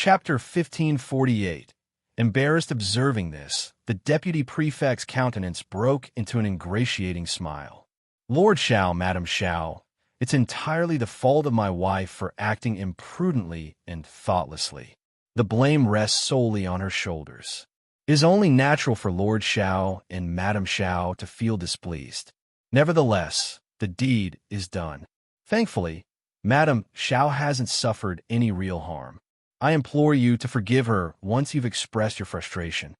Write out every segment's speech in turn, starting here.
Chapter 1548. Embarrassed observing this, the deputy prefect's countenance broke into an ingratiating smile. Lord Shao, Madam Shao, it's entirely the fault of my wife for acting imprudently and thoughtlessly. The blame rests solely on her shoulders. It is only natural for Lord Shao and Madam Shao to feel displeased. Nevertheless, the deed is done. Thankfully, Madam Shao hasn't suffered any real harm. I implore you to forgive her once you've expressed your frustration.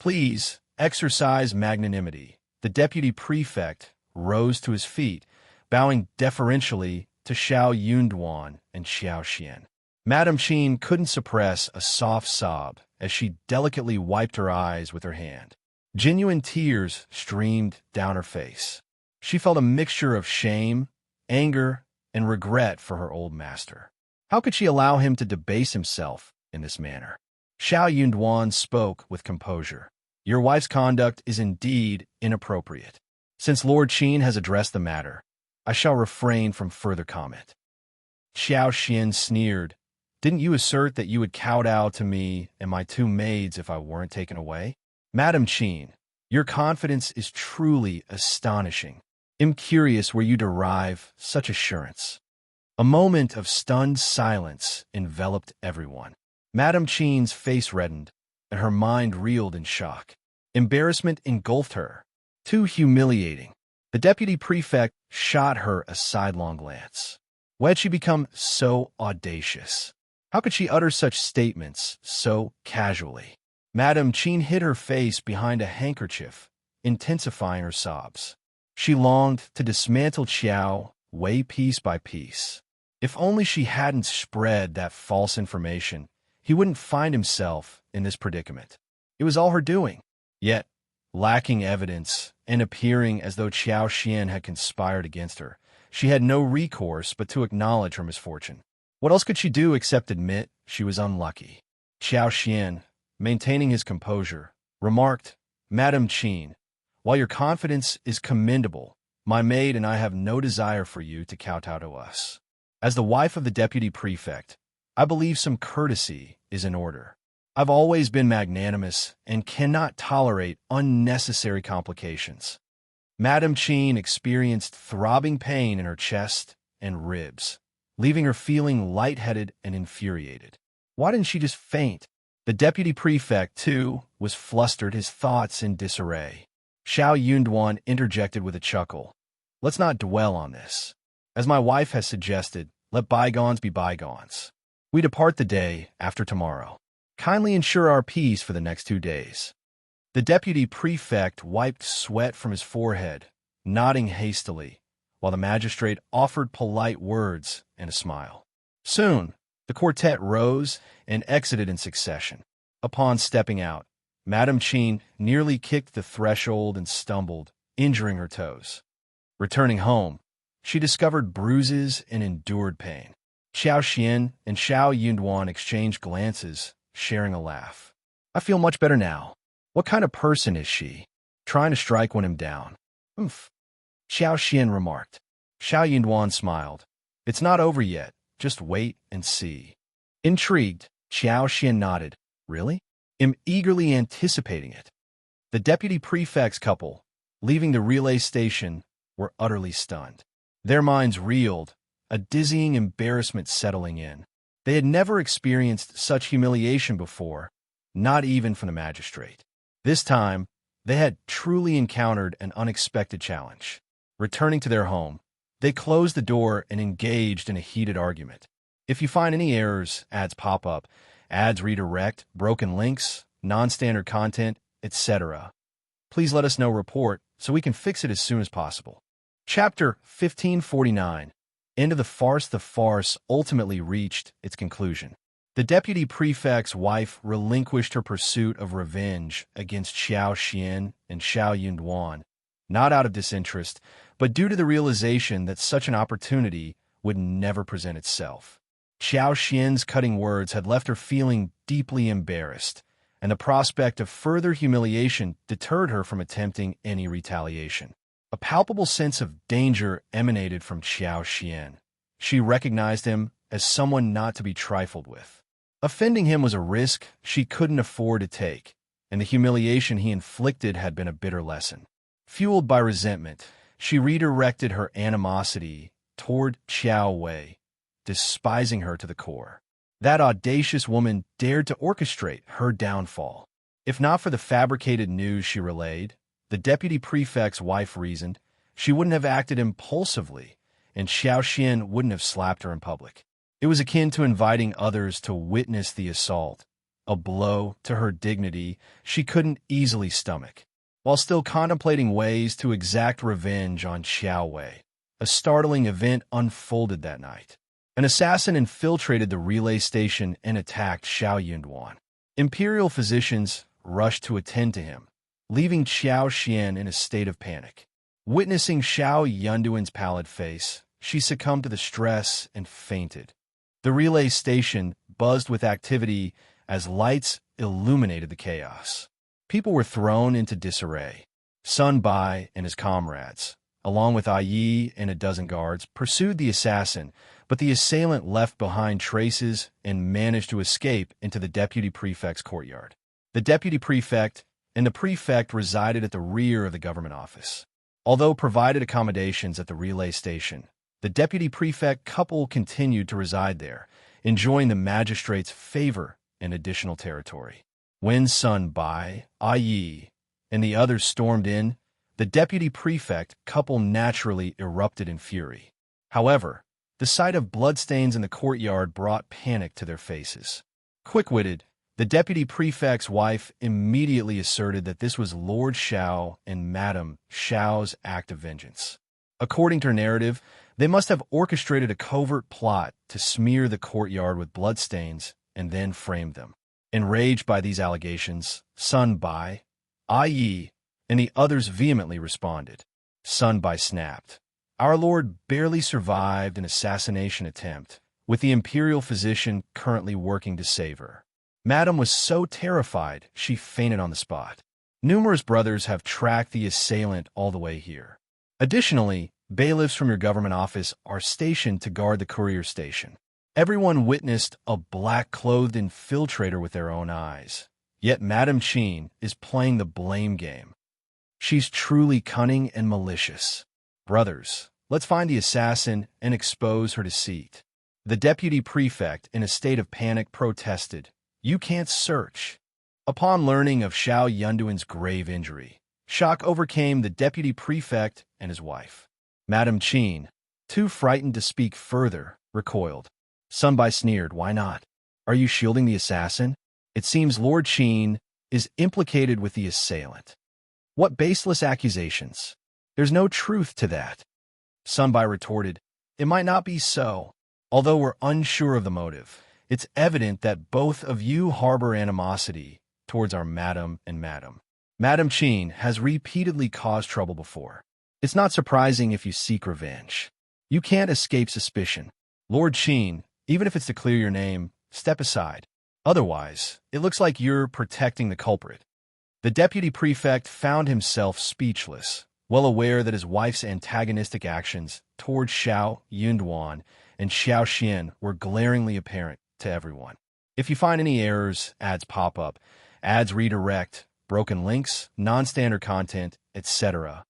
Please, exercise magnanimity. The deputy prefect rose to his feet, bowing deferentially to Shao Yunduan and Qiao Xian. Madam Qin couldn't suppress a soft sob as she delicately wiped her eyes with her hand. Genuine tears streamed down her face. She felt a mixture of shame, anger, and regret for her old master. How could she allow him to debase himself in this manner? Shao Yunduan spoke with composure. Your wife's conduct is indeed inappropriate. Since Lord Qin has addressed the matter, I shall refrain from further comment. Qiao Xian sneered. Didn't you assert that you would kowtow to me and my two maids if I weren't taken away? Madam Qin, your confidence is truly astonishing. I'm curious where you derive such assurance. A moment of stunned silence enveloped everyone. Madam Qin's face reddened, and her mind reeled in shock. Embarrassment engulfed her. Too humiliating. The deputy prefect shot her a sidelong glance. Why had she become so audacious? How could she utter such statements so casually? Madam Qin hid her face behind a handkerchief, intensifying her sobs. She longed to dismantle Qiao Wei piece by piece. If only she hadn't spread that false information, he wouldn't find himself in this predicament. It was all her doing. Yet, lacking evidence and appearing as though Qiao Xian had conspired against her, she had no recourse but to acknowledge her misfortune. What else could she do except admit she was unlucky? Qiao Xian, maintaining his composure, remarked, Madam Qin, while your confidence is commendable, my maid and I have no desire for you to kowtow to us. As the wife of the deputy prefect, I believe some courtesy is in order. I've always been magnanimous and cannot tolerate unnecessary complications. Madam Qin experienced throbbing pain in her chest and ribs, leaving her feeling lightheaded and infuriated. Why didn't she just faint? The deputy prefect, too, was flustered, his thoughts in disarray. Shao Yunduan interjected with a chuckle. Let's not dwell on this. As my wife has suggested, let bygones be bygones. We depart the day after tomorrow. Kindly ensure our peace for the next 2 days. The deputy prefect wiped sweat from his forehead, nodding hastily, while the magistrate offered polite words and a smile. Soon, the quartet rose and exited in succession. Upon stepping out, Madam Qin nearly kicked the threshold and stumbled, injuring her toes. Returning home, she discovered bruises and endured pain. Qiao Xian and Shao Yunduan exchanged glances, sharing a laugh. I feel much better now. What kind of person is she? Trying to strike him down. Oomph. Qiao Xian remarked. Shao Yunduan smiled. It's not over yet. Just wait and see. Intrigued, Qiao Xian nodded. Really? I'm eagerly anticipating it. The deputy prefect's couple, leaving the relay station, were utterly stunned. Their minds reeled, a dizzying embarrassment settling in. They had never experienced such humiliation before, not even from the magistrate. This time, they had truly encountered an unexpected challenge. Returning to their home, they closed the door and engaged in a heated argument. If you find any errors, ads pop up, ads redirect, broken links, non-standard content, etc., please let us know report so we can fix it as soon as possible. Chapter 1549. End of the farce. The farce ultimately reached its conclusion. The deputy prefect's wife relinquished her pursuit of revenge against Qiao Xian and Shao Yunduan, not out of disinterest, but due to the realization that such an opportunity would never present itself. Qiao Xian's cutting words had left her feeling deeply embarrassed, and the prospect of further humiliation deterred her from attempting any retaliation. A palpable sense of danger emanated from Qiao Xian. She recognized him as someone not to be trifled with. Offending him was a risk she couldn't afford to take, and the humiliation he inflicted had been a bitter lesson. Fueled by resentment, she redirected her animosity toward Qiao Wei, despising her to the core. That audacious woman dared to orchestrate her downfall. If not for the fabricated news she relayed, the deputy prefect's wife reasoned, she wouldn't have acted impulsively, and Xiao Xian wouldn't have slapped her in public. It was akin to inviting others to witness the assault, a blow to her dignity she couldn't easily stomach. While still contemplating ways to exact revenge on Qiao Wei, a startling event unfolded that night. An assassin infiltrated the relay station and attacked Shao Yunduan. Imperial physicians rushed to attend to him, leaving Xiao Xian in a state of panic. Witnessing Shao Yunduan's pallid face, she succumbed to the stress and fainted. The relay station buzzed with activity as lights illuminated the chaos. People were thrown into disarray. Sun Bai and his comrades, along with Yi and a dozen guards, pursued the assassin, but the assailant left behind traces and managed to escape into the deputy prefect's courtyard. The deputy prefect and the prefect resided at the rear of the government office. Although provided accommodations at the relay station, the deputy prefect couple continued to reside there, enjoying the magistrate's favor and additional territory. When Sun Bai, Yi, and the others stormed in, the deputy prefect couple naturally erupted in fury. However, the sight of bloodstains in the courtyard brought panic to their faces. Quick-witted, the deputy prefect's wife immediately asserted that this was Lord Shao and Madame Shao's act of vengeance. According to her narrative, they must have orchestrated a covert plot to smear the courtyard with bloodstains and then framed them. Enraged by these allegations, Sun Bai, Yi, and the others vehemently responded. Sun Bai snapped. Our lord barely survived an assassination attempt, with the imperial physician currently working to save her. Madame was so terrified she fainted on the spot. Numerous brothers have tracked the assailant all the way here. Additionally, bailiffs from your government office are stationed to guard the courier station. Everyone witnessed a black-clothed infiltrator with their own eyes. Yet Madame Qin is playing the blame game. She's truly cunning and malicious. Brothers, let's find the assassin and expose her deceit. The deputy prefect, in a state of panic, protested, "You can't search." Upon learning of Shao Yunduan's grave injury, shock overcame the deputy prefect and his wife. Madame Qin, too frightened to speak further, recoiled. Sun Bai sneered, "Why not? Are you shielding the assassin? It seems Lord Qin is implicated with the assailant." "What baseless accusations? There's no truth to that." Sun Bai retorted, "It might not be so. Although we're unsure of the motive, it's evident that both of you harbor animosity towards our Madame and Madame. Madame Qin has repeatedly caused trouble before. It's not surprising if you seek revenge. You can't escape suspicion. Lord Qin, even if it's to clear your name, step aside. Otherwise, it looks like you're protecting the culprit." The deputy prefect found himself speechless, well aware that his wife's antagonistic actions toward Shao Yunduan and Xiao Xian were glaringly apparent to everyone. If you find any errors, ads pop up, ads redirect, broken links, non-standard content, etc.,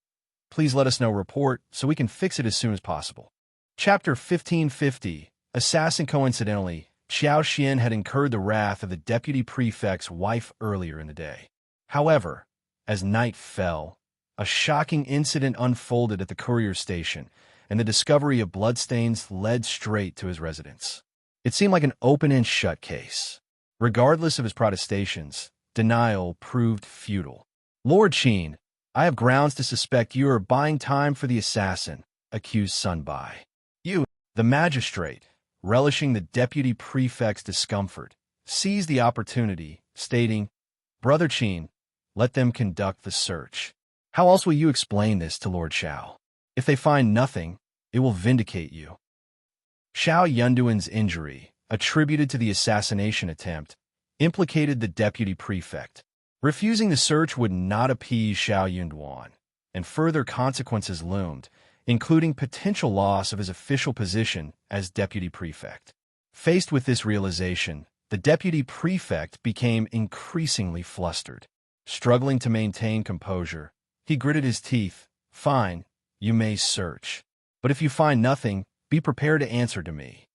please let us know. Report so we can fix it as soon as possible. Chapter 1550. Assassin. Coincidentally, Xiao Xian had incurred the wrath of the deputy prefect's wife earlier in the day. However, as night fell, a shocking incident unfolded at the courier station, and the discovery of bloodstains led straight to his residence. It seemed like an open and shut case. Regardless of his protestations, denial proved futile. "Lord Qin, I have grounds to suspect you are buying time for the assassin," accused Sun Bai. The magistrate, relishing the deputy prefect's discomfort, seized the opportunity, stating, "Brother Qin, let them conduct the search. How else will you explain this to Lord Shao? If they find nothing, it will vindicate you." Shao Yunduan's injury, attributed to the assassination attempt, implicated the deputy prefect. Refusing the search would not appease Shao Yunduan, and further consequences loomed, including potential loss of his official position as deputy prefect. Faced with this realization, the deputy prefect became increasingly flustered. Struggling to maintain composure, he gritted his teeth. "Fine, you may search. But if you find nothing, be prepared to answer to me."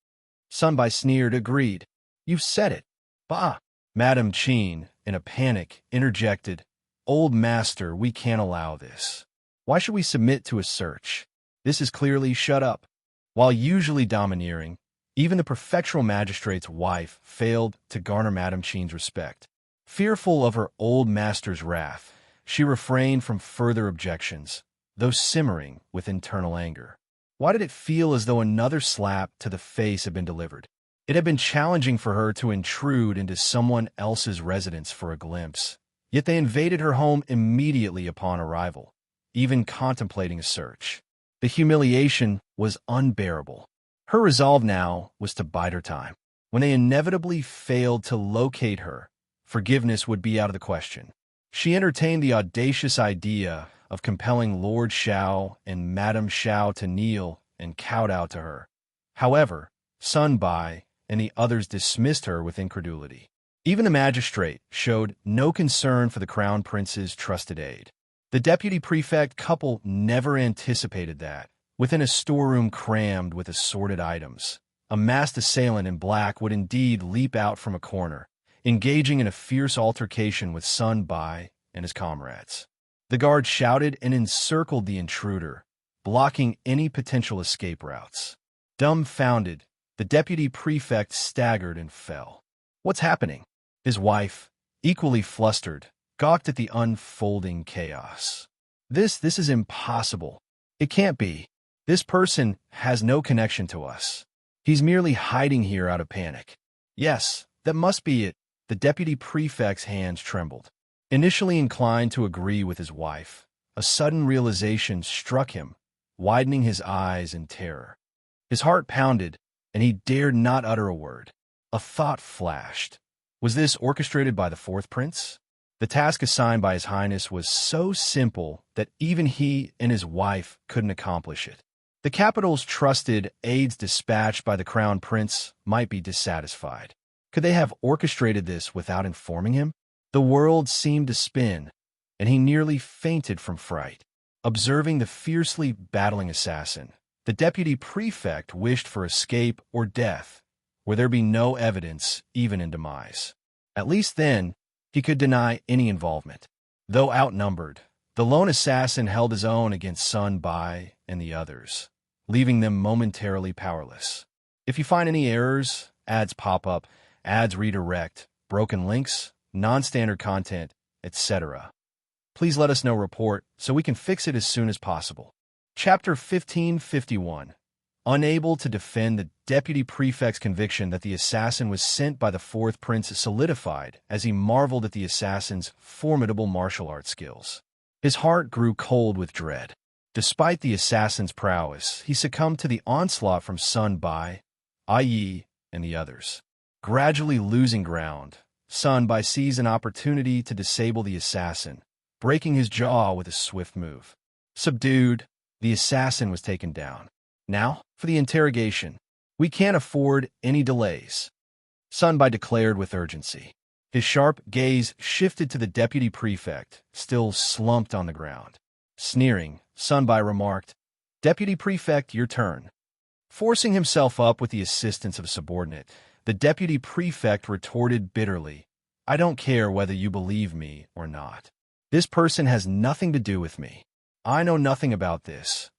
Sun Bai sneered, agreed. "You've said it." "Bah!" Madame Qian, in a panic, interjected. "Old master, we can't allow this. Why should we submit to a search? This is clearly shut up." While usually domineering, even the prefectural magistrate's wife failed to garner Madame Qian's respect. Fearful of her old master's wrath, she refrained from further objections, though simmering with internal anger. Why did it feel as though another slap to the face had been delivered? It had been challenging for her to intrude into someone else's residence for a glimpse, yet they invaded her home immediately upon arrival, even contemplating a search. The humiliation was unbearable. Her resolve now was to bide her time. When they inevitably failed to locate her, forgiveness would be out of the question. She entertained the audacious idea of compelling Lord Shao and Madame Shao to kneel and kowtow to her. However, Sun Bai and the others dismissed her with incredulity. Even the magistrate showed no concern for the crown prince's trusted aide. The deputy prefect couple never anticipated that, within a storeroom crammed with assorted items, a masked assailant in black would indeed leap out from a corner, engaging in a fierce altercation with Sun Bai and his comrades. The guard shouted and encircled the intruder, blocking any potential escape routes. Dumbfounded, the deputy prefect staggered and fell. "What's happening?" His wife, equally flustered, gawked at the unfolding chaos. This is impossible. It can't be. This person has no connection to us. He's merely hiding here out of panic." "Yes, that must be it." The deputy prefect's hands trembled. Initially inclined to agree with his wife, a sudden realization struck him, widening his eyes in terror. His heart pounded, and he dared not utter a word. A thought flashed. Was this orchestrated by the fourth prince? The task assigned by His Highness was so simple that even he and his wife couldn't accomplish it. The capital's trusted aides dispatched by the crown prince might be dissatisfied. Could they have orchestrated this without informing him? The world seemed to spin, and he nearly fainted from fright. Observing the fiercely battling assassin, the deputy prefect wished for escape or death, where there be no evidence even in demise. At least then, he could deny any involvement. Though outnumbered, the lone assassin held his own against Sun Bai and the others, leaving them momentarily powerless. If you find any errors, ads pop up, ads redirect, broken links, non-standard content, etc., please let us know. Report so we can fix it as soon as possible. Chapter 1551. Unable to defend the deputy prefect's conviction that the assassin was sent by the fourth prince solidified as he marveled at the assassin's formidable martial arts skills. His heart grew cold with dread. Despite the assassin's prowess, he succumbed to the onslaught from Sun Bai, Yi, and the others. Gradually losing ground, Sun Bai seized an opportunity to disable the assassin, breaking his jaw with a swift move. Subdued, the assassin was taken down. "Now, for the interrogation. We can't afford any delays," Sun Bai declared with urgency. His sharp gaze shifted to the deputy prefect, still slumped on the ground. Sneering, Sun Bai remarked, "Deputy prefect, your turn." Forcing himself up with the assistance of a subordinate, the deputy prefect retorted bitterly, "I don't care whether you believe me or not. This person has nothing to do with me. I know nothing about this."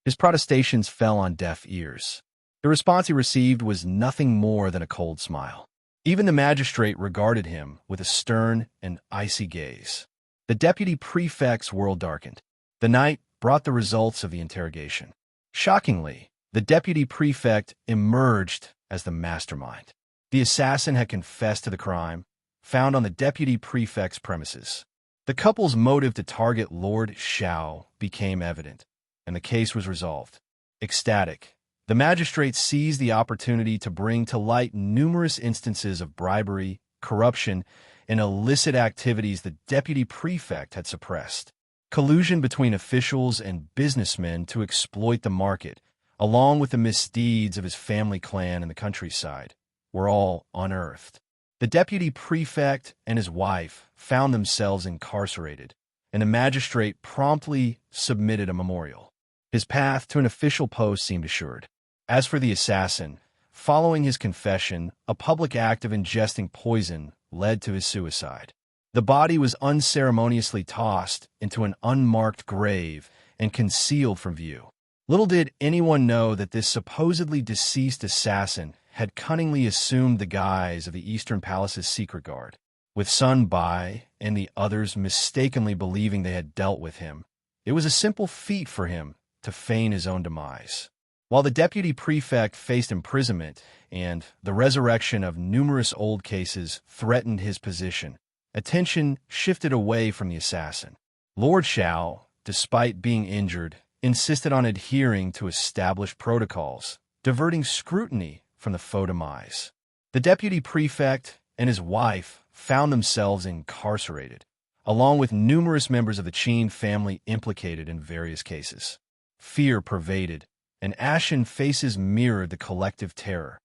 His protestations fell on deaf ears. The response he received was nothing more than a cold smile. Even the magistrate regarded him with a stern and icy gaze. The deputy prefect's world darkened. The night brought the results of the interrogation. Shockingly, the deputy prefect emerged as the mastermind. The assassin had confessed to the crime, found on the deputy prefect's premises. The couple's motive to target Lord Shao became evident, and the case was resolved. Ecstatic, the magistrate seized the opportunity to bring to light numerous instances of bribery, corruption, and illicit activities the deputy prefect had suppressed. Collusion between officials and businessmen to exploit the market, along with the misdeeds of his family clan in the countryside, were all unearthed. The deputy prefect and his wife found themselves incarcerated, and the magistrate promptly submitted a memorial. His path to an official post seemed assured. As for the assassin, following his confession, a public act of ingesting poison led to his suicide. The body was unceremoniously tossed into an unmarked grave and concealed from view. Little did anyone know that this supposedly deceased assassin had cunningly assumed the guise of the Eastern Palace's secret guard, with son Bai and the others mistakenly believing they had dealt with him. It was a simple feat for him to feign his own demise. While the deputy prefect faced imprisonment and the resurrection of numerous old cases threatened his position, attention shifted away from the assassin. Lord Shao, despite being injured, insisted on adhering to established protocols, diverting scrutiny from the faux demise. The deputy prefect and his wife found themselves incarcerated, along with numerous members of the Qian family implicated in various cases. Fear pervaded, and ashen faces mirrored the collective terror.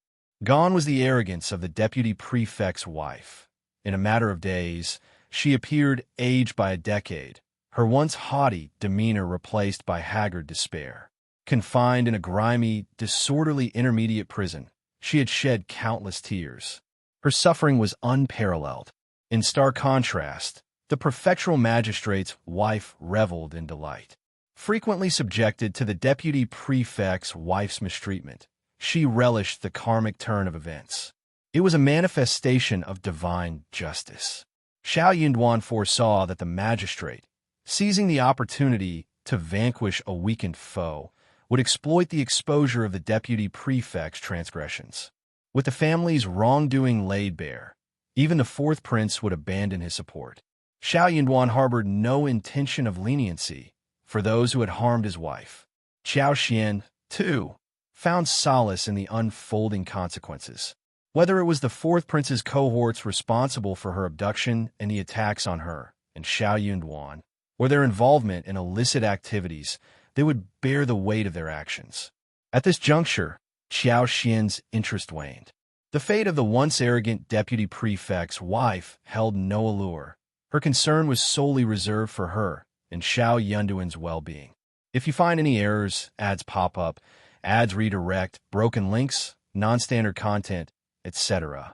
Gone was the arrogance of the deputy prefect's wife. In a matter of days, she appeared aged by a decade, her once haughty demeanor replaced by haggard despair. Confined in a grimy, disorderly intermediate prison, she had shed countless tears. Her suffering was unparalleled. In stark contrast, the prefectural magistrate's wife reveled in delight. Frequently subjected to the deputy prefect's wife's mistreatment, she relished the karmic turn of events. It was a manifestation of divine justice. Shao Yunduan foresaw that the magistrate, seizing the opportunity to vanquish a weakened foe, would exploit the exposure of the deputy prefect's transgressions. With the family's wrongdoing laid bare, even the fourth prince would abandon his support. Shao Yunduan harbored no intention of leniency for those who had harmed his wife. Qiao Xian, too, found solace in the unfolding consequences. Whether it was the fourth prince's cohorts responsible for her abduction and the attacks on her and Shao Yunduan, or their involvement in illicit activities, they would bear the weight of their actions. At this juncture, Qiao Xian's interest waned. The fate of the once arrogant deputy prefect's wife held no allure. Her concern was solely reserved for her and Shao Yunduan's well-being. If you find any errors, ads pop up, ads redirect, broken links, non-standard content, etc.,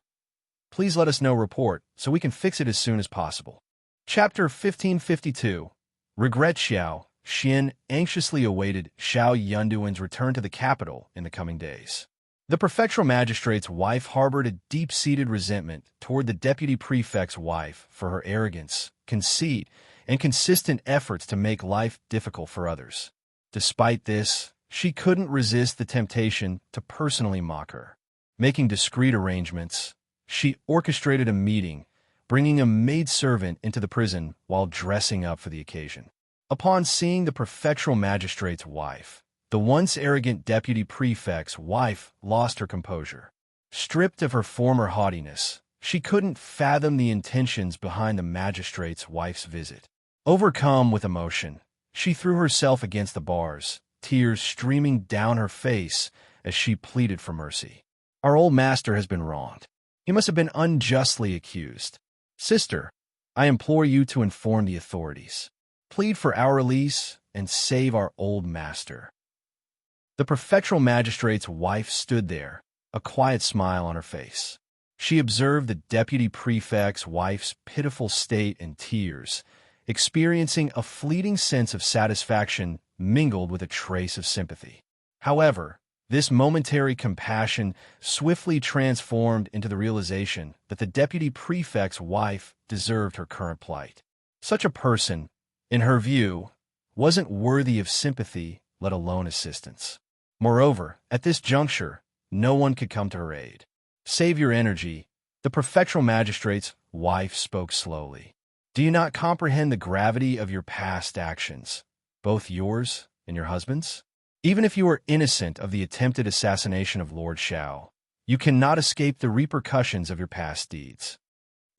please let us know report so we can fix it as soon as possible. Chapter 1552. Regret. Qiao Xian anxiously awaited Shao Yunduan's return to the capital in the coming days. The prefectural magistrate's wife harbored a deep-seated resentment toward the deputy prefect's wife for her arrogance, conceit, and consistent efforts to make life difficult for others. Despite this, she couldn't resist the temptation to personally mock her. Making discreet arrangements, she orchestrated a meeting, bringing a maidservant into the prison while dressing up for the occasion. Upon seeing the prefectural magistrate's wife, the once arrogant deputy prefect's wife lost her composure. Stripped of her former haughtiness, she couldn't fathom the intentions behind the magistrate's wife's visit. Overcome with emotion, she threw herself against the bars, tears streaming down her face as she pleaded for mercy. Our old master has been wronged. He must have been unjustly accused. Sister, I implore you to inform the authorities. Plead for our release and save our old master. The prefectural magistrate's wife stood there, a quiet smile on her face. She observed the deputy prefect's wife's pitiful state and tears, experiencing a fleeting sense of satisfaction mingled with a trace of sympathy. However, this momentary compassion swiftly transformed into the realization that the deputy prefect's wife deserved her current plight. Such a person, in her view, wasn't worthy of sympathy, let alone assistance. Moreover, at this juncture, no one could come to her aid. Save your energy, the prefectural magistrate's wife spoke slowly. Do you not comprehend the gravity of your past actions, both yours and your husband's? Even if you are innocent of the attempted assassination of Lord Shao, you cannot escape the repercussions of your past deeds.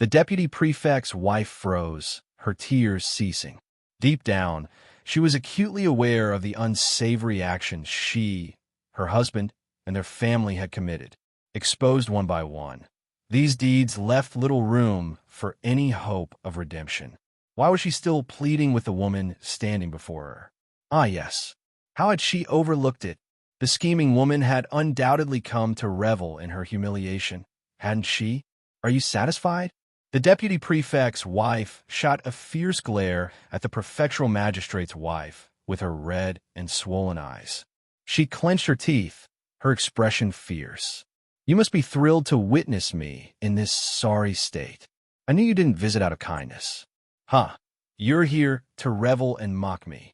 The deputy prefect's wife froze, her tears ceasing. Deep down, she was acutely aware of the unsavory actions she, her husband, and their family had committed, exposed one by one. These deeds left little room for any hope of redemption. Why was she still pleading with the woman standing before her? Ah, yes. How had she overlooked it? The scheming woman had undoubtedly come to revel in her humiliation, hadn't she? Are you satisfied? The deputy prefect's wife shot a fierce glare at the prefectural magistrate's wife with her red and swollen eyes. She clenched her teeth, her expression fierce. You must be thrilled to witness me in this sorry state. I knew you didn't visit out of kindness. Huh, you're here to revel and mock me.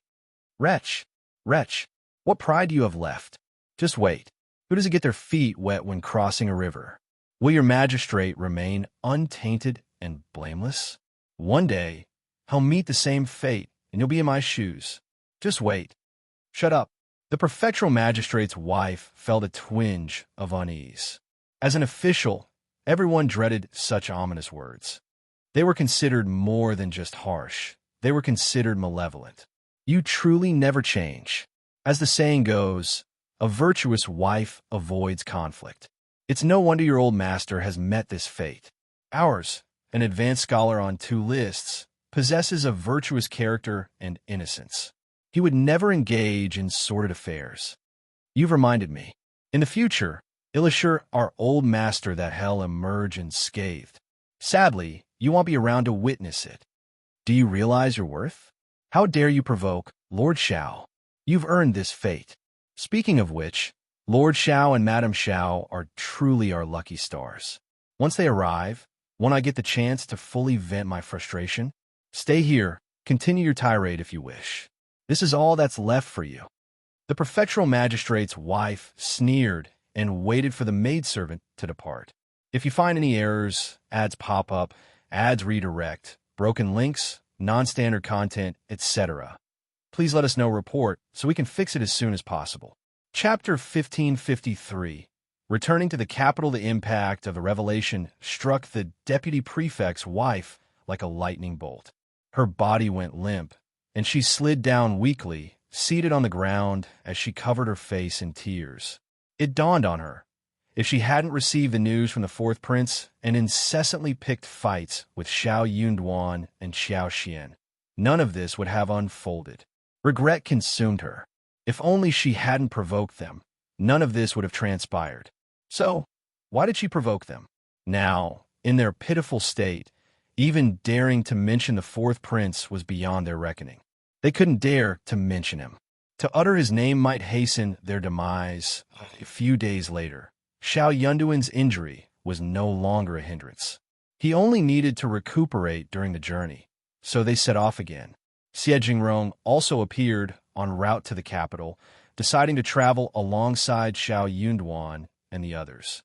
Wretch, wretch, what pride do you have left? Just wait. Who doesn't get their feet wet when crossing a river? Will your magistrate remain untainted and blameless? One day, I'll meet the same fate, and you'll be in my shoes. Just wait. Shut up. The prefectural magistrate's wife felt a twinge of unease. As an official, everyone dreaded such ominous words. They were considered more than just harsh. They were considered malevolent. You truly never change. As the saying goes, a virtuous wife avoids conflict. It's no wonder your old master has met this fate. Ours, an advanced scholar on 2 lists, possesses a virtuous character and innocence. He would never engage in sordid affairs. You've reminded me. In the future, it'll assure our old master that hell emerge unscathed. Sadly, you won't be around to witness it. Do you realize your worth? How dare you provoke Lord Shao? You've earned this fate. Speaking of which, Lord Shao and Madame Shao are truly our lucky stars. Once they arrive, won't I get the chance to fully vent my frustration? Stay here, continue your tirade if you wish. This is all that's left for you. The prefectural magistrate's wife sneered and waited for the maidservant to depart. If you find any errors, ads pop up, ads redirect, broken links, non-standard content, etc., please let us know report so we can fix it as soon as possible. Chapter 1553. Returning to the capital, the impact of the revelation struck the deputy prefect's wife like a lightning bolt. Her body went limp, and she slid down weakly, seated on the ground as she covered her face in tears. It dawned on her. If she hadn't received the news from the 4th prince and incessantly picked fights with Shao Yunduan and Qiao Xian, none of this would have unfolded. Regret consumed her. If only she hadn't provoked them, none of this would have transpired. So, why did she provoke them? Now, in their pitiful state, even daring to mention the 4th prince was beyond their reckoning. They couldn't dare to mention him. To utter his name might hasten their demise. A few days later, Shao Yunduan's injury was no longer a hindrance. He only needed to recuperate during the journey, so they set off again. Xie Jingrong also appeared en route to the capital, deciding to travel alongside Shao Yunduan and the others.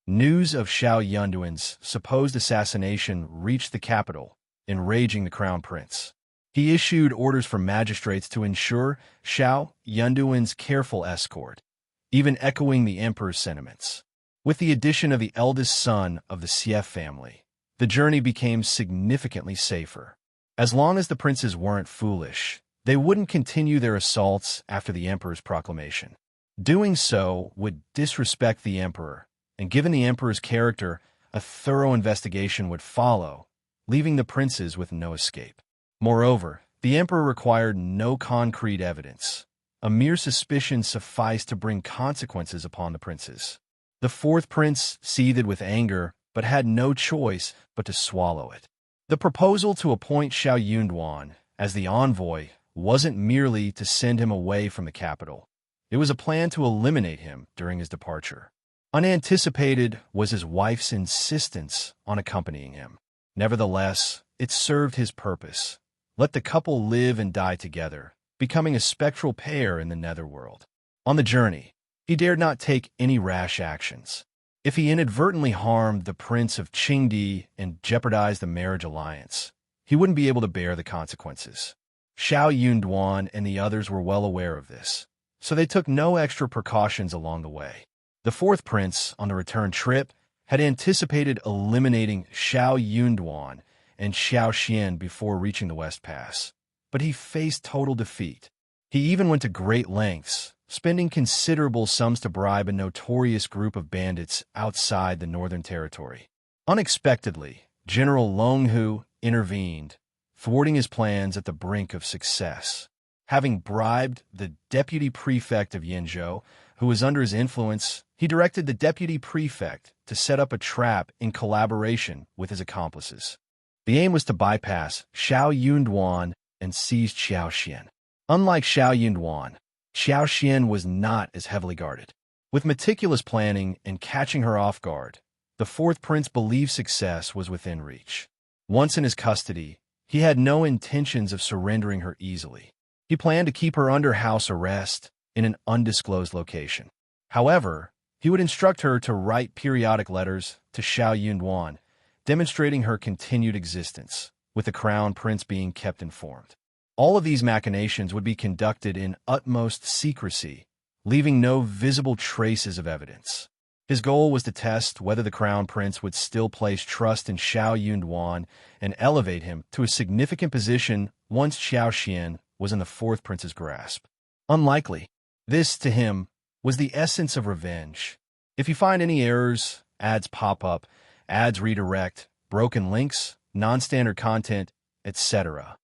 News of Shao Yunduan's supposed assassination reached the capital, enraging the crown prince. He issued orders for magistrates to ensure Shao Yunduan's careful escort, even echoing the emperor's sentiments. With the addition of the eldest son of the Xie family, the journey became significantly safer. As long as the princes weren't foolish, they wouldn't continue their assaults after the emperor's proclamation. Doing so would disrespect the emperor, and given the emperor's character, a thorough investigation would follow, leaving the princes with no escape. Moreover, the emperor required no concrete evidence. A mere suspicion sufficed to bring consequences upon the princes. The 4th prince seethed with anger, but had no choice but to swallow it. The proposal to appoint Shao Yunduan as the envoy wasn't merely to send him away from the capital. It was a plan to eliminate him during his departure. Unanticipated was his wife's insistence on accompanying him. Nevertheless, it served his purpose. Let the couple live and die together, becoming a spectral pair in the netherworld. On the journey, he dared not take any rash actions. If he inadvertently harmed the Prince of Qingdi and jeopardized the marriage alliance, he wouldn't be able to bear the consequences. Shao Yunduan and the others were well aware of this, so they took no extra precautions along the way. The 4th prince, on the return trip, had anticipated eliminating Shao Yunduan and Qiao Xian before reaching the West Pass, but he faced total defeat. He even went to great lengths, spending considerable sums to bribe a notorious group of bandits outside the Northern Territory. Unexpectedly, General Longhu intervened, thwarting his plans at the brink of success. Having bribed the deputy prefect of Yinzhou, who was under his influence, he directed the deputy prefect to set up a trap in collaboration with his accomplices. The aim was to bypass Shao Yunduan and seize Qiao Xian. Unlike Shao Yunduan, Qiao Xian was not as heavily guarded. With meticulous planning and catching her off guard, the fourth prince believed success was within reach. Once in his custody, he had no intentions of surrendering her easily. He planned to keep her under house arrest in an undisclosed location. However, he would instruct her to write periodic letters to Shao Yunduan, demonstrating her continued existence, with the crown prince being kept informed. All of these machinations would be conducted in utmost secrecy, leaving no visible traces of evidence. His goal was to test whether the crown prince would still place trust in Shao Yunduan and elevate him to a significant position once Qiao Xian was in the fourth prince's grasp. Unlikely. This, to him, was the essence of revenge. If you find any errors, ads pop up, ads redirect, broken links, non-standard content, etc.,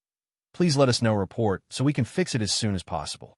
please let us know report so we can fix it as soon as possible.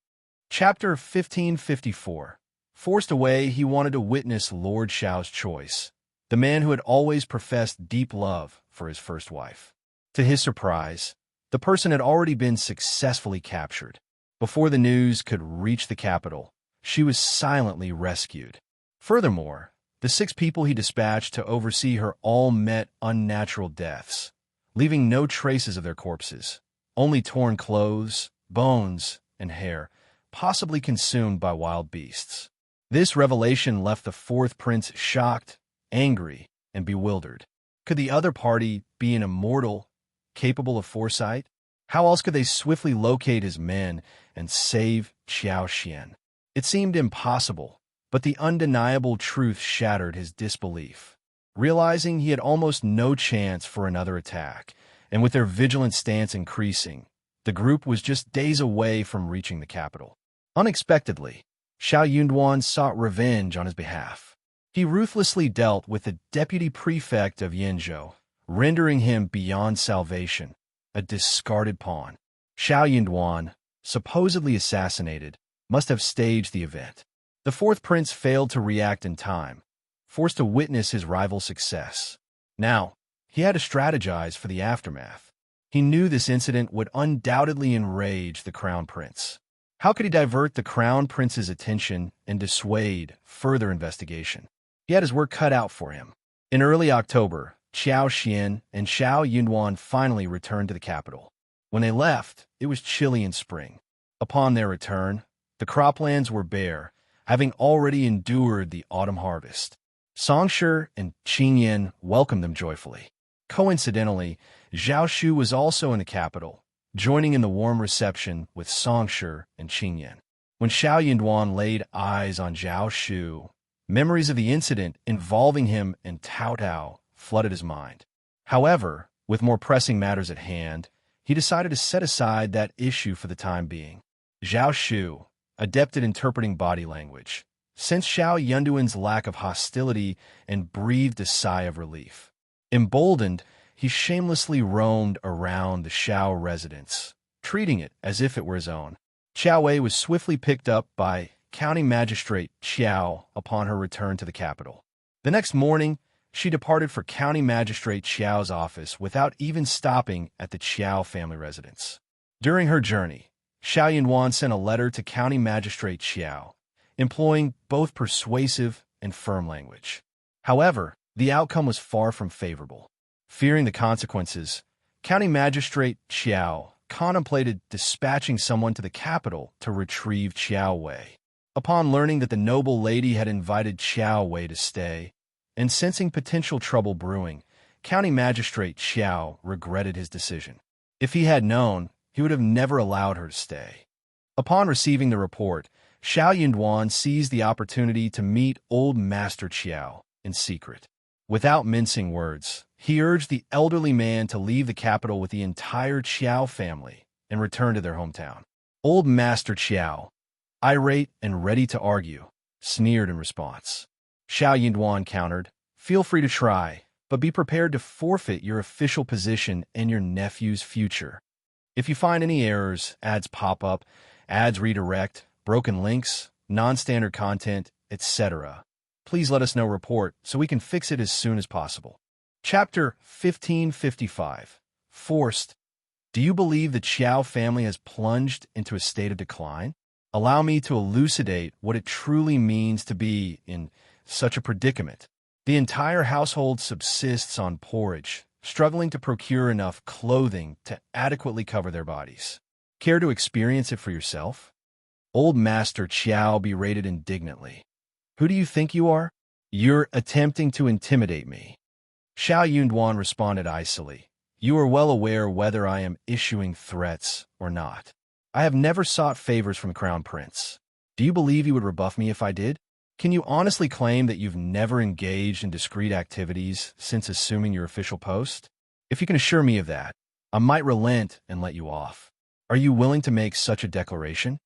Chapter 1554. Forced away, he wanted to witness Lord Shao's choice, the man who had always professed deep love for his first wife. To his surprise, the person had already been successfully captured. Before the news could reach the capital, she was silently rescued. Furthermore, the 6 people he dispatched to oversee her all met unnatural deaths, leaving no traces of their corpses, only torn clothes, bones, and hair, possibly consumed by wild beasts. This revelation left the fourth prince shocked, angry, and bewildered. Could the other party be an immortal, capable of foresight? How else could they swiftly locate his men and save Qiao Xian? It seemed impossible, but the undeniable truth shattered his disbelief. Realizing he had almost no chance for another attack, and with their vigilant stance increasing, the group was just days away from reaching the capital. Unexpectedly, Shao Yunduan sought revenge on his behalf. He ruthlessly dealt with the deputy prefect of Yinzhou, rendering him beyond salvation, a discarded pawn. Shao Yunduan, supposedly assassinated, must have staged the event. The fourth prince failed to react in time, forced to witness his rival's success. Now, he had to strategize for the aftermath. He knew this incident would undoubtedly enrage the crown prince. How could he divert the crown prince's attention and dissuade further investigation? He had his work cut out for him. In early October, Qiao Xian and Shao Yunduan finally returned to the capital. When they left, it was chilly in spring. Upon their return, the croplands were bare, having already endured the autumn harvest. Songshi and Qingyan welcomed them joyfully. Coincidentally, Zhao Shu was also in the capital, joining in the warm reception with Songshi and Qingyan. When Shao Yunduan laid eyes on Zhao Shu, memories of the incident involving him and Tao Tao flooded his mind. However, with more pressing matters at hand, he decided to set aside that issue for the time being. Zhao Shu, adept at interpreting body language, sensed Shao Yunduan's lack of hostility and breathed a sigh of relief. Emboldened, he shamelessly roamed around the Shao residence, treating it as if it were his own. Qiao Wei was swiftly picked up by County Magistrate Qiao upon her return to the capital. The next morning, she departed for County Magistrate Qiao's office without even stopping at the Qiao family residence. During her journey, Shao Yunduan sent a letter to County Magistrate Qiao, employing both persuasive and firm language. However, the outcome was far from favorable. Fearing the consequences, County Magistrate Qiao contemplated dispatching someone to the capital to retrieve Qiao Wei. Upon learning that the noble lady had invited Qiao Wei to stay, and sensing potential trouble brewing, County Magistrate Qiao regretted his decision. If he had known, he would have never allowed her to stay. Upon receiving the report, Shao Yunduan seized the opportunity to meet old Master Qiao in secret. Without mincing words, he urged the elderly man to leave the capital with the entire Qiao family and return to their hometown. Old Master Qiao, irate and ready to argue, sneered in response. Shao Yunduan countered, "Feel free to try, but be prepared to forfeit your official position and your nephew's future. If you find any errors, ads pop up, ads redirect, broken links, non-standard content, etc., please let us know report so we can fix it as soon as possible. Chapter 1555. Forced. Do you believe the Qiao family has plunged into a state of decline? Allow me to elucidate what it truly means to be in such a predicament. The entire household subsists on porridge, struggling to procure enough clothing to adequately cover their bodies. Care to experience it for yourself? Old Master Qiao berated indignantly. Who do you think you are? You're attempting to intimidate me. Shao Yunduan responded icily. You are well aware whether I am issuing threats or not. I have never sought favors from the Crown Prince. Do you believe you would rebuff me if I did? Can you honestly claim that you've never engaged in discreet activities since assuming your official post? If you can assure me of that, I might relent and let you off. Are you willing to make such a declaration?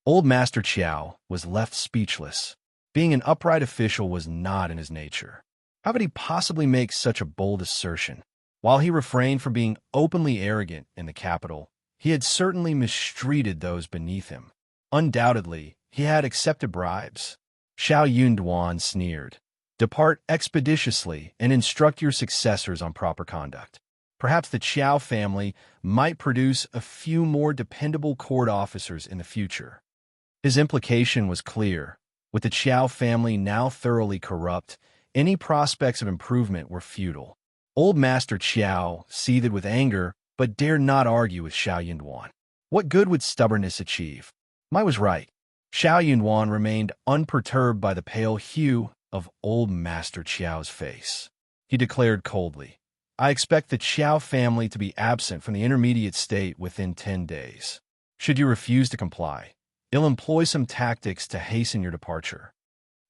Old Master Qiao was left speechless. Being an upright official was not in his nature. How could he possibly make such a bold assertion? While he refrained from being openly arrogant in the capital, he had certainly mistreated those beneath him. Undoubtedly, he had accepted bribes. Shao Yunduan sneered. Depart expeditiously and instruct your successors on proper conduct. Perhaps the Qiao family might produce a few more dependable court officers in the future. His implication was clear. With the Qiao family now thoroughly corrupt, any prospects of improvement were futile. Old Master Qiao seethed with anger, but dared not argue with Shao Yunduan. What good would stubbornness achieve? I was right. Shao Yunduan remained unperturbed by the pale hue of Old Master Qiao's face. He declared coldly, I expect the Qiao family to be absent from the intermediate state within 10 days. Should you refuse to comply, I'll employ some tactics to hasten your departure.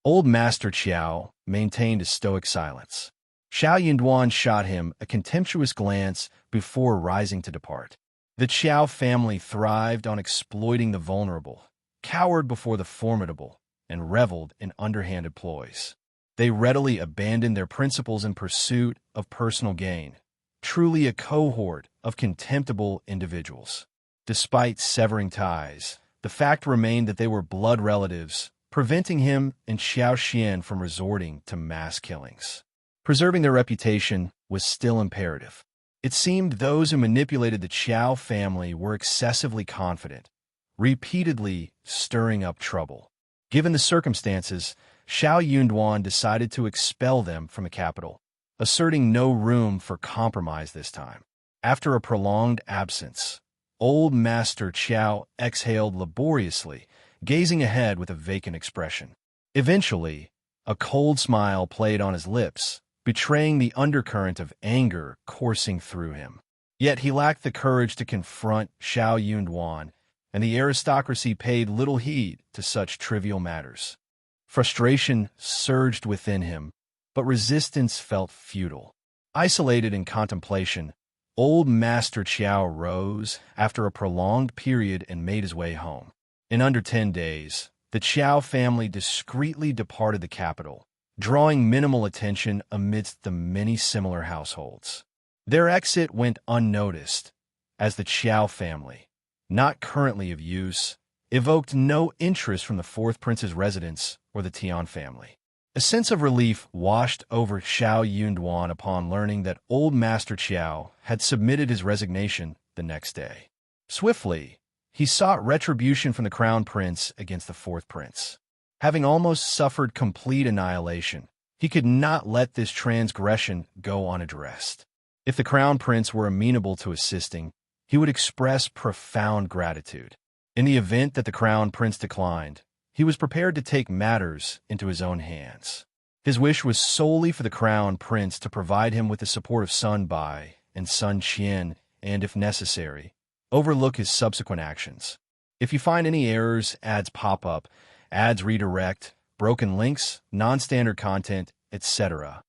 Old Master Qiao maintained a stoic silence. Shao Yunduan shot him a contemptuous glance before rising to depart. The Qiao family thrived on exploiting the vulnerable, cowered before the formidable, and reveled in underhanded ploys. They readily abandoned their principles in pursuit of personal gain, truly a cohort of contemptible individuals. Despite severing ties, the fact remained that they were blood relatives, preventing him and Qiao from resorting to mass killings. Preserving their reputation was still imperative. It seemed those who manipulated the Qiao family were excessively confident, repeatedly stirring up trouble. Given the circumstances, Shao Yunduan decided to expel them from the capital, asserting no room for compromise this time. After a prolonged absence, Old Master Qiao exhaled laboriously, gazing ahead with a vacant expression. Eventually, a cold smile played on his lips, betraying the undercurrent of anger coursing through him. Yet he lacked the courage to confront Shao Yunduan, and the aristocracy paid little heed to such trivial matters. Frustration surged within him, but resistance felt futile. Isolated in contemplation, Old Master Qiao rose after a prolonged period and made his way home. In under 10 days, the Qiao family discreetly departed the capital, drawing minimal attention amidst the many similar households. Their exit went unnoticed, as the Qiao family, not currently of use, evoked no interest from the fourth prince's residence or the Tian family. A sense of relief washed over Shao Yunduan upon learning that Old Master Qiao had submitted his resignation the next day. Swiftly, he sought retribution from the crown prince against the fourth prince. Having almost suffered complete annihilation, he could not let this transgression go unaddressed. If the crown prince were amenable to assisting, he would express profound gratitude. In the event that the crown prince declined, he was prepared to take matters into his own hands. His wish was solely for the crown prince to provide him with the support of Sun Bai and Sun Qian and, if necessary, overlook his subsequent actions. If you find any errors, ads pop up, ads redirect, broken links, non-standard content, etc.,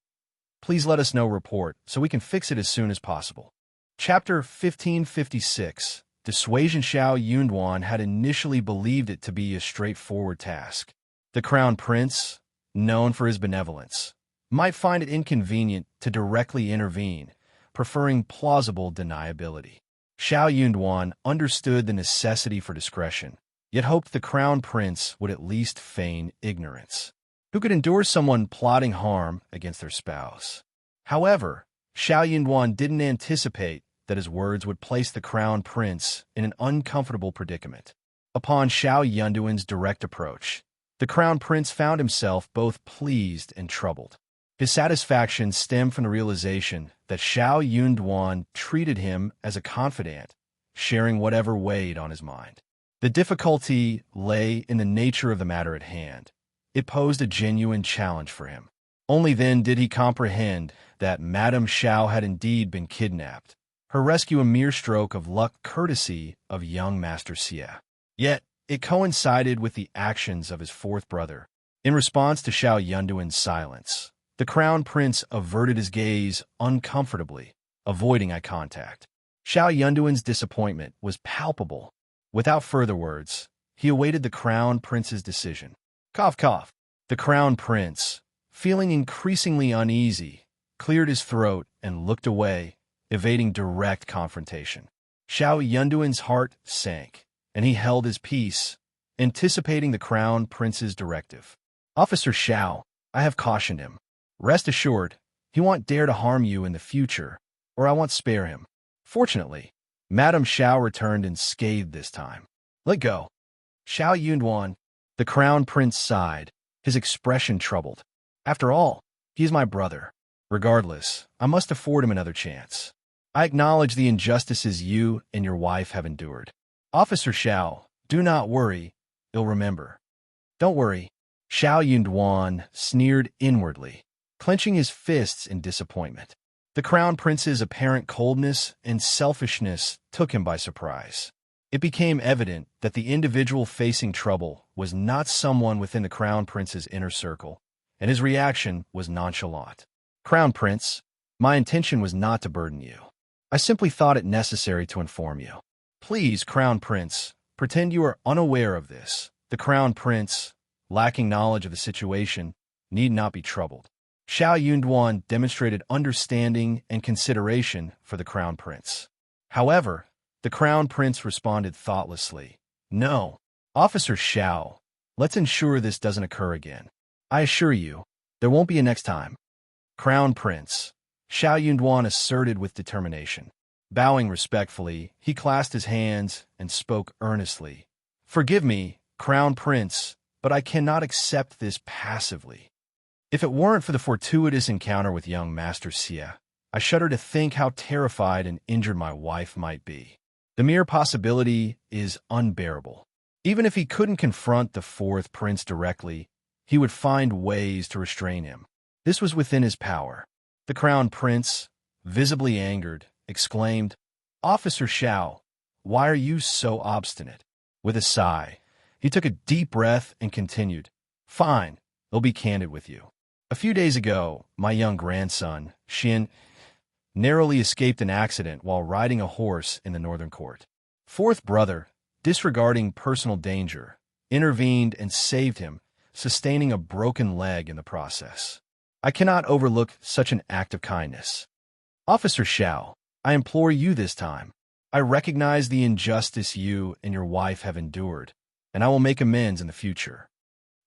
please let us know report so we can fix it as soon as possible. Chapter 1556. Dissuasion. Shao Yunduan had initially believed it to be a straightforward task. The crown prince, known for his benevolence, might find it inconvenient to directly intervene, preferring plausible deniability. Shao Yunduan understood the necessity for discretion, yet hoped the crown prince would at least feign ignorance. Who could endure someone plotting harm against their spouse? However, Shao Yunduan didn't anticipate that his words would place the crown prince in an uncomfortable predicament. Upon Shao Yunduan's direct approach, the crown prince found himself both pleased and troubled. His satisfaction stemmed from the realization that Shao Yunduan treated him as a confidant, sharing whatever weighed on his mind. The difficulty lay in the nature of the matter at hand. It posed a genuine challenge for him. Only then did he comprehend that Madame Shao had indeed been kidnapped, her rescue a mere stroke of luck courtesy of young Master Xie. Yet, it coincided with the actions of his fourth brother. In response to Shao Yunduan's silence, the crown prince averted his gaze uncomfortably, avoiding eye contact. Shao Yunduan's disappointment was palpable. Without further words, he awaited the crown prince's decision. Cough, cough. The crown prince, feeling increasingly uneasy, cleared his throat and looked away, evading direct confrontation. Shao Yunduan's heart sank, and he held his peace, anticipating the crown prince's directive. Officer Shao, I have cautioned him. Rest assured, he won't dare to harm you in the future, or I won't spare him. Fortunately, Madame Shao returned unscathed this time. Let go. Shao Yunduan, the crown prince sighed, his expression troubled. After all, he is my brother. Regardless, I must afford him another chance. I acknowledge the injustices you and your wife have endured. Officer Shao, do not worry, you'll remember. Don't worry. Shao Yunduan sneered inwardly, clenching his fists in disappointment. The crown prince's apparent coldness and selfishness took him by surprise. It became evident that the individual facing trouble was not someone within the crown prince's inner circle, and his reaction was nonchalant. Crown Prince, my intention was not to burden you. I simply thought it necessary to inform you. Please, Crown Prince, pretend you are unaware of this. The Crown Prince, lacking knowledge of the situation, need not be troubled. Shao Yunduan demonstrated understanding and consideration for the Crown Prince. However, the Crown Prince responded thoughtlessly. No, Officer Shao, let's ensure this doesn't occur again. I assure you, there won't be a next time. Crown Prince, Shao Yunduan asserted with determination. Bowing respectfully, he clasped his hands and spoke earnestly. Forgive me, Crown Prince, but I cannot accept this passively. If it weren't for the fortuitous encounter with young Master Xie, I shudder to think how terrified and injured my wife might be. The mere possibility is unbearable. Even if he couldn't confront the fourth prince directly, he would find ways to restrain him. This was within his power. The crown prince, visibly angered, exclaimed, Officer Shao, why are you so obstinate? With a sigh, he took a deep breath and continued, Fine, I'll be candid with you. A few days ago, my young grandson, Qian, narrowly escaped an accident while riding a horse in the northern court. Fourth brother, disregarding personal danger, intervened and saved him, sustaining a broken leg in the process. I cannot overlook such an act of kindness. Officer Shao, I implore you this time. I recognize the injustice you and your wife have endured, and I will make amends in the future.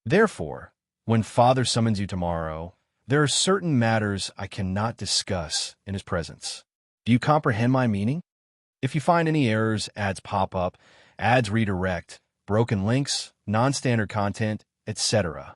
Therefore, when Father summons you tomorrow, there are certain matters I cannot discuss in his presence. Do you comprehend my meaning? If you find any errors, ads pop up, ads redirect, broken links, non-standard content, etc.,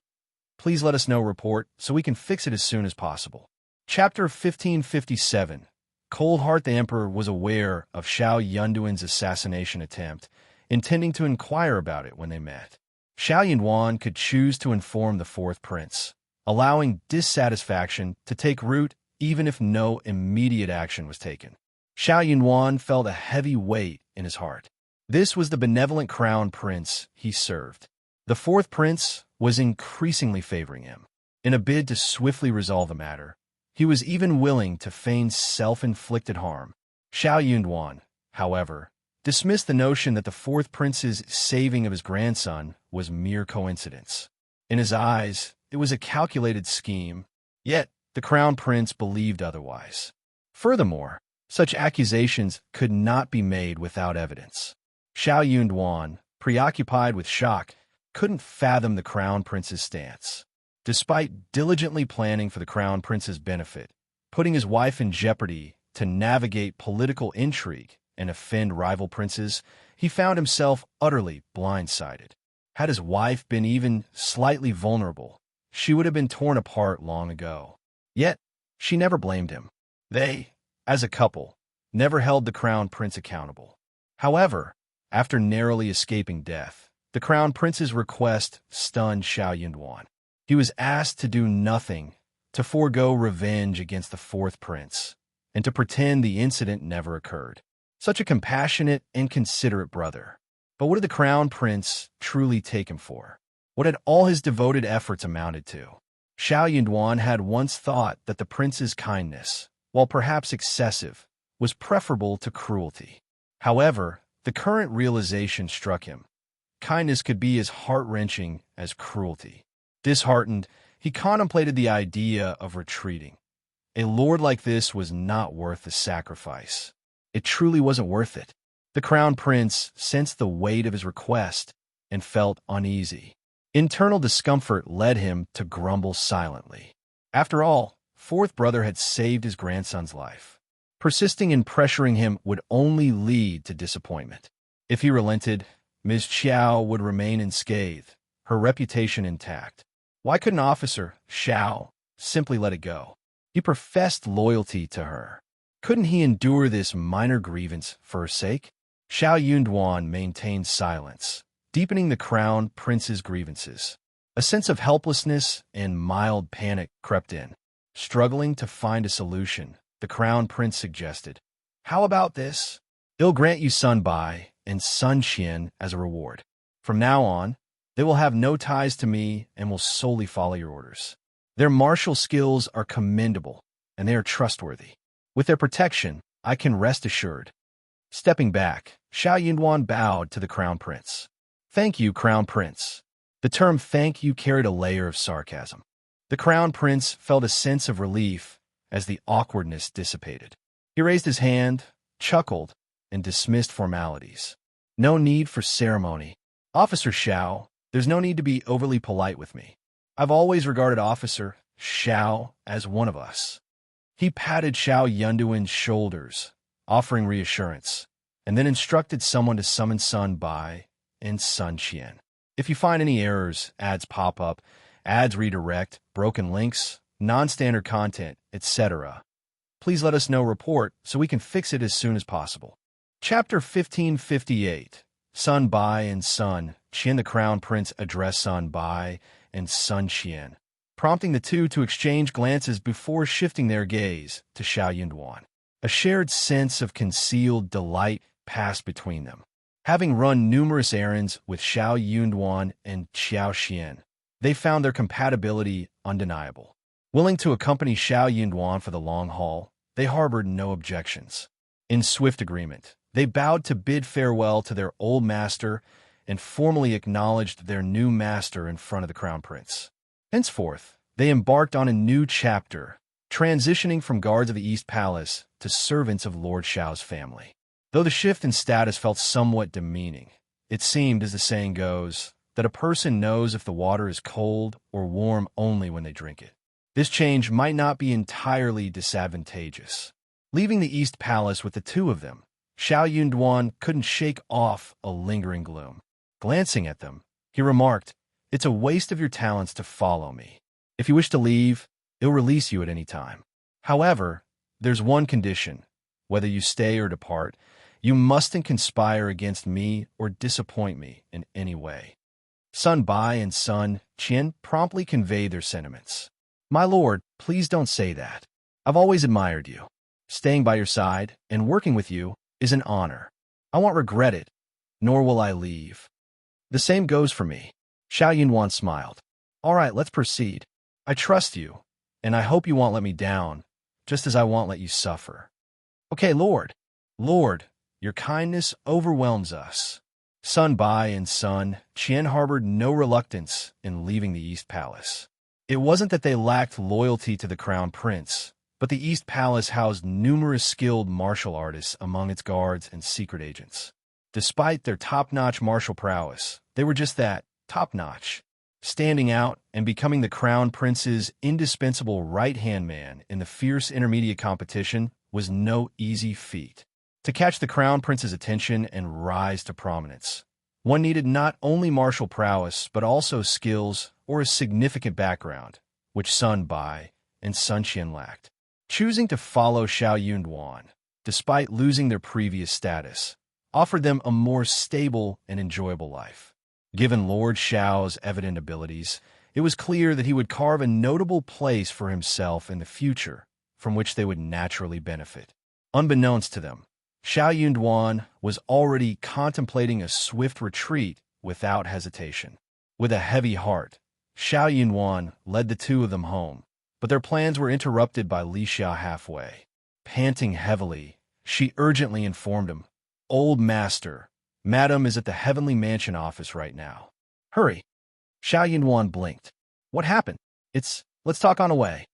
please let us know report so we can fix it as soon as possible. Chapter 1557. Coldheart the Emperor was aware of Shao Yunduan's assassination attempt, intending to inquire about it when they met. Shao Yunduan could choose to inform the fourth prince, allowing dissatisfaction to take root even if no immediate action was taken. Shao Yunduan felt a heavy weight in his heart. This was the benevolent crown prince he served. The fourth prince was increasingly favoring him. In a bid to swiftly resolve the matter, he was even willing to feign self-inflicted harm. Shao Yunduan, however, dismissed the notion that the fourth prince's saving of his grandson was mere coincidence. In his eyes, it was a calculated scheme, Yet, the crown prince believed otherwise. Furthermore, such accusations could not be made without evidence. Shao Yunduan, preoccupied with shock, couldn't fathom the crown prince's stance. Despite diligently planning for the crown prince's benefit, putting his wife in jeopardy to navigate political intrigue and offend rival princes, he found himself utterly blindsided. Had his wife been even slightly vulnerable, she would have been torn apart long ago. Yet, she never blamed him. They, as a couple, never held the crown prince accountable. However, after narrowly escaping death, the crown prince's request stunned Shao Yunduan. He was asked to do nothing, to forego revenge against the fourth prince, and to pretend the incident never occurred. Such a compassionate and considerate brother. But what did the crown prince truly take him for? What had all his devoted efforts amounted to? Shao Yunduan had once thought that the prince's kindness, while perhaps excessive, was preferable to cruelty. However, the current realization struck him. Kindness could be as heart-wrenching as cruelty. Disheartened, he contemplated the idea of retreating. A lord like this was not worth the sacrifice. It truly wasn't worth it. The crown prince sensed the weight of his request and felt uneasy. Internal discomfort led him to grumble silently. After all, fourth brother had saved his grandson's life. Persisting in pressuring him would only lead to disappointment. If he relented, Ms. Qiao would remain unscathed, her reputation intact. Why couldn't Officer Shao simply let it go? He professed loyalty to her. Couldn't he endure this minor grievance for her sake? Shao Yunduan maintained silence, deepening the crown prince's grievances. A sense of helplessness and mild panic crept in. Struggling to find a solution, the crown prince suggested, "How about this? I'll grant you Sun Bai and Sun Qian as a reward. From now on, they will have no ties to me and will solely follow your orders. Their martial skills are commendable, and they are trustworthy. With their protection, I can rest assured." Stepping back, Shao Yunduan bowed to the crown prince. "Thank you, crown prince." The term "thank you" carried a layer of sarcasm. The crown prince felt a sense of relief as the awkwardness dissipated. He raised his hand, chuckled, and dismissed formalities. "No need for ceremony. Officer Shao, there's no need to be overly polite with me. I've always regarded Officer Shao as one of us." He patted Shao Yunduan's shoulders, offering reassurance, and then instructed someone to summon Sun Bai and Sun Qian. If you find any errors, ads pop up, ads redirect, broken links, non-standard content, etc., please let us know report so we can fix it as soon as possible. Chapter 1558. Sun Bai and Sun Qian. The crown prince addressed Sun Bai and Sun Qian, prompting the two to exchange glances before shifting their gaze to Shao Yunduan. A shared sense of concealed delight passed between them. Having run numerous errands with Shao Yunduan and Qiao Xian, they found their compatibility undeniable. Willing to accompany Shao Yunduan for the long haul, they harbored no objections. In swift agreement, they bowed to bid farewell to their old master and formally acknowledged their new master in front of the crown prince. Henceforth, they embarked on a new chapter, transitioning from guards of the East Palace to servants of Lord Shao's family. Though the shift in status felt somewhat demeaning, it seemed, as the saying goes, that a person knows if the water is cold or warm only when they drink it. This change might not be entirely disadvantageous. Leaving the East Palace with the two of them, Shao Yunduan couldn't shake off a lingering gloom. Glancing at them, he remarked, "It's a waste of your talents to follow me. If you wish to leave, I'll release you at any time. However, there's one condition. Whether you stay or depart, you mustn't conspire against me or disappoint me in any way." Sun Bai and Sun Qian promptly conveyed their sentiments. "My lord, please don't say that. I've always admired you. Staying by your side and working with you is an honor. I won't regret it, nor will I leave." "The same goes for me." Shao Yunduan smiled. "All right, let's proceed. I trust you, and I hope you won't let me down, just as I won't let you suffer." "Okay, Lord." "Lord, your kindness overwhelms us." Sun Bai and Sun Qian harbored no reluctance in leaving the East Palace. It wasn't that they lacked loyalty to the crown prince, but the East Palace housed numerous skilled martial artists among its guards and secret agents. Despite their top-notch martial prowess, they were just that, top-notch. Standing out and becoming the crown prince's indispensable right-hand man in the fierce intermediate competition was no easy feat. To catch the crown prince's attention and rise to prominence, one needed not only martial prowess but also skills or a significant background, which Bai and Sun Qian lacked. Choosing to follow Shao Yunduan, despite losing their previous status, offered them a more stable and enjoyable life. Given Lord Shao's evident abilities, it was clear that he would carve a notable place for himself in the future, from which they would naturally benefit. Unbeknownst to them, Shao Yunduan was already contemplating a swift retreat without hesitation. With a heavy heart, Shao Yunduan led the two of them home, but their plans were interrupted by Li Xia halfway. Panting heavily, she urgently informed him, "Old master, Madam is at the Heavenly Mansion office right now. Hurry." Shao Yunduan blinked. "What happened? Let's talk on the way."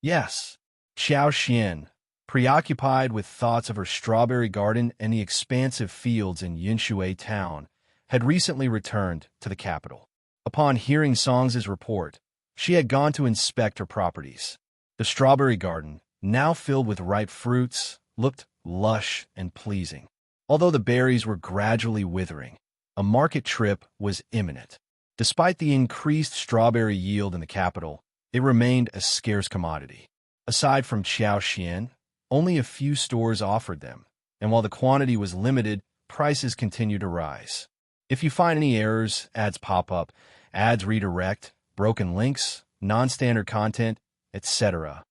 "Yes." Qiao Xian, preoccupied with thoughts of her strawberry garden and the expansive fields in Yinshui town, had recently returned to the capital. Upon hearing Song's report, she had gone to inspect her properties. The strawberry garden, now filled with ripe fruits, looked lush and pleasing. Although the berries were gradually withering, a market trip was imminent. Despite the increased strawberry yield in the capital, it remained a scarce commodity. Aside from Qiao Xian, only a few stores offered them, and while the quantity was limited, prices continued to rise. If you find any errors, ads pop up, ads redirect, broken links, non-standard content, etc.,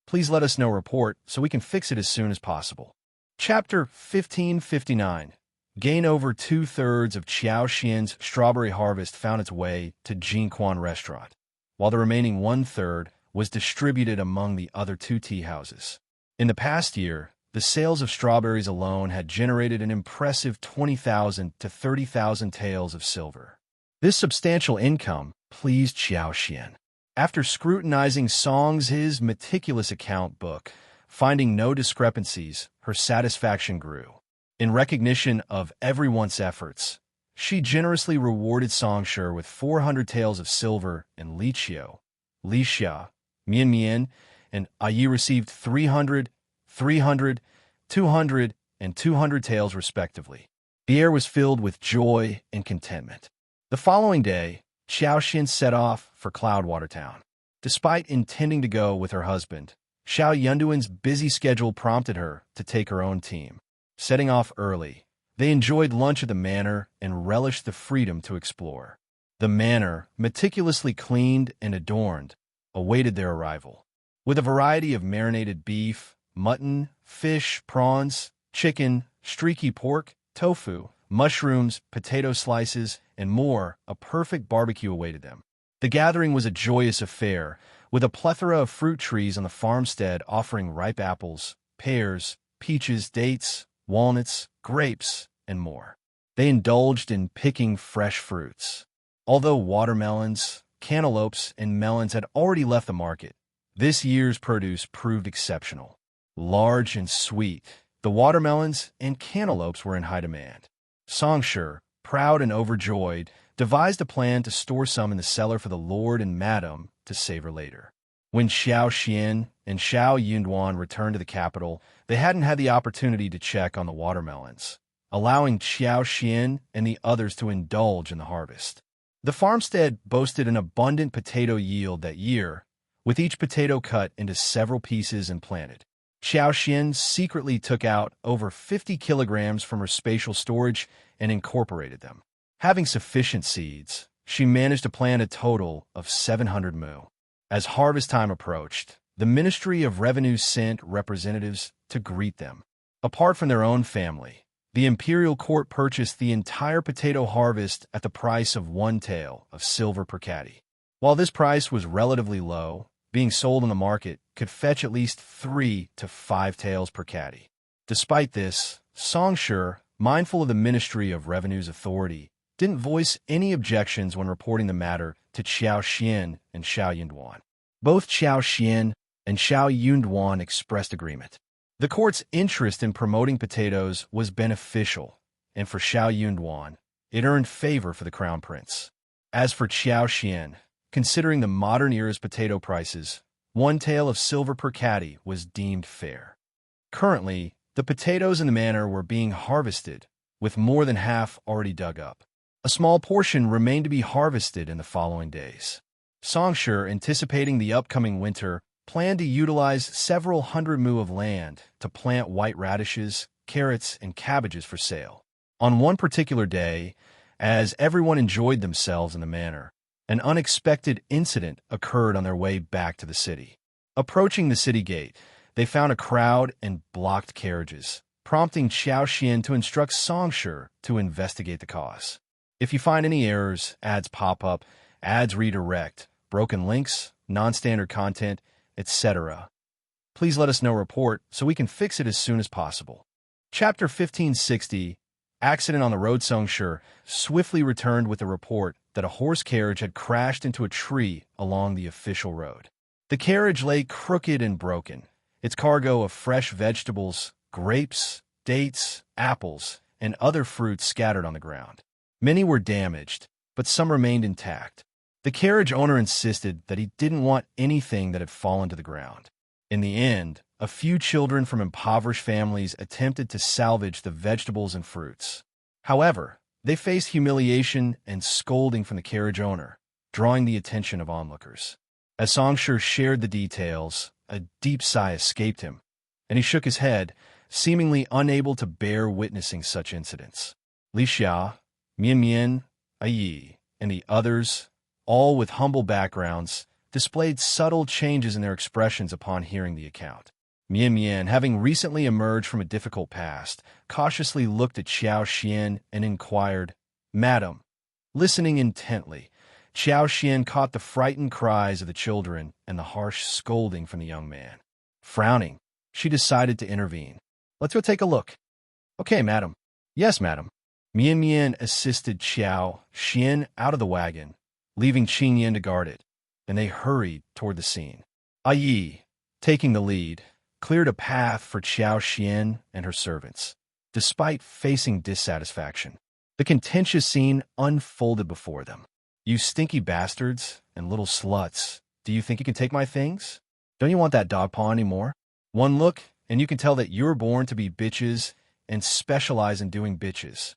please let us know report so we can fix it as soon as possible. Chapter 1559. Gain over 2/3 of Qiao Xian's strawberry harvest found its way to Jinquan Restaurant, while the remaining 1/3 was distributed among the other two tea houses. In the past year, the sales of strawberries alone had generated an impressive 20,000 to 30,000 taels of silver. This substantial income pleased Qiao Xian. After scrutinizing Song's meticulous account book, finding no discrepancies, her satisfaction grew. In recognition of everyone's efforts, she generously rewarded Songshi with 400 taels of silver, and Li Xia, Mian, and Yi received 300, 200, and 200 taels respectively. The air was filled with joy and contentment. The following day, Qiao Xian set off for Cloudwater Town. Despite intending to go with her husband, Shao Yunduan's busy schedule prompted her to take her own team. Setting off early, they enjoyed lunch at the manor and relished the freedom to explore. The manor, meticulously cleaned and adorned, awaited their arrival. With a variety of marinated beef, mutton, fish, prawns, chicken, streaky pork, tofu, mushrooms, potato slices, and more, a perfect barbecue awaited them. The gathering was a joyous affair, with a plethora of fruit trees on the farmstead offering ripe apples, pears, peaches, dates, walnuts, grapes, and more. They indulged in picking fresh fruits. Although watermelons, cantaloupes, and melons had already left the market, this year's produce proved exceptional. Large and sweet, the watermelons and cantaloupes were in high demand. Songshi, proud and overjoyed, devised a plan to store some in the cellar for the Lord and Madam to savor later. When Qiao Xian and Shao Yunduan returned to the capital, they hadn't had the opportunity to check on the watermelons, allowing Qiao Xian and the others to indulge in the harvest. The farmstead boasted an abundant potato yield that year, with each potato cut into several pieces and planted. Qiao Xian secretly took out over 50 kilograms from her spatial storage and incorporated them. Having sufficient seeds, she managed to plant a total of 700 mu. As harvest time approached, the Ministry of Revenue sent representatives to greet them. Apart from their own family, the imperial court purchased the entire potato harvest at the price of 1 tael of silver per caddy. While this price was relatively low, being sold on the market could fetch at least 3 to 5 taels per caddy. Despite this, Songshi, mindful of the Ministry of Revenue's authority, didn't voice any objections when reporting the matter to Qiao Xian and Shao Yunduan. Both Qiao Xian and Shao Yunduan expressed agreement. The court's interest in promoting potatoes was beneficial, and for Shao Yunduan, it earned favor for the crown prince. As for Qiao Xian, considering the modern era's potato prices, 1 tael of silver per caddy was deemed fair. Currently, the potatoes in the manor were being harvested, with more than half already dug up. A small portion remained to be harvested in the following days. Songshi, anticipating the upcoming winter, planned to utilize several hundred mu of land to plant white radishes, carrots, and cabbages for sale. On one particular day, as everyone enjoyed themselves in the manor, an unexpected incident occurred on their way back to the city. Approaching the city gate, they found a crowd and blocked carriages, prompting Qiao Xian to instruct Songshi to investigate the cause. If you find any errors, ads pop up, ads redirect, broken links, non-standard content, etc., please let us know report so we can fix it as soon as possible. Chapter 1560, Accident on the Road. Songshi swiftly returned with a report that a horse carriage had crashed into a tree along the official road. The carriage lay crooked and broken, its cargo of fresh vegetables, grapes, dates, apples, and other fruits scattered on the ground. Many were damaged, but some remained intact. The carriage owner insisted that he didn't want anything that had fallen to the ground. In the end, a few children from impoverished families attempted to salvage the vegetables and fruits. However, they faced humiliation and scolding from the carriage owner, drawing the attention of onlookers. As Songshi shared the details, a deep sigh escaped him, and he shook his head, seemingly unable to bear witnessing such incidents. Li Xia, Mian Mian, Yi, and the others, all with humble backgrounds, displayed subtle changes in their expressions upon hearing the account. Mian Mian, having recently emerged from a difficult past, cautiously looked at Qiao Xian and inquired, "Madam." Listening intently, Qiao Xian caught the frightened cries of the children and the harsh scolding from the young man. Frowning, she decided to intervene. "Let's go take a look." "Okay, madam." "Yes, madam." Mian Mian assisted Qiao Xian out of the wagon, leaving Qing Yan to guard it, and they hurried toward the scene. Yi, taking the lead, cleared a path for Qiao Xian and her servants. Despite facing dissatisfaction, the contentious scene unfolded before them. "You stinky bastards and little sluts, do you think you can take my things? Don't you want that dog paw anymore? One look, and you can tell that you're born to be bitches and specialize in doing bitches.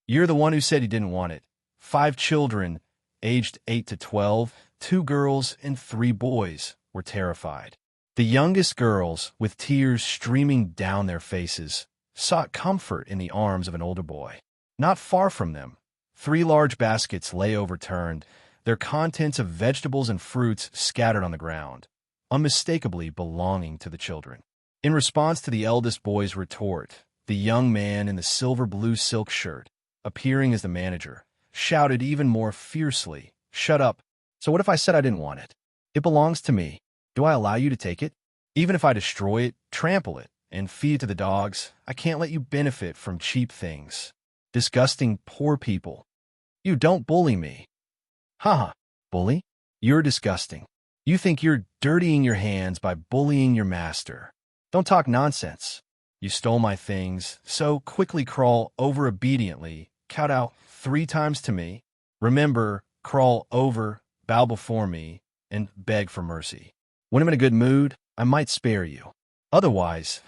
You're the one who said you didn't want it. 5 children, aged 8 to 12, 2 girls and 3 boys, were terrified. The youngest girls, with tears streaming down their faces, sought comfort in the arms of an older boy. Not far from them, 3 large baskets lay overturned, their contents of vegetables and fruits scattered on the ground, unmistakably belonging to the children. In response to the eldest boy's retort, the young man in the silver-blue silk shirt, appearing as the manager, shouted even more fiercely, "Shut up! So what if I said I didn't want it? It belongs to me. Do I allow you to take it? Even if I destroy it, trample it, and feed it to the dogs, I can't let you benefit from cheap things. Disgusting poor people. You don't bully me." "Haha, bully? You're disgusting. You think you're dirtying your hands by bullying your master. Don't talk nonsense. You stole my things, so quickly crawl over obediently, kowtow 3 times to me. Remember, crawl over, bow before me, and beg for mercy. When I'm in a good mood, I might spare you. Otherwise,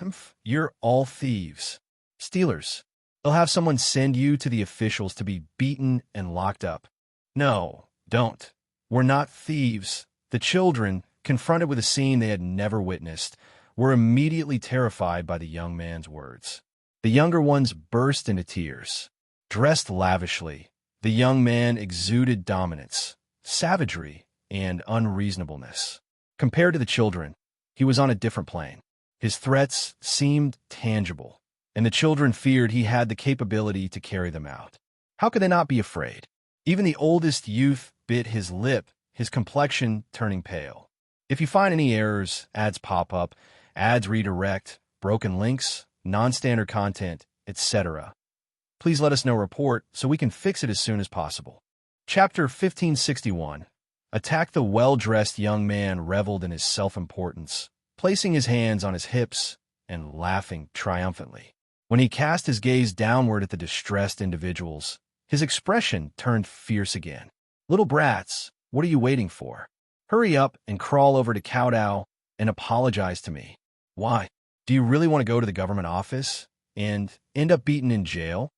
you're all thieves. Stealers. They'll have someone send you to the officials to be beaten and locked up." "No, don't. We're not thieves." The children, confronted with a scene they had never witnessed, were immediately terrified by the young man's words. The younger ones burst into tears. Dressed lavishly, the young man exuded dominance, savagery, and unreasonableness. Compared to the children, he was on a different plane. His threats seemed tangible, and the children feared he had the capability to carry them out. How could they not be afraid? Even the oldest youth bit his lip, his complexion turning pale. If you find any errors, ads pop up, ads redirect, broken links, non-standard content, etc., Please let us know report so we can fix it as soon as possible. Chapter 1561. Attack. The well-dressed young man reveled in his self-importance, placing his hands on his hips and laughing triumphantly. When he cast his gaze downward at the distressed individuals, his expression turned fierce again. Little brats, what are you waiting for? Hurry up and crawl over to Qiao and apologize to me. Why? Do you really want to go to the government office and end up beaten in jail?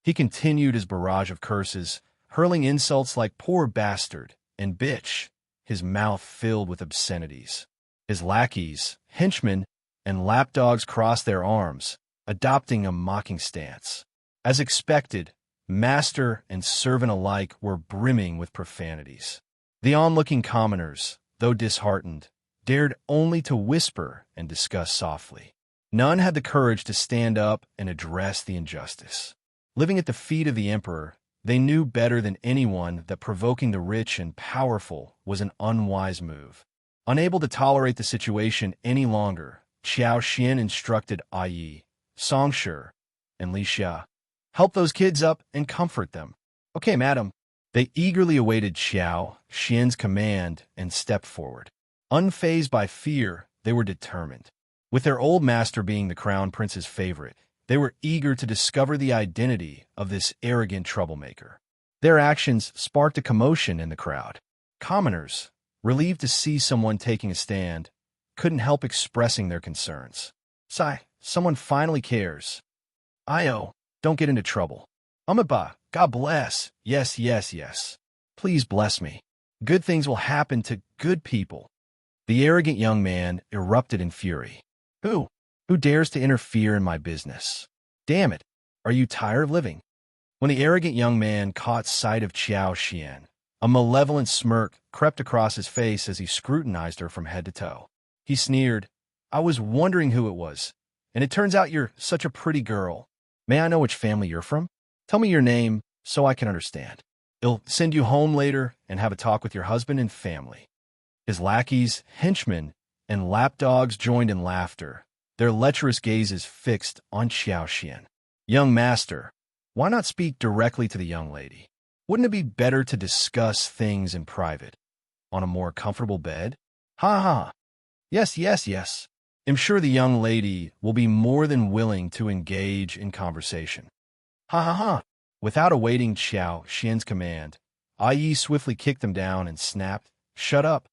He continued his barrage of curses, hurling insults like poor bastard and bitch, his mouth filled with obscenities. His lackeys, henchmen, and lapdogs crossed their arms, adopting a mocking stance. As expected, master and servant alike were brimming with profanities. The onlooking commoners, though disheartened, dared only to whisper and discuss softly. None had the courage to stand up and address the injustice. Living at the feet of the emperor, they knew better than anyone that provoking the rich and powerful was an unwise move. Unable to tolerate the situation any longer, Qiao Xian instructed Yi, Songshi, and Li Xia, "Help those kids up and comfort them." "Okay, madam." They eagerly awaited Qiao Xian's command and stepped forward. Unfazed by fear, they were determined. With their old master being the crown prince's favorite, they were eager to discover the identity of this arrogant troublemaker. Their actions sparked a commotion in the crowd. Commoners, relieved to see someone taking a stand, couldn't help expressing their concerns. "Sigh, someone finally cares." "Io, don't get into trouble." "Umaba, God bless." "Yes, yes, yes. Please bless me. Good things will happen to good people." The arrogant young man erupted in fury. Who dares to interfere in my business? Damn it, are you tired of living?" When the arrogant young man caught sight of Qiao Xian, a malevolent smirk crept across his face as he scrutinized her from head to toe. He sneered, "I was wondering who it was, and it turns out you're such a pretty girl. May I know which family you're from? Tell me your name so I can understand. I'll send you home later and have a talk with your husband and family." His lackeys, henchmen, and lapdogs joined in laughter, their lecherous gazes fixed on Qiao Xian. "Young master, why not speak directly to the young lady? Wouldn't it be better to discuss things in private, on a more comfortable bed?" "Ha ha. Yes, yes, yes. I'm sure the young lady will be more than willing to engage in conversation." "Ha ha ha." Without awaiting Qiao Xian's command, Yi swiftly kicked them down and snapped, "Shut up."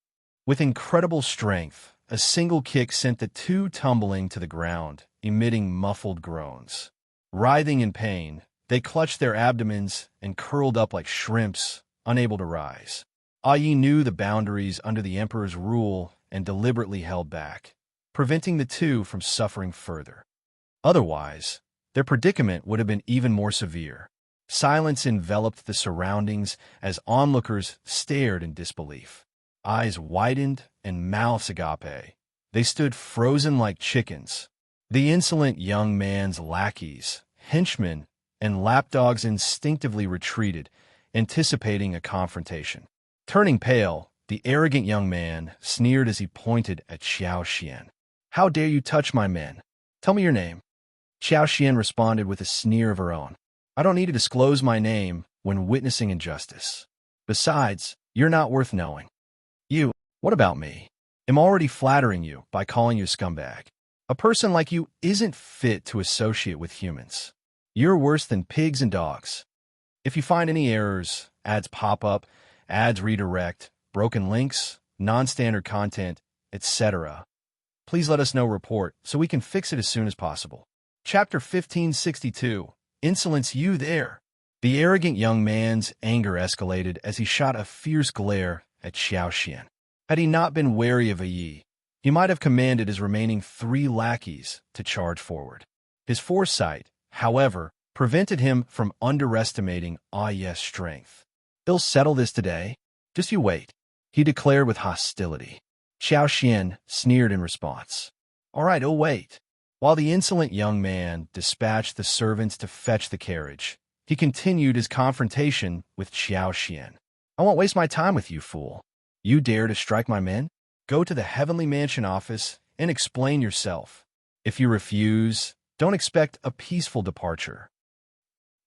With incredible strength, a single kick sent the two tumbling to the ground, emitting muffled groans. Writhing in pain, they clutched their abdomens and curled up like shrimps, unable to rise. Yi knew the boundaries under the emperor's rule and deliberately held back, preventing the two from suffering further. Otherwise, their predicament would have been even more severe. Silence enveloped the surroundings as onlookers stared in disbelief. Eyes widened and mouths agape. They stood frozen like chickens. The insolent young man's lackeys, henchmen, and lapdogs instinctively retreated, anticipating a confrontation. Turning pale, the arrogant young man sneered as he pointed at Qiao Xian. "How dare you touch my men? Tell me your name." Qiao Xian responded with a sneer of her own. "I don't need to disclose my name when witnessing injustice. Besides, you're not worth knowing." What about me? I'm already flattering you by calling you a scumbag. A person like you isn't fit to associate with humans. You're worse than pigs and dogs. If you find any errors, ads pop up, ads redirect, broken links, non-standard content, etc., please let us know report so we can fix it as soon as possible. Chapter 1562. Insolence. You there? The arrogant young man's anger escalated as he shot a fierce glare at Qiao Xian. Had he not been wary of Yi, he might have commanded his remaining 3 lackeys to charge forward. His foresight, however, prevented him from underestimating Yi's strength. "They'll settle this today. Just you wait," he declared with hostility. Qiao Xian sneered in response. "All right, I'll wait." While the insolent young man dispatched the servants to fetch the carriage, he continued his confrontation with Qiao Xian. "I won't waste my time with you, fool. You dare to strike my men? Go to the Heavenly Mansion office and explain yourself. If you refuse, don't expect a peaceful departure."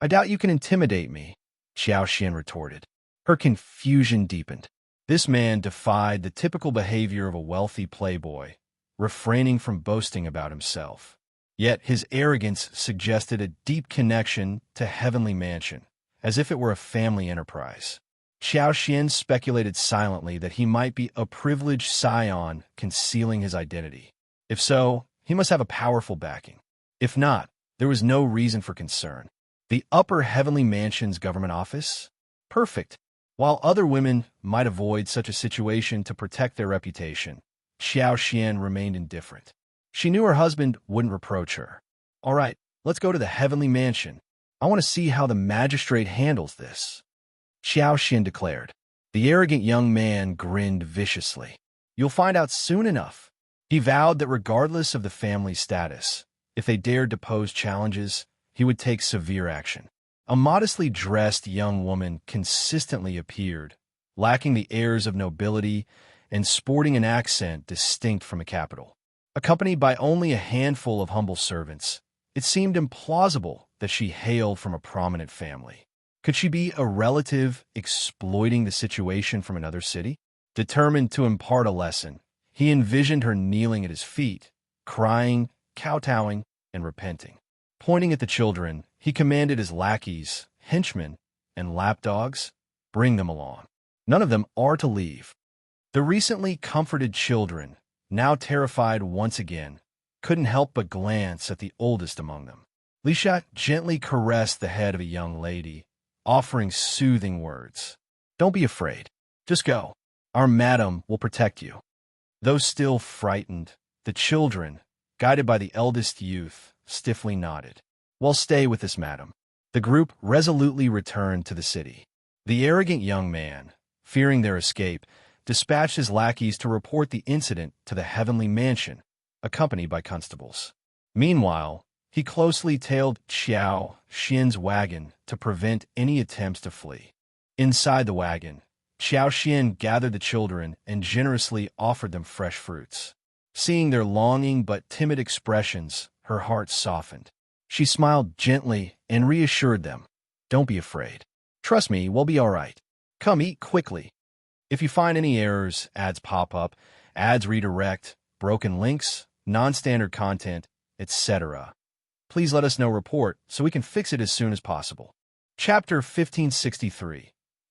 I doubt you can intimidate me, Qiao Qian retorted. Her confusion deepened. This man defied the typical behavior of a wealthy playboy, refraining from boasting about himself. Yet his arrogance suggested a deep connection to Heavenly Mansion, as if it were a family enterprise. Qiao Qian speculated silently that he might be a privileged scion concealing his identity. If so, he must have a powerful backing. If not, there was no reason for concern. The Upper Heavenly Mansion's government office? Perfect. While other women might avoid such a situation to protect their reputation, Qiao Qian remained indifferent. She knew her husband wouldn't reproach her. All right, let's go to the Heavenly Mansion. I want to see how the magistrate handles this, Qiao Qian declared. The arrogant young man grinned viciously. You'll find out soon enough. He vowed that regardless of the family's status, if they dared to pose challenges, he would take severe action. A modestly dressed young woman consistently appeared, lacking the airs of nobility and sporting an accent distinct from a capital. Accompanied by only a handful of humble servants, it seemed implausible that she hailed from a prominent family. Could she be a relative exploiting the situation from another city? Determined to impart a lesson, he envisioned her kneeling at his feet, crying, kowtowing, and repenting. Pointing at the children, he commanded his lackeys, henchmen, and lapdogs, bring them along. None of them are to leave. The recently comforted children, now terrified once again, couldn't help but glance at the oldest among them. Lisha gently caressed the head of a young lady, offering soothing words. Don't be afraid. Just go. Our madam will protect you. Though still frightened, the children, guided by the eldest youth, stiffly nodded. Well, stay with us, madam. The group resolutely returned to the city. The arrogant young man, fearing their escape, dispatched his lackeys to report the incident to the Heavenly Mansion, accompanied by constables. Meanwhile, he closely tailed Qiao Qian's wagon to prevent any attempts to flee. Inside the wagon, Qiao Qian gathered the children and generously offered them fresh fruits. Seeing their longing but timid expressions, her heart softened. She smiled gently and reassured them. Don't be afraid. Trust me, we'll be all right. Come, eat quickly. If you find any errors, ads pop up, ads redirect, broken links, non-standard content, etc., please let us know report so we can fix it as soon as possible. Chapter 1563.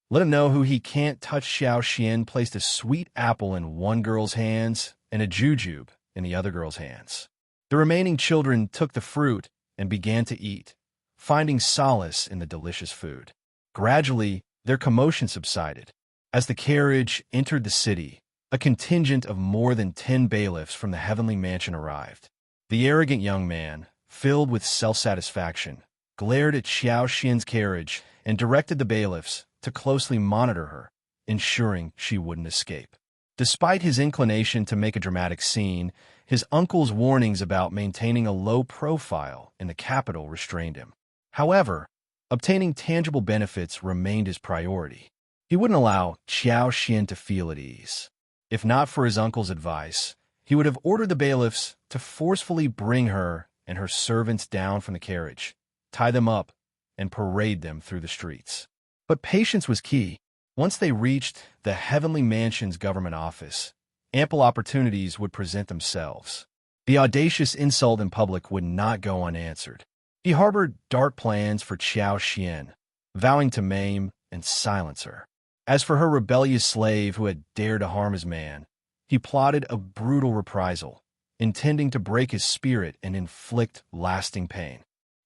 Let him know who he can't touch. Qiao Qian placed a sweet apple in one girl's hands and a jujube in the other girl's hands. The remaining children took the fruit and began to eat, finding solace in the delicious food. Gradually, their commotion subsided. As the carriage entered the city, a contingent of more than 10 bailiffs from the Heavenly Mansion arrived. The arrogant young man, filled with self-satisfaction, glared at Qiao Qian's carriage and directed the bailiffs to closely monitor her, ensuring she wouldn't escape. Despite his inclination to make a dramatic scene, his uncle's warnings about maintaining a low profile in the capital restrained him. However, obtaining tangible benefits remained his priority. He wouldn't allow Qiao Qian to feel at ease. If not for his uncle's advice, he would have ordered the bailiffs to forcefully bring her and her servants down from the carriage, tie them up, and parade them through the streets. But patience was key. Once they reached the Heavenly Mansion's government office, ample opportunities would present themselves. The audacious insult in public would not go unanswered. He harbored dark plans for Qiao Qian, vowing to maim and silence her. As for her rebellious slave who had dared to harm his man, he plotted a brutal reprisal, intending to break his spirit and inflict lasting pain.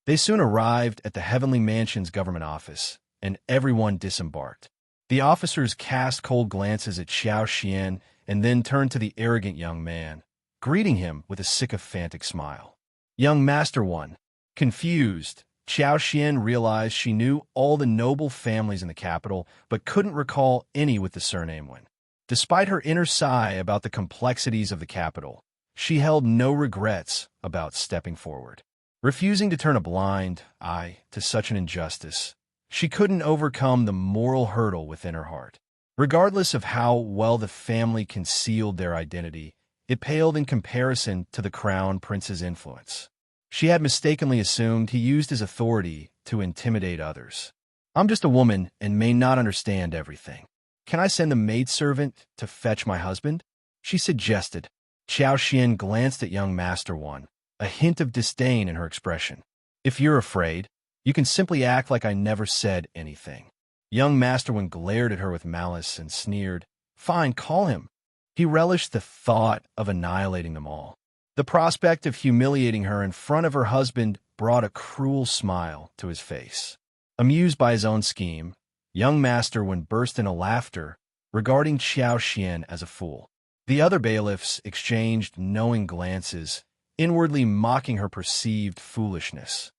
They soon arrived at the Heavenly Mansion's government office, and everyone disembarked. The officers cast cold glances at Qiao Qian and then turned to the arrogant young man, greeting him with a sycophantic smile. Young Master One. Confused, Qiao Qian realized she knew all the noble families in the capital, but couldn't recall any with the surname Wen. Despite her inner sigh about the complexities of the capital, she held no regrets about stepping forward. Refusing to turn a blind eye to such an injustice, she couldn't overcome the moral hurdle within her heart. Regardless of how well the family concealed their identity, it paled in comparison to the crown prince's influence. She had mistakenly assumed he used his authority to intimidate others. I'm just a woman and may not understand everything. Can I send the maidservant to fetch my husband? She suggested. Qiao Xian glanced at young Master One, a hint of disdain in her expression. If you're afraid, you can simply act like I never said anything. Young Master One glared at her with malice and sneered. Fine, call him. He relished the thought of annihilating them all. The prospect of humiliating her in front of her husband brought a cruel smile to his face. Amused by his own scheme, young Master One burst into laughter, regarding Qiao Xian as a fool. The other bailiffs exchanged knowing glances, inwardly mocking her perceived foolishness.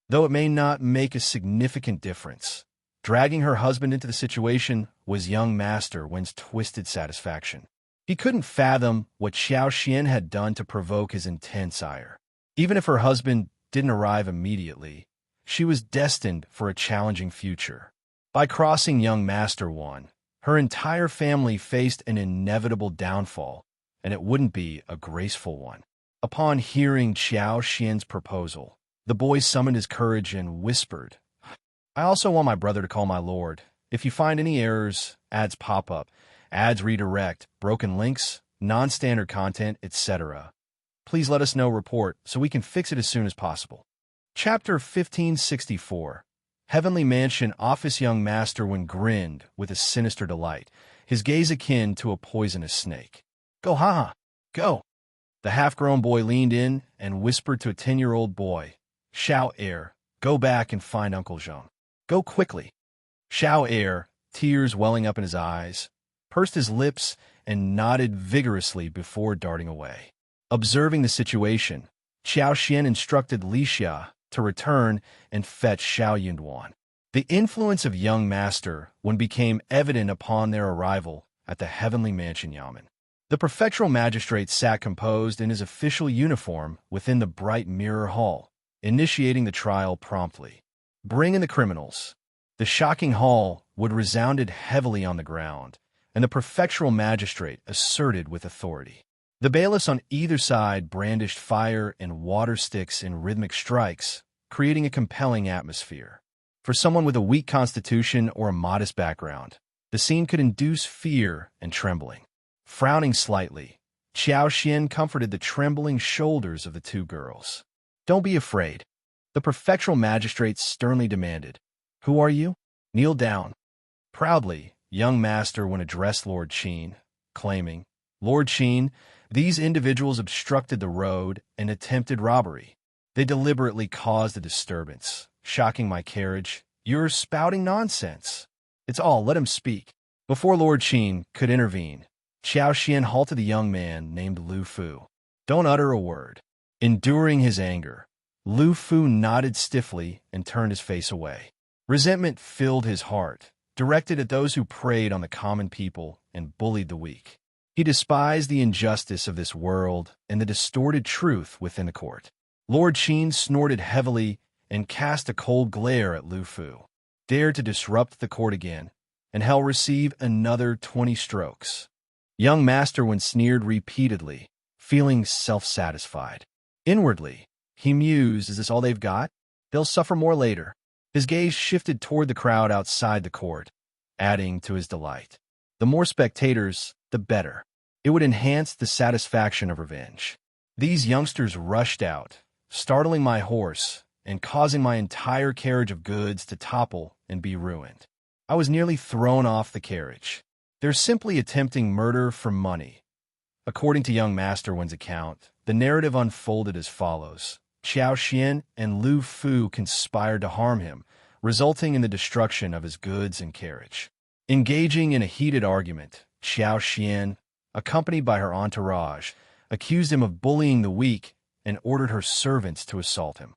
Though it may not make a significant difference, dragging her husband into the situation was young Master Wen's twisted satisfaction. He couldn't fathom what Qiao Xian had done to provoke his intense ire. Even if her husband didn't arrive immediately, she was destined for a challenging future. By crossing young Master One, her entire family faced an inevitable downfall, and it wouldn't be a graceful one. Upon hearing Qiao Xian's proposal, the boy summoned his courage and whispered, I also want my brother to call my lord. If you find any errors, ads pop up, ads redirect, broken links, non-standard content, etc. Please let us know report so we can fix it as soon as possible. Chapter 1564. Heavenly Mansion Office. Young Master One grinned with a sinister delight, his gaze akin to a poisonous snake. Go, haha, go. The half-grown boy leaned in and whispered to a 10-year-old boy, Shao Air, go back and find Uncle Zhong. Go quickly. Shao Air, tears welling up in his eyes, pursed his lips and nodded vigorously before darting away. Observing the situation, Qiao Xian instructed Li Xia to return and fetch Shao Yunduan. The influence of young Master One became evident upon their arrival at the Heavenly Mansion Yamen. The prefectural magistrate sat composed in his official uniform within the bright mirror hall, initiating the trial promptly. Bring in the criminals. The shocking hall would resounded heavily on the ground, and the prefectural magistrate asserted with authority. The bailiffs on either side brandished fire and water sticks in rhythmic strikes, creating a compelling atmosphere. For someone with a weak constitution or a modest background, the scene could induce fear and trembling. Frowning slightly, Qiao Xian comforted the trembling shoulders of the two girls. Don't be afraid, the prefectural magistrate sternly demanded. Who are you? Kneel down. Proudly, young Master One addressed Lord Qin, claiming, Lord Qin, these individuals obstructed the road and attempted robbery. They deliberately caused a disturbance, shocking my carriage. You're spouting nonsense. It's all, let him speak. Before Lord Qin could intervene, Qiao Xian halted the young man named Lu Fu. Don't utter a word. Enduring his anger, Lu Fu nodded stiffly and turned his face away. Resentment filled his heart, directed at those who preyed on the common people and bullied the weak. He despised the injustice of this world and the distorted truth within the court. Lord Qin snorted heavily and cast a cold glare at Lu Fu. Dare to disrupt the court again, and he'll receive another 20 strokes. Young Master One sneered repeatedly, feeling self-satisfied. Inwardly, he mused, is this all they've got? They'll suffer more later. His gaze shifted toward the crowd outside the court, adding to his delight. The more spectators, the better. It would enhance the satisfaction of revenge. These youngsters rushed out, startling my horse and causing my entire carriage of goods to topple and be ruined. I was nearly thrown off the carriage. They're simply attempting murder for money. According to young Master One's account, the narrative unfolded as follows. Qiao Xian and Lu Fu conspired to harm him, resulting in the destruction of his goods and carriage. Engaging in a heated argument, Qiao Xian, accompanied by her entourage, accused him of bullying the weak and ordered her servants to assault him.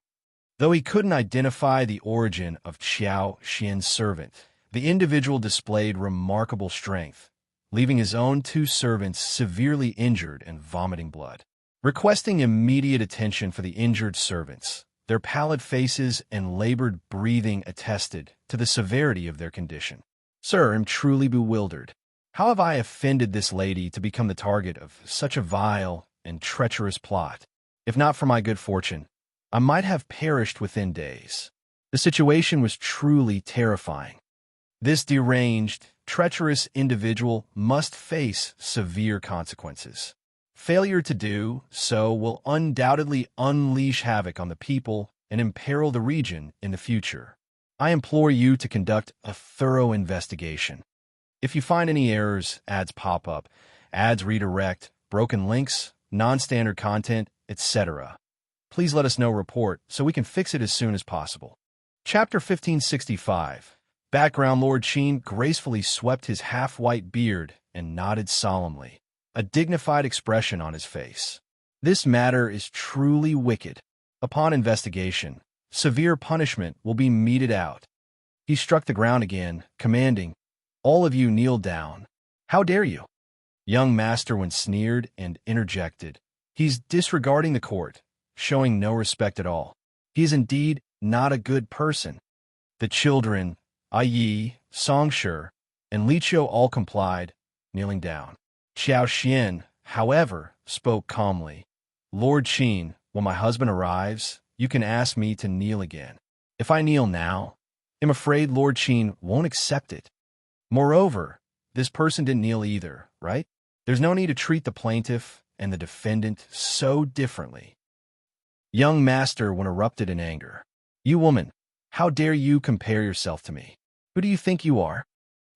Though he couldn't identify the origin of Qiao Xian's servant, the individual displayed remarkable strength, leaving his own 2 servants severely injured and vomiting blood. Requesting immediate attention for the injured servants, their pallid faces and labored breathing attested to the severity of their condition. Sir, I'm truly bewildered. How have I offended this lady to become the target of such a vile and treacherous plot? If not for my good fortune, I might have perished within days. The situation was truly terrifying. This deranged, treacherous individual must face severe consequences. Failure to do so will undoubtedly unleash havoc on the people and imperil the region in the future. I implore you to conduct a thorough investigation. If you find any errors, ads pop up, ads redirect, broken links, non-standard content, etc., please let us know report so we can fix it as soon as possible. Chapter 1565. Background. Lord Qian gracefully swept his half-white beard and nodded solemnly, a dignified expression on his face. This matter is truly wicked. Upon investigation, severe punishment will be meted out. He struck the ground again, commanding, "All of you kneel down." "How dare you?" Young Masterwind sneered and interjected. "He's disregarding the court, showing no respect at all. He is indeed not a good person." The children, i.e., Songshi and Liqiao, all complied, kneeling down. Qiao Xian, however, spoke calmly. "Lord Qian, when my husband arrives, you can ask me to kneel again. If I kneel now, I'm afraid Lord Qian won't accept it. Moreover, this person didn't kneel either, right? There's no need to treat the plaintiff and the defendant so differently." Young Masterwind erupted in anger. "You woman, how dare you compare yourself to me? Who do you think you are?"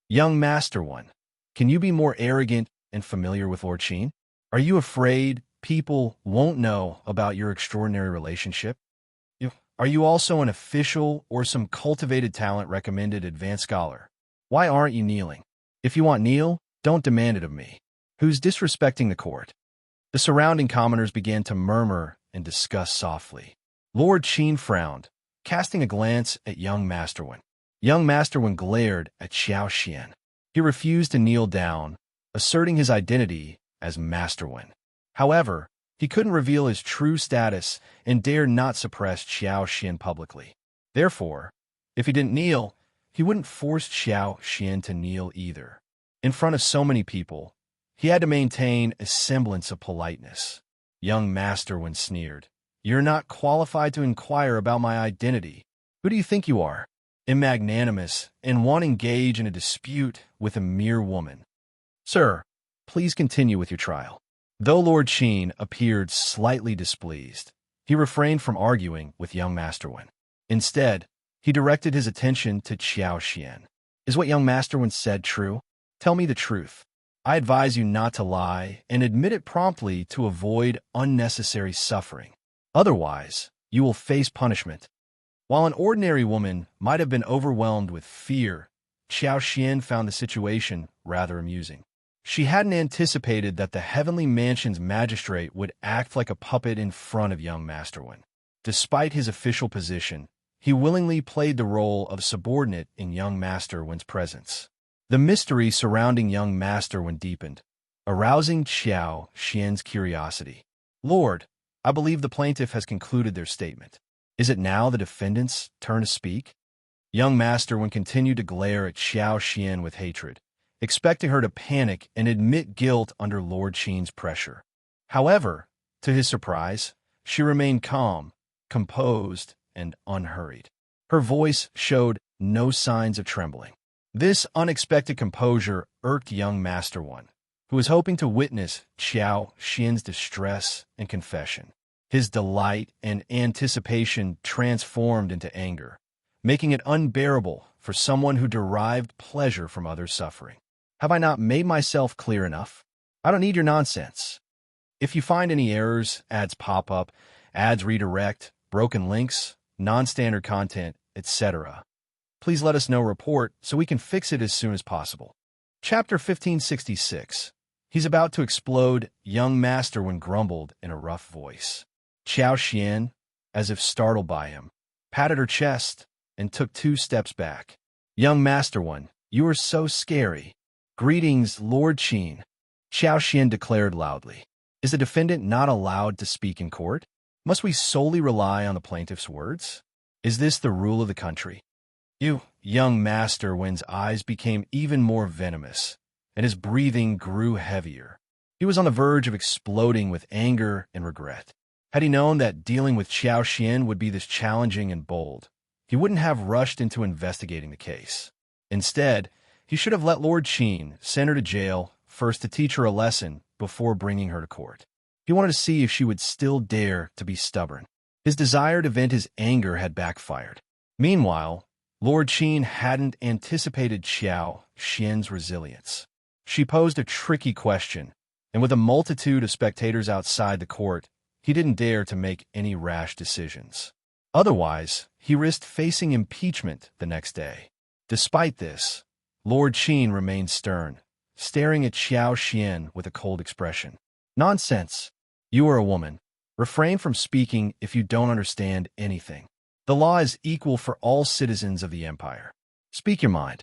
"Young Masterwind, can you be more arrogant and familiar with Lord Qian? Are you afraid people won't know about your extraordinary relationship? Are you also an official or some cultivated talent recommended advanced scholar? Why aren't you kneeling? If you want kneel, don't demand it of me. Who's disrespecting the court?" The surrounding commoners began to murmur and discuss softly. Lord Qian frowned, casting a glance at young Masterwind. Young Masterwind glared at Qiao Xian. He refused to kneel down, asserting his identity as Masterwind. However, he couldn't reveal his true status and dared not suppress Qiao Xian publicly. Therefore, if he didn't kneel, he wouldn't force Qiao Xian to kneel either. In front of so many people, he had to maintain a semblance of politeness. Young Masterwind sneered. "You're not qualified to inquire about my identity. Who do you think you are? Immagnanimous and want to engage in a dispute with a mere woman. Sir, please continue with your trial." Though Lord Qian appeared slightly displeased, he refrained from arguing with young Masterwind. Instead, he directed his attention to Qiao Xian. "Is what young Masterwind said true? Tell me the truth. I advise you not to lie and admit it promptly to avoid unnecessary suffering. Otherwise, you will face punishment." While an ordinary woman might have been overwhelmed with fear, Qiao Xian found the situation rather amusing. She hadn't anticipated that the Heavenly Mansion's magistrate would act like a puppet in front of young Masterwind. Despite his official position, he willingly played the role of subordinate in young Masterwind's presence. The mystery surrounding young Masterwind deepened, arousing Qiao Xian's curiosity. "Lord, I believe the plaintiff has concluded their statement. Is it now the defendant's turn to speak?" Young Masterwind continued to glare at Qiao Xian with hatred, expecting her to panic and admit guilt under Lord Qian's pressure. However, to his surprise, she remained calm, composed, and unhurried. Her voice showed no signs of trembling. This unexpected composure irked young Masterwind, who was hoping to witness Qiao Xian's distress and confession. His delight and anticipation transformed into anger, making it unbearable for someone who derived pleasure from others' suffering. "Have I not made myself clear enough? I don't need your nonsense. If you find any errors, ads pop up, ads redirect, broken links, non-standard content, etc., please let us know report so we can fix it as soon as possible." Chapter 1566. He's about to explode, young Masterwind grumbled in a rough voice. Qiao Xian, as if startled by him, patted her chest and took 2 steps back. "Young Masterwind, you are so scary." "Greetings, Lord Qian," Qiao Xian declared loudly. "Is the defendant not allowed to speak in court? Must we solely rely on the plaintiff's words? Is this the rule of the country?" Young Masterwind's eyes became even more venomous, and his breathing grew heavier. He was on the verge of exploding with anger and regret. Had he known that dealing with Qiao Xian would be this challenging and bold, he wouldn't have rushed into investigating the case. Instead, he should have let Lord Qin send her to jail first to teach her a lesson before bringing her to court. He wanted to see if she would still dare to be stubborn. His desire to vent his anger had backfired. Meanwhile, Lord Qin hadn't anticipated Qiao Xian's resilience. She posed a tricky question, and with a multitude of spectators outside the court, he didn't dare to make any rash decisions. Otherwise, he risked facing impeachment the next day. Despite this, Lord Qin remained stern, staring at Qiao Xian with a cold expression. Nonsense. You are a woman. Refrain from speaking if you don't understand anything. The law is equal for all citizens of the empire. Speak your mind.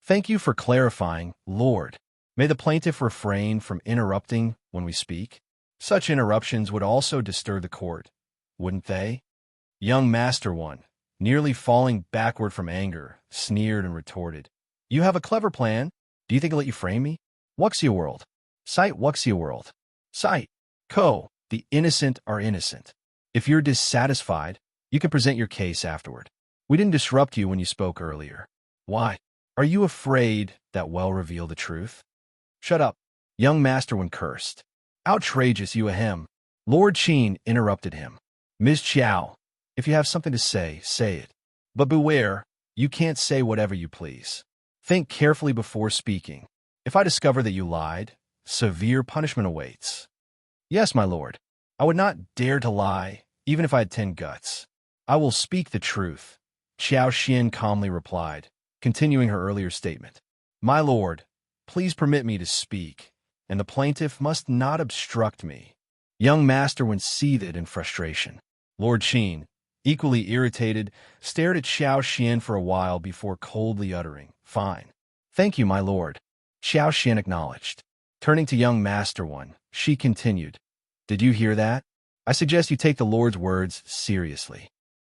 Thank you for clarifying, Lord. May the plaintiff refrain from interrupting when we speak. Such interruptions would also disturb the court, wouldn't they? Young Master One, nearly falling backward from anger, sneered and retorted. You have a clever plan. Do you think I'll let you frame me? Wuxia world. Cite Wuxia world. Cite. The innocent are innocent. If you're dissatisfied, you can present your case afterward. We didn't disrupt you when you spoke earlier. Why? Are you afraid that we'll reveal the truth? Shut up. Young Master One cursed. Outrageous, you ahem. Lord Qin interrupted him. Ms. Qiao, if you have something to say, say it. But beware, you can't say whatever you please. Think carefully before speaking. If I discover that you lied, severe punishment awaits. Yes, my lord. I would not dare to lie, even if I had 10 guts. I will speak the truth, Qiao Xian calmly replied, continuing her earlier statement. My lord, please permit me to speak, and the plaintiff must not obstruct me. Young Master One seethed in frustration. Lord Qin, equally irritated, stared at Qiao Xian for a while before coldly uttering, Fine. Thank you, my lord. Qiao Xian acknowledged. Turning to young Master One, she continued, Did you hear that? I suggest you take the Lord's words seriously.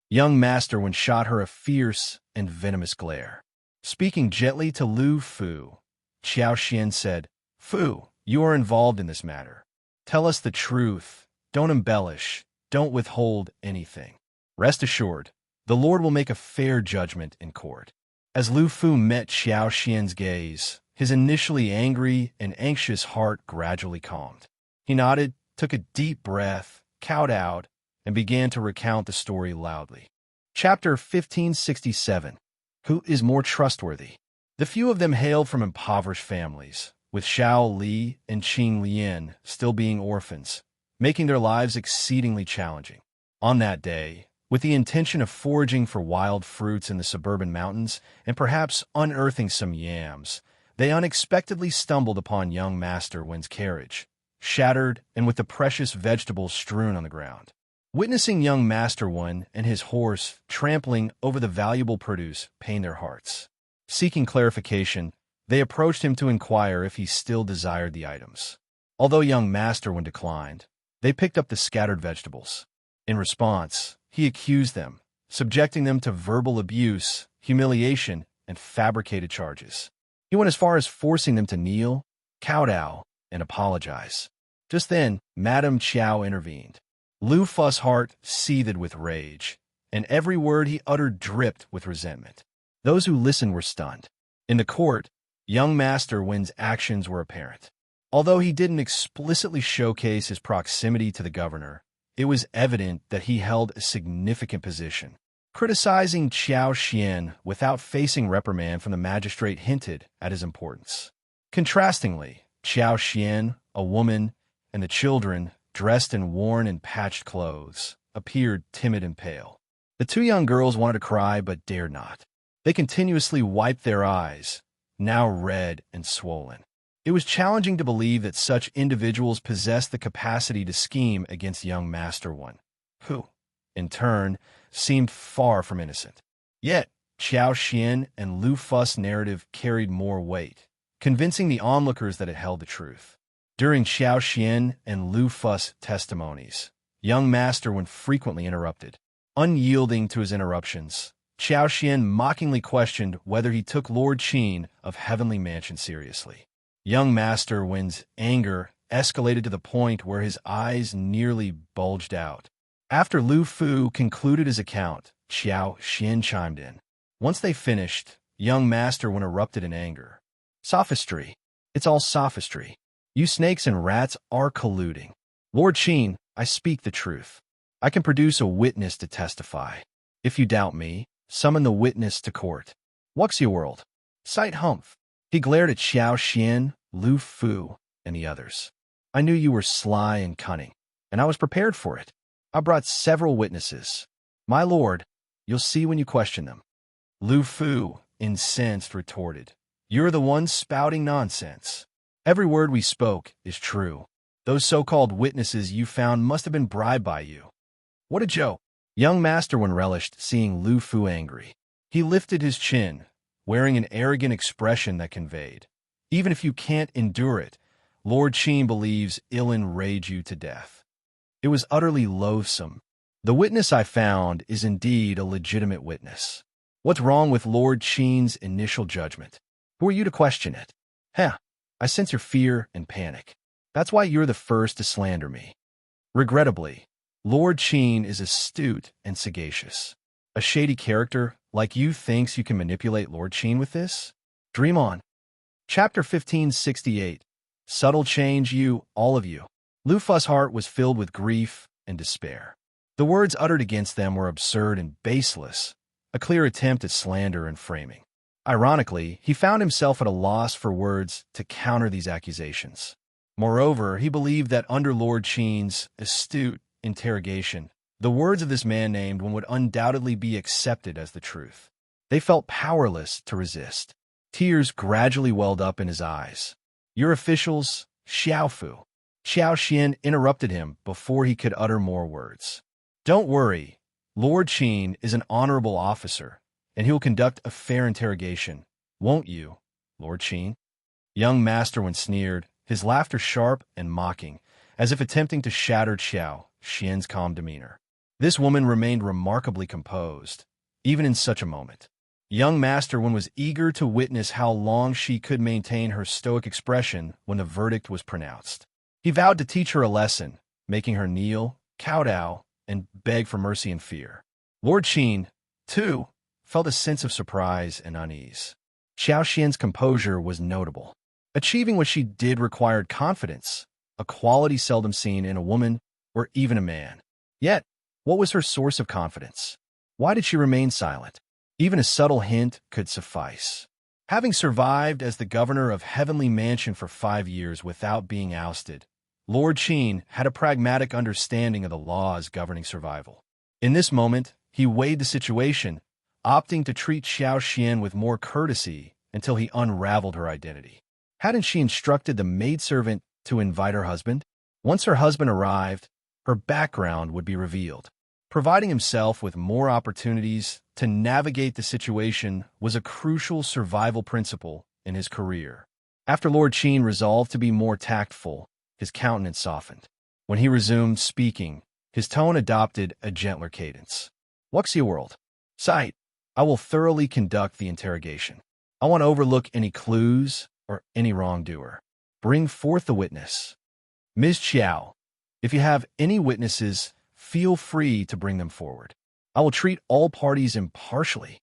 Young Master One shot her a fierce and venomous glare. Speaking gently to Lu Fu, Qiao Xian said, Fu, you are involved in this matter. Tell us the truth. Don't embellish. Don't withhold anything. Rest assured, the Lord will make a fair judgment in court. As Lu Fu met Qiao Xian's gaze, his initially angry and anxious heart gradually calmed. He nodded, took a deep breath, cowed out, and began to recount the story loudly. Chapter 1567. Who is more trustworthy? The few of them hailed from impoverished families, with Shao Li and Qing Lian still being orphans, making their lives exceedingly challenging. On that day, with the intention of foraging for wild fruits in the suburban mountains and perhaps unearthing some yams, they unexpectedly stumbled upon young Master Wen's carriage, shattered and with the precious vegetables strewn on the ground. Witnessing young Master Wen and his horse trampling over the valuable produce pained their hearts. Seeking clarification, they approached him to inquire if he still desired the items. Although young Master Wen declined, they picked up the scattered vegetables. In response, he accused them, subjecting them to verbal abuse, humiliation, and fabricated charges. He went as far as forcing them to kneel, kowtow, and apologize. Just then, Madame Qiao intervened. Lu Fu's heart seethed with rage, and every word he uttered dripped with resentment. Those who listened were stunned. In the court, young Master Wen's actions were apparent. Although he didn't explicitly showcase his proximity to the governor, it was evident that he held a significant position. Criticizing Qiao Xian without facing reprimand from the magistrate hinted at his importance. Contrastingly, Qiao Xian, a woman, and the children, dressed in worn and patched clothes, appeared timid and pale. The two young girls wanted to cry but dared not. They continuously wiped their eyes, now red and swollen. It was challenging to believe that such individuals possessed the capacity to scheme against young Master One, who, in turn, seemed far from innocent. Yet, Qiao Xian and Lu Fu's narrative carried more weight, convincing the onlookers that it held the truth. During Qiao Xian and Lu Fu's testimonies, young Master Wen frequently interrupted. Unyielding to his interruptions, Qiao Xian mockingly questioned whether he took Lord Qin of Heavenly Mansion seriously. Young Master Wen's anger escalated to the point where his eyes nearly bulged out. After Lu Fu concluded his account, Qiao chimed in. Once they finished, young Master Wen erupted in anger. Sophistry. It's all sophistry. You snakes and rats are colluding. Lord Qin, I speak the truth. I can produce a witness to testify. If you doubt me, summon the witness to court. What's your world? Sight humph. He glared at Xiao Xian, Lu Fu, and the others. I knew you were sly and cunning, and I was prepared for it. I brought several witnesses. My lord, you'll see when you question them. Lu Fu, incensed, retorted. You're the one spouting nonsense. Every word we spoke is true. Those so-called witnesses you found must have been bribed by you. What a joke. Young Master Wen relished seeing Lu Fu angry. He lifted his chin, wearing an arrogant expression that conveyed, even if you can't endure it, Lord Qin believes it'll enrage you to death. It was utterly loathsome. The witness I found is indeed a legitimate witness. What's wrong with Lord Qin's initial judgment? Who are you to question it? Heh, I sense your fear and panic. That's why you're the first to slander me. Regrettably, Lord Qin is astute and sagacious. A shady character like you thinks you can manipulate Lord Qin with this? Dream on. Chapter 1568. Subtle change, you, all of you. Lu Fu's heart was filled with grief and despair. The words uttered against them were absurd and baseless, a clear attempt at slander and framing. Ironically, he found himself at a loss for words to counter these accusations. Moreover, he believed that under Lord Qin's astute interrogation, the words of this man named Wen would undoubtedly be accepted as the truth. They felt powerless to resist. Tears gradually welled up in his eyes. Your officials, Xiaofu. Xiao Xian interrupted him before he could utter more words. Don't worry, Lord Qin is an honorable officer, and he will conduct a fair interrogation, won't you, Lord Qin? Young Master Wen sneered, his laughter sharp and mocking, as if attempting to shatter Xiao Xian's calm demeanor. This woman remained remarkably composed, even in such a moment. Young Master Wen was eager to witness how long she could maintain her stoic expression when the verdict was pronounced. He vowed to teach her a lesson, making her kneel, kowtow, and beg for mercy and fear. Lord Qin, too, felt a sense of surprise and unease. Xiao Xian's composure was notable. Achieving what she did required confidence, a quality seldom seen in a woman or even a man. Yet, what was her source of confidence? Why did she remain silent? Even a subtle hint could suffice. Having survived as the governor of Heavenly Mansion for 5 years without being ousted, Lord Qin had a pragmatic understanding of the laws governing survival. In this moment, he weighed the situation, opting to treat Xiao Xian with more courtesy until he unraveled her identity. Hadn't she instructed the maidservant to invite her husband? Once her husband arrived, her background would be revealed. Providing himself with more opportunities to navigate the situation was a crucial survival principle in his career. After Lord Qin resolved to be more tactful, his countenance softened. When he resumed speaking, his tone adopted a gentler cadence. What's your world? Sight, I will thoroughly conduct the interrogation. I want to overlook any clues or any wrongdoer. Bring forth the witness. Ms. Qiao, if you have any witnesses, feel free to bring them forward. I will treat all parties impartially.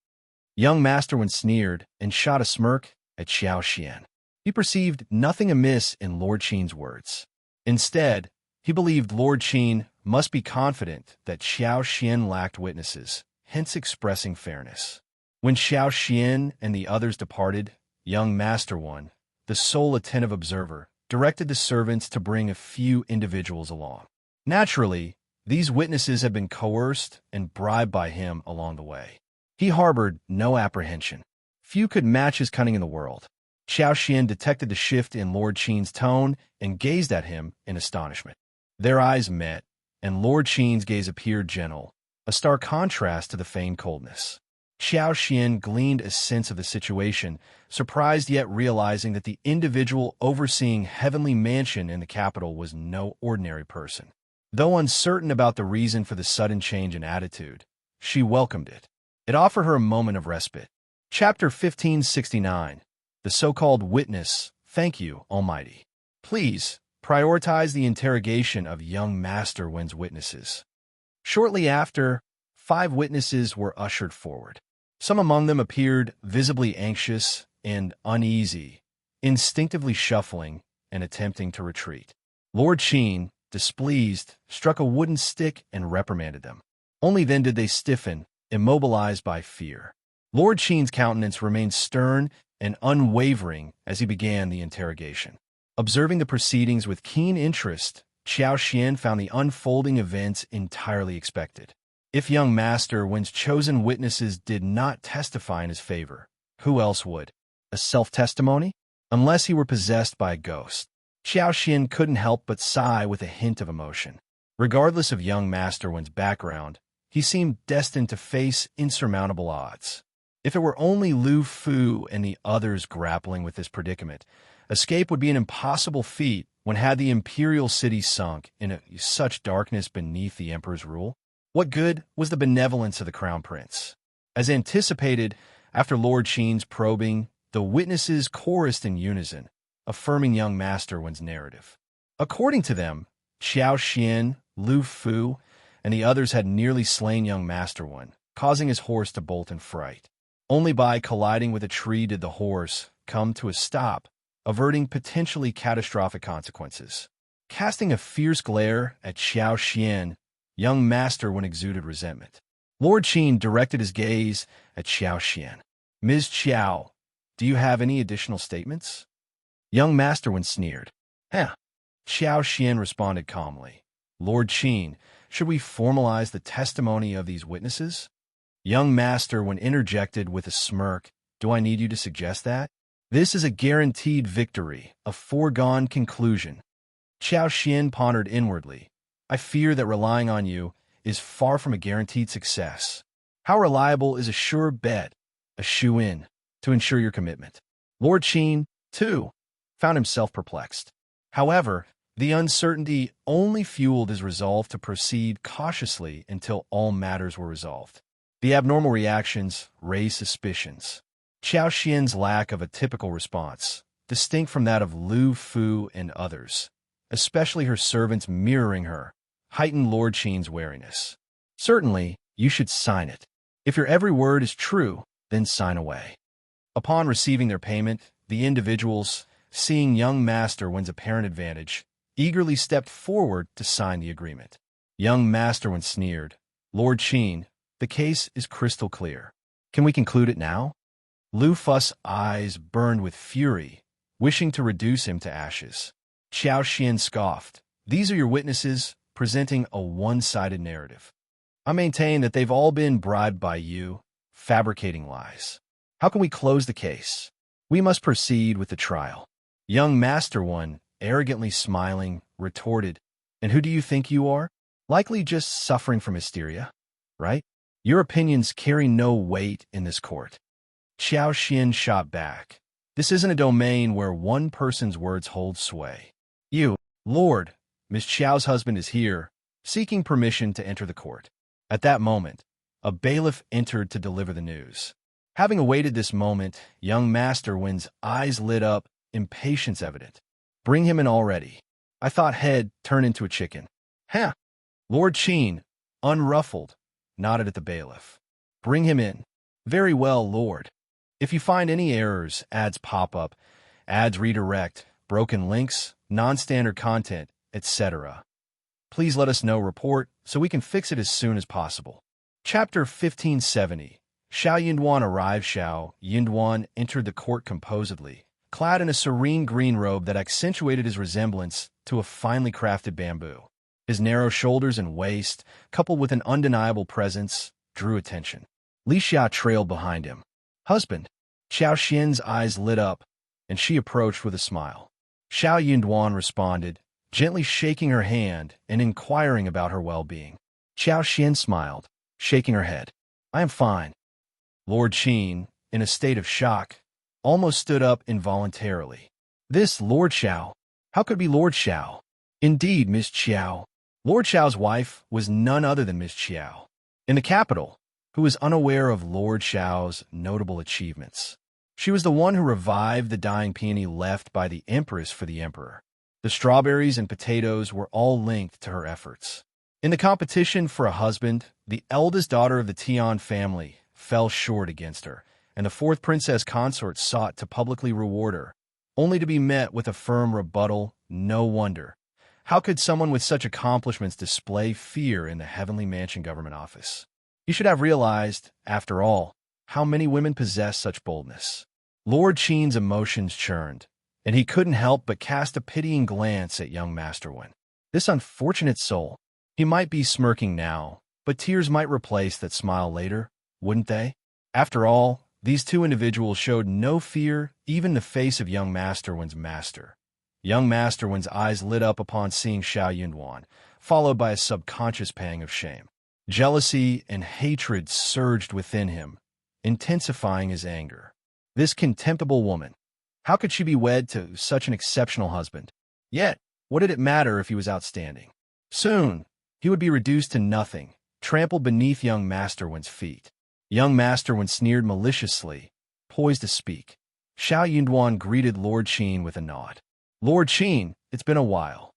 Young Master Wen sneered and shot a smirk at Xiao Xian. He perceived nothing amiss in Lord Qin's words. Instead, he believed Lord Qin must be confident that Xiao Xian lacked witnesses, hence expressing fairness. When Xiao Xian and the others departed, young Master Wen, the sole attentive observer, directed the servants to bring a few individuals along. Naturally, these witnesses had been coerced and bribed by him along the way. He harbored no apprehension. Few could match his cunning in the world. Xiao Xian detected the shift in Lord Qin's tone and gazed at him in astonishment. Their eyes met, and Lord Qin's gaze appeared gentle, a stark contrast to the feigned coldness. Xiao Xian gleaned a sense of the situation, surprised yet realizing that the individual overseeing Heavenly Mansion in the capital was no ordinary person. Though uncertain about the reason for the sudden change in attitude, she welcomed it. It offered her a moment of respite. Chapter 1569. The so-called witness. Thank you, Almighty. Please, prioritize the interrogation of young Master Wen's witnesses. Shortly after, 5 witnesses were ushered forward. Some among them appeared visibly anxious and uneasy, instinctively shuffling and attempting to retreat. Lord Qian, displeased, struck a wooden stick and reprimanded them. Only then did they stiffen, immobilized by fear. Lord Qian's countenance remained stern and unwavering as he began the interrogation. Observing the proceedings with keen interest, Qiao Xian found the unfolding events entirely expected. If young Master Wen's chosen witnesses did not testify in his favor, who else would? A self-testimony? Unless he were possessed by a ghost. Qiao Xian couldn't help but sigh with a hint of emotion. Regardless of young Master Wen's background, he seemed destined to face insurmountable odds. If it were only Lu Fu and the others grappling with this predicament, escape would be an impossible feat when had the imperial city sunk in such darkness beneath the emperor's rule. What good was the benevolence of the crown prince? As anticipated, after Lord Qian's probing, the witnesses chorused in unison, affirming young Master Wen's narrative. According to them, Qiao Xian, Lu Fu, and the others had nearly slain young Master Wen, causing his horse to bolt in fright. Only by colliding with a tree did the horse come to a stop, averting potentially catastrophic consequences. Casting a fierce glare at Qiao Xian, young Master Wen exuded resentment. Lord Qian directed his gaze at Qiao Xian. "Ms. Qiao, do you have any additional statements?" Young Master Wen sneered. "Huh." Qiao Xian responded calmly. "Lord Qian, should we formalize the testimony of these witnesses?" Young Master Wen interjected with a smirk. "Do I need you to suggest that? This is a guaranteed victory, a foregone conclusion." Qiao Xian pondered inwardly. "I fear that relying on you is far from a guaranteed success. How reliable is a sure bet, a shoe-in, to ensure your commitment?" Lord Qian, too, found himself perplexed. However, the uncertainty only fueled his resolve to proceed cautiously until all matters were resolved. The abnormal reactions raised suspicions. Qiao Xian's lack of a typical response, distinct from that of Lu Fu and others, especially her servants mirroring her, heightened Lord Qian's wariness. "Certainly, you should sign it. If your every word is true, then sign away." Upon receiving their payment, the individuals, seeing young Master Wen's apparent advantage, eagerly stepped forward to sign the agreement. Young Master Wen sneered. "Lord Qian, the case is crystal clear. Can we conclude it now?" Lu Fu's eyes burned with fury, wishing to reduce him to ashes. Qiao Xian scoffed. "These are your witnesses, presenting a one-sided narrative. I maintain that they've all been bribed by you, fabricating lies. How can we close the case? We must proceed with the trial." Young Master Wen, arrogantly smiling, retorted, "And who do you think you are? Likely just suffering from hysteria, right? Your opinions carry no weight in this court." Qiao Xian shot back. "This isn't a domain where one person's words hold sway. You, Lord, Miss Qiao's husband is here, seeking permission to enter the court." At that moment, a bailiff entered to deliver the news. Having awaited this moment, young Master Wen's eyes lit up, impatience evident. "Bring him in already." I thought head turned into a chicken. "Huh." Lord Qian, unruffled, nodded at the bailiff. "Bring him in." "Very well, Lord. If you find any errors, ads pop up, ads redirect, broken links, non-standard content, etc., please let us know, report, so we can fix it as soon as possible." Chapter 1570. Shao Yunduan arrived. Shao Yunduan entered the court composedly, clad in a serene green robe that accentuated his resemblance to a finely crafted bamboo. His narrow shoulders and waist, coupled with an undeniable presence, drew attention. Li Xia trailed behind him. "Husband." Qiao Xian's eyes lit up, and she approached with a smile. Shao Yunduan responded, gently shaking her hand and inquiring about her well-being. Qiao Xian smiled, shaking her head. "I am fine." Lord Qian, in a state of shock, almost stood up involuntarily. "This Lord Shao? How could it be Lord Shao?" "Indeed, Miss Qiao." Lord Shao's wife was none other than Miss Qiao, in the capital, who was unaware of Lord Shao's notable achievements. She was the one who revived the dying peony left by the Empress for the Emperor. The strawberries and potatoes were all linked to her efforts. In the competition for a husband, the eldest daughter of the Qian family fell short against her, and the fourth princess consort sought to publicly reward her, only to be met with a firm rebuttal. No wonder. How could someone with such accomplishments display fear in the Heavenly Mansion government office? You should have realized, after all, how many women possess such boldness. Lord Qian's emotions churned, and he couldn't help but cast a pitying glance at young Master Wen. This unfortunate soul. He might be smirking now, but tears might replace that smile later, wouldn't they? After all, these two individuals showed no fear even in the face of young Master Wen's master. Young Master Wen's eyes lit up upon seeing Shao Yunduan, followed by a subconscious pang of shame. Jealousy and hatred surged within him, intensifying his anger. This contemptible woman. How could she be wed to such an exceptional husband? Yet, what did it matter if he was outstanding? Soon, he would be reduced to nothing, trampled beneath young Master Wen's feet. Young Master Wen sneered maliciously, poised to speak. Shao Yunduan greeted Lord Qian with a nod. Lord Qian, it's been a while.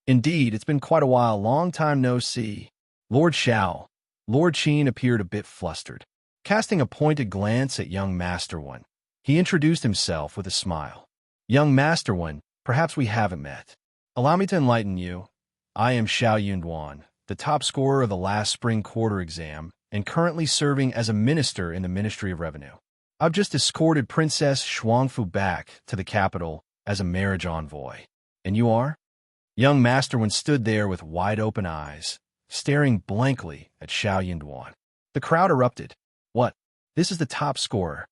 Indeed, it's been quite a while, long time no see. Lord Shao. Lord Qian appeared a bit flustered. Casting a pointed glance at young Master Wen, he introduced himself with a smile. Young Master Wen, perhaps we haven't met. Allow me to enlighten you. I am Shao Yunduan, the top scorer of the last spring quarter exam, and currently serving as a minister in the Ministry of Revenue. I've just escorted Princess Shuangfu back to the capital as a marriage envoy. And you are? Young Master Wen stood there with wide-open eyes, staring blankly at Shao Yunduan. The crowd erupted. What? This is the top scorer.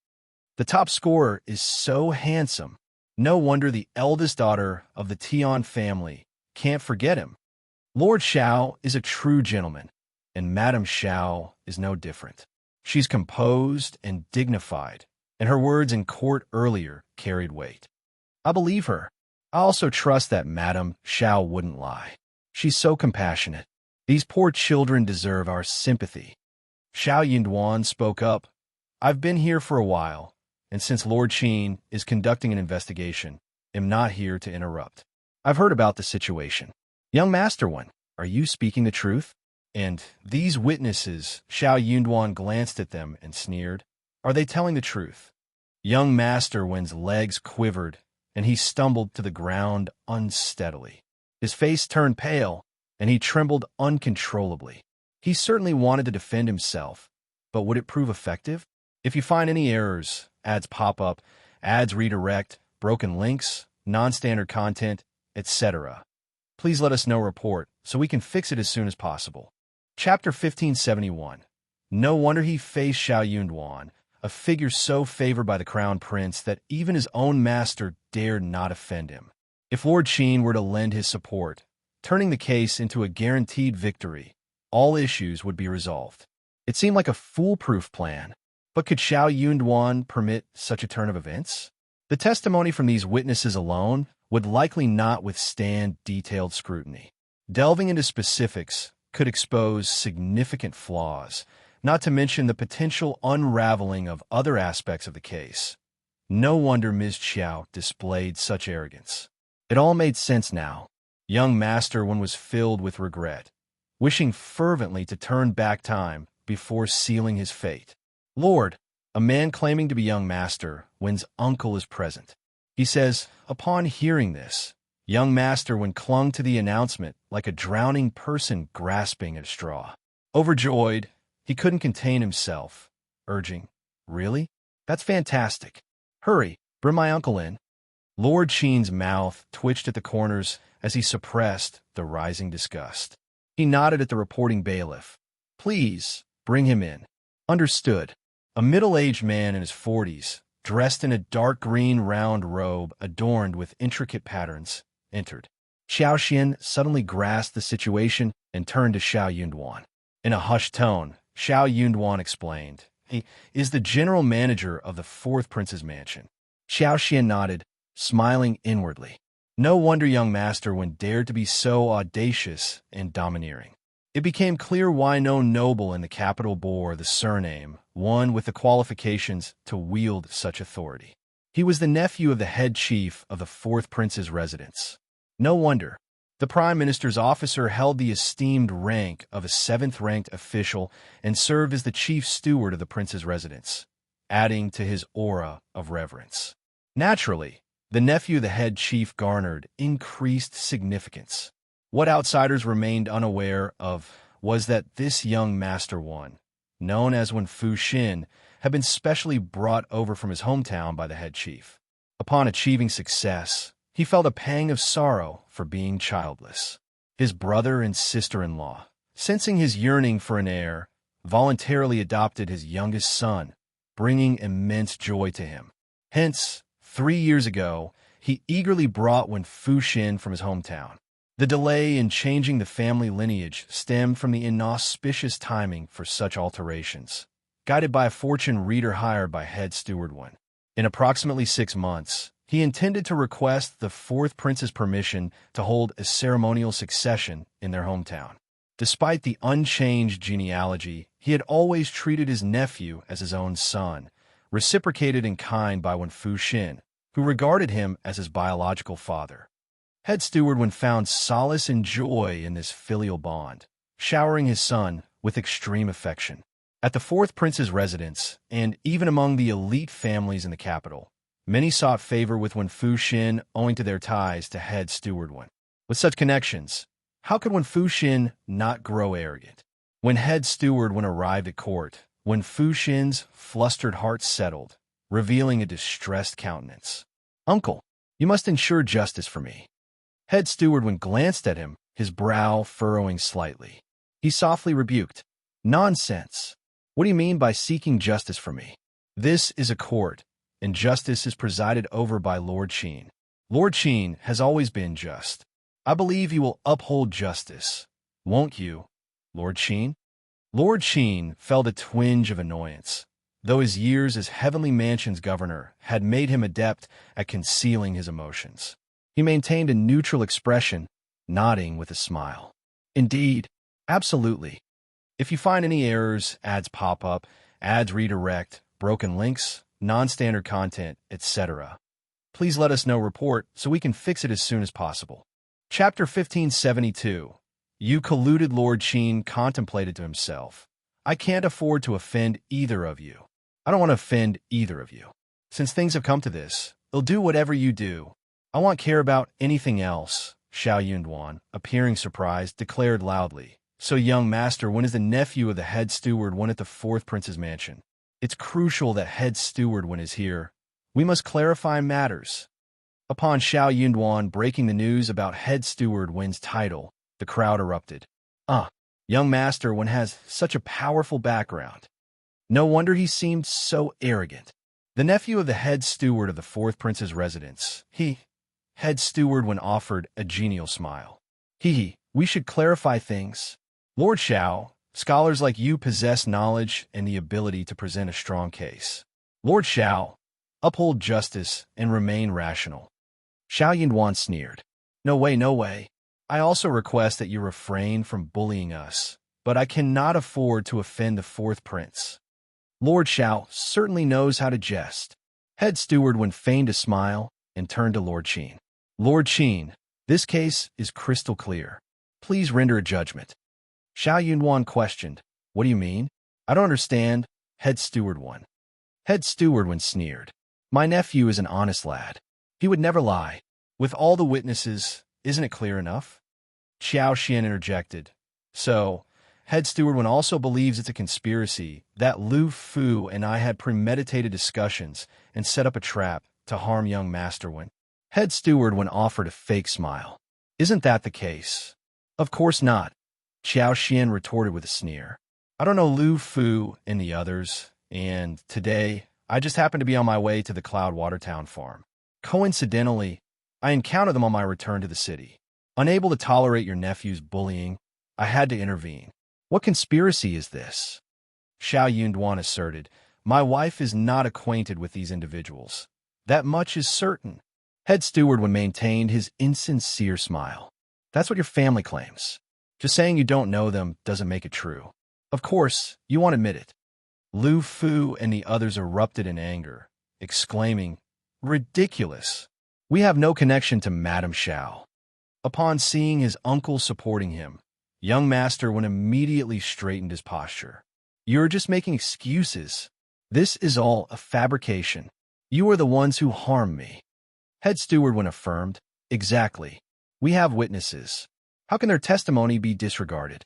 The top scorer is so handsome. No wonder the eldest daughter of the Qian family can't forget him. Lord Shao is a true gentleman, and Madame Shao is no different. She's composed and dignified, and her words in court earlier carried weight. I believe her. I also trust that Madame Shao wouldn't lie. She's so compassionate. These poor children deserve our sympathy. Shao Yunduan spoke up. I've been here for a while, and since Lord Qian is conducting an investigation, am not here to interrupt. I've heard about the situation. Young Master Wen, are you speaking the truth? And these witnesses, Shao Yunduan glanced at them and sneered. Are they telling the truth? Young Master Wen's legs quivered, and he stumbled to the ground unsteadily. His face turned pale, and he trembled uncontrollably. He certainly wanted to defend himself, but would it prove effective? If you find any errors, ads pop up, ads redirect, broken links, non-standard content, etc., please let us know report so we can fix it as soon as possible. Chapter 1571. No wonder he faced Shao Yunduan, a figure so favored by the crown prince that even his own master dared not offend him. If Lord Qian were to lend his support, turning the case into a guaranteed victory, all issues would be resolved. It seemed like a foolproof plan, but could Shao Yunduan permit such a turn of events? The testimony from these witnesses alone would likely not withstand detailed scrutiny. Delving into specifics could expose significant flaws, not to mention the potential unraveling of other aspects of the case. No wonder Ms. Qiao displayed such arrogance. It all made sense now. Young Master Wen was filled with regret, wishing fervently to turn back time before sealing his fate. Lord, a man claiming to be young Master Wen's uncle is present. He says, upon hearing this, young Master Wen clung to the announcement like a drowning person grasping at a straw. Overjoyed, he couldn't contain himself, urging, really? That's fantastic. Hurry, bring my uncle in. Lord Qian's mouth twitched at the corners as he suppressed the rising disgust. He nodded at the reporting bailiff. Please, bring him in. Understood. A middle-aged man in his 40s, dressed in a dark green round robe adorned with intricate patterns, entered. Xiao Xian suddenly grasped the situation and turned to Shao Yunduan. In a hushed tone, Shao Yunduan explained, he is the general manager of the fourth prince's mansion. Xiao Xian nodded, smiling inwardly. No wonder young Master Wen dared to be so audacious and domineering. It became clear why no noble in the capital bore the surname, one with the qualifications to wield such authority. He was the nephew of the head chief of the fourth prince's residence. No wonder. The Prime Minister's officer held the esteemed rank of a 7th-ranked official and served as the chief steward of the prince's residence, adding to his aura of reverence. Naturally, the nephew of the head chief garnered increased significance. What outsiders remained unaware of was that this young Master One, known as Wen Fuxin, had been specially brought over from his hometown by the head chief. Upon achieving success, he felt a pang of sorrow for being childless. His brother and sister-in-law, sensing his yearning for an heir, voluntarily adopted his youngest son, bringing immense joy to him. Hence, 3 years ago, he eagerly brought Wen Fuxin from his hometown. The delay in changing the family lineage stemmed from the inauspicious timing for such alterations, guided by a fortune reader hired by head steward Wen. In approximately 6 months, he intended to request the 4th prince's permission to hold a ceremonial succession in their hometown. Despite the unchanged genealogy, he had always treated his nephew as his own son, reciprocated in kind by Wen Fuxin, who regarded him as his biological father. Head steward Wen found solace and joy in this filial bond, showering his son with extreme affection. At the 4th prince's residence, and even among the elite families in the capital, many sought favor with Wen Fuxin owing to their ties to head steward Wen. With such connections, how could Wen Fuxin not grow arrogant? When head steward Wen arrived at court, Wen Fuxin's flustered heart settled, revealing a distressed countenance. "Uncle, you must ensure justice for me." Head steward Wen glanced at him, his brow furrowing slightly. He softly rebuked, "Nonsense! What do you mean by seeking justice for me? This is a court, and justice is presided over by Lord Qian. Lord Qian has always been just. I believe he will uphold justice. Won't you, Lord Qian?" Lord Qian felt a twinge of annoyance, though his years as Heavenly Mansion's governor had made him adept at concealing his emotions. He maintained a neutral expression, nodding with a smile. "Indeed, absolutely. If you find any errors, ads pop up, ads redirect, broken links, non-standard content, etc., please let us know report so we can fix it as soon as possible." Chapter 1572. You colluded. Lord Qian contemplated to himself. "I can't afford to offend either of you. I don't want to offend either of you. Since things have come to this, I'll do whatever you do. I won't care about anything else," Shao Yunduan, appearing surprised, declared loudly. "So young Master Wen is the nephew of the head steward Wen at the 4th prince's mansion. It's crucial that head steward Wen is here. We must clarify matters." Upon Shao Yunduan breaking the news about head steward Wen's title, the crowd erupted. Young Master Wen has such a powerful background. No wonder he seemed so arrogant." The nephew of the head steward of the 4th prince's residence, head steward Wen offered a genial smile. We should clarify things. Lord Shao, scholars like you possess knowledge and the ability to present a strong case. Lord Shao, uphold justice and remain rational." Shao Yunduan sneered. No way. I also request that you refrain from bullying us, but I cannot afford to offend the 4th prince." Lord Shao certainly knows how to jest. Head steward Wen feigned a smile and turned to Lord Qian. "Lord Qian, this case is crystal clear. Please render a judgment." Shao Yunduan questioned, "What do you mean? I don't understand." Head steward Wen. Head steward Wen sneered. "My nephew is an honest lad. He would never lie. With all the witnesses, isn't it clear enough?" Qiao Xian interjected. "So, head steward Wen also believes it's a conspiracy, that Lu Fu and I had premeditated discussions and set up a trap to harm young Master Wen." Head steward Wen offered a fake smile. "Isn't that the case?" "Of course not," Qiao Xian retorted with a sneer. "I don't know Lu Fu and the others, and today I just happened to be on my way to the Cloud Watertown farm. Coincidentally, I encountered them on my return to the city. Unable to tolerate your nephew's bullying, I had to intervene." "What conspiracy is this?" Shao Yunduan asserted. "My wife is not acquainted with these individuals. That much is certain." Head steward Wen maintained his insincere smile. "That's what your family claims. Just saying you don't know them doesn't make it true. Of course, you won't admit it." Lu Fu and the others erupted in anger, exclaiming, "Ridiculous! We have no connection to Madame Shao." Upon seeing his uncle supporting him, young master Wen immediately straightened his posture. "You're just making excuses. This is all a fabrication. You are the ones who harmed me." Head steward Wen affirmed, "Exactly. We have witnesses. How can their testimony be disregarded?"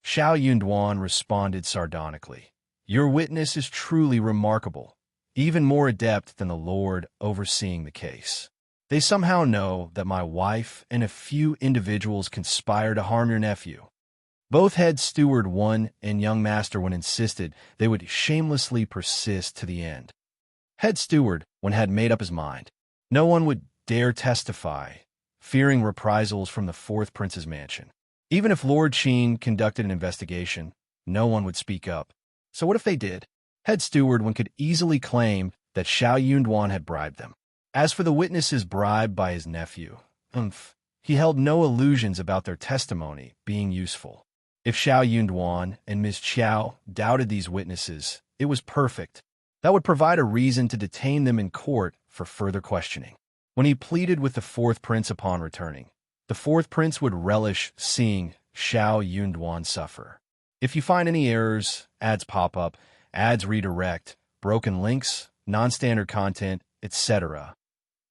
Shao Yunduan responded sardonically, "Your witness is truly remarkable, even more adept than the Lord overseeing the case. They somehow know that my wife and a few individuals conspire to harm your nephew." Both head steward Wen and young master Wen insisted they would shamelessly persist to the end. Head steward Wen had made up his mind. No one would dare testify, fearing reprisals from the fourth prince's mansion. Even if Lord Qin conducted an investigation, no one would speak up. So what if they did? Head steward Wen could easily claim that Shao Yunduan had bribed them. As for the witnesses bribed by his nephew, he held no illusions about their testimony being useful. If Shao Yunduan and Ms. Qiao doubted these witnesses, it was perfect. That would provide a reason to detain them in court for further questioning. When he pleaded with the fourth prince upon returning, the fourth prince would relish seeing Shao Yunduan suffer. If you find any errors, ads pop up, ads redirect, broken links, non-standard content, etc.,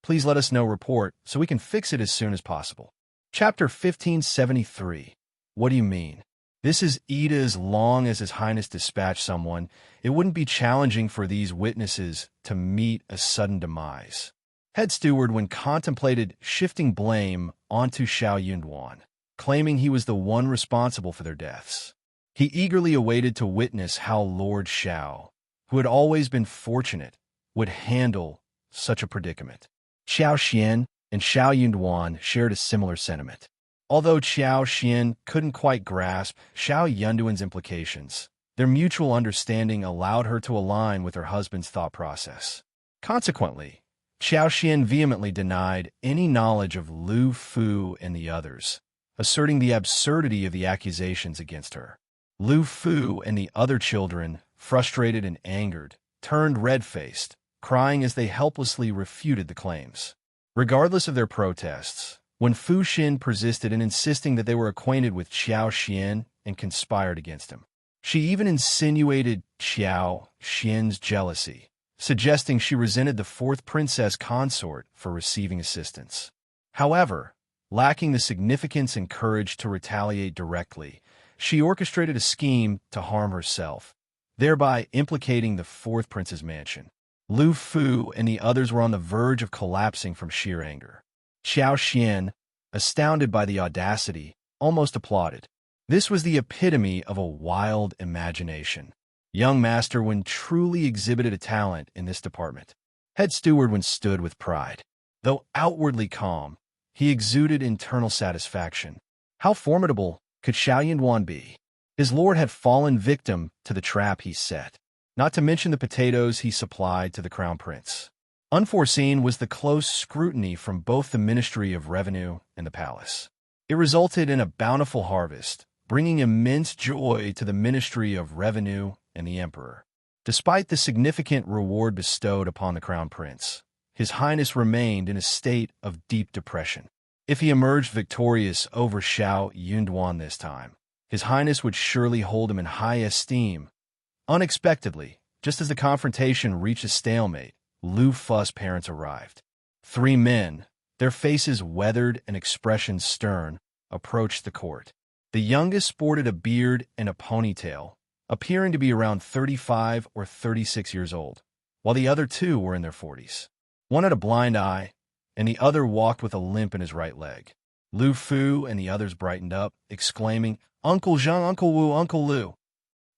please let us know report so we can fix it as soon as possible. Chapter 1573. What do you mean? This is Ida. As long as His Highness dispatched someone, it wouldn't be challenging for these witnesses to meet a sudden demise. Head steward Wen contemplated shifting blame onto Shao Yunduan, claiming he was the one responsible for their deaths. He eagerly awaited to witness how Lord Shao, who had always been fortunate, would handle such a predicament. Qiao Xian and Shao Yunduan shared a similar sentiment. Although Qiao Xian couldn't quite grasp Shao Yunduan's implications, their mutual understanding allowed her to align with her husband's thought process. Consequently, Qiao Xian vehemently denied any knowledge of Lu Fu and the others, asserting the absurdity of the accusations against her. Lu Fu and the other children, frustrated and angered, turned red-faced, crying as they helplessly refuted the claims. Regardless of their protests, when Fu Xin persisted in insisting that they were acquainted with Qiao Xian and conspired against him. She even insinuated Qiao Xian's jealousy, suggesting she resented the fourth princess consort for receiving assistance. However, lacking the significance and courage to retaliate directly, she orchestrated a scheme to harm herself, thereby implicating the fourth prince's mansion. Lu Fu and the others were on the verge of collapsing from sheer anger. Qiao Xian, astounded by the audacity, almost applauded. This was the epitome of a wild imagination. Young Master Wen truly exhibited a talent in this department. Head Steward Wen stood with pride. Though outwardly calm, he exuded internal satisfaction. How formidable could Shao Yunduan be? His lord had fallen victim to the trap he set, not to mention the potatoes he supplied to the crown prince. Unforeseen was the close scrutiny from both the Ministry of Revenue and the palace. It resulted in a bountiful harvest, bringing immense joy to the Ministry of Revenue and the Emperor. Despite the significant reward bestowed upon the crown prince, His Highness remained in a state of deep depression. If he emerged victorious over Shao Yunduan this time, His Highness would surely hold him in high esteem. Unexpectedly, just as the confrontation reached a stalemate, Lu Fu's parents arrived. Three men, their faces weathered and expressions stern, approached the court. The youngest sported a beard and a ponytail, appearing to be around 35 or 36 years old, while the other two were in their 40s. One had a blind eye, and the other walked with a limp in his right leg. Lu Fu and the others brightened up, exclaiming, "Uncle Zhang, Uncle Wu, Uncle Lu."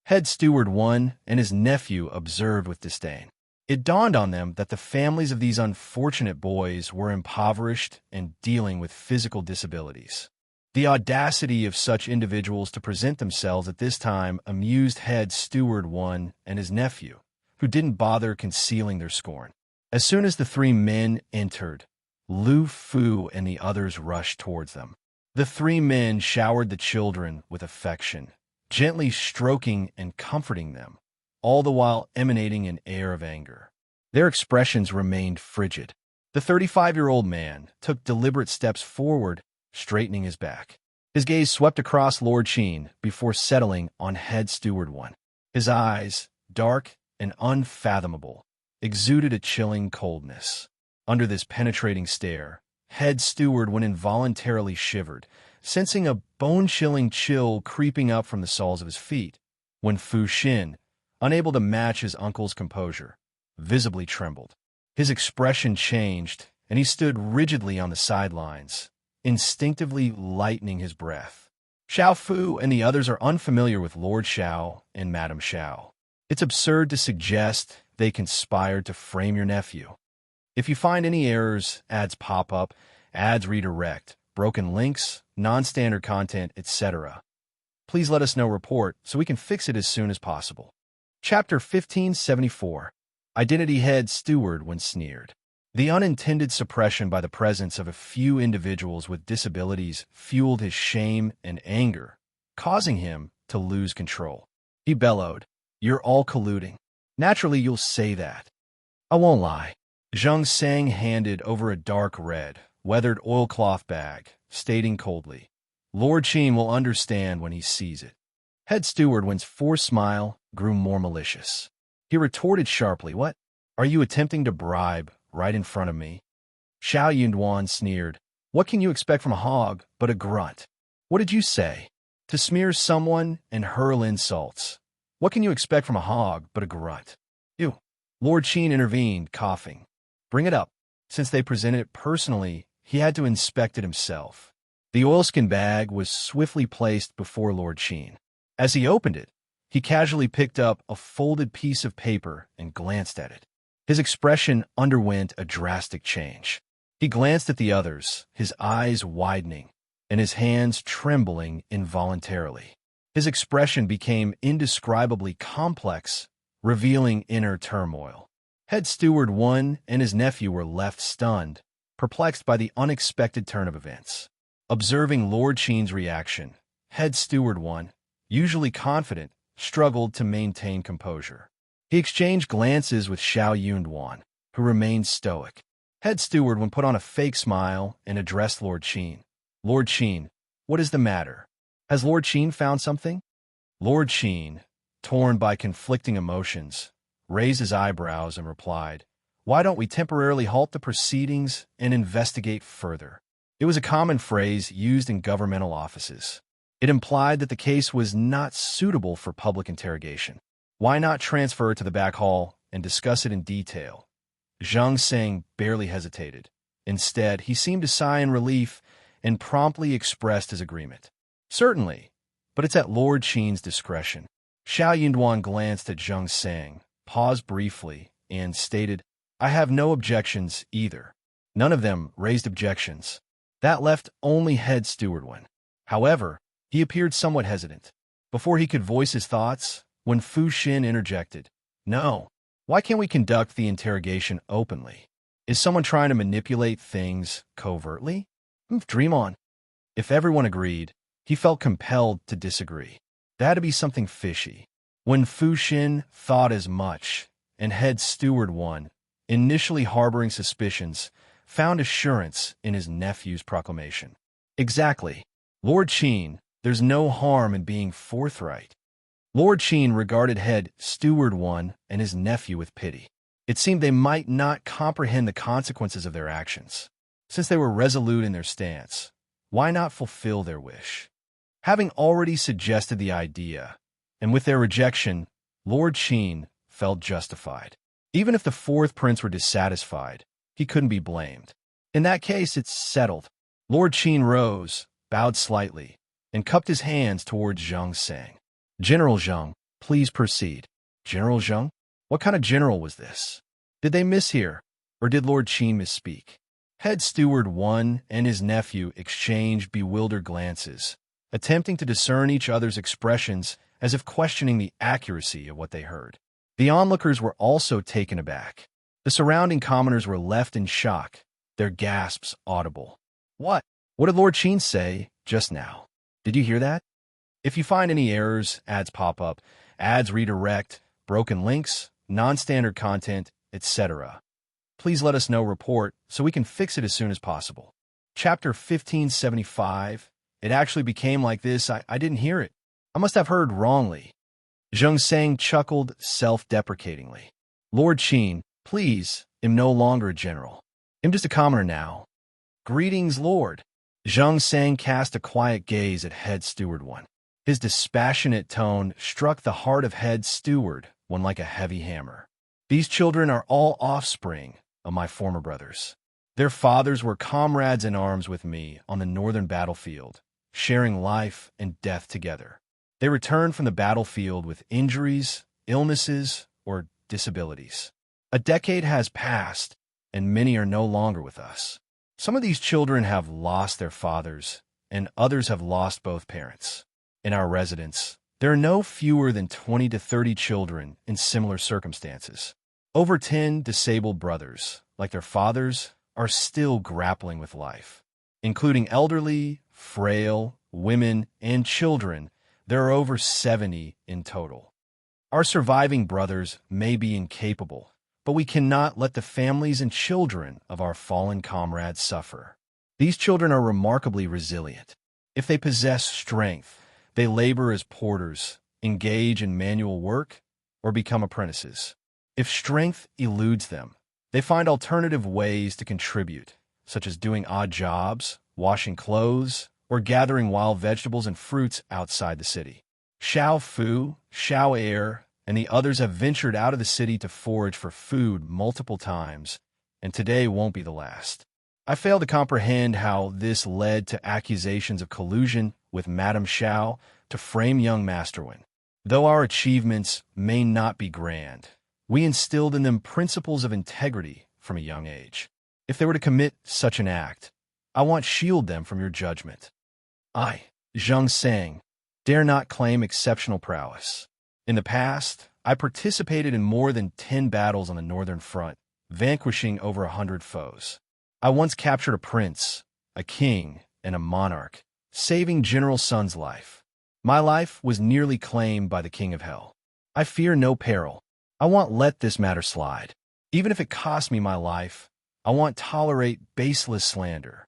Head Steward Wen and his nephew observed with disdain. It dawned on them that the families of these unfortunate boys were impoverished and dealing with physical disabilities. The audacity of such individuals to present themselves at this time amused Head Steward Wen and his nephew, who didn't bother concealing their scorn. As soon as the three men entered, Lu Fu and the others rushed towards them. The three men showered the children with affection, gently stroking and comforting them, all the while emanating an air of anger. Their expressions remained frigid. The 35-year-old man took deliberate steps forward straightening his back. His gaze swept across Lord Qian before settling on Head Steward 1. His eyes, dark and unfathomable, exuded a chilling coldness. Under this penetrating stare, Head Steward 1 involuntarily shivered, sensing a bone-chilling chill creeping up from the soles of his feet, when Fu Xin, unable to match his uncle's composure, visibly trembled. His expression changed, and he stood rigidly on the sidelines, instinctively lightening his breath. Xiao Fu and the others are unfamiliar with Lord Shao and Madame Shao. It's absurd to suggest they conspired to frame your nephew. If you find any errors, ads pop up, ads redirect, broken links, non-standard content, etc., please let us know. Report so we can fix it as soon as possible. Chapter 1574. Identity Head Steward when sneered. The unintended suppression by the presence of a few individuals with disabilities fueled his shame and anger, causing him to lose control. He bellowed, "You're all colluding. Naturally, you'll say that. I won't lie." Zhang Sang handed over a dark red, weathered oilcloth bag, stating coldly, "Lord Qian will understand when he sees it." Head Steward Wen's forced smile grew more malicious. He retorted sharply, "What? Are you attempting to bribe right in front of me?" Shao Yunduan sneered, "What can you expect from a hog but a grunt? What did you say? To smear someone and hurl insults. What can you expect from a hog but a grunt?" "You." Lord Qian intervened, coughing. "Bring it up." Since they presented it personally, he had to inspect it himself. The oilskin bag was swiftly placed before Lord Qian. As he opened it, he casually picked up a folded piece of paper and glanced at it. His expression underwent a drastic change. He glanced at the others, his eyes widening, and his hands trembling involuntarily. His expression became indescribably complex, revealing inner turmoil. Head Steward 1 and his nephew were left stunned, perplexed by the unexpected turn of events. Observing Lord Qian's reaction, Head Steward 1, usually confident, struggled to maintain composure. He exchanged glances with Shao Yunduan, who remained stoic. Head Steward 1 put on a fake smile and addressed Lord Qian. "Lord Qian, what is the matter? Has Lord Qian found something?" Lord Qian, torn by conflicting emotions, raised his eyebrows and replied, "Why don't we temporarily halt the proceedings and investigate further?" It was a common phrase used in governmental offices. It implied that the case was not suitable for public interrogation. Why not transfer it to the back hall and discuss it in detail? Zhang Sang barely hesitated. Instead, he seemed to sigh in relief and promptly expressed his agreement. "Certainly, but it's at Lord Qian's discretion." Shao Yunduan glanced at Zhang Sang, paused briefly, and stated, "I have no objections either." None of them raised objections. That left only Head Steward 1. However, he appeared somewhat hesitant. Before he could voice his thoughts, when Fu Xin interjected, "No, why can't we conduct the interrogation openly? Is someone trying to manipulate things covertly?" Dream on. If everyone agreed, he felt compelled to disagree. There had to be something fishy. When Fu Xin thought as much, and Head Steward 1, initially harboring suspicions, found assurance in his nephew's proclamation. "Exactly. Lord Qian, there's no harm in being forthright." Lord Qian regarded Head Steward 1 and his nephew with pity. It seemed they might not comprehend the consequences of their actions. Since they were resolute in their stance, why not fulfill their wish? Having already suggested the idea, and with their rejection, Lord Qian felt justified. Even if the fourth prince were dissatisfied, he couldn't be blamed. In that case, it's settled. Lord Qian rose, bowed slightly, and cupped his hands towards Zhang Sang. "General Zhang, please proceed." General Zhang? What kind of general was this? Did they mishear, or did Lord Qian misspeak? Head Steward 1 and his nephew exchanged bewildered glances, attempting to discern each other's expressions as if questioning the accuracy of what they heard. The onlookers were also taken aback. The surrounding commoners were left in shock, their gasps audible. "What? What did Lord Qian say just now? Did you hear that?" If you find any errors, ads pop up, ads redirect, broken links, non-standard content, etc., please let us know. Report so we can fix it as soon as possible. Chapter 1575. It actually became like this. I didn't hear it. I must have heard wrongly. Zheng Sang chuckled self-deprecatingly. Lord Qin, please, am no longer a general. I'm just a commoner now. Greetings, Lord. Zheng Sang cast a quiet gaze at Head Steward One. His dispassionate tone struck the heart of Head Steward One like a heavy hammer. These children are all offspring of my former brothers. Their fathers were comrades in arms with me on the northern battlefield, sharing life and death together. They returned from the battlefield with injuries, illnesses, or disabilities. A decade has passed, and many are no longer with us. Some of these children have lost their fathers, and others have lost both parents. In our residence, there are no fewer than 20 to 30 children in similar circumstances. Over 10 disabled brothers, like their fathers, are still grappling with life. Including elderly, frail, women, and children, there are over 70 in total. Our surviving brothers may be incapable, but we cannot let the families and children of our fallen comrades suffer. These children are remarkably resilient. If they possess strength, they labor as porters, engage in manual work, or become apprentices. If strength eludes them, they find alternative ways to contribute, such as doing odd jobs, washing clothes, or gathering wild vegetables and fruits outside the city. Shao Fu, Shao Air, and the others have ventured out of the city to forage for food multiple times, and today won't be the last. I fail to comprehend how this led to accusations of collusion with Madame Shao to frame young Masterwin. Though our achievements may not be grand, we instilled in them principles of integrity from a young age. If they were to commit such an act, I want to shield them from your judgment. I, Zheng Sang, dare not claim exceptional prowess. In the past, I participated in more than 10 battles on the Northern Front, vanquishing over 100 foes. I once captured a prince, a king, and a monarch, saving General Sun's life. My life was nearly claimed by the King of Hell. I fear no peril. I won't let this matter slide. Even if it costs me my life, I won't tolerate baseless slander.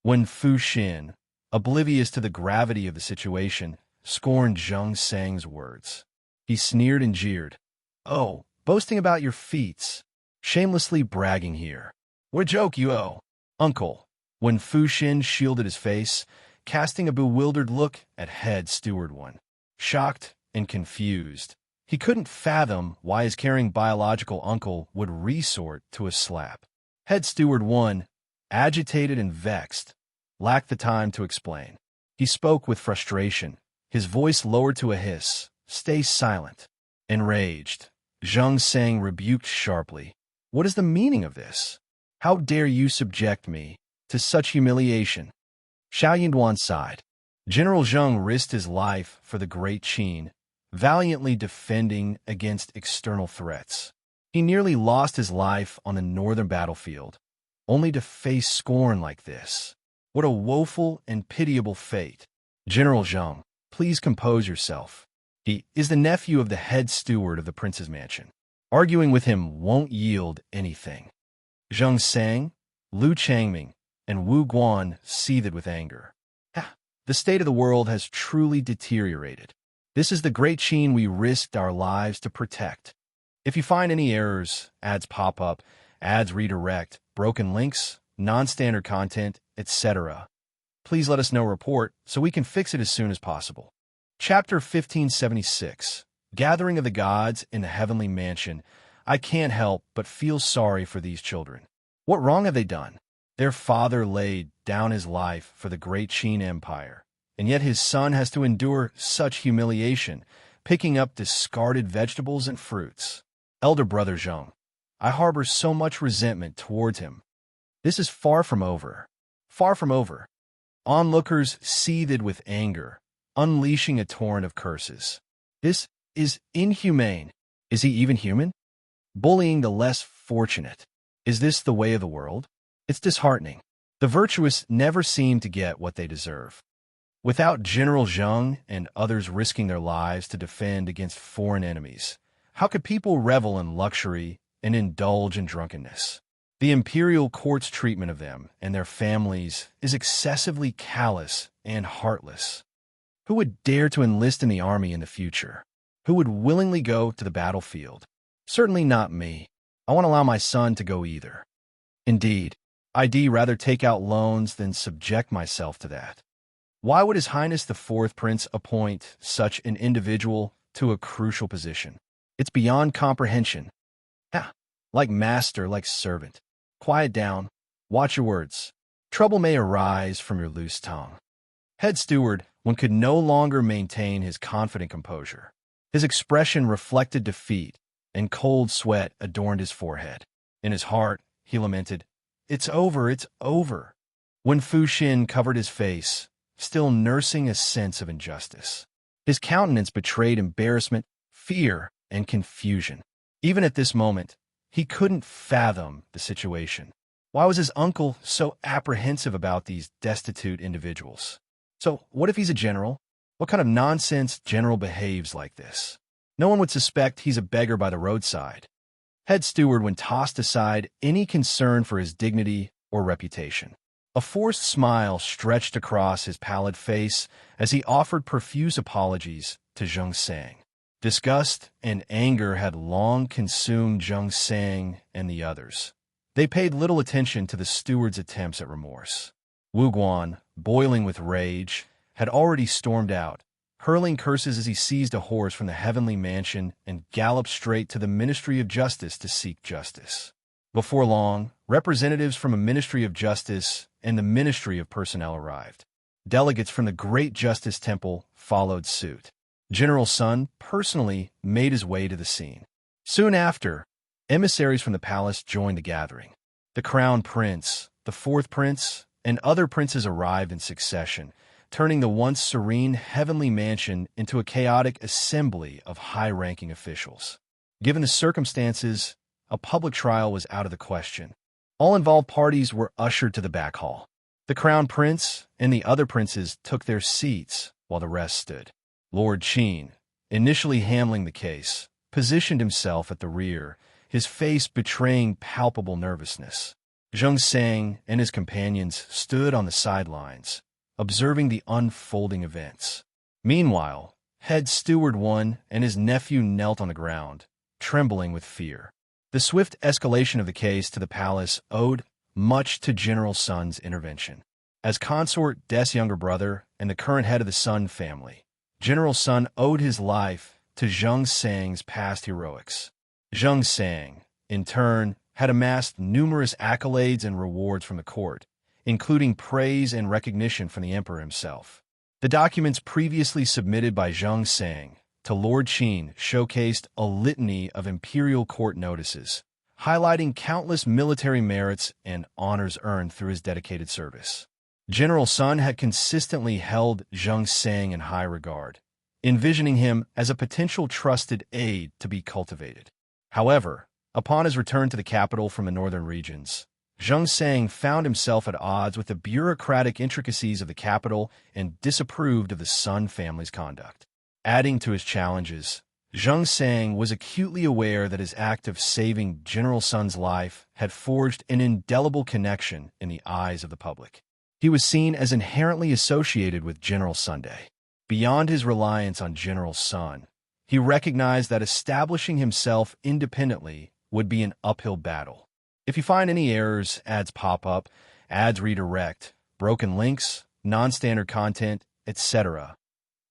When Fu Xin, oblivious to the gravity of the situation, scorned Zheng Sang's words, he sneered and jeered. Oh, boasting about your feats. Shamelessly bragging here. What a joke you owe, uncle. When Fu Xin shielded his face, casting a bewildered look at Head Steward One. Shocked and confused, he couldn't fathom why his caring biological uncle would resort to a slap. Head Steward One, agitated and vexed, lacked the time to explain. He spoke with frustration, his voice lowered to a hiss. Stay silent. Enraged, Zheng Sang rebuked sharply. What is the meaning of this? How dare you subject me to such humiliation? Shao Yunduan sighed. General Zheng risked his life for the great Qin, valiantly defending against external threats. He nearly lost his life on the northern battlefield, only to face scorn like this. What a woeful and pitiable fate. General Zheng, please compose yourself. He is the nephew of the head steward of the prince's mansion. Arguing with him won't yield anything. Zheng Sang, Lu Changming, and Wu Guan seethed with anger. The state of the world has truly deteriorated. This is the great Qin we risked our lives to protect. If you find any errors, ads pop up, ads redirect, broken links, non-standard content, etc., please let us know report so we can fix it as soon as possible. Chapter 1576. Gathering of the Gods in the Heavenly Mansion. I can't help but feel sorry for these children. What wrong have they done? Their father laid down his life for the great Qin Empire, and yet his son has to endure such humiliation, picking up discarded vegetables and fruits. Elder brother Zheng, I harbor so much resentment towards him. This is far from over. Far from over. Onlookers seethed with anger, unleashing a torrent of curses. This is inhumane. Is he even human? Bullying the less fortunate. Is this the way of the world? It's disheartening. The virtuous never seem to get what they deserve. Without General Zheng and others risking their lives to defend against foreign enemies, how could people revel in luxury and indulge in drunkenness? The imperial court's treatment of them and their families is excessively callous and heartless. Who would dare to enlist in the army in the future? Who would willingly go to the battlefield? Certainly not me. I won't allow my son to go either. Indeed, I'd rather take out loans than subject myself to that. Why would His Highness the Fourth Prince appoint such an individual to a crucial position? It's beyond comprehension. Like master, like servant. Quiet down. Watch your words. Trouble may arise from your loose tongue. Head steward, one could no longer maintain his confident composure. His expression reflected defeat, and cold sweat adorned his forehead. In his heart, he lamented, "It's over, it's over." When Fu Xin covered his face, still nursing a sense of injustice. His countenance betrayed embarrassment, fear, and confusion. Even at this moment, he couldn't fathom the situation. Why was his uncle so apprehensive about these destitute individuals? So, what if he's a general? What kind of nonsense general behaves like this? No one would suspect he's a beggar by the roadside. Head steward when tossed aside any concern for his dignity or reputation. A forced smile stretched across his pallid face as he offered profuse apologies to Zheng Sang. Disgust and anger had long consumed Zheng Sang and the others. They paid little attention to the steward's attempts at remorse. Wu Guan, boiling with rage, had already stormed out, hurling curses as he seized a horse from the heavenly mansion and galloped straight to the Ministry of Justice to seek justice. Before long, representatives from a Ministry of Justice and the Ministry of Personnel arrived. Delegates from the Great Justice Temple followed suit. General Sun personally made his way to the scene. Soon after, emissaries from the palace joined the gathering. The Crown Prince, the Fourth Prince, and other princes arrived in succession, turning the once serene heavenly mansion into a chaotic assembly of high-ranking officials. Given the circumstances, a public trial was out of the question. All involved parties were ushered to the back hall. The Crown Prince and the other princes took their seats while the rest stood. Lord Qin, initially handling the case, positioned himself at the rear, his face betraying palpable nervousness. Zheng Sang and his companions stood on the sidelines, observing the unfolding events. Meanwhile, Head Steward 1 and his nephew knelt on the ground, trembling with fear. The swift escalation of the case to the palace owed much to General Sun's intervention. As consort Des' younger brother and the current head of the Sun family, General Sun owed his life to Zheng Sang's past heroics. Zheng Sang, in turn, had amassed numerous accolades and rewards from the court, including praise and recognition from the emperor himself. The documents previously submitted by Zheng Sang to Lord Qin showcased a litany of imperial court notices, highlighting countless military merits and honors earned through his dedicated service. General Sun had consistently held Zheng Sang in high regard, envisioning him as a potential trusted aide to be cultivated. However, upon his return to the capital from the northern regions, Zheng Sang found himself at odds with the bureaucratic intricacies of the capital and disapproved of the Sun family's conduct. Adding to his challenges, Zheng Sang was acutely aware that his act of saving General Sun's life had forged an indelible connection in the eyes of the public. He was seen as inherently associated with General Sunday. Beyond his reliance on General Sun, he recognized that establishing himself independently would be an uphill battle. If you find any errors, ads pop up, ads redirect, broken links, non-standard content, etc.,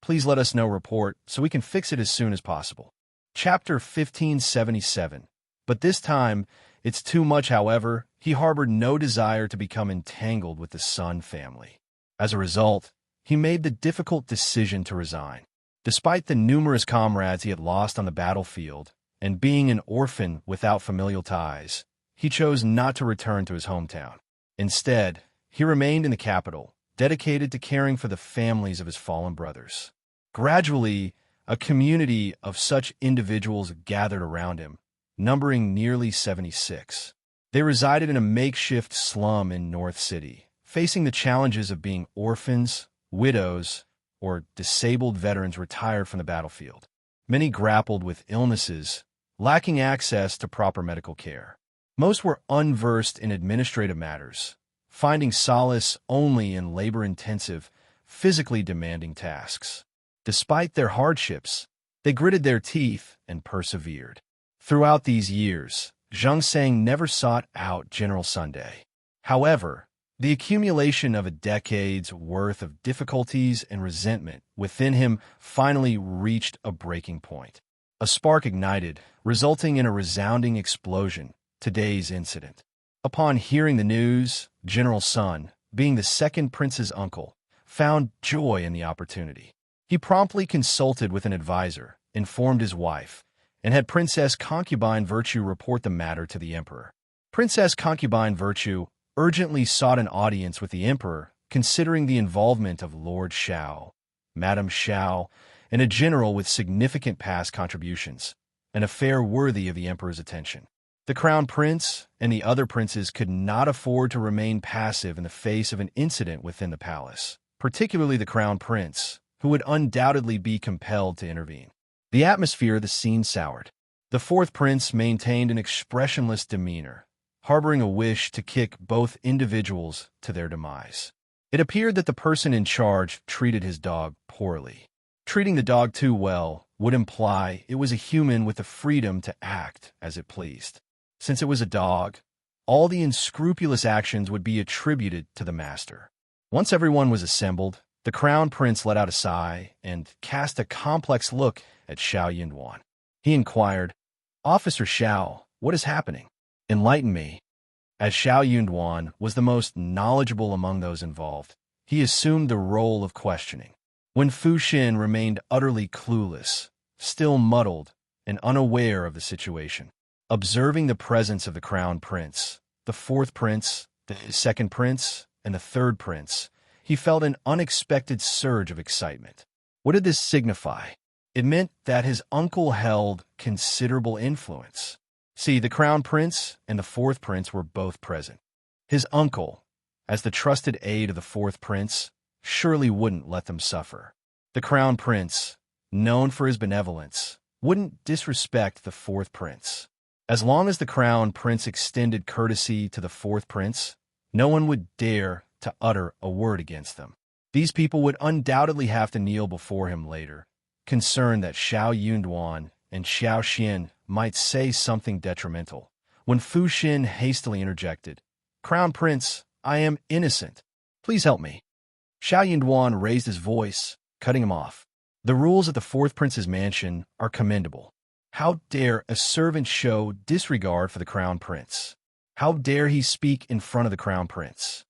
please let us know report so we can fix it as soon as possible. Chapter 1577. But this time, it's too much. However, he harbored no desire to become entangled with the Sun family. As a result, he made the difficult decision to resign. Despite the numerous comrades he had lost on the battlefield, and being an orphan without familial ties, he chose not to return to his hometown. Instead, he remained in the capital, dedicated to caring for the families of his fallen brothers. Gradually, a community of such individuals gathered around him, numbering nearly 76. They resided in a makeshift slum in North City, facing the challenges of being orphans, widows, or disabled veterans retired from the battlefield. Many grappled with illnesses, lacking access to proper medical care. Most were unversed in administrative matters, finding solace only in labor-intensive, physically demanding tasks. Despite their hardships, they gritted their teeth and persevered. Throughout these years, Zheng Sang never sought out General Sunday. However, the accumulation of a decade's worth of difficulties and resentment within him finally reached a breaking point. A spark ignited, resulting in a resounding explosion, today's incident. Upon hearing the news, General Sun, being the second prince's uncle, found joy in the opportunity. He promptly consulted with an advisor, informed his wife, and had Princess Concubine Virtue report the matter to the emperor. Princess Concubine Virtue urgently sought an audience with the emperor, considering the involvement of Lord Shao, Madame Shao, and a general with significant past contributions, an affair worthy of the emperor's attention. The crown prince and the other princes could not afford to remain passive in the face of an incident within the palace, particularly the crown prince, who would undoubtedly be compelled to intervene. The atmosphere of the scene soured. The fourth prince maintained an expressionless demeanor, harboring a wish to kick both individuals to their demise. It appeared that the person in charge treated his dog poorly. Treating the dog too well would imply it was a human with the freedom to act as it pleased. Since it was a dog, all the unscrupulous actions would be attributed to the master. Once everyone was assembled, the crown prince let out a sigh and cast a complex look at Shao Yunduan. He inquired, "Officer Shao, what is happening? Enlighten me." As Shao Yunduan was the most knowledgeable among those involved, he assumed the role of questioning. When Fu Xin remained utterly clueless, still muddled, and unaware of the situation. Observing the presence of the crown prince, the fourth prince, the second prince, and the third prince, he felt an unexpected surge of excitement. What did this signify? It meant that his uncle held considerable influence. See, the crown prince and the fourth prince were both present. His uncle, as the trusted aide of the fourth prince, surely wouldn't let them suffer. The crown prince, known for his benevolence, wouldn't disrespect the fourth prince. As long as the crown prince extended courtesy to the fourth prince, no one would dare to utter a word against them. These people would undoubtedly have to kneel before him later, concerned that Shao Yunduan and Xiao Xian might say something detrimental. When Fu Xin hastily interjected, "Crown Prince, I am innocent. Please help me." Shao Yunduan raised his voice, cutting him off. The rules at the fourth prince's mansion are commendable. How dare a servant show disregard for the crown prince? How dare he speak in front of the crown prince?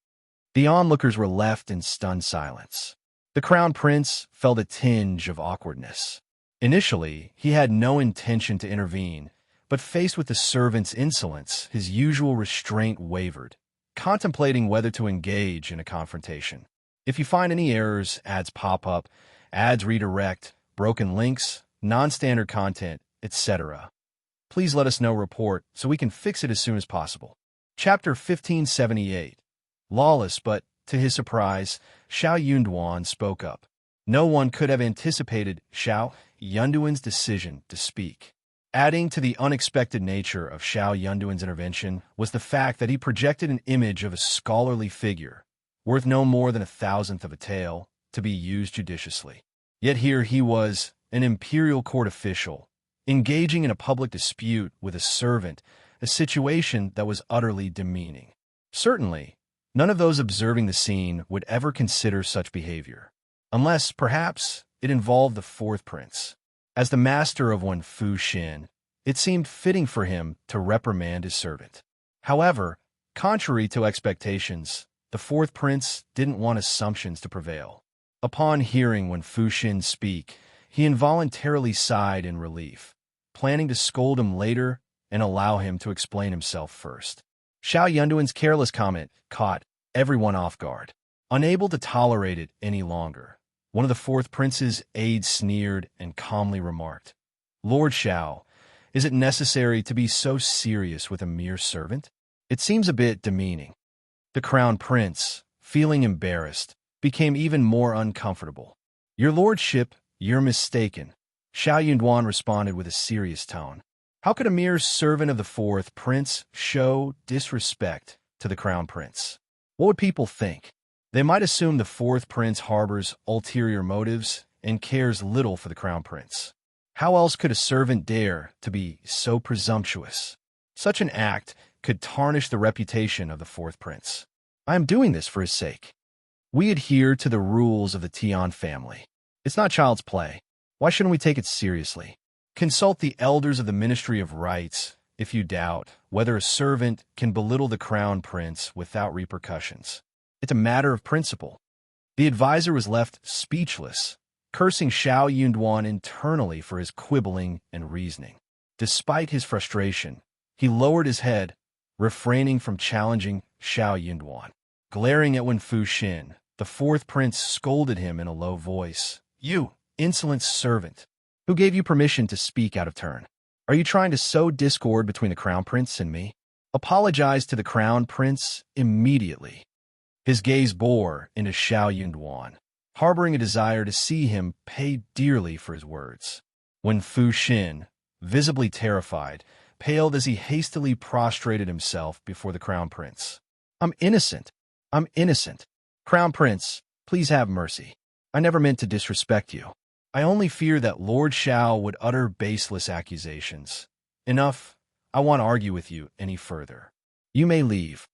The onlookers were left in stunned silence. The crown prince felt a tinge of awkwardness. Initially, he had no intention to intervene, but faced with the servant's insolence, his usual restraint wavered, contemplating whether to engage in a confrontation. If you find any errors, ads pop up, ads redirect, broken links, non-standard content, etc., please let us know report so we can fix it as soon as possible. Chapter 1578. Lawless, but, to his surprise, Shao Yunduan spoke up. No one could have anticipated Shao Yunduan's decision to speak. Adding to the unexpected nature of Shao Yunduan's intervention was the fact that he projected an image of a scholarly figure, worth no more than 1,000th of a tael, to be used judiciously. Yet here he was, an imperial court official, engaging in a public dispute with a servant, a situation that was utterly demeaning. Certainly, none of those observing the scene would ever consider such behavior, unless, perhaps, it involved the fourth prince. As the master of one Fu Xin, it seemed fitting for him to reprimand his servant. However, contrary to expectations, the fourth prince didn't want assumptions to prevail. Upon hearing one Fu Xin speak, he involuntarily sighed in relief, planning to scold him later and allow him to explain himself first. Shao Yunduan's careless comment caught everyone off guard. Unable to tolerate it any longer, one of the fourth prince's aides sneered and calmly remarked, "Lord Shao, is it necessary to be so serious with a mere servant? It seems a bit demeaning." The crown prince, feeling embarrassed, became even more uncomfortable. "Your lordship, you're mistaken," Shao Yunduan responded with a serious tone. How could a mere servant of the fourth prince show disrespect to the crown prince? What would people think? They might assume the fourth prince harbors ulterior motives and cares little for the crown prince. How else could a servant dare to be so presumptuous? Such an act could tarnish the reputation of the fourth prince. I am doing this for his sake. We adhere to the rules of the Qian family. It's not child's play. Why shouldn't we take it seriously? Consult the elders of the Ministry of Rights if you doubt whether a servant can belittle the crown prince without repercussions. It's a matter of principle. The advisor was left speechless, cursing Shao Yunduan internally for his quibbling and reasoning. Despite his frustration, he lowered his head, refraining from challenging Shao Yunduan. Glaring at Wen Fuxin, the fourth prince scolded him in a low voice. "You, insolent servant! Who gave you permission to speak out of turn? Are you trying to sow discord between the crown prince and me? Apologize to the crown prince immediately." His gaze bore into Shao Yunduan, harboring a desire to see him pay dearly for his words. Wen Fuxin, visibly terrified, paled as he hastily prostrated himself before the crown prince. "I'm innocent. I'm innocent. Crown prince, please have mercy. I never meant to disrespect you. I only fear that Lord Shao would utter baseless accusations. Enough. I won't argue with you any further. You may leave."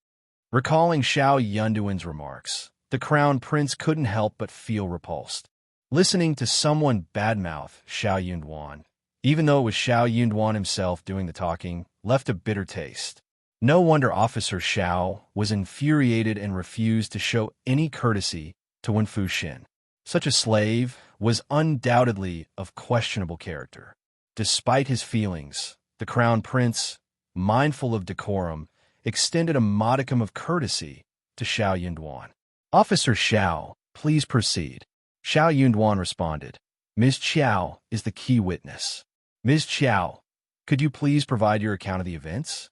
Recalling Shao Yunduan's remarks, the crown prince couldn't help but feel repulsed. Listening to someone badmouth Shao Yunduan, even though it was Shao Yunduan himself doing the talking, left a bitter taste. No wonder Officer Shao was infuriated and refused to show any courtesy to Wen Fuxin. Such a slave was undoubtedly of questionable character. Despite his feelings, the crown prince, mindful of decorum, extended a modicum of courtesy to Shao Yunduan. "Officer Shao, please proceed." Shao Yunduan responded. "Ms. Qiao is the key witness. Ms. Qiao, could you please provide your account of the events?"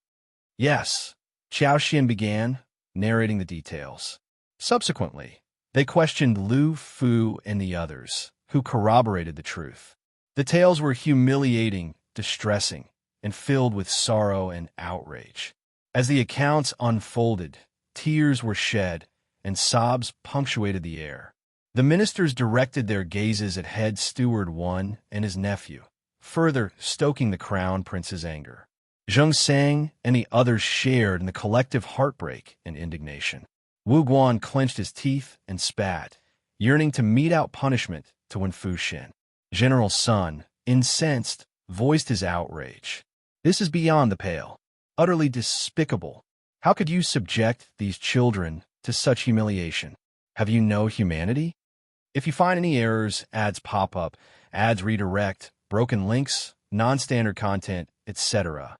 "Yes." Qiao Xian began, narrating the details. Subsequently, they questioned Lu Fu and the others, who corroborated the truth. The tales were humiliating, distressing, and filled with sorrow and outrage. As the accounts unfolded, tears were shed, and sobs punctuated the air. The ministers directed their gazes at head steward Wan and his nephew, further stoking the crown prince's anger. Zheng Sang and the others shared in the collective heartbreak and indignation. Wu Guan clenched his teeth and spat, yearning to mete out punishment to Wen Fuxin. General Sun, incensed, voiced his outrage. "This is beyond the pale. Utterly despicable. How could you subject these children to such humiliation? Have you no humanity? If you find any errors, ads pop up, ads redirect, broken links, non-standard content, etc.,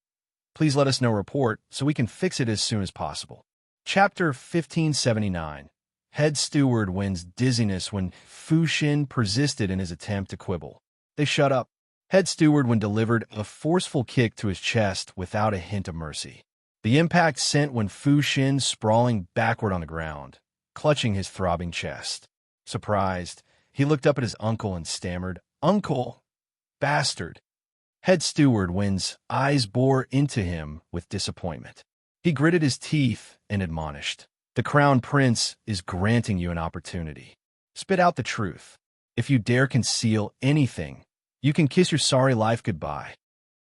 please let us know report so we can fix it as soon as possible." Chapter 1579. Head steward wins dizziness when Fuxin persisted in his attempt to quibble. They shut up. Head steward when delivered a forceful kick to his chest without a hint of mercy. The impact sent Wen Fuxin sprawling backward on the ground, clutching his throbbing chest. Surprised, he looked up at his uncle and stammered, "Uncle! Bastard!" Head steward Wen's eyes bore into him with disappointment. He gritted his teeth and admonished, "The crown prince is granting you an opportunity. Spit out the truth. If you dare conceal anything, you can kiss your sorry life goodbye."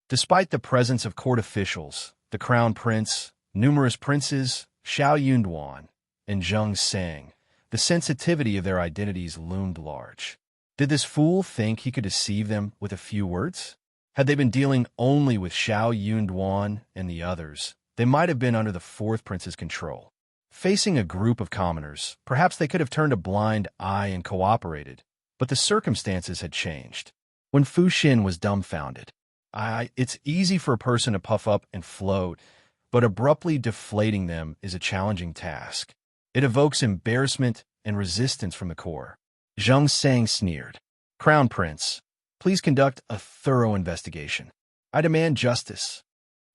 Despite the presence of court officials, the crown prince, numerous princes, Shao Yunduan, and Zheng Sang, the sensitivity of their identities loomed large. Did this fool think he could deceive them with a few words? Had they been dealing only with Shao Yunduan and the others, they might have been under the fourth prince's control. Facing a group of commoners, perhaps they could have turned a blind eye and cooperated, but the circumstances had changed. Wen Fuxin was dumbfounded. It's easy for a person to puff up and float, but abruptly deflating them is a challenging task. It evokes embarrassment and resistance from the core. Zheng Sang sneered. "Crown Prince, please conduct a thorough investigation. I demand justice."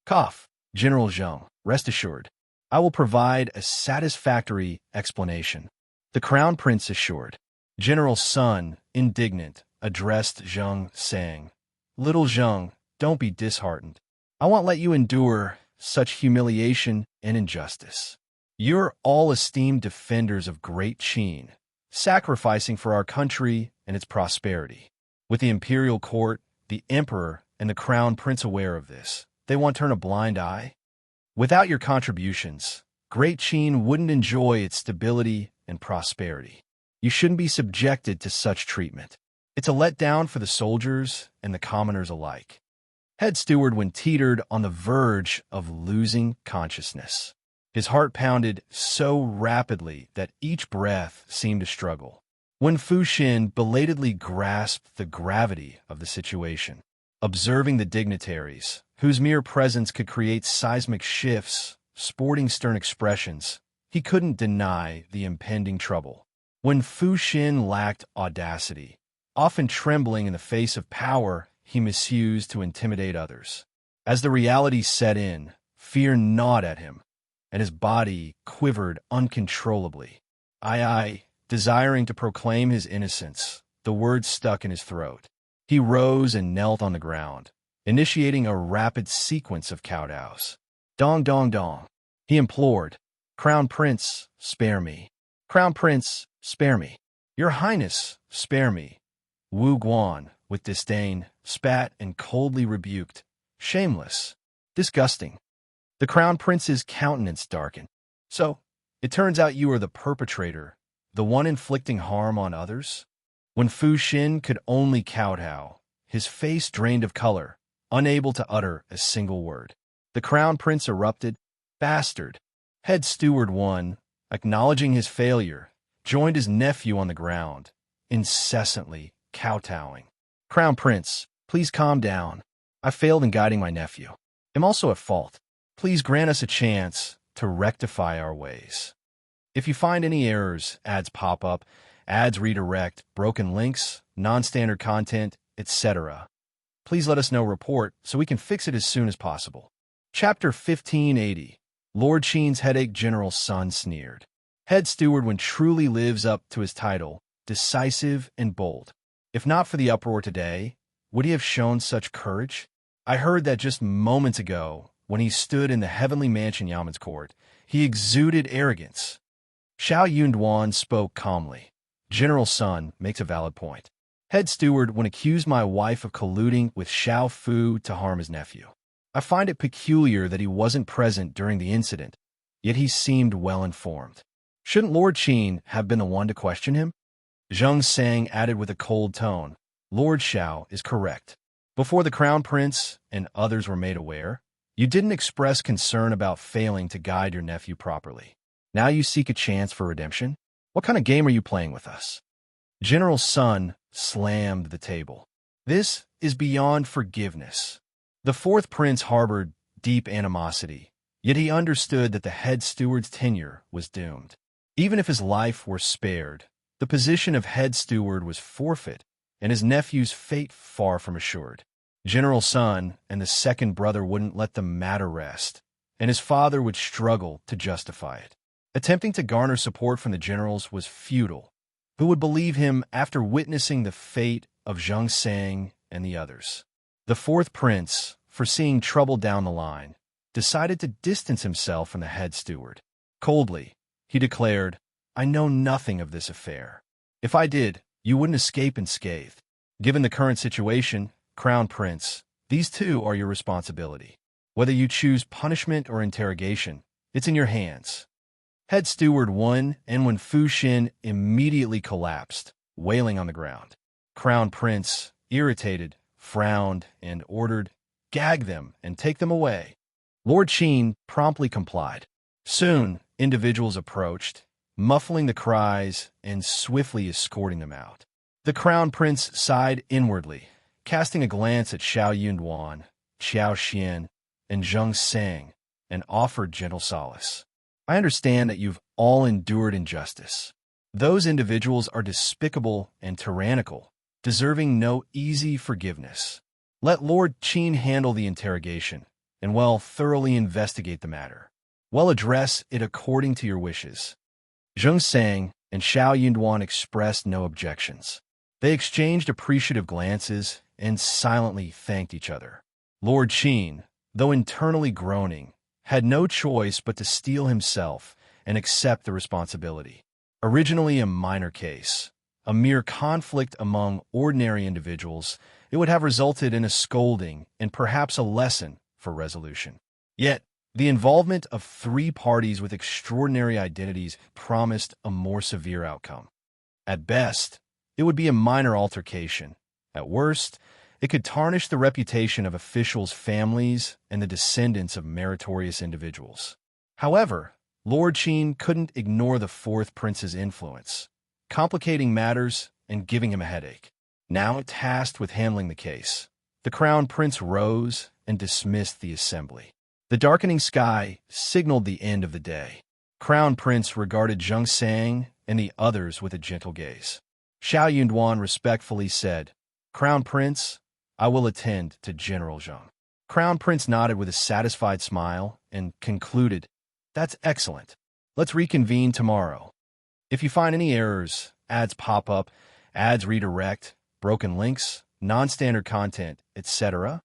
"Cough, General Zheng, rest assured. I will provide a satisfactory explanation," the Crown Prince assured. General Sun, indignant, addressed Zheng Sang. "Little Zheng, don't be disheartened. I won't let you endure such humiliation and injustice. You're all esteemed defenders of great Qin, sacrificing for our country and its prosperity. With the imperial court, the emperor, and the crown prince aware of this, they won't turn a blind eye? Without your contributions, Great Qin wouldn't enjoy its stability and prosperity. You shouldn't be subjected to such treatment. It's a letdown for the soldiers and the commoners alike. Head Steward when teetered on the verge of losing consciousness. His heart pounded so rapidly that each breath seemed to struggle. When Fu Xin belatedly grasped the gravity of the situation, observing the dignitaries, whose mere presence could create seismic shifts, sporting stern expressions, he couldn't deny the impending trouble. When Fu Xin lacked audacity, often trembling in the face of power he misused to intimidate others. As the reality set in, fear gnawed at him, and his body quivered uncontrollably. Desiring to proclaim his innocence, the words stuck in his throat. He rose and knelt on the ground, initiating a rapid sequence of kowtows. Dong, dong, dong. He implored, "Crown Prince, spare me. Crown Prince, spare me. Your Highness, spare me." Wu Guan, with disdain, spat and coldly rebuked, "Shameless. Disgusting." The Crown Prince's countenance darkened. "So, it turns out you are the perpetrator, the one inflicting harm on others?" When Fu Xin could only kowtow, his face drained of color, unable to utter a single word. The Crown Prince erupted, "Bastard!" Head Steward 1, acknowledging his failure, joined his nephew on the ground, incessantly kowtowing. "Crown Prince, please calm down. I failed in guiding my nephew. I'm also at fault. Please grant us a chance to rectify our ways. If you find any errors, ads pop up, ads redirect, broken links, non-standard content, etc., please let us know report so we can fix it as soon as possible." Chapter 1580. Lord Qin's headache. General Sun sneered. Head Steward when truly lives up to his title, decisive and bold. If not for the uproar today, would he have shown such courage? I heard that just moments ago, when he stood in the heavenly mansion Yaman's court, he exuded arrogance. Shao Yunduan spoke calmly. General Sun makes a valid point. Head Steward when accused my wife of colluding with Shao Fu to harm his nephew. I find it peculiar that he wasn't present during the incident, yet he seemed well informed. Shouldn't Lord Qin have been the one to question him? Zheng Sang added with a cold tone, "Lord Shao is correct. Before the Crown Prince and others were made aware, you didn't express concern about failing to guide your nephew properly. Now you seek a chance for redemption? What kind of game are you playing with us?" General Sun slammed the table. "This is beyond forgiveness." The fourth prince harbored deep animosity, yet he understood that the head steward's tenure was doomed. Even if his life were spared, the position of head steward was forfeit, and his nephew's fate far from assured. General Sun and the second brother wouldn't let the matter rest, and his father would struggle to justify it. Attempting to garner support from the generals was futile. Who would believe him after witnessing the fate of Zheng Sang and the others? The fourth prince, foreseeing trouble down the line, decided to distance himself from the head steward. Coldly, he declared, "I know nothing of this affair. If I did, you wouldn't escape unscathed. Given the current situation, Crown Prince, these two are your responsibility. Whether you choose punishment or interrogation, it's in your hands." Head Steward 1 and when Fu Xin immediately collapsed, wailing on the ground. Crown Prince, irritated, frowned and ordered, "Gag them and take them away." Lord Qin promptly complied. Soon, individuals approached, muffling the cries and swiftly escorting them out. The Crown Prince sighed inwardly, casting a glance at Shao Yunduan, Qiao Xian, and Zheng Sang, and offered gentle solace. "I understand that you've all endured injustice. Those individuals are despicable and tyrannical, deserving no easy forgiveness. Let Lord Qin handle the interrogation, and thoroughly investigate the matter. Address it according to your wishes." Zheng Sang and Shao Yunduan expressed no objections. They exchanged appreciative glances and silently thanked each other. Lord Qin, though internally groaning, had no choice but to steel himself and accept the responsibility. Originally a minor case, a mere conflict among ordinary individuals, it would have resulted in a scolding and perhaps a lesson for resolution. Yet, the involvement of three parties with extraordinary identities promised a more severe outcome. At best, it would be a minor altercation. At worst, it could tarnish the reputation of officials' families and the descendants of meritorious individuals. However, Lord Qian couldn't ignore the fourth prince's influence, complicating matters and giving him a headache. Now tasked with handling the case, the crown prince rose and dismissed the assembly. The darkening sky signaled the end of the day. Crown Prince regarded Zheng Sang and the others with a gentle gaze. Shao Yunduan respectfully said, "Crown Prince, I will attend to General Zheng." Crown Prince nodded with a satisfied smile and concluded, "That's excellent. Let's reconvene tomorrow. If you find any errors, ads pop up, ads redirect, broken links, non-standard content, etc.,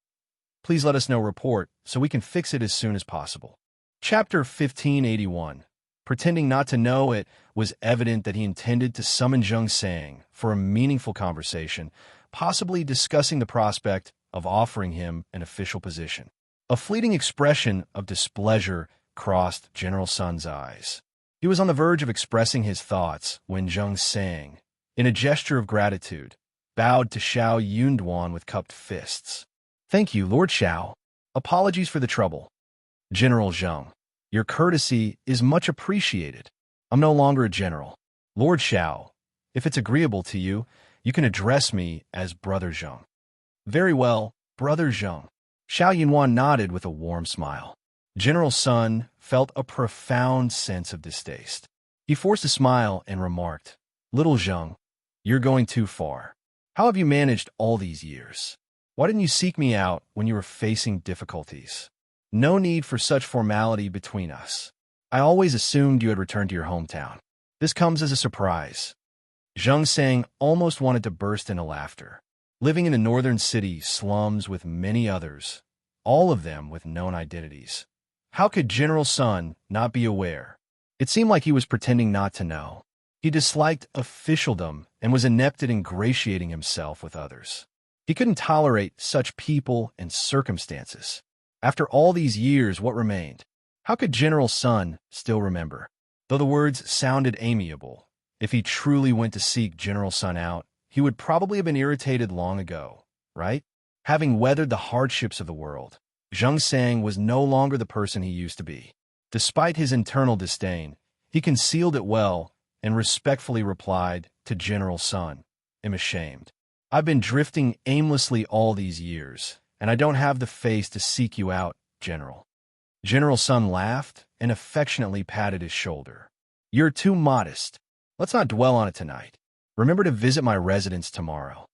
please let us know report so we can fix it as soon as possible." Chapter 1581. Pretending not to know, it was evident that he intended to summon Zheng Sang for a meaningful conversation, possibly discussing the prospect of offering him an official position. A fleeting expression of displeasure crossed General Sun's eyes. He was on the verge of expressing his thoughts when Zheng Sang, in a gesture of gratitude, bowed to Shao Yunduan with cupped fists. "Thank you, Lord Shao. Apologies for the trouble. General Zheng, your courtesy is much appreciated. I'm no longer a general. Lord Shao, if it's agreeable to you, you can address me as Brother Zheng." "Very well, Brother Zheng." Shao Yunduan nodded with a warm smile. General Sun felt a profound sense of distaste. He forced a smile and remarked, "Little Zheng, you're going too far. How have you managed all these years? Why didn't you seek me out when you were facing difficulties? No need for such formality between us. I always assumed you had returned to your hometown. This comes as a surprise." Zheng Sang almost wanted to burst into laughter. Living in the northern city slums with many others, all of them with known identities. How could General Sun not be aware? It seemed like he was pretending not to know. He disliked officialdom and was inept at ingratiating himself with others. He couldn't tolerate such people and circumstances. After all these years, what remained? How could General Sun still remember? Though the words sounded amiable, if he truly went to seek General Sun out, he would probably have been irritated long ago, right? Having weathered the hardships of the world, Zheng Sang was no longer the person he used to be. Despite his internal disdain, he concealed it well and respectfully replied to General Sun, "I'm ashamed. I've been drifting aimlessly all these years, and I don't have the face to seek you out, General." General Sun laughed and affectionately patted his shoulder. "You're too modest. Let's not dwell on it tonight. Remember to visit my residence tomorrow."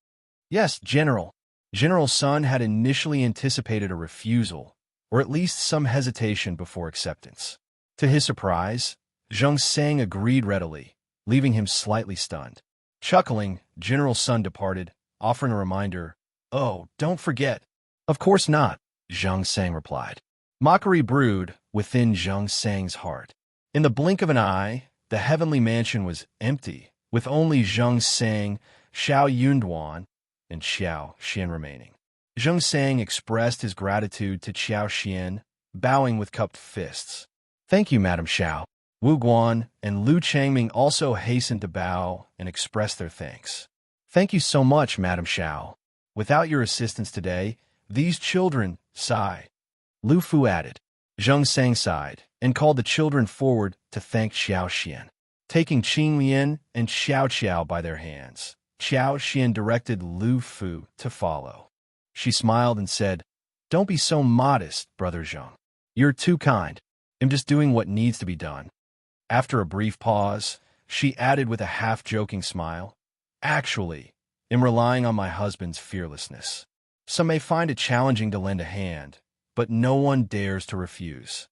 "Yes, General." General Sun had initially anticipated a refusal, or at least some hesitation before acceptance. To his surprise, Zheng Sang agreed readily, leaving him slightly stunned. Chuckling, General Sun departed, offering a reminder, "Oh, don't forget." "Of course not," Zheng Sang replied. Mockery brewed within Zheng Sang's heart. In the blink of an eye, the heavenly mansion was empty, with only Zheng Sang, Shao Yunduan, and Qiao Xian remaining. Zheng Sang expressed his gratitude to Qiao Xian, bowing with cupped fists. "Thank you, Madam Shao." Wu Guan and Lu Changming also hastened to bow and express their thanks. "Thank you so much, Madam Shao. Without your assistance today, these children sigh." Lu Fu added. Zheng Sang sighed and called the children forward to thank Qiao Xian. Taking Qing Lian and Xiao Qiao by their hands, Qiao Xian directed Lu Fu to follow. She smiled and said, "Don't be so modest, Brother Zheng. You're too kind. I'm just doing what needs to be done." After a brief pause, she added with a half-joking smile, "Actually, I'm relying on my husband's fearlessness. Some may find it challenging to lend a hand, but no one dares to refuse."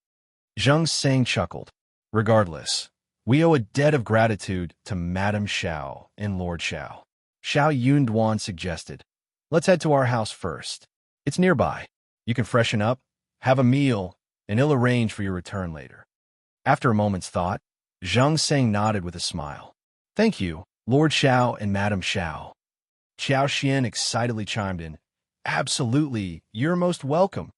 Zheng Sang chuckled. "Regardless, we owe a debt of gratitude to Madame Shao and Lord Shao." Shao Yunduan suggested, "Let's head to our house first. It's nearby. You can freshen up, Have a meal, and I'll arrange for your return later. After a moment's thought, Zhang Sang nodded with a smile. Thank you, Lord Shao and Madam Shao. Qiao Xian excitedly chimed in. Absolutely, you're most welcome.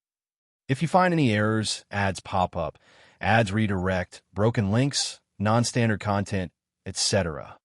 If you find any errors, ads pop up, ads redirect, broken links, non-standard content, etc.,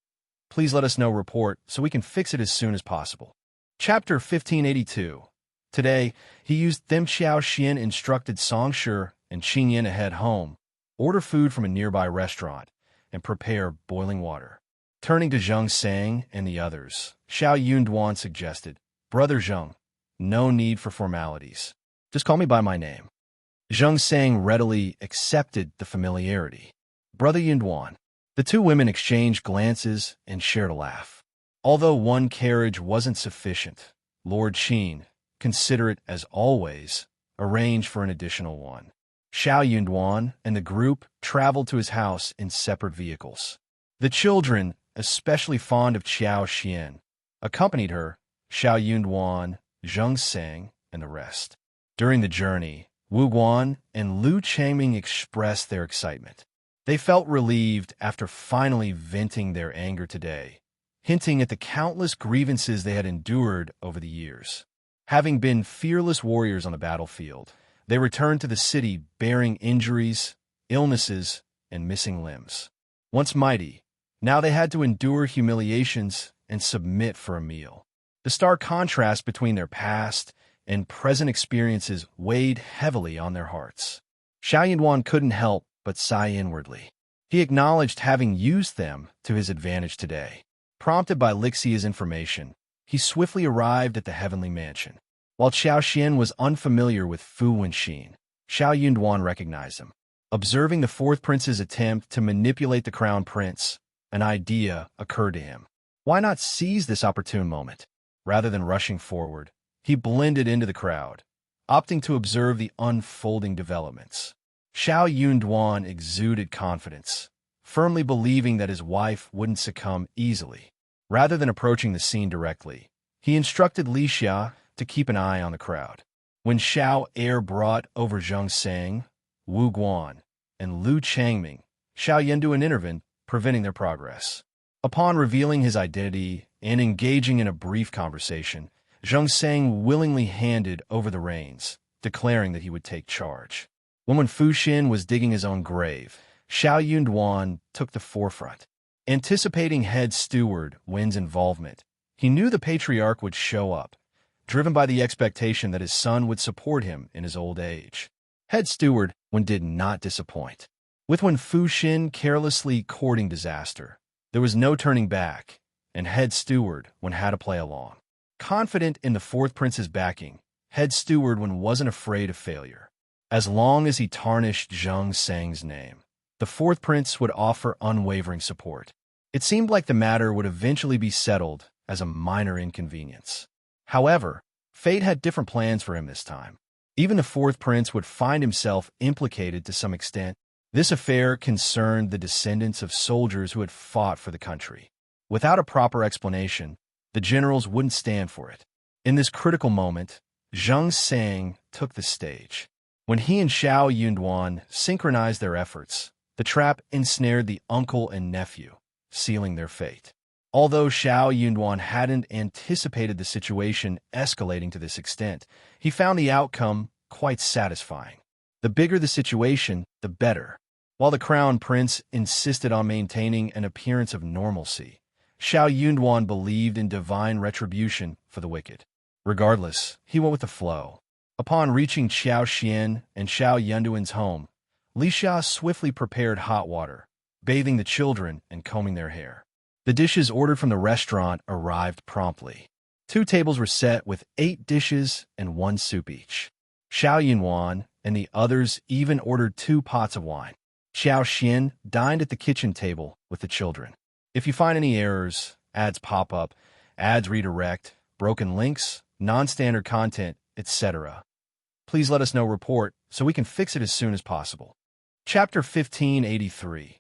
please let us know report so we can fix it as soon as possible. Chapter 1582. Today, he used them. Qiao Xian instructed Song Shi and Qingyan to head home, order food from a nearby restaurant, and prepare boiling water. Turning to Zhang Sang and the others, Shao Yunduan suggested, Brother Zhang, no need for formalities. Just call me by my name. Zhang Sang readily accepted the familiarity. Brother Yunduan. The two women exchanged glances and shared a laugh. Although one carriage wasn't sufficient, Lord Qin, considerate as always, arranged for an additional one. Shao Yunduan and the group traveled to his house in separate vehicles. The children, especially fond of Qiao Xian, accompanied her, Shao Yunduan, Zhang Sang, and the rest. During the journey, Wu Guan and Lu Changming expressed their excitement. They felt relieved after finally venting their anger today, hinting at the countless grievances they had endured over the years. Having been fearless warriors on the battlefield, they returned to the city bearing injuries, illnesses, and missing limbs. Once mighty, now they had to endure humiliations and submit for a meal. The stark contrast between their past and present experiences weighed heavily on their hearts. Shao Yunduan couldn't help but sigh inwardly. He acknowledged having used them to his advantage today. Prompted by Lixia's information, he swiftly arrived at the heavenly mansion. While Qiao Xian was unfamiliar with Fu Wenxin, Shao Yunduan recognized him. Observing the fourth prince's attempt to manipulate the crown prince, an idea occurred to him. Why not seize this opportune moment? Rather than rushing forward, he blended into the crowd, opting to observe the unfolding developments. Shao Yunduan exuded confidence, firmly believing that his wife wouldn't succumb easily. Rather than approaching the scene directly, he instructed Li Xia to keep an eye on the crowd. When Shao air brought over Zhang Sang, Wu Guan, and Lu Changming, Shao Yunduan intervened, preventing their progress. Upon revealing his identity and engaging in a brief conversation, Zhang Sang willingly handed over the reins, declaring that he would take charge. When Fu Xin was digging his own grave, Shao Yunduan took the forefront. Anticipating head steward Wen's involvement, he knew the patriarch would show up, driven by the expectation that his son would support him in his old age. Head steward Wen did not disappoint. With Fu Xin carelessly courting disaster, there was no turning back, and head steward Wen had to play along. Confident in the fourth prince's backing, head steward Wen wasn't afraid of failure. As long as he tarnished Zhang Sang's name, the fourth prince would offer unwavering support. It seemed like the matter would eventually be settled as a minor inconvenience. However, fate had different plans for him this time. Even the fourth prince would find himself implicated to some extent. This affair concerned the descendants of soldiers who had fought for the country. Without a proper explanation, the generals wouldn't stand for it. In this critical moment, Zhang Sang took the stage. When he and Shao Yunduan synchronized their efforts, the trap ensnared the uncle and nephew, sealing their fate. Although Shao Yunduan hadn't anticipated the situation escalating to this extent, he found the outcome quite satisfying. The bigger the situation, the better. While the crown prince insisted on maintaining an appearance of normalcy, Shao Yunduan believed in divine retribution for the wicked. Regardless, he went with the flow. Upon reaching Qiao Xian and Shao Yunduan's home, Li Xia swiftly prepared hot water, bathing the children and combing their hair. The dishes ordered from the restaurant arrived promptly. 2 tables were set with 8 dishes and 1 soup each. Shao Yunduan and the others even ordered 2 pots of wine. Qiao Xian dined at the kitchen table with the children. If you find any errors, ads pop up, ads redirect, broken links, non-standard content, etc., please let us know report so we can fix it as soon as possible. Chapter 1583.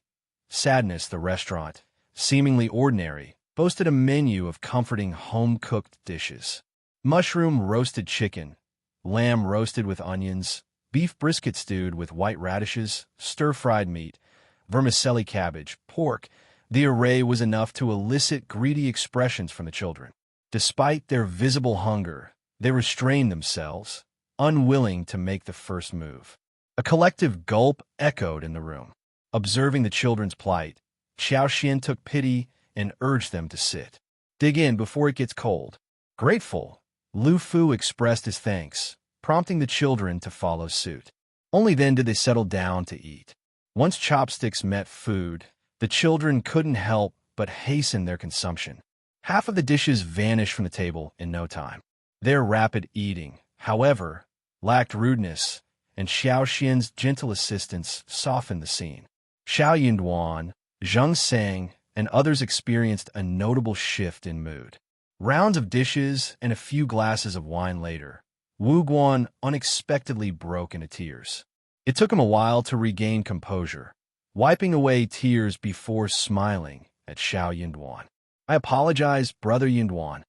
Sadness. The restaurant, seemingly ordinary, boasted a menu of comforting home-cooked dishes. Mushroom roasted chicken, lamb roasted with onions, beef brisket stewed with white radishes, stir-fried meat, vermicelli cabbage, pork. The array was enough to elicit greedy expressions from the children. Despite their visible hunger, they restrained themselves, unwilling to make the first move. A collective gulp echoed in the room. Observing the children's plight, Qiao Xian took pity and urged them to sit. Dig in before it gets cold. Grateful, Lu Fu expressed his thanks, prompting the children to follow suit. Only then did they settle down to eat. Once chopsticks met food, the children couldn't help but hasten their consumption. Half of the dishes vanished from the table in no time. Their rapid eating, however, lacked rudeness, and Xiao Xian's gentle assistance softened the scene. Shao Yunduan, Zheng Sang, and others experienced a notable shift in mood. Rounds of dishes and a few glasses of wine later, Wu Guan unexpectedly broke into tears. It took him a while to regain composure, wiping away tears before smiling at Shao Yunduan. I apologize, Brother Yunduan.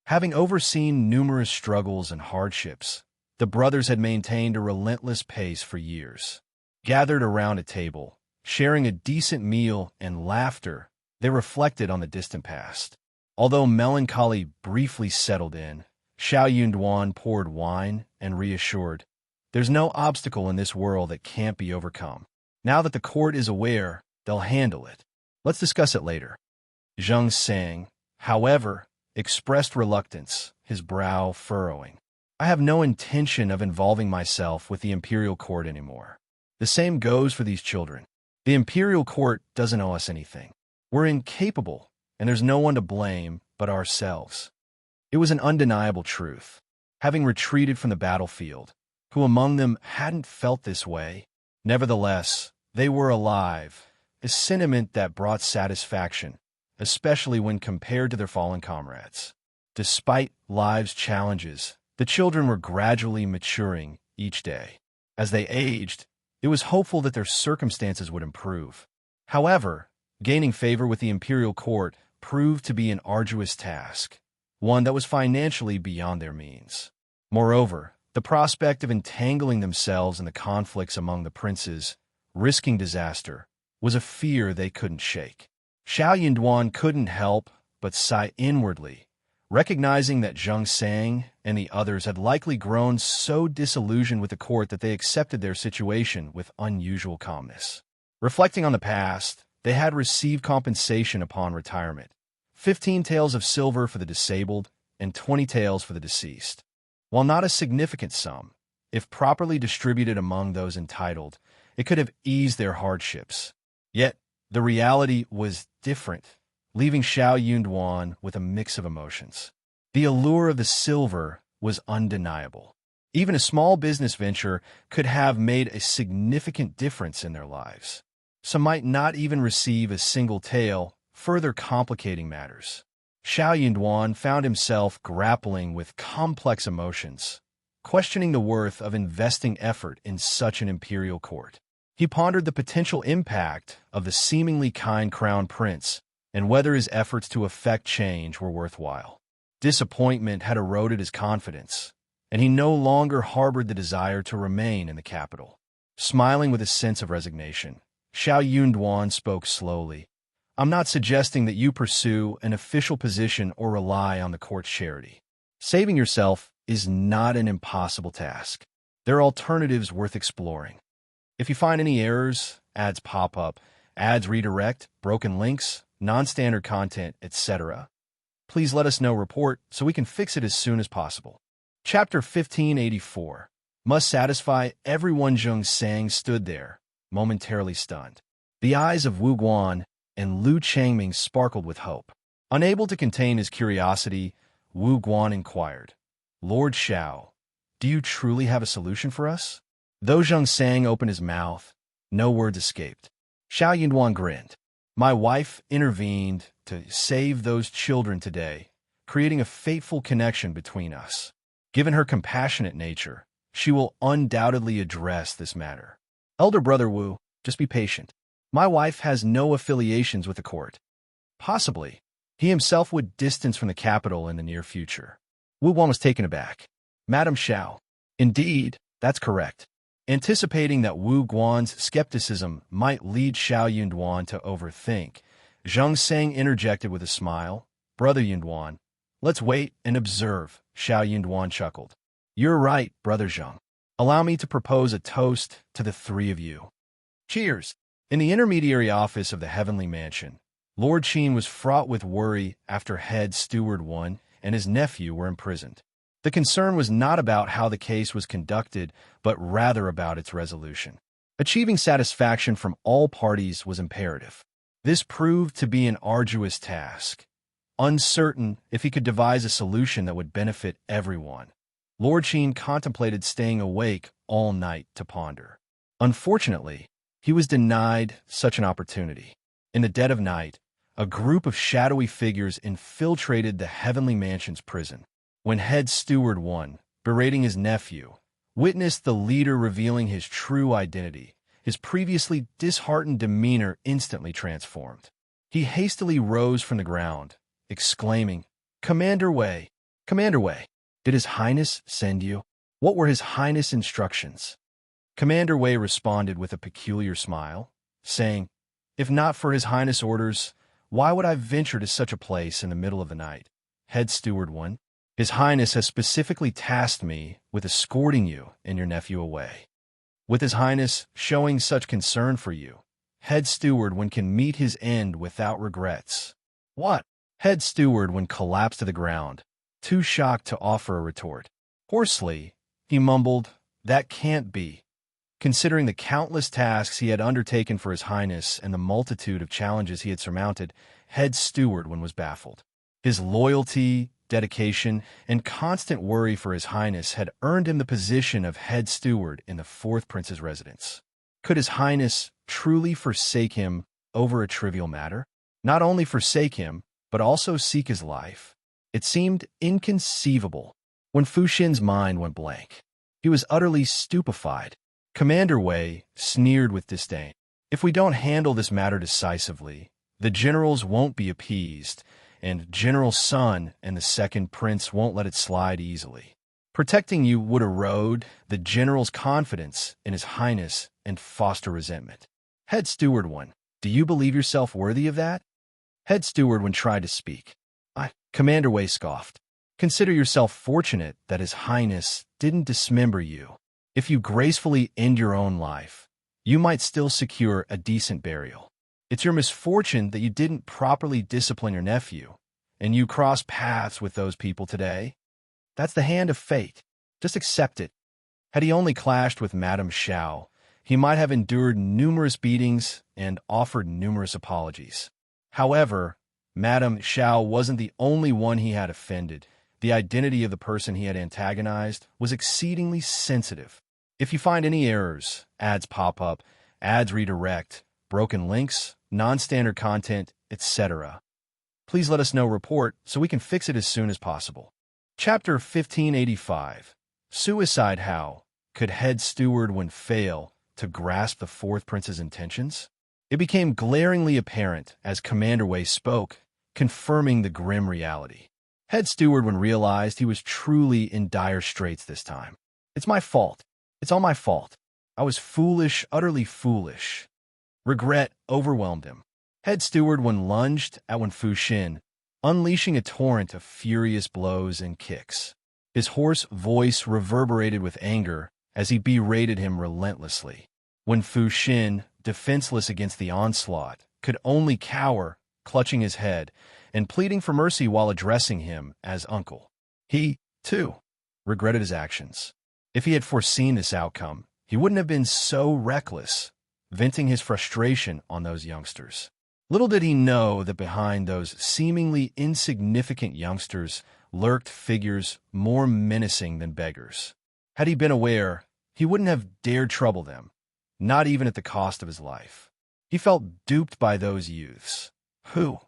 Having overseen numerous struggles and hardships, the brothers had maintained a relentless pace for years. Gathered around a table, sharing a decent meal and laughter, they reflected on the distant past. Although melancholy briefly settled in, Shao Yunduan poured wine and reassured, "There's no obstacle in this world that can't be overcome. Now that the court is aware, they'll handle it. Let's discuss it later." Zheng Sang, however, expressed reluctance, his brow furrowing. "I have no intention of involving myself with the imperial court anymore. The same goes for these children. The imperial court doesn't owe us anything. We're incapable, and there's no one to blame but ourselves." It was an undeniable truth. Having retreated from the battlefield, who among them hadn't felt this way? Nevertheless, they were alive, a sentiment that brought satisfaction, especially when compared to their fallen comrades. Despite life's challenges, the children were gradually maturing each day. As they aged, it was hopeful that their circumstances would improve. However, gaining favor with the imperial court proved to be an arduous task, one that was financially beyond their means. Moreover, the prospect of entangling themselves in the conflicts among the princes, risking disaster, was a fear they couldn't shake. Shao Yunduan couldn't help but sigh inwardly, recognizing that Zheng Sang and the others had likely grown so disillusioned with the court that they accepted their situation with unusual calmness. Reflecting on the past, they had received compensation upon retirement, 15 taels of silver for the disabled and 20 taels for the deceased. While not a significant sum, if properly distributed among those entitled, it could have eased their hardships. Yet, the reality was different, leaving Shao Yunduan with a mix of emotions. The allure of the silver was undeniable. Even a small business venture could have made a significant difference in their lives. Some might not even receive a single tael, further complicating matters. Shao Yunduan found himself grappling with complex emotions, questioning the worth of investing effort in such an imperial court. He pondered the potential impact of the seemingly kind crown prince and whether his efforts to effect change were worthwhile. Disappointment had eroded his confidence, and he no longer harbored the desire to remain in the capital. Smiling with a sense of resignation, Shao Yunduan spoke slowly. "I'm not suggesting that you pursue an official position or rely on the court's charity. Saving yourself is not an impossible task. There are alternatives worth exploring. If you find any errors, ads pop up, ads redirect, broken links, non-standard content, etc., please let us know report so we can fix it as soon as possible." Chapter 1584. Must satisfy everyone. Zheng Sang stood there, momentarily stunned. The eyes of Wu Guan and Lu Changming sparkled with hope. Unable to contain his curiosity, Wu Guan inquired, "Lord Shao, do you truly have a solution for us?" Though Zheng Sang opened his mouth, no words escaped. Shao Yunduan grinned. "My wife intervened to save those children today, creating a fateful connection between us. Given her compassionate nature, she will undoubtedly address this matter. Elder Brother Wu, just be patient. My wife has no affiliations with the court. Possibly, he himself would distance from the capital in the near future." Wu Guan was taken aback. "Madam Shao, indeed, that's correct. Anticipating that Wu Guan's skepticism might lead Shao Yunduan to overthink, Zheng Seng interjected with a smile. "Brother Yunduan, let's wait and observe," Shao Yunduan chuckled. "You're right, Brother Zheng. Allow me to propose a toast to the three of you. Cheers!" In the intermediary office of the Heavenly Mansion, Lord Qin was fraught with worry after head Steward 1 and his nephew were imprisoned. The concern was not about how the case was conducted, but rather about its resolution. Achieving satisfaction from all parties was imperative. This proved to be an arduous task. Uncertain if he could devise a solution that would benefit everyone, Lord Qin contemplated staying awake all night to ponder. Unfortunately, he was denied such an opportunity. In the dead of night, a group of shadowy figures infiltrated the Heavenly Mansion's prison. When head Steward 1, berating his nephew, witnessed the leader revealing his true identity, his previously disheartened demeanor instantly transformed. He hastily rose from the ground, exclaiming, "Commander Wei! Commander Wei! Did His Highness send you? What were His Highness' instructions?" Commander Wei responded with a peculiar smile, saying, "If not for His Highness' orders, why would I venture to such a place in the middle of the night? Head Steward 1, His Highness has specifically tasked me with escorting you and your nephew away. With His Highness showing such concern for you, Head Steward 1 can meet his end without regrets." "What?" Head Steward 1 collapsed to the ground, too shocked to offer a retort. Hoarsely, he mumbled, "That can't be." Considering the countless tasks he had undertaken for His Highness and the multitude of challenges he had surmounted, Head Steward 1 was baffled. His loyalty, dedication, and constant worry for His Highness had earned him the position of head steward in the fourth prince's residence. Could His Highness truly forsake him over a trivial matter? Not only forsake him, but also seek his life? It seemed inconceivable. When Fu Xin's mind went blank, he was utterly stupefied. Commander Wei sneered with disdain. "If we don't handle this matter decisively, the generals won't be appeased, and General Sun and the second prince won't let it slide easily. Protecting you would erode the general's confidence in His Highness and foster resentment. Head Steward 1, do you believe yourself worthy of that?" Head Steward 1 tried to speak. Commander Wei scoffed. "Consider yourself fortunate that His Highness didn't dismember you. If you gracefully end your own life, you might still secure a decent burial. It's your misfortune that you didn't properly discipline your nephew, and you cross paths with those people today. That's the hand of fate. Just accept it." Had he only clashed with Madame Shao, he might have endured numerous beatings and offered numerous apologies. However, Madame Shao wasn't the only one he had offended. The identity of the person he had antagonized was exceedingly sensitive. If you find any errors, ads pop up, ads redirect, broken links, non-standard content, etc., please let us know report so we can fix it as soon as possible. Chapter 1585. Suicide How could Head Steward 1 fail to grasp the fourth prince's intentions? It became glaringly apparent as Commander Wei spoke, confirming the grim reality. Head Steward 1 realized he was truly in dire straits this time. "It's my fault. It's all my fault. I was foolish, utterly foolish." Regret overwhelmed him. Head Steward 1 lunged at Fu Xin, unleashing a torrent of furious blows and kicks. His hoarse voice reverberated with anger as he berated him relentlessly. Fu Xin, defenseless against the onslaught, could only cower, clutching his head, and pleading for mercy while addressing him as uncle. He, too, regretted his actions. If he had foreseen this outcome, he wouldn't have been so reckless, venting his frustration on those youngsters. Little did he know that behind those seemingly insignificant youngsters lurked figures more menacing than beggars. Had he been aware, he wouldn't have dared trouble them, not even at the cost of his life. He felt duped by those youths, who,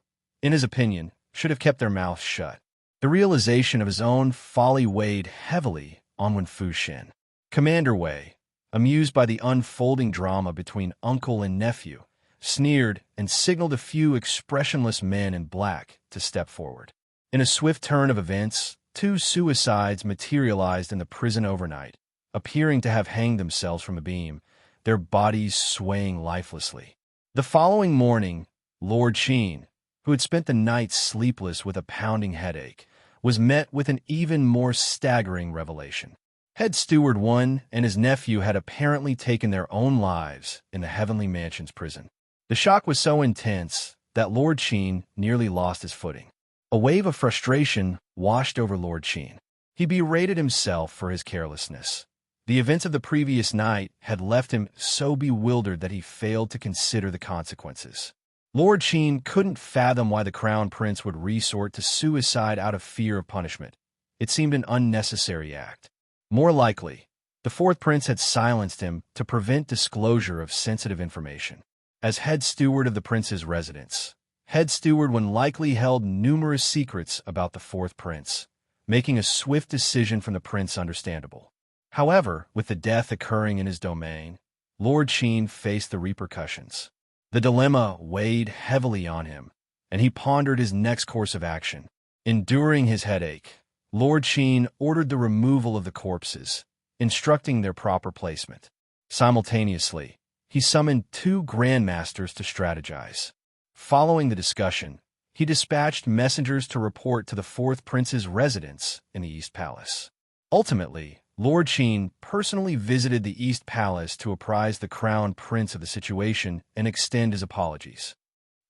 in his opinion, should have kept their mouths shut. The realization of his own folly weighed heavily on Fu Xin. Commander Wei, amused by the unfolding drama between uncle and nephew, sneered and signaled a few expressionless men in black to step forward. In a swift turn of events, 2 suicides materialized in the prison overnight. appearing to have hanged themselves from a beam, their bodies swaying lifelessly. The following morning, Lord Qian, who had spent the night sleepless with a pounding headache, was met with an even more staggering revelation. Head Steward 1 and his nephew had apparently taken their own lives in the Heavenly Mansion's prison. The shock was so intense that Lord Qian nearly lost his footing. A wave of frustration washed over Lord Qian. He berated himself for his carelessness. The events of the previous night had left him so bewildered that he failed to consider the consequences. Lord Qian couldn't fathom why the Crown Prince would resort to suicide out of fear of punishment. It seemed an unnecessary act. More likely, the fourth prince had silenced him to prevent disclosure of sensitive information. As head steward of the prince's residence, head steward would likely held numerous secrets about the fourth prince, making a swift decision from the prince understandable. However, with the death occurring in his domain, Lord Qian faced the repercussions. The dilemma weighed heavily on him, and he pondered his next course of action. Enduring his headache, Lord Qian ordered the removal of the corpses, instructing their proper placement. Simultaneously, he summoned 2 grandmasters to strategize. Following the discussion, he dispatched messengers to report to the fourth prince's residence in the East Palace. Ultimately, Lord Qian personally visited the East Palace to apprise the Crown Prince of the situation and extend his apologies.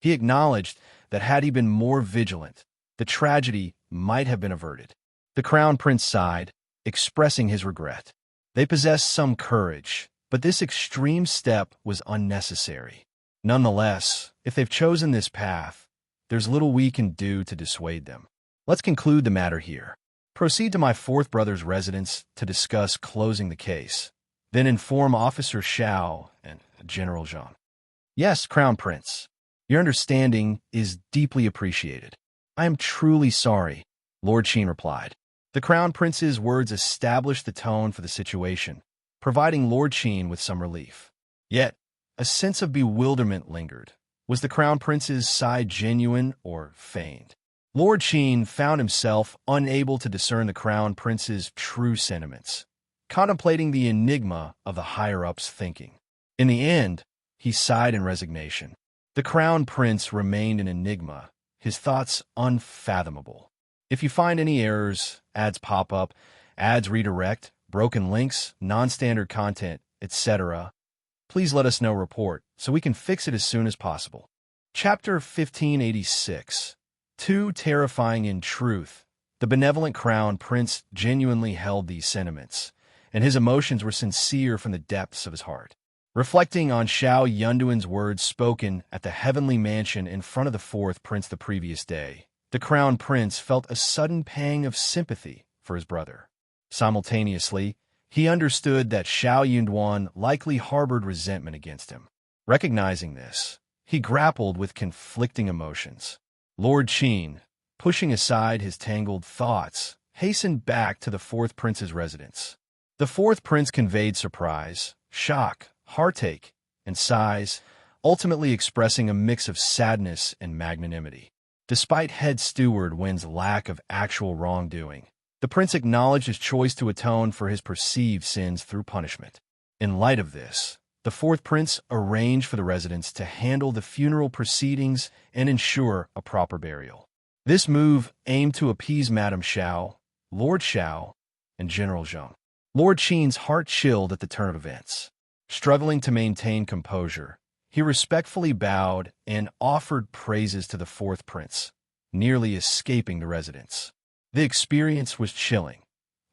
He acknowledged that had he been more vigilant, the tragedy might have been averted. The Crown Prince sighed, expressing his regret. They possessed some courage, but this extreme step was unnecessary. Nonetheless, if they've chosen this path, there's little we can do to dissuade them. Let's conclude the matter here. Proceed to my fourth brother's residence to discuss closing the case. Then inform Officer Shao and General Zhang. Yes, Crown Prince. Your understanding is deeply appreciated. I am truly sorry, Lord Qian replied. The Crown Prince's words established the tone for the situation, providing Lord Qian with some relief. Yet, a sense of bewilderment lingered. Was the Crown Prince's sigh genuine or feigned? Lord Qian found himself unable to discern the Crown Prince's true sentiments, contemplating the enigma of the higher-ups' thinking. In the end, he sighed in resignation. The Crown Prince remained an enigma, his thoughts unfathomable. If you find any errors, ads pop up, ads redirect, broken links, non-standard content, etc., please let us know report so we can fix it as soon as possible. Chapter 1586. Too terrifying in truth, the benevolent Crown Prince genuinely held these sentiments, and his emotions were sincere from the depths of his heart. Reflecting on Shao Yunduan's words spoken at the Heavenly Mansion in front of the fourth prince the previous day, the Crown Prince felt a sudden pang of sympathy for his brother. Simultaneously, he understood that Shao Yunduan likely harbored resentment against him. Recognizing this, he grappled with conflicting emotions. Lord Qian, pushing aside his tangled thoughts, hastened back to the fourth prince's residence. The fourth prince conveyed surprise, shock, heartache, and sighs, ultimately expressing a mix of sadness and magnanimity. Despite head steward Wen's lack of actual wrongdoing, the prince acknowledged his choice to atone for his perceived sins through punishment. In light of this, the fourth prince arranged for the residents to handle the funeral proceedings and ensure a proper burial. This move aimed to appease Madame Shao, Lord Shao, and General Zhang. Lord Qian's heart chilled at the turn of events. Struggling to maintain composure, he respectfully bowed and offered praises to the fourth prince, nearly escaping the residence. The experience was chilling.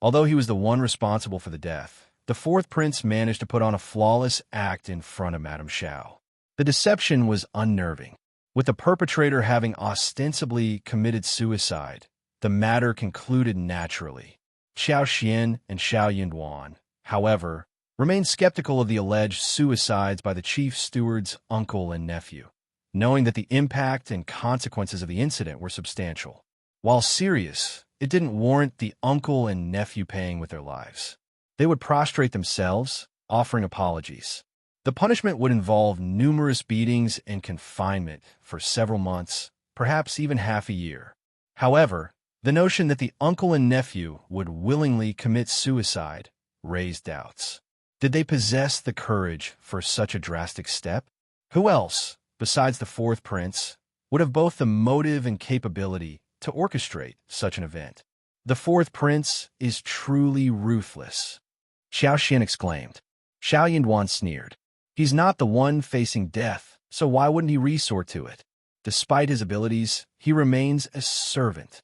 Although he was the one responsible for the death, the fourth prince managed to put on a flawless act in front of Madame Shao. The deception was unnerving. With the perpetrator having ostensibly committed suicide, the matter concluded naturally. Qiao Xian and Shao Yunduan, however, remained skeptical of the alleged suicides by the chief steward's uncle and nephew, knowing that the impact and consequences of the incident were substantial. While serious, it didn't warrant the uncle and nephew paying with their lives. They would prostrate themselves, offering apologies. The punishment would involve numerous beatings and confinement for several months, perhaps even half a year. However, the notion that the uncle and nephew would willingly commit suicide raised doubts. Did they possess the courage for such a drastic step? Who else, besides the fourth prince, would have both the motive and capability to orchestrate such an event? The fourth prince is truly ruthless, Qiao Xian exclaimed. Shao Yunduan sneered. He's not the one facing death, so why wouldn't he resort to it? Despite his abilities, he remains a servant.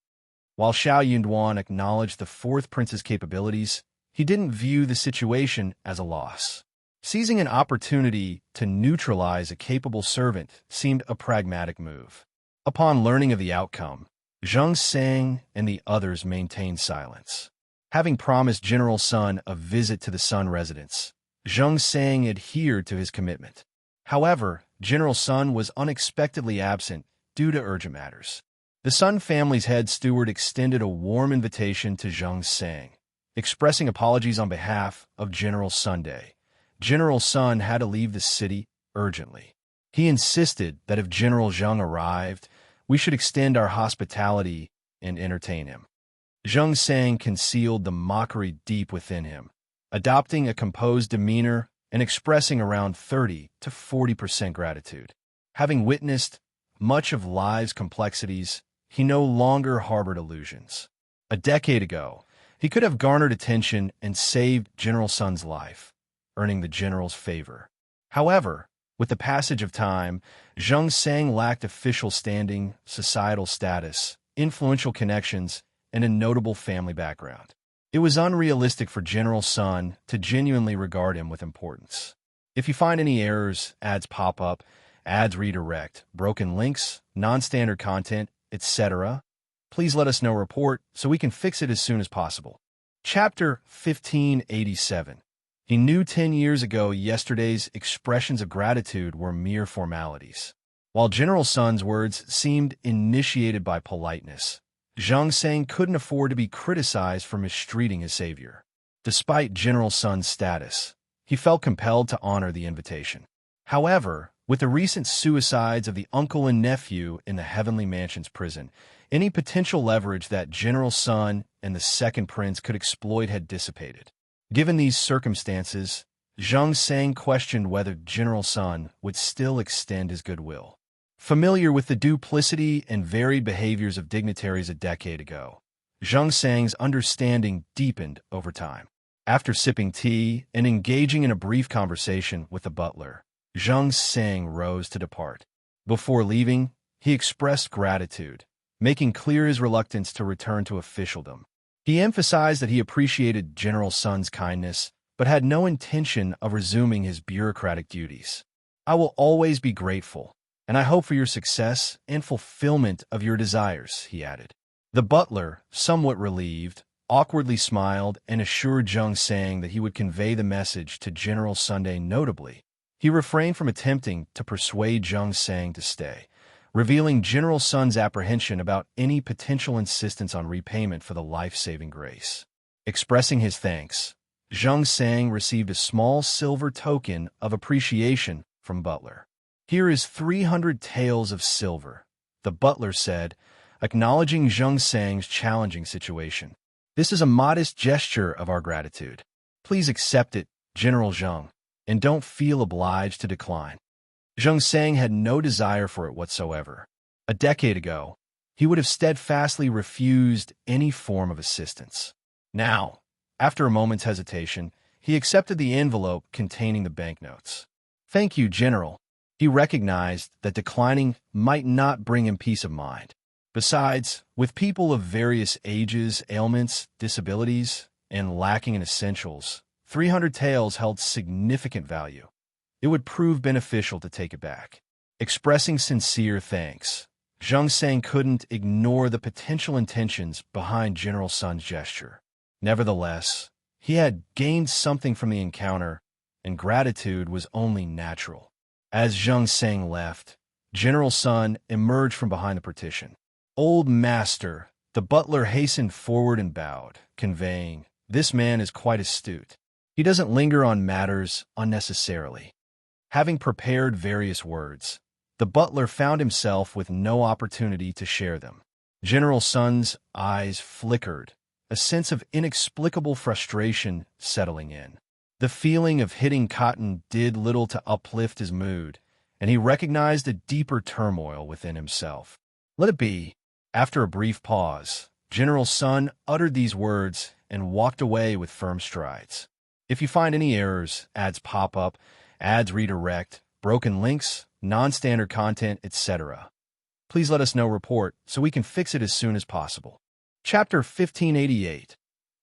While Shao Yunduan acknowledged the fourth prince's capabilities, he didn't view the situation as a loss. Seizing an opportunity to neutralize a capable servant seemed a pragmatic move. Upon learning of the outcome, Zheng Sang and the others maintained silence. Having promised General Sun a visit to the Sun residence, Zheng Sang adhered to his commitment. However, General Sun was unexpectedly absent due to urgent matters. The Sun family's head steward extended a warm invitation to Zheng Sang, expressing apologies on behalf of General Sunday. General Sun had to leave the city urgently. He insisted that if General Zheng arrived, we should extend our hospitality and entertain him. Zheng Sang concealed the mockery deep within him, adopting a composed demeanor and expressing around 30 to 40% gratitude. Having witnessed much of life's complexities, he no longer harbored illusions. A decade ago, he could have garnered attention and saved General Sun's life, earning the general's favor. However, with the passage of time, Zheng Sang lacked official standing, societal status, influential connections, and a notable family background. It was unrealistic for General Sun to genuinely regard him with importance. If you find any errors, ads pop up, ads redirect, broken links, non-standard content, etc., please let us know report so we can fix it as soon as possible. Chapter 1587. He knew 10 years ago yesterday's expressions of gratitude were mere formalities. While General Sun's words seemed initiated by politeness, Zheng Sang couldn't afford to be criticized for mistreating his savior. Despite General Sun's status, he felt compelled to honor the invitation. However, with the recent suicides of the uncle and nephew in the Heavenly Mansion's prison, any potential leverage that General Sun and the second prince could exploit had dissipated. Given these circumstances, Zheng Sang questioned whether General Sun would still extend his goodwill. Familiar with the duplicity and varied behaviors of dignitaries a decade ago, Zheng Sang's understanding deepened over time. After sipping tea and engaging in a brief conversation with the butler, Zheng Sang rose to depart. Before leaving, he expressed gratitude, making clear his reluctance to return to officialdom. He emphasized that he appreciated General Sun's kindness, but had no intention of resuming his bureaucratic duties. I will always be grateful, and I hope for your success and fulfillment of your desires, he added. The butler, somewhat relieved, awkwardly smiled and assured Zheng Sang that he would convey the message to General Sunday notably. He refrained from attempting to persuade Zheng Sang to stay, revealing General Sun's apprehension about any potential insistence on repayment for the life-saving grace. Expressing his thanks, Zheng Sang received a small silver token of appreciation from Butler. Here is 300 taels of silver, the butler said, acknowledging Zheng Sang's challenging situation. This is a modest gesture of our gratitude. Please accept it, General Zheng, and don't feel obliged to decline. Zheng Sang had no desire for it whatsoever. A decade ago, he would have steadfastly refused any form of assistance. Now, after a moment's hesitation, he accepted the envelope containing the banknotes. Thank you, General. He recognized that declining might not bring him peace of mind. Besides, with people of various ages, ailments, disabilities, and lacking in essentials, 300 taels held significant value. It would prove beneficial to take it back. Expressing sincere thanks, Zheng Sang couldn't ignore the potential intentions behind General Sun's gesture. Nevertheless, he had gained something from the encounter, and gratitude was only natural. As Zheng Sang left, General Sun emerged from behind the partition. Old master, the butler hastened forward and bowed, conveying, "This man is quite astute. He doesn't linger on matters unnecessarily." Having prepared various words, the butler found himself with no opportunity to share them. General Sun's eyes flickered, a sense of inexplicable frustration settling in. The feeling of hitting cotton did little to uplift his mood, and he recognized a deeper turmoil within himself. "Let it be." After a brief pause, General Sun uttered these words and walked away with firm strides. If you find any errors, ads pop up, ads redirect, broken links, non-standard content, etc., please let us know. Report so we can fix it as soon as possible. Chapter 1588.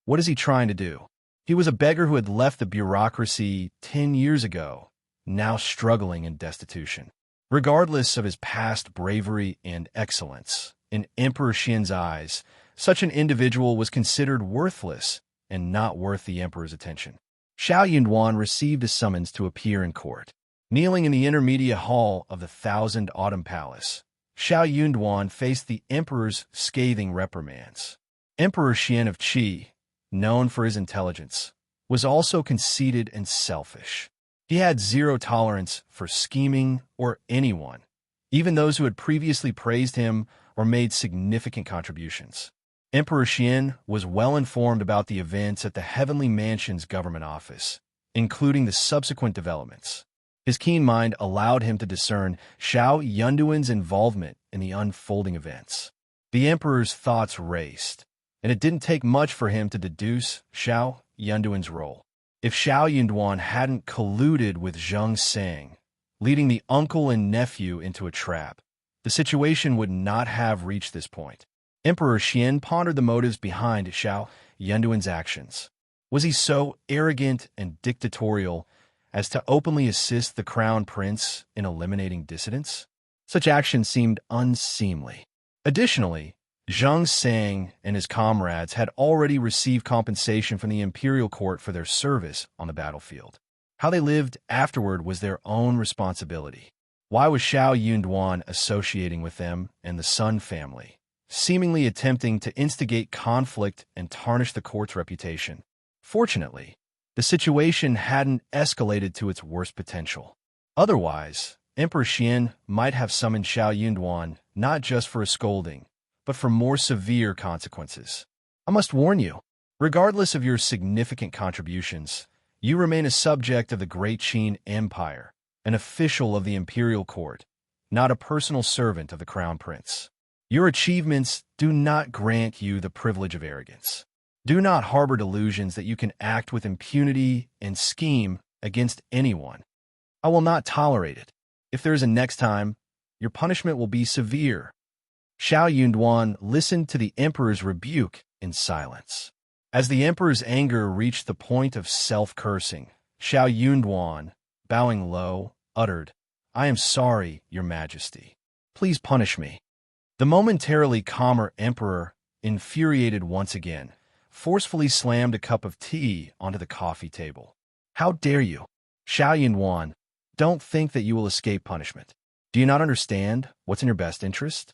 What is he trying to do? He was a beggar who had left the bureaucracy 10 years ago, now struggling in destitution. Regardless of his past bravery and excellence, in Emperor Qian's eyes, such an individual was considered worthless and not worth the emperor's attention. Shao Yunduan received a summons to appear in court. Kneeling in the intermediate hall of the Thousand Autumn Palace, Shao Yunduan faced the emperor's scathing reprimands. Emperor Qian of Qi, known for his intelligence, was also conceited and selfish. He had zero tolerance for scheming or anyone, even those who had previously praised him or made significant contributions. Emperor Qian was well informed about the events at the Heavenly Mansion's government office, including the subsequent developments. His keen mind allowed him to discern Shao Yunduan's involvement in the unfolding events. The emperor's thoughts raced, and it didn't take much for him to deduce Shao Yunduan's role. If Shao Yunduan hadn't colluded with Zheng Sang, leading the uncle and nephew into a trap, the situation would not have reached this point. Emperor Qian pondered the motives behind Shao Yunduan's actions. Was he so arrogant and dictatorial as to openly assist the crown prince in eliminating dissidents? Such action seemed unseemly. Additionally, Zheng Sang and his comrades had already received compensation from the imperial court for their service on the battlefield. How they lived afterward was their own responsibility. Why was Shao Yunduan associating with them and the Sun family, seemingly attempting to instigate conflict and tarnish the court's reputation? Fortunately, the situation hadn't escalated to its worst potential. Otherwise, Emperor Qian might have summoned Shao Yunduan not just for a scolding, but for more severe consequences. I must warn you, regardless of your significant contributions, you remain a subject of the Great Qin Empire, an official of the imperial court, not a personal servant of the crown prince. Your achievements do not grant you the privilege of arrogance. Do not harbor delusions that you can act with impunity and scheme against anyone. I will not tolerate it. If there is a next time, your punishment will be severe. Shao Yunduan listened to the emperor's rebuke in silence. As the emperor's anger reached the point of self-cursing, Shao Yunduan, bowing low, uttered, "I am sorry, your majesty. Please punish me." The momentarily calmer emperor, infuriated once again, forcefully slammed a cup of tea onto the coffee table. "How dare you? Shao Yunduan, don't think that you will escape punishment. Do you not understand what's in your best interest?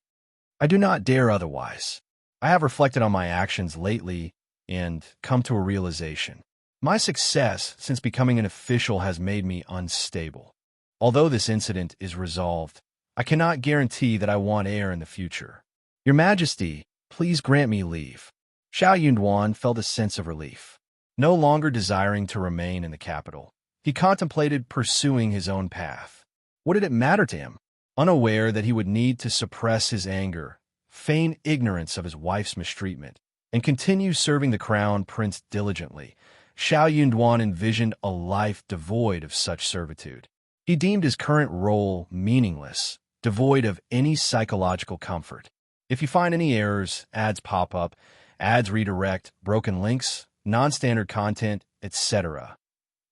I do not dare otherwise. I have reflected on my actions lately and come to a realization. My success since becoming an official has made me unstable. Although this incident is resolved, I cannot guarantee that I want heir in the future. Your Majesty, please grant me leave." Shao Yunduan felt a sense of relief. No longer desiring to remain in the capital, he contemplated pursuing his own path. What did it matter to him? Unaware that he would need to suppress his anger, feign ignorance of his wife's mistreatment, and continue serving the crown prince diligently, Shao Yunduan envisioned a life devoid of such servitude. He deemed his current role meaningless, devoid of any psychological comfort. If you find any errors, ads pop up, ads redirect, broken links, non-standard content, etc.,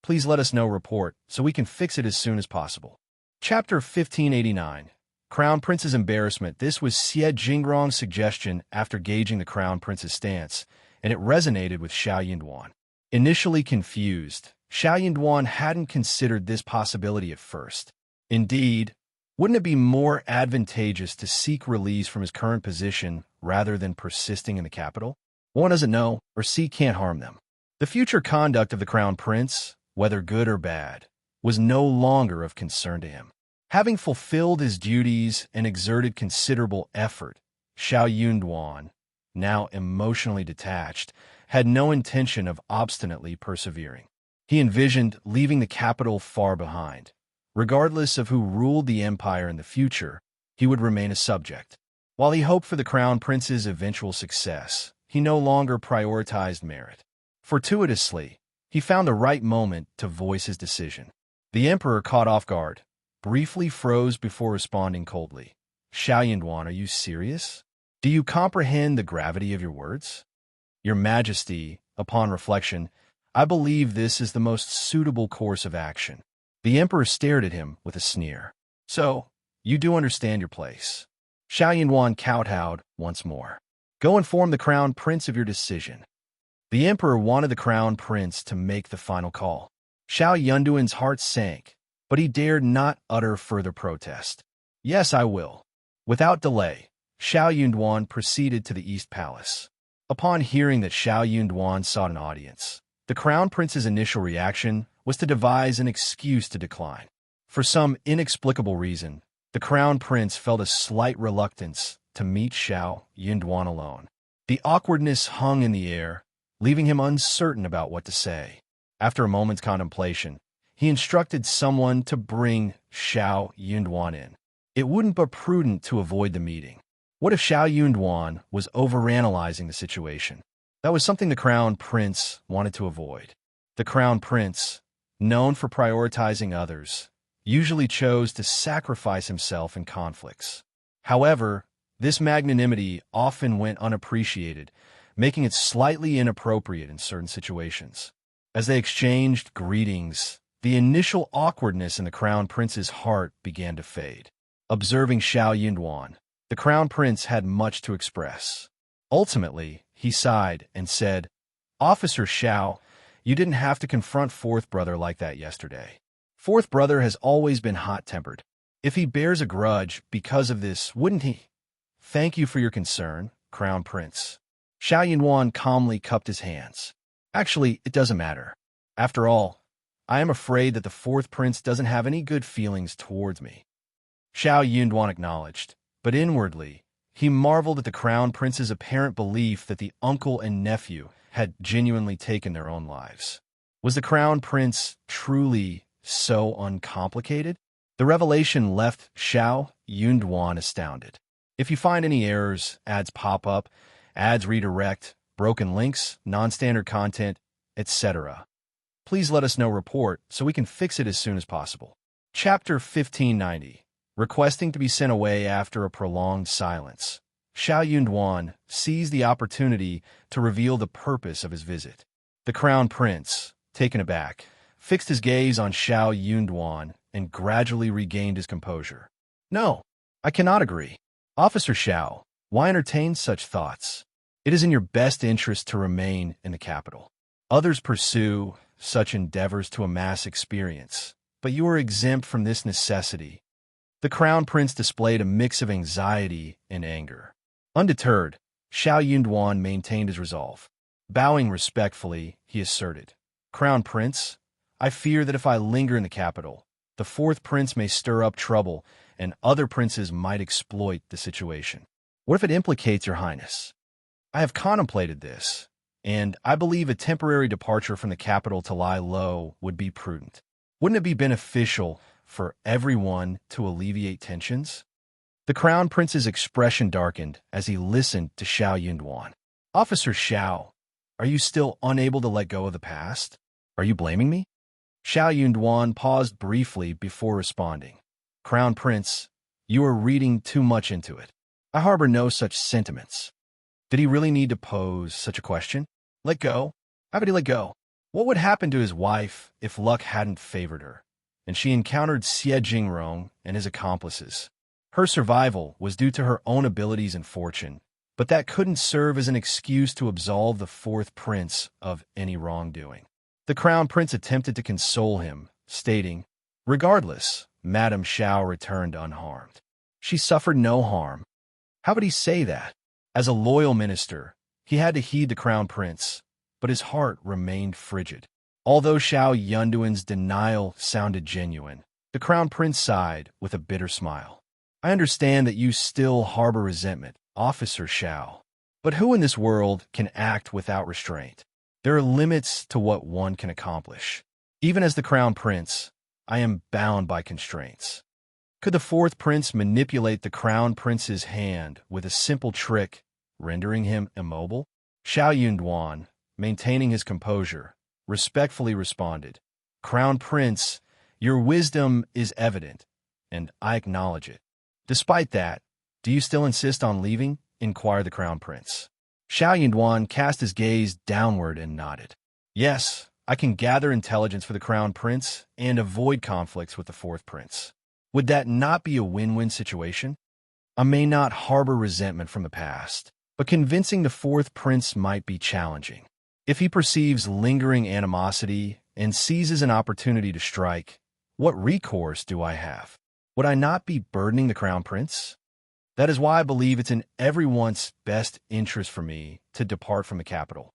please let us know. Report so we can fix it as soon as possible. Chapter 1589. Crown Prince's Embarrassment. This was Xie Jingrong's suggestion after gauging the Crown Prince's stance, and it resonated with Shao Yunduan. Initially confused, Shao Yunduan hadn't considered this possibility at first. Indeed, wouldn't it be more advantageous to seek release from his current position rather than persisting in the capital? One doesn't know, or see can't harm them. The future conduct of the Crown Prince, whether good or bad, was no longer of concern to him. Having fulfilled his duties and exerted considerable effort, Shao Yunduan, now emotionally detached, had no intention of obstinately persevering. He envisioned leaving the capital far behind. Regardless of who ruled the empire in the future, he would remain a subject. While he hoped for the crown prince's eventual success, he no longer prioritized merit. Fortuitously, he found the right moment to voice his decision. The emperor, caught off guard, briefly froze before responding coldly. Shao Yunduan, are you serious? Do you comprehend the gravity of your words? Your Majesty, upon reflection, I believe this is the most suitable course of action. The emperor stared at him with a sneer. So, you do understand your place. Shao Yunduan kowtowed once more. Go inform the crown prince of your decision. The emperor wanted the crown prince to make the final call. Shao Yunduan's heart sank, but he dared not utter further protest. Yes, I will. Without delay, Shao Yunduan proceeded to the East Palace. Upon hearing that Shao Yunduan sought an audience, the crown prince's initial reaction was to devise an excuse to decline. For some inexplicable reason, the crown prince felt a slight reluctance to meet Shao Yunduan alone. The awkwardness hung in the air, leaving him uncertain about what to say. After a moment's contemplation, he instructed someone to bring Shao Yunduan in. It wouldn't be prudent to avoid the meeting. What if Shao Yunduan was overanalyzing the situation? That was something the crown prince wanted to avoid. The crown prince, known for prioritizing others, usually chose to sacrifice himself in conflicts. However, this magnanimity often went unappreciated, making it slightly inappropriate in certain situations. As they exchanged greetings, the initial awkwardness in the crown prince's heart began to fade. Observing Shao Yunduan, the crown prince had much to express. Ultimately, he sighed and said, Officer Shao, you didn't have to confront Fourth Brother like that yesterday. Fourth Brother has always been hot-tempered. If he bears a grudge because of this, wouldn't he? Thank you for your concern, Crown Prince. Shao Yunduan calmly cupped his hands. Actually, it doesn't matter. After all, I am afraid that the fourth prince doesn't have any good feelings towards me. Shao Yunduan acknowledged, but inwardly, he marveled at the crown prince's apparent belief that the uncle and nephew had genuinely taken their own lives. Was the crown prince truly so uncomplicated? The revelation left Shao Yunduan astounded. If you find any errors, ads pop up, ads redirect, broken links, non-standard content, etc., please let us know report so we can fix it as soon as possible. Chapter 1590. Requesting to be sent away after a prolonged silence. Shao Yunduan seized the opportunity to reveal the purpose of his visit. The crown prince, taken aback, fixed his gaze on Shao Yunduan and gradually regained his composure. No, I cannot agree. Officer Shao, why entertain such thoughts? It is in your best interest to remain in the capital. Others pursue such endeavors to amass experience, but you are exempt from this necessity. The crown prince displayed a mix of anxiety and anger. Undeterred, Shao Yunduan maintained his resolve. Bowing respectfully, he asserted, Crown Prince, I fear that if I linger in the capital, the fourth prince may stir up trouble, and other princes might exploit the situation. What if it implicates your highness? I have contemplated this, and I believe a temporary departure from the capital to lie low would be prudent. Wouldn't it be beneficial for everyone to alleviate tensions? The crown prince's expression darkened as he listened to Shao Yunduan. Officer Shao, are you still unable to let go of the past? Are you blaming me? Shao Yunduan paused briefly before responding. Crown Prince, you are reading too much into it. I harbor no such sentiments. Did he really need to pose such a question? Let go? How could he let go? What would happen to his wife if luck hadn't favored her, and she encountered Xie Jingrong and his accomplices? Her survival was due to her own abilities and fortune, but that couldn't serve as an excuse to absolve the fourth prince of any wrongdoing. The crown prince attempted to console him, stating, Regardless, Madame Shao returned unharmed. She suffered no harm. How would he say that? As a loyal minister, he had to heed the crown prince, but his heart remained frigid. Although Shao Yunduan's denial sounded genuine, the crown prince sighed with a bitter smile. I understand that you still harbor resentment, Officer Shao, But who in this world can act without restraint? There are limits to what one can accomplish. Even as the Crown Prince, I am bound by constraints. Could the fourth prince manipulate the Crown Prince's hand with a simple trick, rendering him immobile? Shao Yunduan, maintaining his composure, respectfully responded, "Crown Prince, your wisdom is evident, and I acknowledge it. Despite that, do you still insist on leaving?" inquired the Crown Prince. Shao Yunduan cast his gaze downward and nodded. "Yes, I can gather intelligence for the Crown Prince and avoid conflicts with the fourth prince. Would that not be a win-win situation? I may not harbor resentment from the past, but convincing the fourth prince might be challenging. If he perceives lingering animosity and seizes an opportunity to strike, what recourse do I have? Would I not be burdening the Crown Prince? That is why I believe it's in everyone's best interest for me to depart from the capital.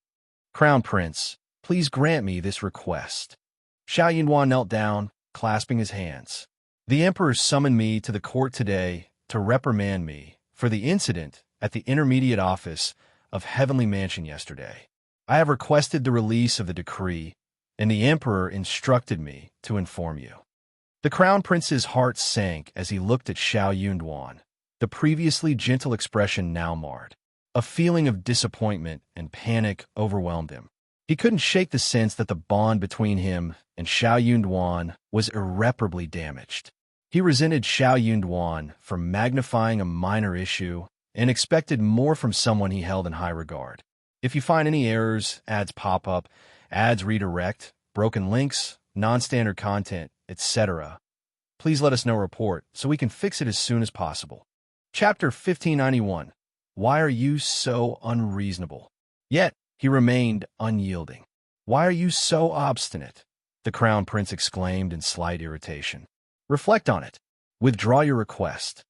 Crown Prince, please grant me this request." Shao Yunduan knelt down, clasping his hands. "The Emperor summoned me to the court today to reprimand me for the incident at the Intermediate Office of Heavenly Mansion yesterday. I have requested the release of the decree, and the Emperor instructed me to inform you." The Crown Prince's heart sank as he looked at Shao Yunduan, the previously gentle expression now marred. A feeling of disappointment and panic overwhelmed him. He couldn't shake the sense that the bond between him and Shao Yunduan was irreparably damaged. He resented Shao Yunduan for magnifying a minor issue and expected more from someone he held in high regard. If you find any errors, ads pop up, ads redirect, broken links, non-standard content, etc., please let us know report so we can fix it as soon as possible. Chapter 1591. Why are you so unreasonable? Yet he remained unyielding. "Why are you so obstinate?" the Crown Prince exclaimed in slight irritation. "Reflect on it. Withdraw your request."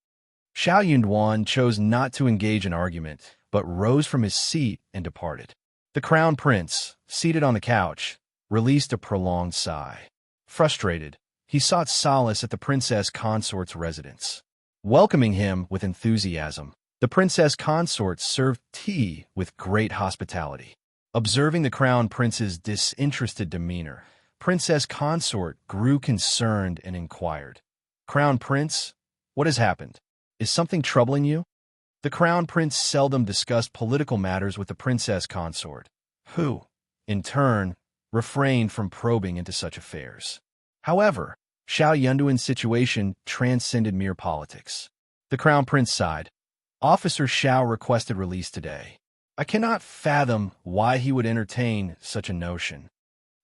Shao Yunduan chose not to engage in argument, but rose from his seat and departed. The Crown Prince, seated on the couch, released a prolonged sigh. Frustrated, he sought solace at the princess consort's residence. Welcoming him with enthusiasm, the princess consort served tea with great hospitality. Observing the Crown Prince's disinterested demeanor, Princess Consort grew concerned and inquired, "Crown Prince, what has happened? Is something troubling you?" The Crown Prince seldom discussed political matters with the Princess Consort, who, in turn, refrained from probing into such affairs. However, Shao Yunduan's situation transcended mere politics. The Crown Prince sighed. "Officer Shao requested release today. I cannot fathom why he would entertain such a notion."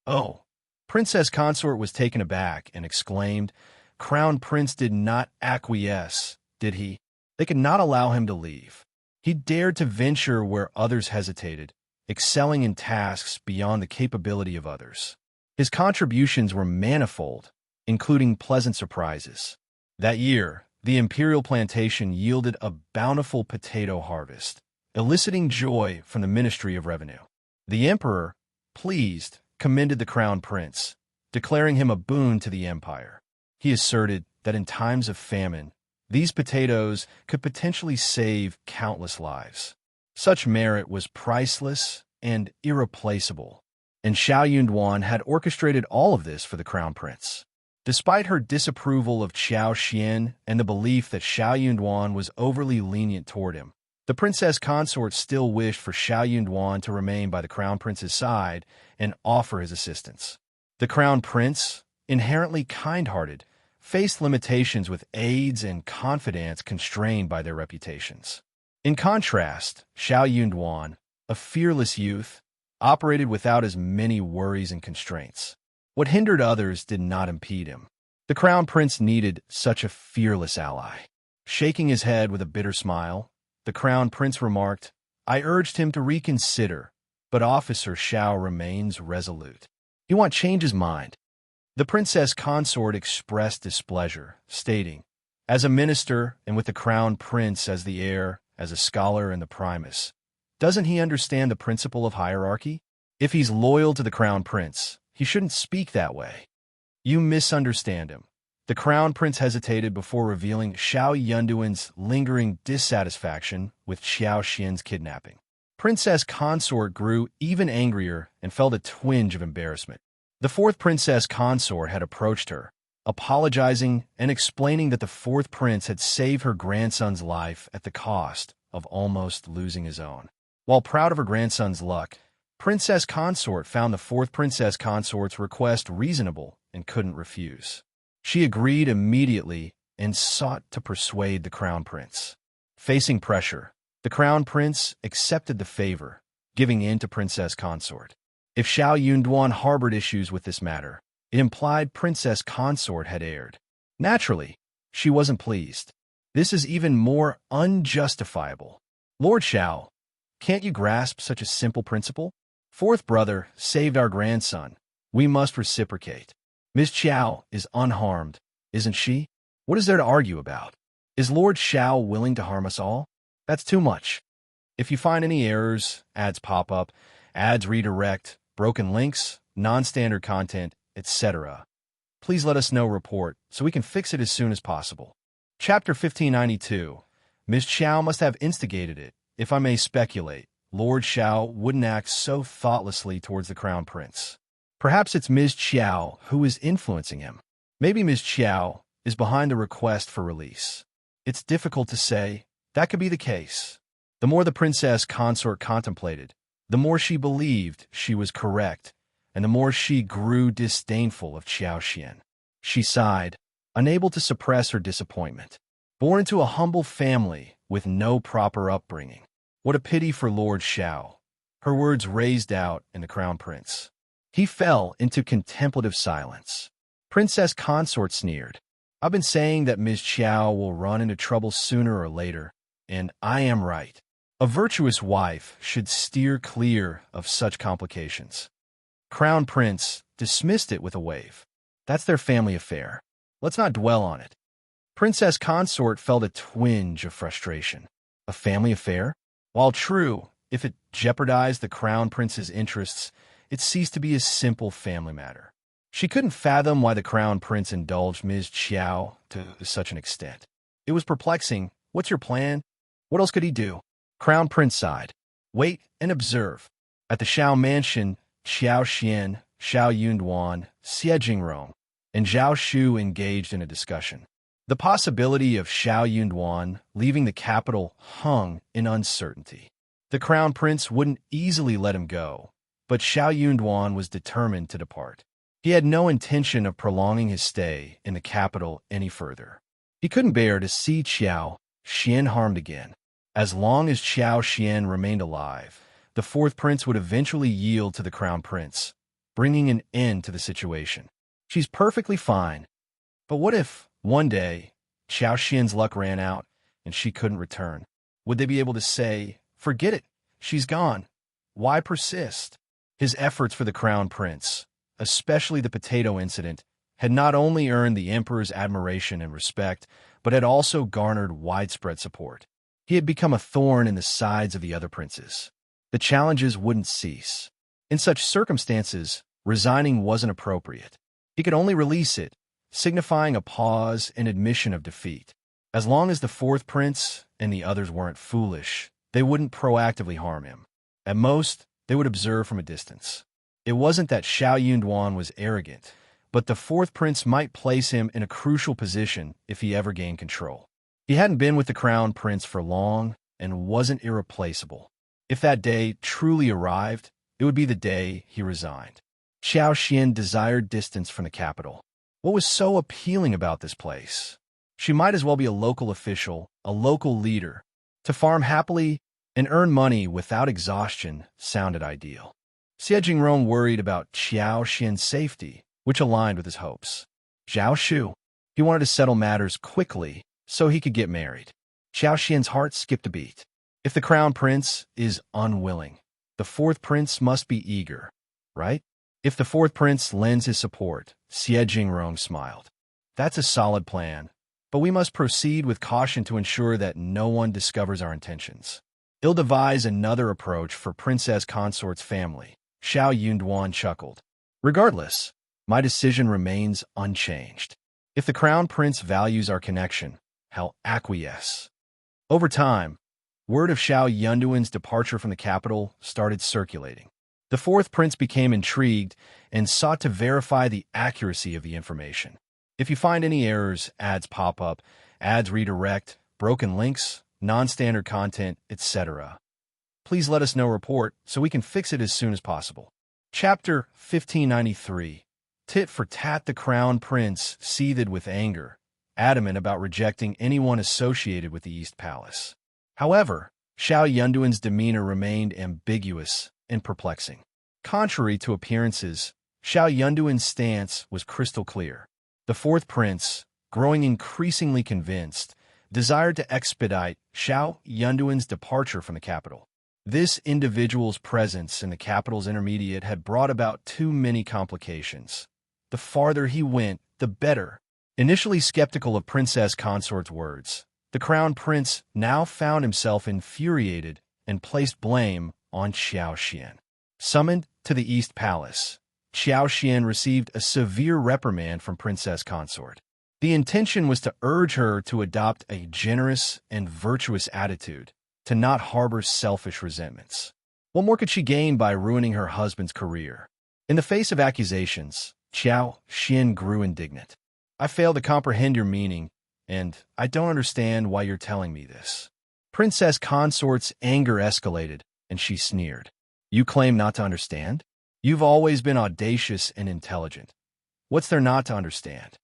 "Oh." Princess Consort was taken aback and exclaimed, "Crown Prince did not acquiesce, did he? They could not allow him to leave. He dared to venture where others hesitated, excelling in tasks beyond the capability of others. His contributions were manifold, including pleasant surprises. That year, the imperial plantation yielded a bountiful potato harvest, eliciting joy from the Ministry of Revenue. The Emperor, pleased, commended the Crown Prince, declaring him a boon to the empire. He asserted that in times of famine, these potatoes could potentially save countless lives. Such merit was priceless and irreplaceable, and Shao Yunduan had orchestrated all of this for the Crown Prince. Despite her disapproval of Qiao Xian and the belief that Shao Yunduan was overly lenient toward him, the Princess Consort still wished for Shao Yunduan to remain by the Crown Prince's side and offer his assistance. The Crown Prince, inherently kind-hearted, faced limitations with aides and confidants constrained by their reputations. In contrast, Shao Yunduan, a fearless youth, operated without as many worries and constraints. What hindered others did not impede him. The Crown Prince needed such a fearless ally. Shaking his head with a bitter smile, the Crown Prince remarked, "I urged him to reconsider, but Officer Shao remains resolute. He won't change his mind." The Princess Consort expressed displeasure, stating, "As a minister and with the Crown Prince as the heir, as a scholar and the primus, doesn't he understand the principle of hierarchy? If he's loyal to the Crown Prince, he shouldn't speak that way." "You misunderstand him." The Crown Prince hesitated before revealing Shao Yunduan's lingering dissatisfaction with Qiao Xian's kidnapping. Princess Consort grew even angrier and felt a twinge of embarrassment. The fourth Princess Consort had approached her, apologizing and explaining that the fourth prince had saved her grandson's life at the cost of almost losing his own. While proud of her grandson's luck, Princess Consort found the fourth Princess Consort's request reasonable and couldn't refuse. She agreed immediately and sought to persuade the Crown Prince. Facing pressure, the Crown Prince accepted the favor, giving in to Princess Consort. If Shao Yunduan harbored issues with this matter, it implied Princess Consort had erred. Naturally, she wasn't pleased. This is even more unjustifiable. Lord Shao, can't you grasp such a simple principle? Fourth brother saved our grandson. We must reciprocate. Ms. Qiao is unharmed, isn't she? What is there to argue about? Is Lord Shao willing to harm us all? That's too much. If you find any errors, ads pop up, ads redirect, broken links, non-standard content, etc., please let us know report so we can fix it as soon as possible. Chapter 1592. Ms. Qiao must have instigated it. If I may speculate, Lord Shao wouldn't act so thoughtlessly towards the Crown Prince. Perhaps it's Ms. Qiao who is influencing him. Maybe Ms. Qiao is behind the request for release. It's difficult to say. That could be the case. The more the Princess Consort contemplated, the more she believed she was correct, and the more she grew disdainful of Qiao Xian. She sighed, unable to suppress her disappointment. Born into a humble family with no proper upbringing. What a pity for Lord Shao. Her words raised out in the Crown Prince. He fell into contemplative silence. Princess Consort sneered. I've been saying that Ms. Qiao will run into trouble sooner or later, and I am right. A virtuous wife should steer clear of such complications. Crown Prince dismissed it with a wave. That's their family affair. Let's not dwell on it. Princess Consort felt a twinge of frustration. A family affair? While true, if it jeopardized the Crown Prince's interests, it ceased to be a simple family matter. She couldn't fathom why the Crown Prince indulged Ms. Qiao to such an extent. It was perplexing. What's your plan? What else could he do? Crown Prince sighed. Wait and observe. At the Shao mansion, Qiao Xian, Shao Yunduan, Xie Jingrong, and Zhao Shu engaged in a discussion. The possibility of Shao Yunduan leaving the capital hung in uncertainty. The Crown Prince wouldn't easily let him go, but Shao Yunduan was determined to depart. He had no intention of prolonging his stay in the capital any further. He couldn't bear to see Qiao Xian harmed again. As long as Qiao Xian remained alive, the fourth prince would eventually yield to the Crown Prince, bringing an end to the situation. She's perfectly fine. But what if, one day, Qiao Xian's luck ran out and she couldn't return? Would they be able to say, forget it, she's gone? Why persist? His efforts for the Crown Prince, especially the potato incident, had not only earned the Emperor's admiration and respect, but had also garnered widespread support. He had become a thorn in the sides of the other princes. The challenges wouldn't cease. In such circumstances, resigning wasn't appropriate. He could only release it, signifying a pause and admission of defeat. As long as the fourth prince and the others weren't foolish, they wouldn't proactively harm him. At most, they would observe from a distance. It wasn't that Shao Yunduan was arrogant, but the fourth prince might place him in a crucial position if he ever gained control. He hadn't been with the Crown Prince for long and wasn't irreplaceable. If that day truly arrived, it would be the day he resigned. Qiao Xian desired distance from the capital. What was so appealing about this place? She might as well be a local official, a local leader. To farm happily and earn money without exhaustion sounded ideal. Xie Jingrong worried about Qiao Xian's safety, which aligned with his hopes. Zhao Shu, he wanted to settle matters quickly so he could get married. Qiao Xian's heart skipped a beat. If the Crown Prince is unwilling, the fourth prince must be eager, right? If the fourth prince lends his support, Xie Jingrong smiled. That's a solid plan, but we must proceed with caution to ensure that no one discovers our intentions. He'll devise another approach for Princess Consort's family. Shao Yunduan chuckled. Regardless, my decision remains unchanged. If the Crown Prince values our connection, I'll acquiesce. Over time, word of Shao Yunduan's departure from the capital started circulating. The fourth prince became intrigued and sought to verify the accuracy of the information. If you find any errors, ads pop up, ads redirect, broken links, non-standard content, etc., please let us know report so we can fix it as soon as possible. Chapter 1593. Tit for tat. The crown prince seethed with anger, adamant about rejecting anyone associated with the East Palace. However, Shao Yunduan's demeanor remained ambiguous and perplexing. Contrary to appearances, Shao Yunduan's stance was crystal clear. The fourth prince, growing increasingly convinced, desired to expedite Shao Yunduan's departure from the capital. This individual's presence in the capital's intermediate had brought about too many complications. The farther he went, the better. Initially skeptical of Princess Consort's words, the crown prince now found himself infuriated and placed blame on Qiao Xian. Summoned to the East Palace, Qiao Xian received a severe reprimand from Princess Consort. The intention was to urge her to adopt a generous and virtuous attitude, to not harbor selfish resentments. What more could she gain by ruining her husband's career? In the face of accusations, Qiao Xian grew indignant. I fail to comprehend your meaning, and I don't understand why you're telling me this. Princess Consort's anger escalated, and she sneered. You claim not to understand? You've always been audacious and intelligent. What's there not to understand?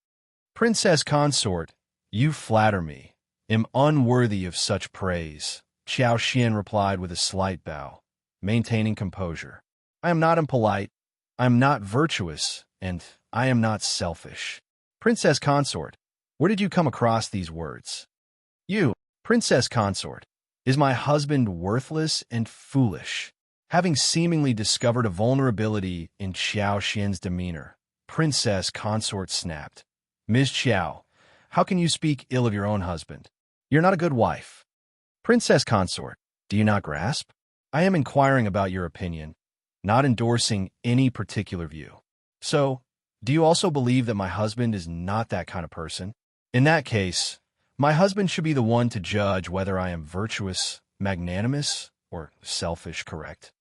Princess Consort, you flatter me, am unworthy of such praise, Qiao Xian replied with a slight bow, maintaining composure. I am not impolite, I am not virtuous, and I am not selfish. Princess Consort, where did you come across these words? You, Princess Consort, is my husband worthless and foolish? Having seemingly discovered a vulnerability in Qiao Xian's demeanor, Princess Consort snapped. Ms. Qiao, how can you speak ill of your own husband? You're not a good wife. Princess Consort, do you not grasp? I am inquiring about your opinion, not endorsing any particular view. So, do you also believe that my husband is not that kind of person? In that case, my husband should be the one to judge whether I am virtuous, magnanimous, or selfish, correct?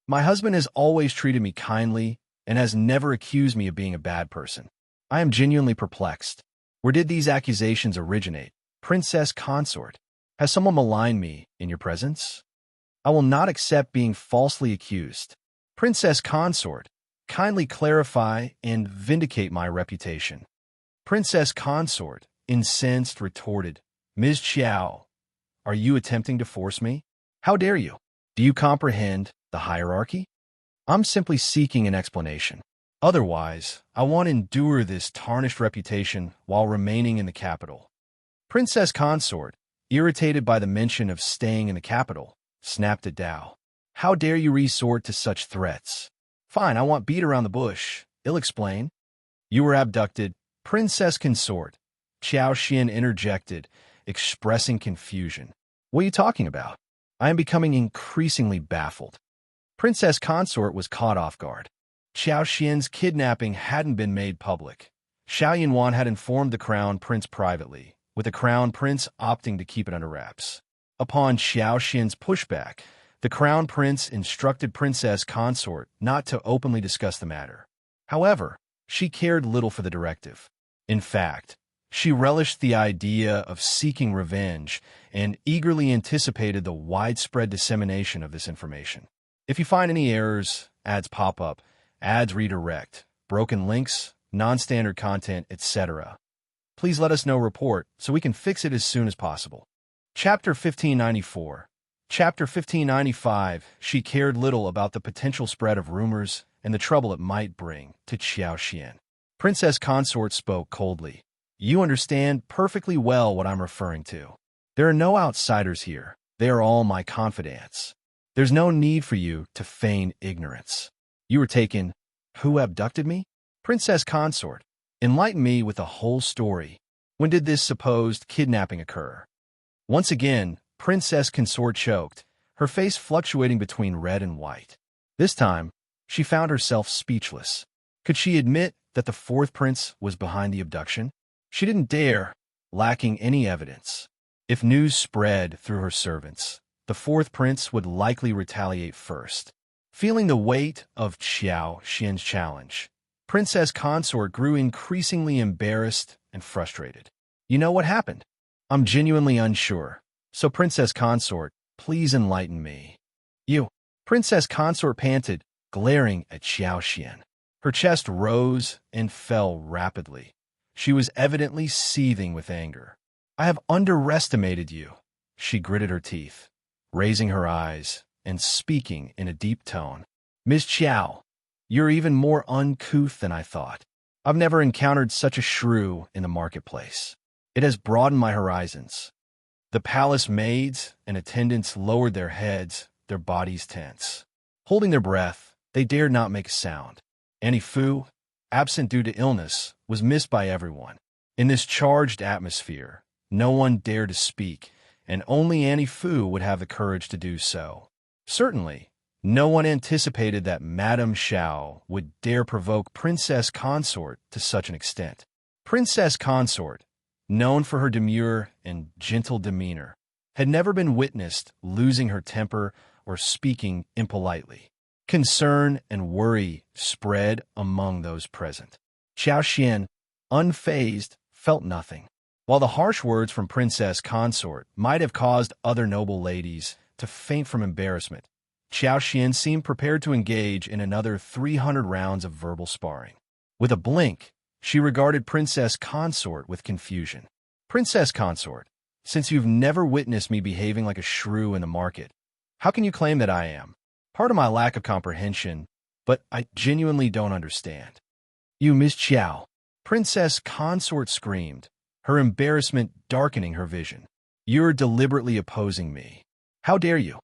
My husband has always treated me kindly and has never accused me of being a bad person. I am genuinely perplexed. Where did these accusations originate? Princess Consort, has someone maligned me in your presence? I will not accept being falsely accused. Princess Consort, kindly clarify and vindicate my reputation. Princess Consort, incensed, retorted, Ms. Qiao, are you attempting to force me? How dare you? Do you comprehend the hierarchy? I'm simply seeking an explanation. Otherwise, I won't endure this tarnished reputation while remaining in the capital. Princess Consort, irritated by the mention of staying in the capital, snapped at Dao. How dare you resort to such threats? Fine, I want beat around the bush. I'll explain. You were abducted. Princess Consort, Qiao Xian interjected, expressing confusion. What are you talking about? I am becoming increasingly baffled. Princess Consort was caught off guard. Qiao Xian's kidnapping hadn't been made public. Shao Yunduan had informed the crown prince privately, with the crown prince opting to keep it under wraps. Upon Qiao Xian's pushback, the crown prince instructed Princess Consort not to openly discuss the matter. However, she cared little for the directive. In fact, she relished the idea of seeking revenge and eagerly anticipated the widespread dissemination of this information. If you find any errors, ads pop up, ads redirect, broken links, non-standard content, etc., please let us know report so we can fix it as soon as possible. Chapter 1594. Chapter 1595. She cared little about the potential spread of rumors and the trouble it might bring to Qiao Xian. Princess Consort spoke coldly. You understand perfectly well what I'm referring to. There are no outsiders here. They are all my confidants. There's no need for you to feign ignorance. You were taken. Who abducted me? Princess Consort, enlighten me with the whole story. When did this supposed kidnapping occur? Once again, Princess Consort choked, her face fluctuating between red and white. This time, she found herself speechless. Could she admit that the fourth prince was behind the abduction? She didn't dare, lacking any evidence. If news spread through her servants, the fourth prince would likely retaliate first. Feeling the weight of Qiao Xian's challenge, Princess Consort grew increasingly embarrassed and frustrated. You know what happened? I'm genuinely unsure. So Princess Consort, please enlighten me. You. Princess Consort panted, glaring at Qiao Xian. Her chest rose and fell rapidly. She was evidently seething with anger. I have underestimated you. She gritted her teeth, raising her eyes and speaking in a deep tone. Ms. Qiao, you're even more uncouth than I thought. I've never encountered such a shrew in the marketplace. It has broadened my horizons. The palace maids and attendants lowered their heads, their bodies tense. Holding their breath, they dared not make a sound. Annie Fu, absent due to illness, was missed by everyone. In this charged atmosphere, no one dared to speak, and only Annie Fu would have the courage to do so. Certainly, no one anticipated that Madame Shao would dare provoke Princess Consort to such an extent. Princess Consort, known for her demure and gentle demeanor, had never been witnessed losing her temper or speaking impolitely. Concern and worry spread among those present. Qiao Xian, unfazed, felt nothing. While the harsh words from Princess Consort might have caused other noble ladies to faint from embarrassment, Qiao Xian seemed prepared to engage in another 300 rounds of verbal sparring. With a blink, she regarded Princess Consort with confusion. Princess Consort, since you've never witnessed me behaving like a shrew in the market, how can you claim that I am? Part of my lack of comprehension, but I genuinely don't understand. You, Miss Qiao, Princess Consort screamed, her embarrassment darkening her vision. You're deliberately opposing me. How dare you?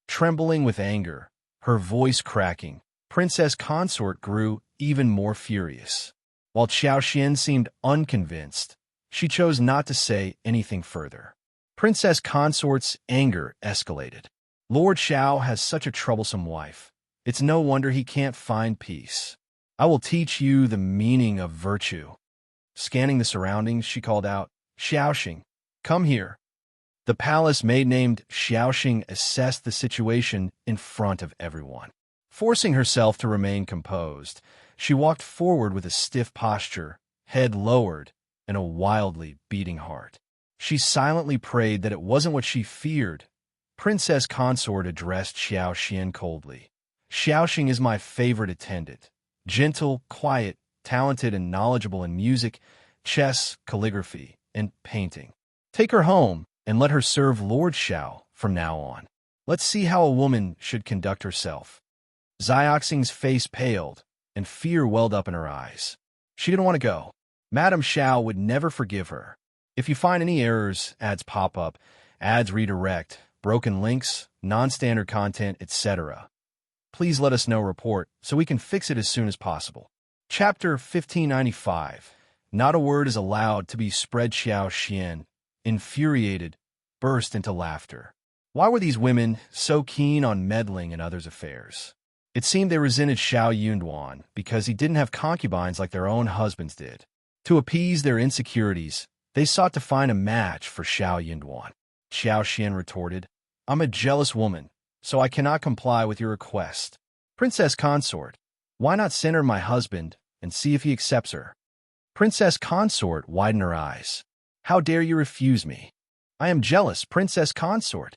Trembling with anger, her voice cracking, Princess Consort grew even more furious. While Qiao Xian seemed unconvinced, she chose not to say anything further. Princess Consort's anger escalated. Lord Shao has such a troublesome wife. It's no wonder he can't find peace. I will teach you the meaning of virtue. Scanning the surroundings, she called out, Xiaoxing, come here. The palace maid named Xiaoxing assessed the situation in front of everyone. Forcing herself to remain composed, she walked forward with a stiff posture, head lowered, and a wildly beating heart. She silently prayed that it wasn't what she feared. Princess Consort addressed Qiao Xian coldly. Xiaoxing is my favorite attendant. Gentle, quiet, talented, and knowledgeable in music, chess, calligraphy, and painting. Take her home and let her serve Lord Shao from now on. Let's see how a woman should conduct herself. Xiaoxing's face paled, and fear welled up in her eyes. She didn't want to go. Madame Shao would never forgive her. If you find any errors, ads pop up, ads redirect, broken links, non-standard content, etc., please let us know report so we can fix it as soon as possible. Chapter 1595. Not a word is allowed to be spread. Qiao Xian, infuriated, burst into laughter. Why were these women so keen on meddling in others' affairs? It seemed they resented Shao Yunduan because he didn't have concubines like their own husbands did. To appease their insecurities, they sought to find a match for Shao Yunduan. Qiao Xian retorted, I'm a jealous woman, so I cannot comply with your request. Princess Consort, why not send her my husband and see if he accepts her? Princess Consort widened her eyes. How dare you refuse me? I am jealous, Princess Consort.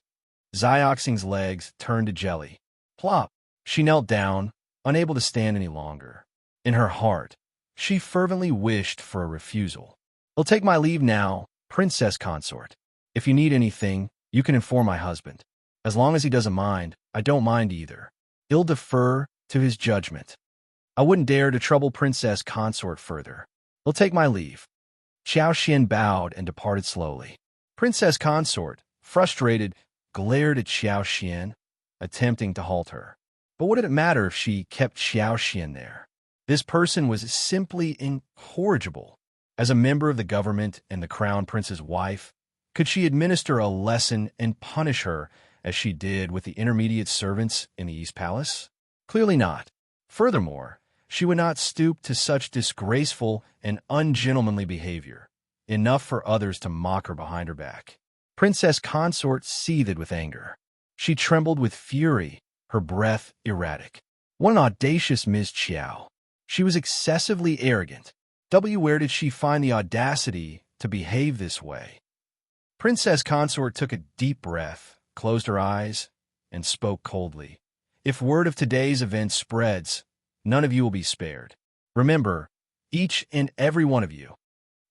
Xiaoxing's legs turned to jelly. Plop. She knelt down, unable to stand any longer. In her heart, she fervently wished for a refusal. I'll take my leave now, Princess Consort. If you need anything, you can inform my husband. As long as he doesn't mind, I don't mind either. He'll defer to his judgment. I wouldn't dare to trouble Princess Consort further. I'll take my leave. Qiao Xian bowed and departed slowly. Princess Consort, frustrated, glared at Qiao Xian, attempting to halt her. But what did it matter if she kept Qiao Xian there? This person was simply incorrigible. As a member of the government and the crown prince's wife, could she administer a lesson and punish her as she did with the intermediate servants in the East Palace? Clearly not. Furthermore, she would not stoop to such disgraceful and ungentlemanly behavior, enough for others to mock her behind her back. Princess Consort seethed with anger. She trembled with fury, her breath erratic. What an audacious Ms. Qiao. She was excessively arrogant. Where did she find the audacity to behave this way? Princess Consort took a deep breath, closed her eyes, and spoke coldly. If word of today's event spreads, none of you will be spared. Remember, each and every one of you.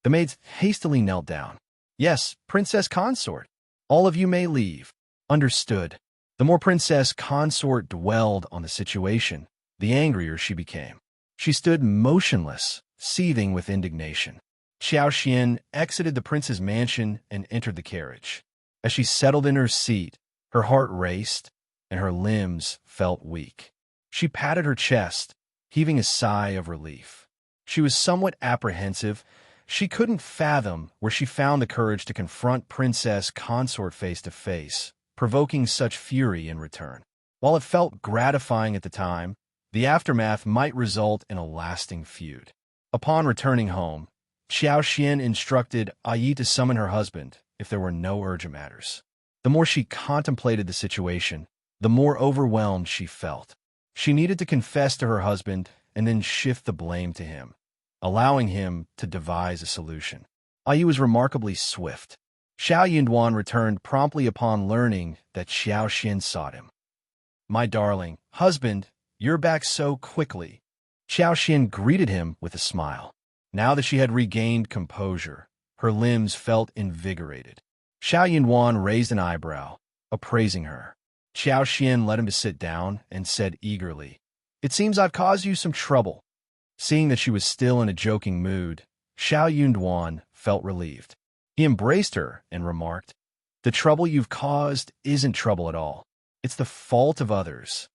The maids hastily knelt down. Yes, Princess Consort. All of you may leave. Understood. The more Princess Consort dwelled on the situation, the angrier she became. She stood motionless, seething with indignation. Qiao Xian exited the prince's mansion and entered the carriage. As she settled in her seat, her heart raced, and her limbs felt weak. She patted her chest, heaving a sigh of relief. She was somewhat apprehensive. She couldn't fathom where she found the courage to confront Princess Consort face to face, provoking such fury in return. While it felt gratifying at the time, the aftermath might result in a lasting feud. Upon returning home, Qiao Xian instructed Yi to summon her husband if there were no urgent matters. The more she contemplated the situation, the more overwhelmed she felt. She needed to confess to her husband and then shift the blame to him, allowing him to devise a solution. Yi was remarkably swift. Shao Yunduan returned promptly upon learning that Qiao Xian sought him. "My darling husband, you're back so quickly." Qiao Xian greeted him with a smile. Now that she had regained composure, her limbs felt invigorated. Shao Yunduan raised an eyebrow, appraising her. Qiao Xian led him to sit down and said eagerly, "It seems I've caused you some trouble." Seeing that she was still in a joking mood, Shao Yunduan felt relieved. He embraced her and remarked, "The trouble you've caused isn't trouble at all. It's the fault of others.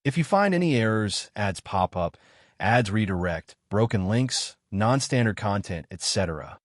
If you find any errors, ads pop up, ads redirect, broken links, non-standard content, etc.,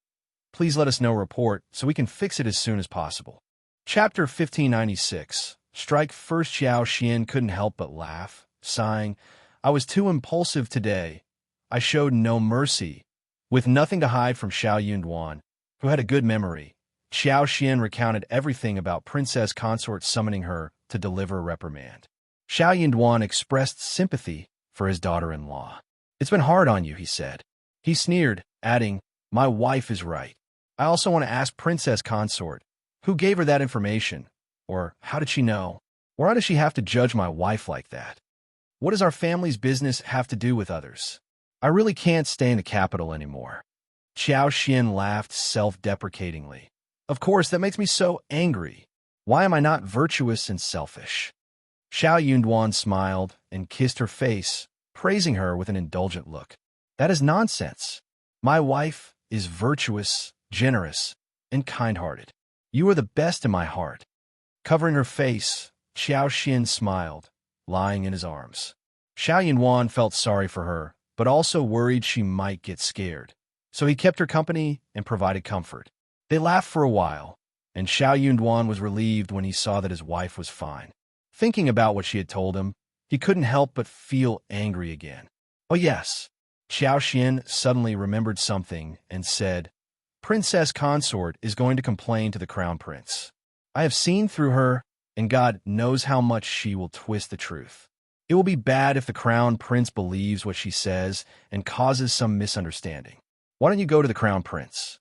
please let us know report so we can fix it as soon as possible." Chapter 1596. Strike First. Qiao Xian couldn't help but laugh, sighing, "I was too impulsive today. I showed no mercy." With nothing to hide from Shao Yunduan, who had a good memory, Qiao Xian recounted everything about Princess Consort summoning her to deliver a reprimand. Shao Yunduan expressed sympathy for his daughter-in-law. "It's been hard on you," he said. He sneered, adding, "My wife is right. I also want to ask Princess Consort, who gave her that information? Or how did she know? Why does she have to judge my wife like that? What does our family's business have to do with others? I really can't stay in the capital anymore." Qiao Xian laughed self-deprecatingly. "Of course, that makes me so angry. Why am I not virtuous and selfish?" Shao Yunduan smiled and kissed her face, praising her with an indulgent look. "That is nonsense. My wife is virtuous, generous, and kind-hearted. You are the best in my heart." Covering her face, Qiao Xian smiled, lying in his arms. Shao Yunduan felt sorry for her, but also worried she might get scared. So he kept her company and provided comfort. They laughed for a while, and Shao Yunduan was relieved when he saw that his wife was fine. Thinking about what she had told him, he couldn't help but feel angry again. "Oh yes." Qiao Xian suddenly remembered something and said, "Princess Consort is going to complain to the Crown Prince. I have seen through her, and God knows how much she will twist the truth. It will be bad if the Crown Prince believes what she says and causes some misunderstanding. Why don't you go to the Crown Prince?"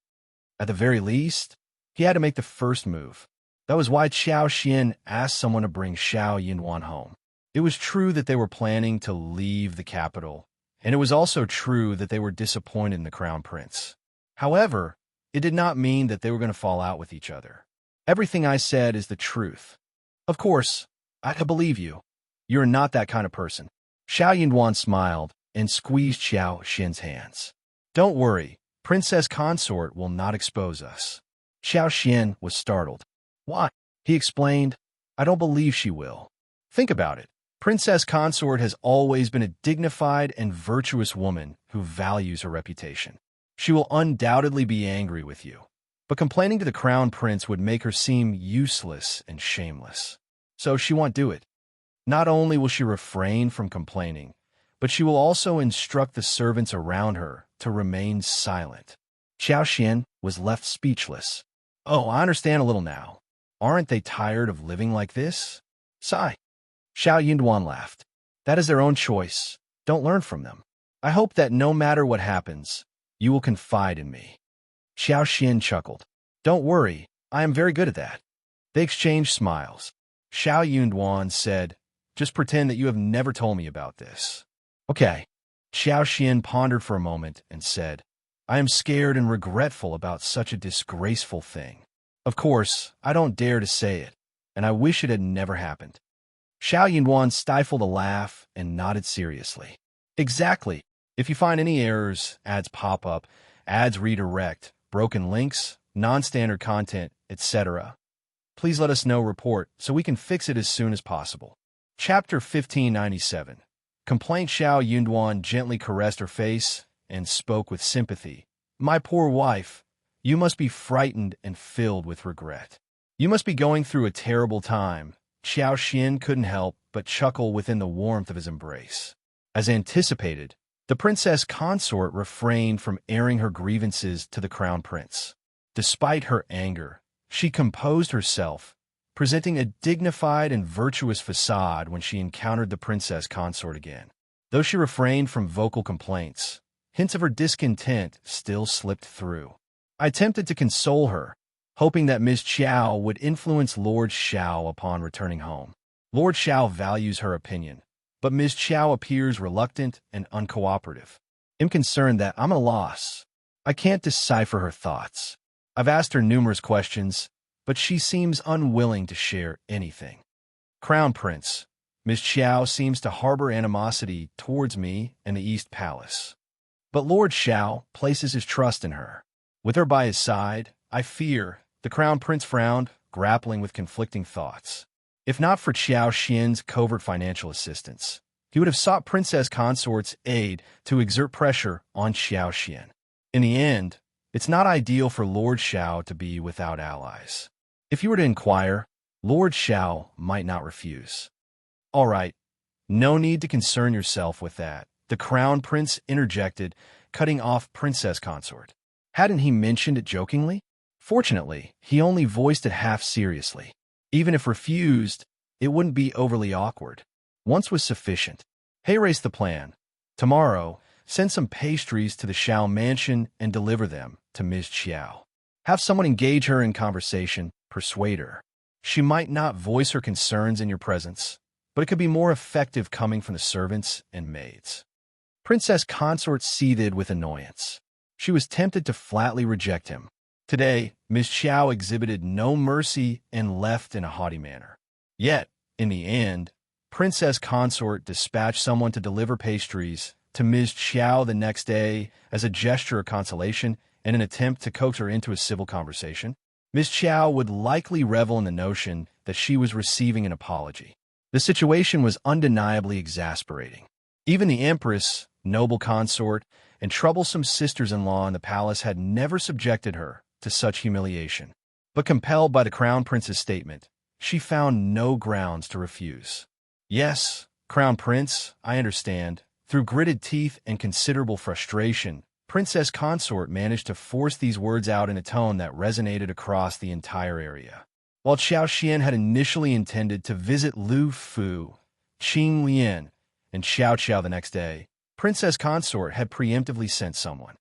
At the very least, he had to make the first move. That was why Qiao Xian asked someone to bring Shao Yunduan home. It was true that they were planning to leave the capital, and it was also true that they were disappointed in the Crown Prince. However, it did not mean that they were going to fall out with each other. "Everything I said is the truth. Of course, I believe you. You're not that kind of person." Shao Yunduan smiled and squeezed Qiao Xian's hands. "Don't worry, Princess Consort will not expose us." Qiao Xian was startled. "Why?" He explained, "I don't believe she will. Think about it. Princess Consort has always been a dignified and virtuous woman who values her reputation. She will undoubtedly be angry with you. But complaining to the Crown Prince would make her seem useless and shameless. So she won't do it. Not only will she refrain from complaining, but she will also instruct the servants around her to remain silent." Qiao Xian was left speechless. "Oh, I understand a little now. Aren't they tired of living like this?" Sigh. Shao Yunduan laughed. That is their own choice. Don't learn from them. I hope that no matter what happens, you will confide in me. Xiao Xian chuckled. Don't worry, I am very good at that. They exchanged smiles. Shao Yunduan said, just pretend that you have never told me about this. Okay. Xiao Xian pondered for a moment and said, I am scared and regretful about such a disgraceful thing. Of course, I don't dare to say it, and I wish it had never happened. Shao Yunduan stifled a laugh and nodded seriously. Exactly. If you find any errors, ads pop up, ads redirect, broken links, non-standard content, etc., please let us know report so we can fix it as soon as possible. Chapter 1597. Complaint. Shao Yunduan gently caressed her face and spoke with sympathy. My poor wife, you must be frightened and filled with regret. You must be going through a terrible time. Xiao Xian couldn't help but chuckle within the warmth of his embrace. As anticipated, the princess consort refrained from airing her grievances to the crown prince. Despite her anger, she composed herself, presenting a dignified and virtuous facade when she encountered the princess consort again. Though she refrained from vocal complaints, hints of her discontent still slipped through. I attempted to console her, hoping that Ms. Qiao would influence Lord Shao upon returning home. Lord Shao values her opinion, but Ms. Qiao appears reluctant and uncooperative. I'm concerned that I'm at a loss. I can't decipher her thoughts. I've asked her numerous questions, but she seems unwilling to share anything. Crown Prince, Ms. Qiao seems to harbor animosity towards me and the East Palace. But Lord Shao places his trust in her. With her by his side, I fear, the Crown Prince frowned, grappling with conflicting thoughts. If not for Xiao Xian's covert financial assistance, he would have sought Princess Consort's aid to exert pressure on Xiao Xian. In the end, it's not ideal for Lord Shao to be without allies. If you were to inquire, Lord Shao might not refuse. All right, no need to concern yourself with that, the Crown Prince interjected, cutting off Princess Consort. Hadn't he mentioned it jokingly? Fortunately, he only voiced it half seriously. Even if refused, it wouldn't be overly awkward. Once was sufficient. Hey-race the plan. Tomorrow, send some pastries to the Shao mansion and deliver them to Ms. Qiao. Have someone engage her in conversation, persuade her. She might not voice her concerns in your presence, but it could be more effective coming from the servants and maids. Princess Consort seethed with annoyance. She was tempted to flatly reject him. Today, Ms. Qiao exhibited no mercy and left in a haughty manner. Yet, in the end, Princess Consort dispatched someone to deliver pastries to Ms. Qiao the next day as a gesture of consolation and an attempt to coax her into a civil conversation. Ms. Qiao would likely revel in the notion that she was receiving an apology. The situation was undeniably exasperating. Even the Empress, noble consort, and troublesome sisters-in-law in the palace had never subjected her to such humiliation. But compelled by the Crown Prince's statement, she found no grounds to refuse. Yes, Crown Prince, I understand. Through gritted teeth and considerable frustration, Princess Consort managed to force these words out in a tone that resonated across the entire area. While Xiao Xian had initially intended to visit Lu Fu, Qing Lian, and Xiao Qiao the next day, Princess Consort had preemptively sent someone.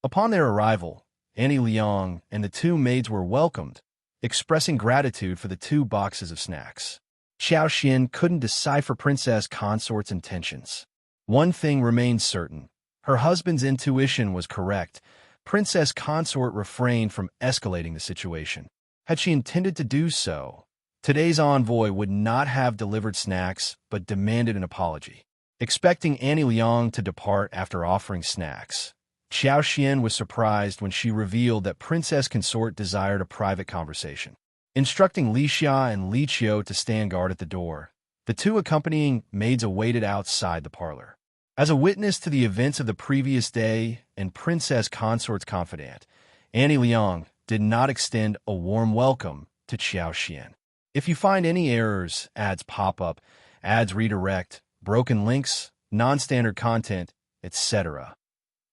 Upon their arrival, Annie Liang and the two maids were welcomed, expressing gratitude for the 2 boxes of snacks. Xiao Xian couldn't decipher Princess Consort's intentions. One thing remained certain. Her husband's intuition was correct. Princess Consort refrained from escalating the situation. Had she intended to do so, today's envoy would not have delivered snacks but demanded an apology. Expecting Annie Liang to depart after offering snacks, Xiao Xian was surprised when she revealed that Princess Consort desired a private conversation. Instructing Li Xia and Li Qiao to stand guard at the door, the 2 accompanying maids awaited outside the parlor. As a witness to the events of the previous day and Princess Consort's confidant, Annie Liang did not extend a warm welcome to Xiao Xian. If you find any errors, ads pop up, ads redirect, broken links, non-standard content, etc.,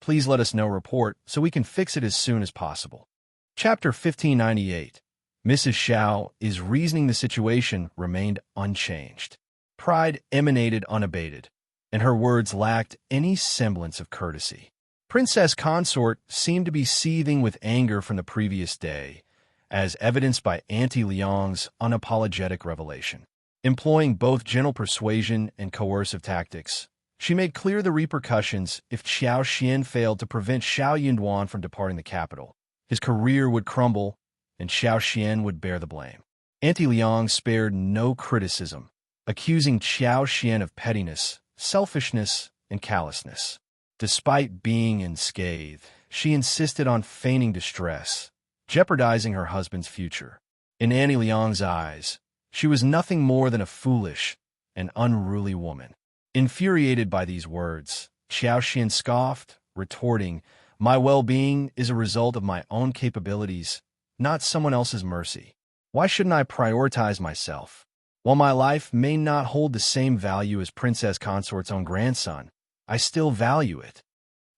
please let us know report so we can fix it as soon as possible. Chapter 1598. Mrs. Shao is reasoning the situation remained unchanged. Pride emanated unabated, and her words lacked any semblance of courtesy. Princess Consort seemed to be seething with anger from the previous day, as evidenced by Auntie Liang's unapologetic revelation. Employing both gentle persuasion and coercive tactics, she made clear the repercussions if Qiao Xian failed to prevent Shao Yunduan from departing the capital. His career would crumble, and Qiao Xian would bear the blame. Auntie Liang spared no criticism, accusing Qiao Xian of pettiness, selfishness, and callousness. Despite being unscathed, she insisted on feigning distress, jeopardizing her husband's future. In Auntie Liang's eyes, she was nothing more than a foolish and unruly woman. Infuriated by these words, Qiao Xian scoffed, retorting, "My well-being is a result of my own capabilities, not someone else's mercy. Why shouldn't I prioritize myself? While my life may not hold the same value as Princess Consort's own grandson, I still value it."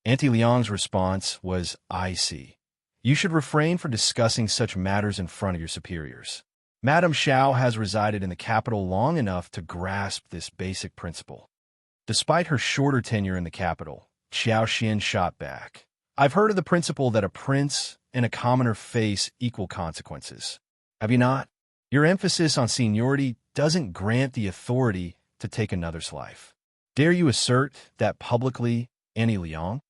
Auntie Liang's response was, "I see. You should refrain from discussing such matters in front of your superiors. Madame Shao has resided in the capital long enough to grasp this basic principle." Despite her shorter tenure in the capital, Qiao Xian shot back. "I've heard of the principle that a prince and a commoner face equal consequences. Have you not? Your emphasis on seniority doesn't grant the authority to take another's life. Dare you assert that publicly, Auntie Liang?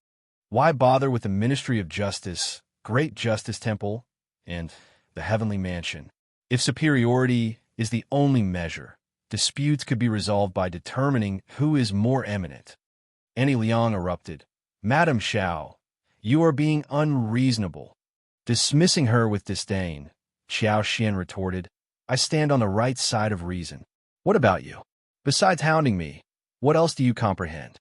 Why bother with the Ministry of Justice, Great Justice Temple, and the Heavenly Mansion? If superiority is the only measure, disputes could be resolved by determining who is more eminent." Auntie Liang erupted, "Madame Shao, you are being unreasonable." Dismissing her with disdain, Qiao Xian retorted, "I stand on the right side of reason. What about you? Besides hounding me, what else do you comprehend?"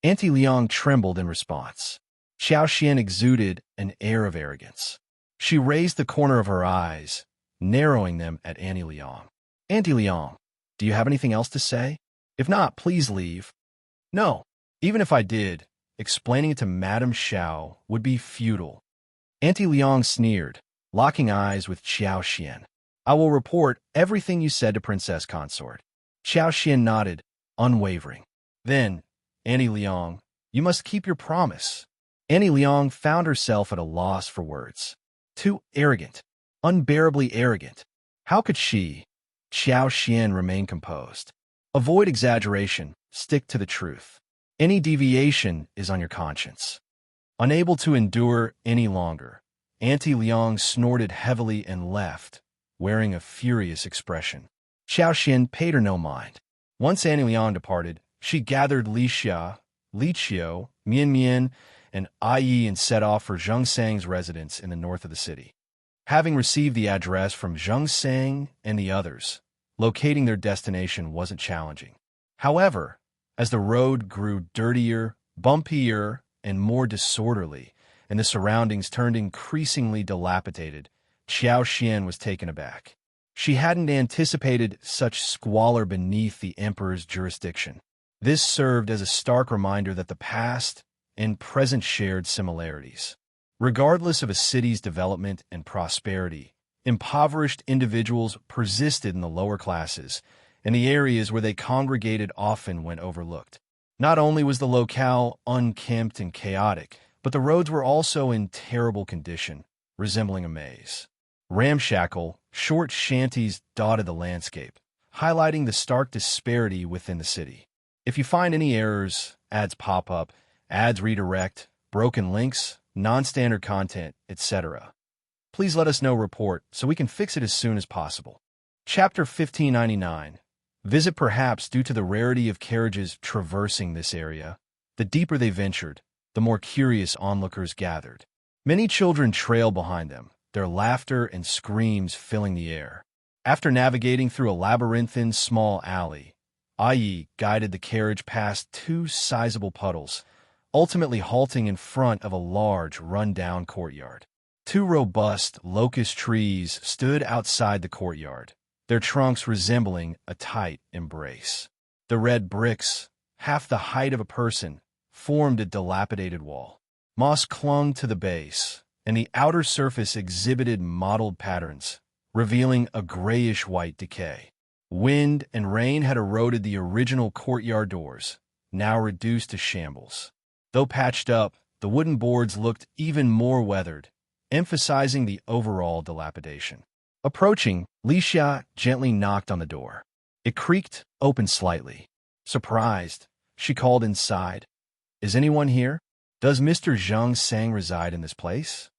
Auntie Liang trembled in response. Qiao Xian exuded an air of arrogance. She raised the corner of her eyes, narrowing them at Auntie Liang. "Auntie Liang, do you have anything else to say? If not, please leave." "No, even if I did, explaining it to Madame Shao would be futile." Auntie Liang sneered, locking eyes with Qiao Xian. "I will report everything you said to Princess Consort." Qiao Xian nodded, unwavering. "Then, Auntie Liang, you must keep your promise." Auntie Liang found herself at a loss for words. Too arrogant, unbearably arrogant. How could she, Qiao Xian, remain composed? "Avoid exaggeration, stick to the truth. Any deviation is on your conscience." Unable to endure any longer, Auntie Liang snorted heavily and left, wearing a furious expression. Qiao Xian paid her no mind. Once Auntie Liang departed, she gathered Li Xia, Li Qiao, Mian Mian, and Ai Yi and set off for Zheng Sang's residence in the north of the city. Having received the address from Zheng Sang and the others, locating their destination wasn't challenging. However, as the road grew dirtier, bumpier, and more disorderly, and the surroundings turned increasingly dilapidated, Qiao Xian was taken aback. She hadn't anticipated such squalor beneath the emperor's jurisdiction. This served as a stark reminder that the past and present shared similarities. Regardless of a city's development and prosperity, impoverished individuals persisted in the lower classes, and the areas where they congregated often went overlooked. Not only was the locale unkempt and chaotic, but the roads were also in terrible condition, resembling a maze. Ramshackle, short shanties dotted the landscape, highlighting the stark disparity within the city. If you find any errors, ads pop up, ads redirect, broken links, non-standard content, etc., please let us know. Report so we can fix it as soon as possible. Chapter 1599. Visit. Perhaps due to the rarity of carriages traversing this area, the deeper they ventured, the more curious onlookers gathered. Many children trailed behind them, their laughter and screams filling the air. After navigating through a labyrinthine small alley, Ai Yi guided the carriage past two sizable puddles, ultimately halting in front of a large, run-down courtyard. Two robust locust trees stood outside the courtyard, their trunks resembling a tight embrace. The red bricks, half the height of a person, formed a dilapidated wall. Moss clung to the base, and the outer surface exhibited mottled patterns, revealing a grayish-white decay. Wind and rain had eroded the original courtyard doors, now reduced to shambles. Though patched up, the wooden boards looked even more weathered, emphasizing the overall dilapidation. Approaching, Li Xia gently knocked on the door. It creaked open slightly. Surprised, she called inside. "Is anyone here? Does Mr. Zhang Sang reside in this place?"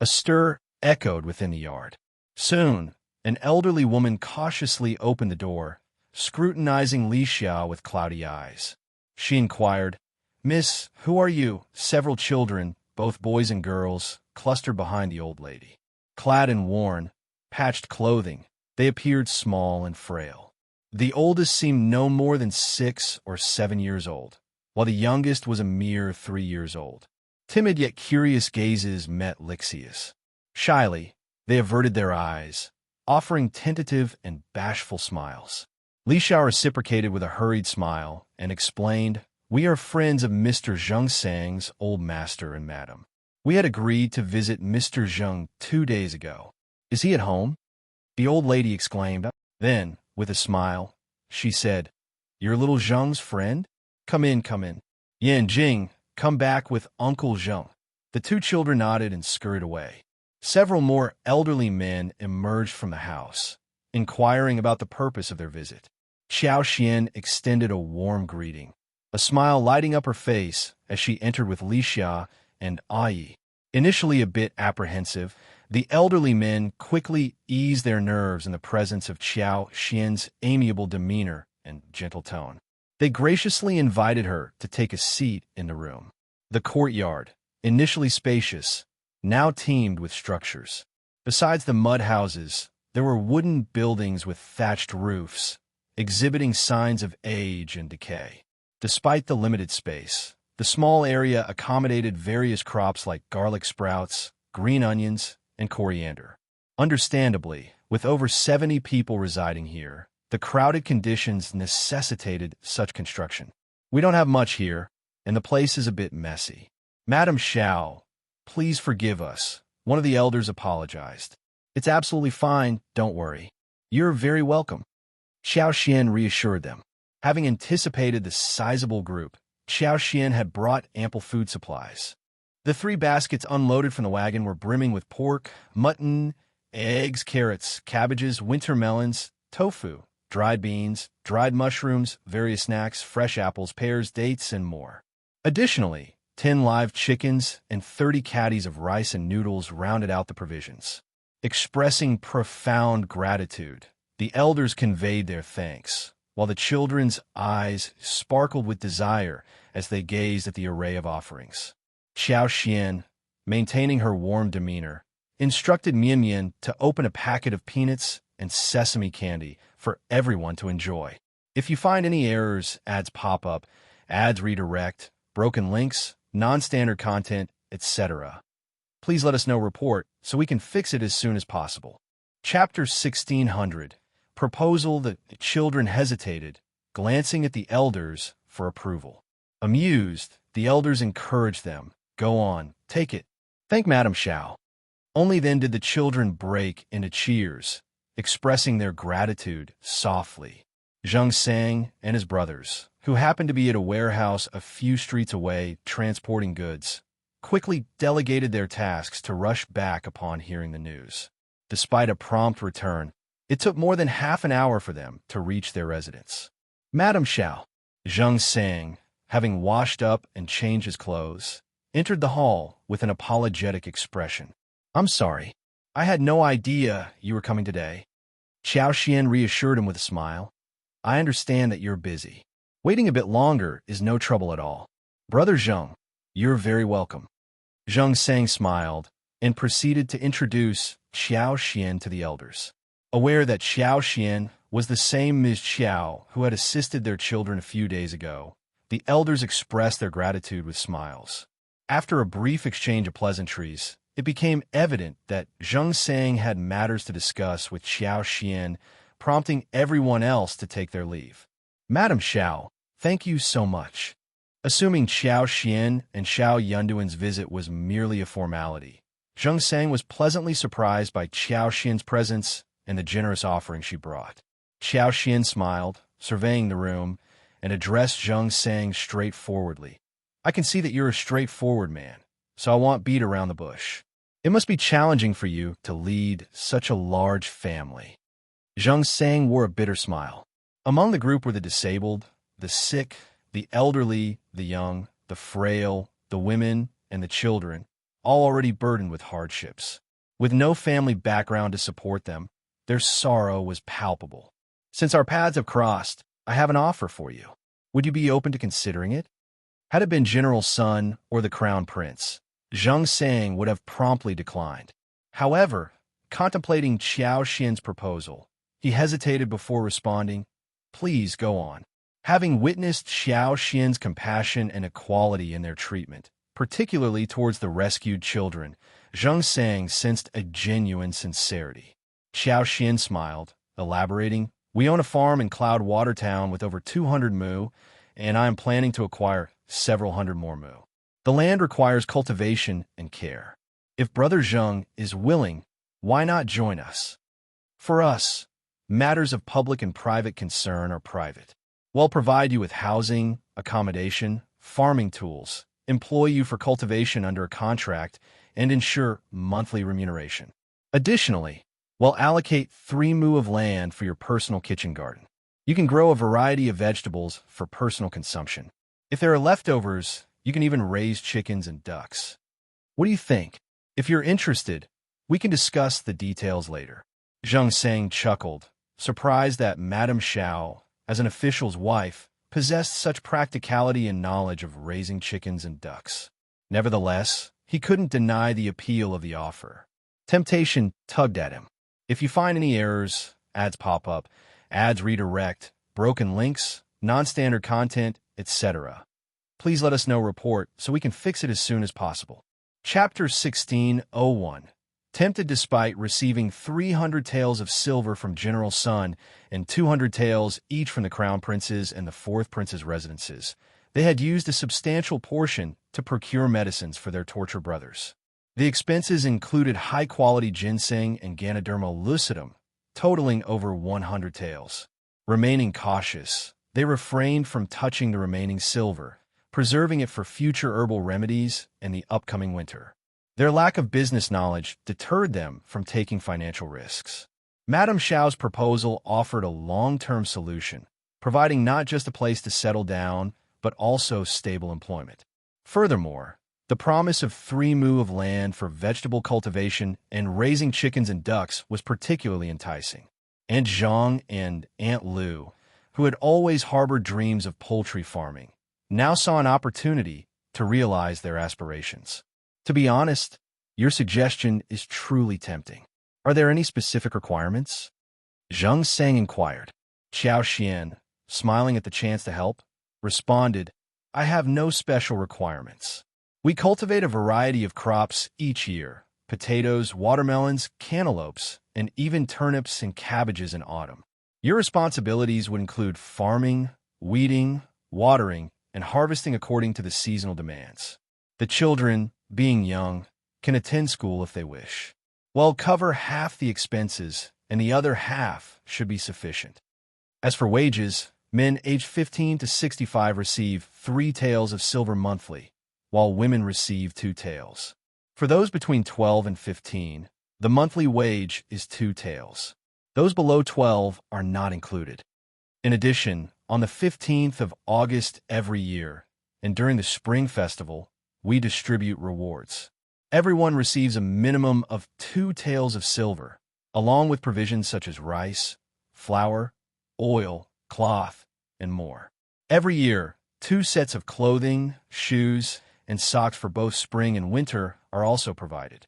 A stir echoed within the yard. Soon, an elderly woman cautiously opened the door, scrutinizing Li Xia with cloudy eyes. She inquired, "Miss, who are you?" Several children, both boys and girls, clustered behind the old lady. Clad in worn, patched clothing, they appeared small and frail. The oldest seemed no more than 6 or 7 years old, while the youngest was a mere 3 years old. Timid yet curious gazes met Lixius. Shyly, they averted their eyes, offering tentative and bashful smiles. Li Xiao reciprocated with a hurried smile and explained, "We are friends of Mr. Zhang Sang's old master and madam. We had agreed to visit Mr. Zhang 2 days ago. Is he at home?" The old lady exclaimed. Then, with a smile, she said, "Your little Zhang's friend? Come in, come in. Yan Jing, come back with Uncle Zhang." The 2 children nodded and scurried away. Several more elderly men emerged from the house, inquiring about the purpose of their visit. Qiao Xian extended a warm greeting, a smile lighting up her face as she entered with Li Xia and Ai. Initially a bit apprehensive, the elderly men quickly eased their nerves in the presence of Qiao Xian's amiable demeanor and gentle tone. They graciously invited her to take a seat in the room. The courtyard, initially spacious, now teemed with structures. Besides the mud houses, there were wooden buildings with thatched roofs, exhibiting signs of age and decay. Despite the limited space, the small area accommodated various crops like garlic sprouts, green onions, and coriander. Understandably, with over 70 people residing here, the crowded conditions necessitated such construction. "We don't have much here, and the place is a bit messy. Madam Shao, please forgive us," one of the elders apologized. "It's absolutely fine, don't worry. You're very welcome." Qiao Xian reassured them. Having anticipated the sizable group, Qiao Xian had brought ample food supplies. The 3 baskets unloaded from the wagon were brimming with pork, mutton, eggs, carrots, cabbages, winter melons, tofu, dried beans, dried mushrooms, various snacks, fresh apples, pears, dates, and more. Additionally, 10 live chickens and 30 caddies of rice and noodles rounded out the provisions. Expressing profound gratitude, the elders conveyed their thanks, while the children's eyes sparkled with desire as they gazed at the array of offerings. Qiao Xian, maintaining her warm demeanor, instructed Mian Mian to open a packet of peanuts and sesame candy for everyone to enjoy. If you find any errors, ads pop up, ads redirect, broken links, non-standard content, etc., please let us know. Report so we can fix it as soon as possible. Chapter 1600. Proposal. The children hesitated, glancing at the elders for approval. Amused, the elders encouraged them. "Go on, take it. Thank Madam Shao." Only then did the children break into cheers, expressing their gratitude softly. Zhang Sang and his brothers, who happened to be at a warehouse a few streets away transporting goods, quickly delegated their tasks to rush back upon hearing the news. Despite a prompt return, it took more than half an hour for them to reach their residence. "Madam Shao," Zhang Sang, having washed up and changed his clothes, entered the hall with an apologetic expression. "I'm sorry. I had no idea you were coming today." Qiao Xian reassured him with a smile. "I understand that you're busy. Waiting a bit longer is no trouble at all. Brother Zhang, you're very welcome." Zhang Sang smiled and proceeded to introduce Qiao Xian to the elders. Aware that Qiao Xian was the same Ms. Qiao who had assisted their children a few days ago, the elders expressed their gratitude with smiles. After a brief exchange of pleasantries, it became evident that Zhang Sang had matters to discuss with Qiao Xian, prompting everyone else to take their leave. "Madam Shao, thank you so much." Assuming Qiao Xian and Shao Yunduan's visit was merely a formality, Zhang Sang was pleasantly surprised by Qiao Xian's presence and the generous offering she brought. Qiao Xian smiled, surveying the room, and addressed Zheng Sang straightforwardly. I can see that you're a straightforward man, so I won't beat around the bush. It must be challenging for you to lead such a large family. Zheng Sang wore a bitter smile. Among the group were the disabled, the sick, the elderly, the young, the frail, the women, and the children, all already burdened with hardships. With no family background to support them, their sorrow was palpable. Since our paths have crossed, I have an offer for you. Would you be open to considering it? Had it been General Sun or the Crown Prince, Zheng Sang would have promptly declined. However, contemplating Qiao Xian's proposal, he hesitated before responding, "Please go on." Having witnessed Qiao Xian's compassion and equality in their treatment, particularly towards the rescued children, Zheng Sang sensed a genuine sincerity. Qiao Xian smiled, elaborating, "We own a farm in Cloud Water Town with over 200 mu, and I am planning to acquire several hundred more mu. The land requires cultivation and care. If Brother Zheng is willing, why not join us? For us, matters of public and private concern are private. We'll provide you with housing, accommodation, farming tools, employ you for cultivation under a contract, and ensure monthly remuneration. Additionally, we'll allocate 3 mu of land for your personal kitchen garden. You can grow a variety of vegetables for personal consumption. If there are leftovers, you can even raise chickens and ducks. What do you think? If you're interested, we can discuss the details later." Zheng Sang chuckled, surprised that Madame Shao, as an official's wife, possessed such practicality and knowledge of raising chickens and ducks. Nevertheless, he couldn't deny the appeal of the offer. Temptation tugged at him. If you find any errors, ads pop up, ads redirect, broken links, non-standard content, etc., please let us know. Report so we can fix it as soon as possible. Chapter 16:01. Tempted despite receiving 300 taels of silver from General Sun and 200 taels each from the Crown Prince's and the 4th Prince's residences, they had used a substantial portion to procure medicines for their torture brothers. The expenses included high-quality ginseng and Ganoderma lucidum, totaling over 100 taels. Remaining cautious, they refrained from touching the remaining silver, preserving it for future herbal remedies and the upcoming winter. Their lack of business knowledge deterred them from taking financial risks. Madame Shao's proposal offered a long-term solution, providing not just a place to settle down, but also stable employment. Furthermore, the promise of 3 mu of land for vegetable cultivation and raising chickens and ducks was particularly enticing. Aunt Zhang and Aunt Lu, who had always harbored dreams of poultry farming, now saw an opportunity to realize their aspirations. To be honest, your suggestion is truly tempting. Are there any specific requirements? Zheng Sang inquired. Qiao Xian, smiling at the chance to help, responded, "I have no special requirements. We cultivate a variety of crops each year: potatoes, watermelons, cantaloupes, and even turnips and cabbages in autumn. Your responsibilities would include farming, weeding, watering, and harvesting according to the seasonal demands. The children, being young, can attend school if they wish. We'll cover half the expenses, and the other half should be sufficient. As for wages, men aged 15 to 65 receive 3 taels of silver monthly, while women receive 2 taels. For those between 12 and 15, the monthly wage is 2 taels. Those below 12 are not included. In addition, on the 15th of August every year, and during the Spring Festival, we distribute rewards. Everyone receives a minimum of 2 taels of silver, along with provisions such as rice, flour, oil, cloth, and more. Every year, 2 sets of clothing, shoes, and socks for both spring and winter are also provided.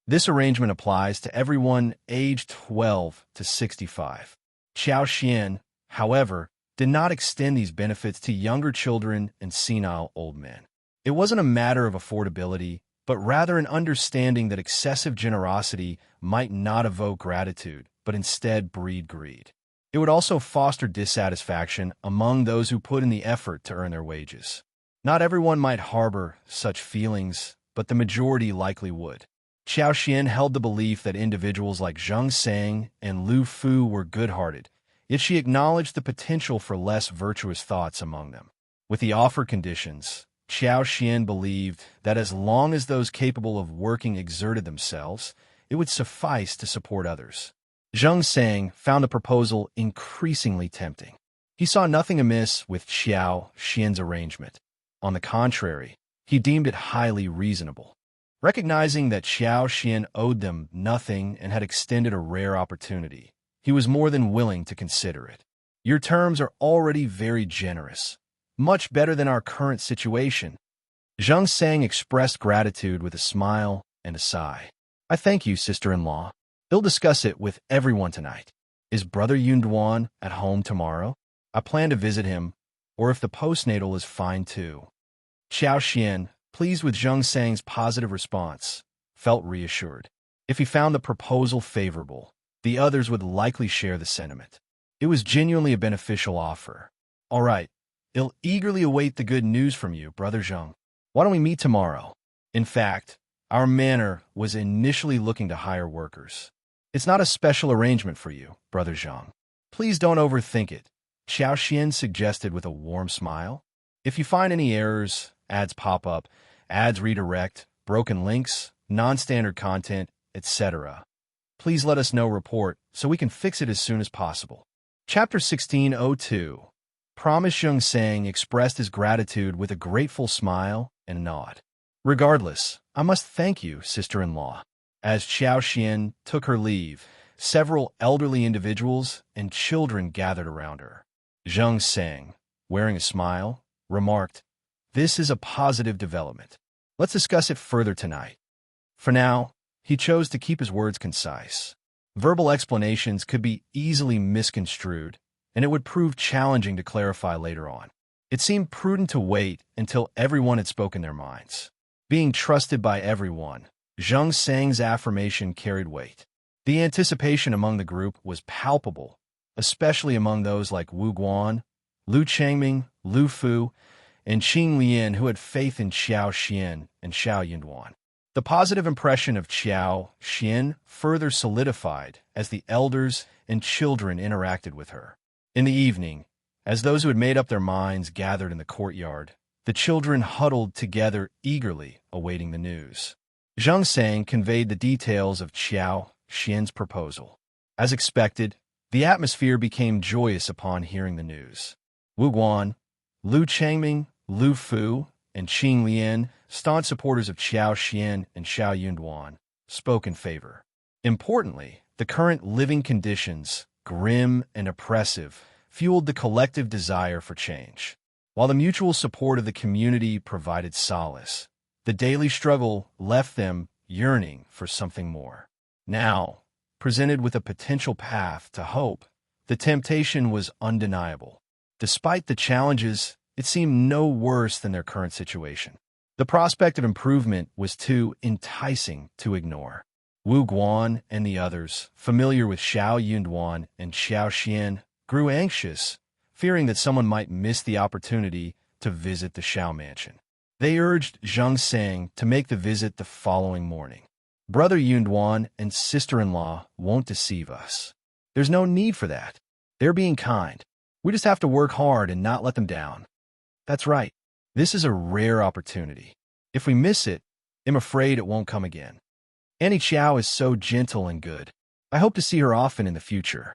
This arrangement applies to everyone aged 12 to 65. Qiao Xian, however, did not extend these benefits to younger children and senile old men. It wasn't a matter of affordability, but rather an understanding that excessive generosity might not evoke gratitude, but instead breed greed. It would also foster dissatisfaction among those who put in the effort to earn their wages. Not everyone might harbor such feelings, but the majority likely would. Qiao Xian held the belief that individuals like Zheng Sang and Lu Fu were good-hearted, yet she acknowledged the potential for less virtuous thoughts among them. With the offer conditions, Qiao Xian believed that as long as those capable of working exerted themselves, it would suffice to support others. Zheng Sang found the proposal increasingly tempting. He saw nothing amiss with Qiao Xian's arrangement. On the contrary, he deemed it highly reasonable. Recognizing that Qiao Xian owed them nothing and had extended a rare opportunity, he was more than willing to consider it. Your terms are already very generous, much better than our current situation. Zheng Sang expressed gratitude with a smile and a sigh. I thank you, sister-in-law. They'll discuss it with everyone tonight. Is Brother Yunduan at home tomorrow? I plan to visit him, or if the postnatal is fine too. Qiao Xian, pleased with Zheng Sang's positive response, felt reassured. If he found the proposal favorable, the others would likely share the sentiment. It was genuinely a beneficial offer. All right, I'll eagerly await the good news from you, Brother Zheng. Why don't we meet tomorrow? In fact, our manor was initially looking to hire workers. It's not a special arrangement for you, Brother Zheng. Please don't overthink it, Qiao Xian suggested with a warm smile. If you find any errors, ads pop up, ads redirect, broken links, non-standard content, etc., please let us know report so we can fix it as soon as possible. Chapter 1602. Promise. Zheng Sang expressed his gratitude with a grateful smile and a nod. Regardless, I must thank you, sister-in-law. As Qiao Xian took her leave, several elderly individuals and children gathered around her. Zheng Sang, wearing a smile, remarked, "This is a positive development. Let's discuss it further tonight." For now, he chose to keep his words concise. Verbal explanations could be easily misconstrued, and it would prove challenging to clarify later on. It seemed prudent to wait until everyone had spoken their minds. Being trusted by everyone, Zheng Sang's affirmation carried weight. The anticipation among the group was palpable, especially among those like Wu Guan, Lu Changming, Lu Fu, and Qing Lian who had faith in Qiao Xian and Shao Yunduan. The positive impression of Qiao Xian further solidified as the elders and children interacted with her. In the evening, as those who had made up their minds gathered in the courtyard, the children huddled together eagerly awaiting the news. Zheng Sang conveyed the details of Qiao Xian's proposal. As expected, the atmosphere became joyous upon hearing the news. Wu Guan, Lu Changming, Lu Fu, and Qing Lian, staunch supporters of Qiao Xian and Shao Yunduan, spoke in favor. Importantly, the current living conditions, grim and oppressive, fueled the collective desire for change. While the mutual support of the community provided solace, the daily struggle left them yearning for something more. Now, presented with a potential path to hope, the temptation was undeniable. Despite the challenges, it seemed no worse than their current situation. The prospect of improvement was too enticing to ignore. Wu Guan and the others, familiar with Shao Yunduan and Qiao Xian, grew anxious, fearing that someone might miss the opportunity to visit the Shao mansion. They urged Zheng Sang to make the visit the following morning. Brother Yunduan and sister-in-law won't deceive us. There's no need for that. They're being kind. We just have to work hard and not let them down. That's right. This is a rare opportunity. If we miss it, I'm afraid it won't come again. Annie Qiao is so gentle and good. I hope to see her often in the future.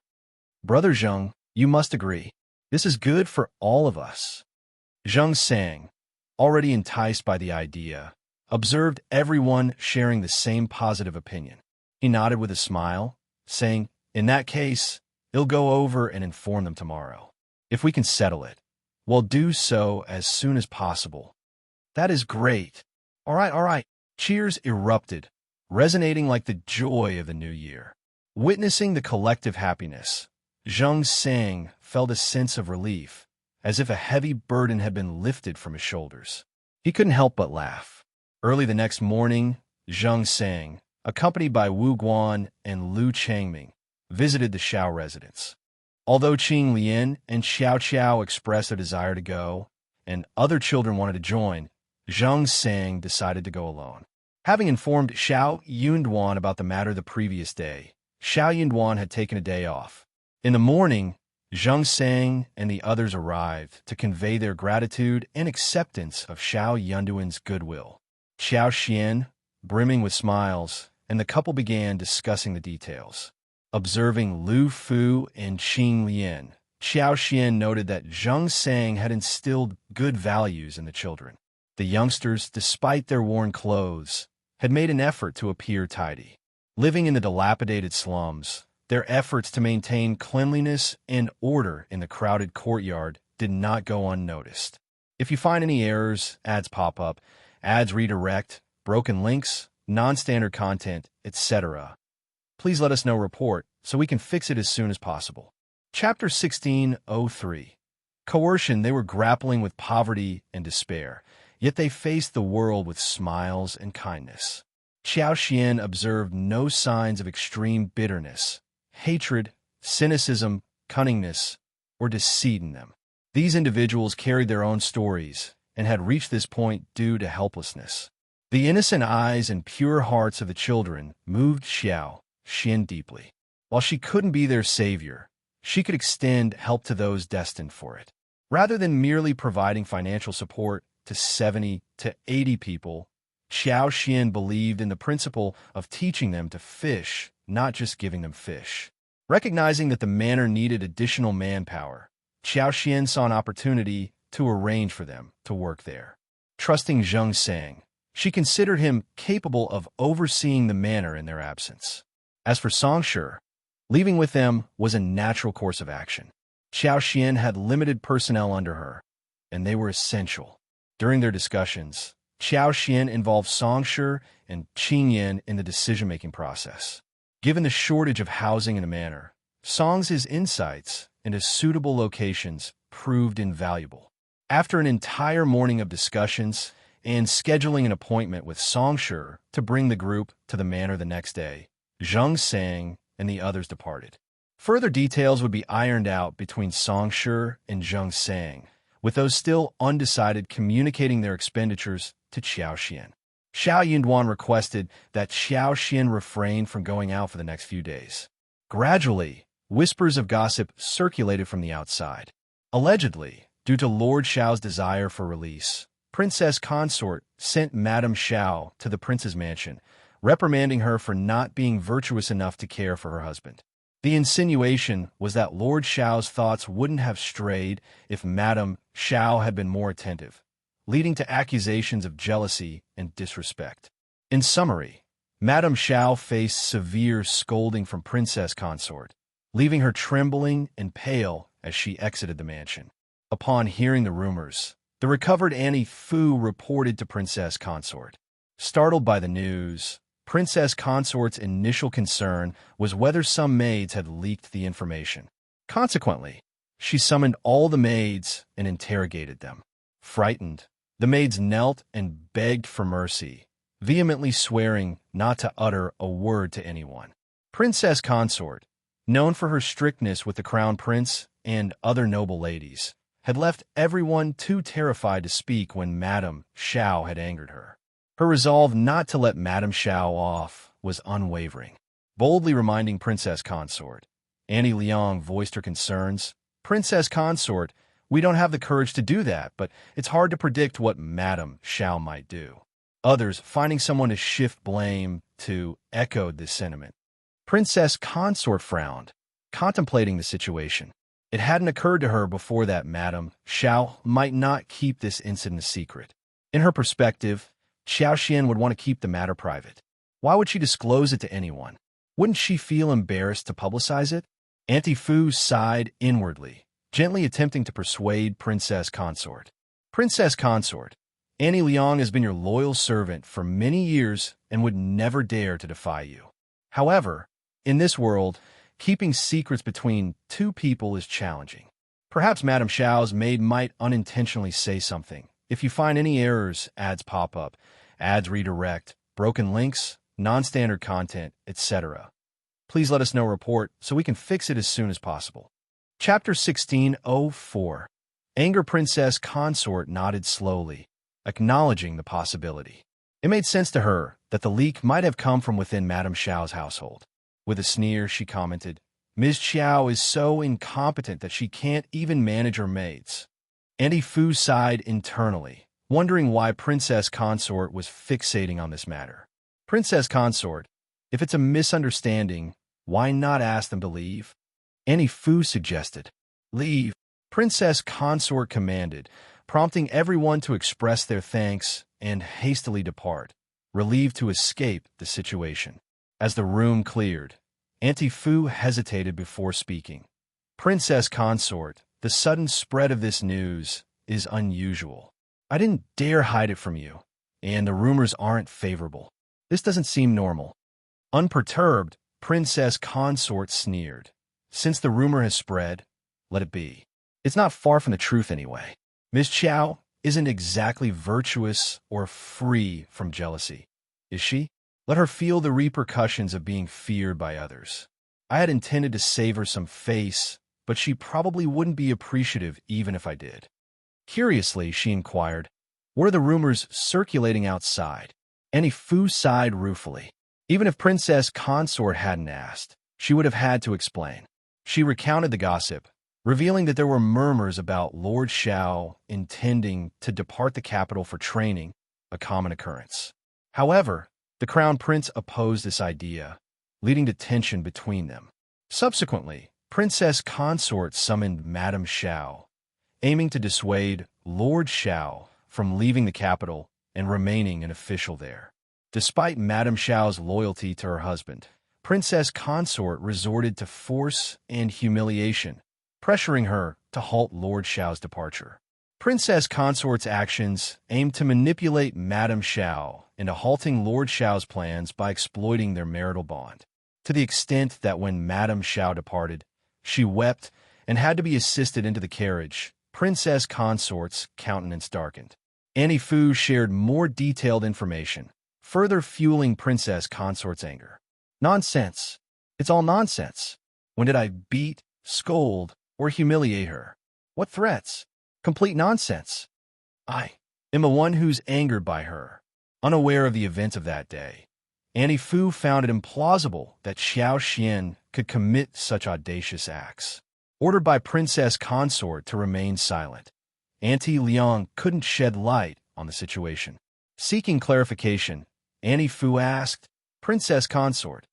Brother Zheng, you must agree. This is good for all of us. Zheng Sang, already enticed by the idea, observed everyone sharing the same positive opinion. He nodded with a smile, saying, "In that case, I'll go over and inform them tomorrow. If we can settle it, we'll do so as soon as possible." That is great. All right. Cheers erupted, resonating like the joy of the new year. Witnessing the collective happiness, Zheng Sang felt a sense of relief, as if a heavy burden had been lifted from his shoulders. He couldn't help but laugh. Early the next morning, Zheng Sang, accompanied by Wu Guan and Lu Changming, visited the Shao residence. Although Qing Lian and Xiao Qiao expressed a desire to go, and other children wanted to join, Zheng Sang decided to go alone. Having informed Shao Yunduan about the matter the previous day, Shao Yunduan had taken a day off. In the morning, Zheng Sang and the others arrived to convey their gratitude and acceptance of Shao Yunduan's goodwill. Qiao Xian, brimming with smiles, and the couple began discussing the details. Observing Lu Fu and Qing Lian, Qiao Xian noted that Zheng Sang had instilled good values in the children. The youngsters, despite their worn clothes, had made an effort to appear tidy. Living in the dilapidated slums, their efforts to maintain cleanliness and order in the crowded courtyard did not go unnoticed. If you find any errors, ads pop up, ads redirect, broken links, non-standard content, etc., please let us know report so we can fix it as soon as possible. Chapter 1603. Coercion. They were grappling with poverty and despair, yet they faced the world with smiles and kindness. Qiao Xian observed no signs of extreme bitterness, hatred, cynicism, cunningness, or deceit in them. These individuals carried their own stories and had reached this point due to helplessness. The innocent eyes and pure hearts of the children moved Qiao Xian deeply. While she couldn't be their savior, she could extend help to those destined for it. Rather than merely providing financial support to 70 to 80 people, Qiao Xian believed in the principle of teaching them to fish, not just giving them fish. Recognizing that the manor needed additional manpower, Qiao Xian saw an opportunity to arrange for them to work there. Trusting Zheng Sang, she considered him capable of overseeing the manor in their absence. As for Songshi, leaving with them was a natural course of action. Qiao Xian had limited personnel under her, and they were essential. During their discussions, Qiao Xian involved Songshi and Qingyan in the decision-making process. Given the shortage of housing in the manor, Song's insights into suitable locations proved invaluable. After an entire morning of discussions and scheduling an appointment with Songshi to bring the group to the manor the next day, Zheng Sang and the others departed. Further details would be ironed out between Songshi and Zheng Sang, with those still undecided communicating their expenditures to Qiao Xian. Shao Yunduan requested that Qiao Xian refrain from going out for the next few days. Gradually, whispers of gossip circulated from the outside. Allegedly, due to Lord Shao's desire for release, Princess Consort sent Madame Shao to the prince's mansion, reprimanding her for not being virtuous enough to care for her husband. The insinuation was that Lord Shao's thoughts wouldn't have strayed if Madame Shao had been more attentive, leading to accusations of jealousy and disrespect. In summary, Madame Shao faced severe scolding from Princess Consort, leaving her trembling and pale as she exited the mansion. Upon hearing the rumors, the recovered Annie Fu reported to Princess Consort. Startled by the news, Princess Consort's initial concern was whether some maids had leaked the information. Consequently, she summoned all the maids and interrogated them. Frightened, the maids knelt and begged for mercy, vehemently swearing not to utter a word to anyone. Princess Consort, known for her strictness with the crown prince and other noble ladies, had left everyone too terrified to speak when Madame Shao had angered her. Her resolve not to let Madame Shao off was unwavering. Boldly reminding Princess Consort, Annie Liang voiced her concerns. Princess Consort, we don't have the courage to do that, but it's hard to predict what Madame Shao might do. Others, finding someone to shift blame to, echoed this sentiment. Princess Consort frowned, contemplating the situation. It hadn't occurred to her before that Madame Shao might not keep this incident a secret. In her perspective, Qiao Xian would want to keep the matter private. Why would she disclose it to anyone? Wouldn't she feel embarrassed to publicize it? Auntie Fu sighed inwardly, gently attempting to persuade Princess Consort. Princess Consort, Annie Liang has been your loyal servant for many years and would never dare to defy you. However, in this world, keeping secrets between two people is challenging. Perhaps Madame Shao's maid might unintentionally say something. If you find any errors, ads pop up, ads redirect, broken links, non-standard content, etc., please let us know report so we can fix it as soon as possible. Chapter 1604. Anger. Princess Consort nodded slowly, acknowledging the possibility. It made sense to her that the leak might have come from within Madame Xiao's household. With a sneer, she commented, Ms. Qiao is so incompetent that she can't even manage her maids. Auntie Fu sighed internally, wondering why Princess Consort was fixating on this matter. Princess Consort, if it's a misunderstanding, why not ask them to leave? Auntie Fu suggested. Leave, Princess Consort commanded, prompting everyone to express their thanks and hastily depart, relieved to escape the situation. As the room cleared, Auntie Fu hesitated before speaking. Princess Consort, the sudden spread of this news is unusual. I didn't dare hide it from you, and the rumors aren't favorable. This doesn't seem normal. Unperturbed, Princess Consort sneered. Since the rumor has spread, let it be. It's not far from the truth anyway. Ms. Qiao isn't exactly virtuous or free from jealousy, is she? Let her feel the repercussions of being feared by others. I had intended to save her some face, but she probably wouldn't be appreciative even if I did. Curiously, she inquired, what are the rumors circulating outside? Auntie Fu sighed ruefully. Even if Princess Consort hadn't asked, she would have had to explain. She recounted the gossip, revealing that there were murmurs about Lord Shao intending to depart the capital for training, a common occurrence. However, the Crown Prince opposed this idea, leading to tension between them. Subsequently, Princess Consort summoned Madame Shao, aiming to dissuade Lord Shao from leaving the capital and remaining an official there. Despite Madame Shao's loyalty to her husband, Princess Consort resorted to force and humiliation, pressuring her to halt Lord Shao's departure. Princess Consort's actions aimed to manipulate Madame Shao into halting Lord Shao's plans by exploiting their marital bond, to the extent that when Madame Shao departed, she wept and had to be assisted into the carriage. Princess Consort's countenance darkened. Auntie Fu shared more detailed information, further fueling Princess Consort's anger. Nonsense. It's all nonsense. When did I beat, scold, or humiliate her? What threats? Complete nonsense. I am the one who's angered by her, unaware of the events of that day. Auntie Fu found it implausible that Xiao Xian could commit such audacious acts. Ordered by Princess Consort to remain silent, Auntie Liang couldn't shed light on the situation. Seeking clarification, Auntie Fu asked, Princess Consort,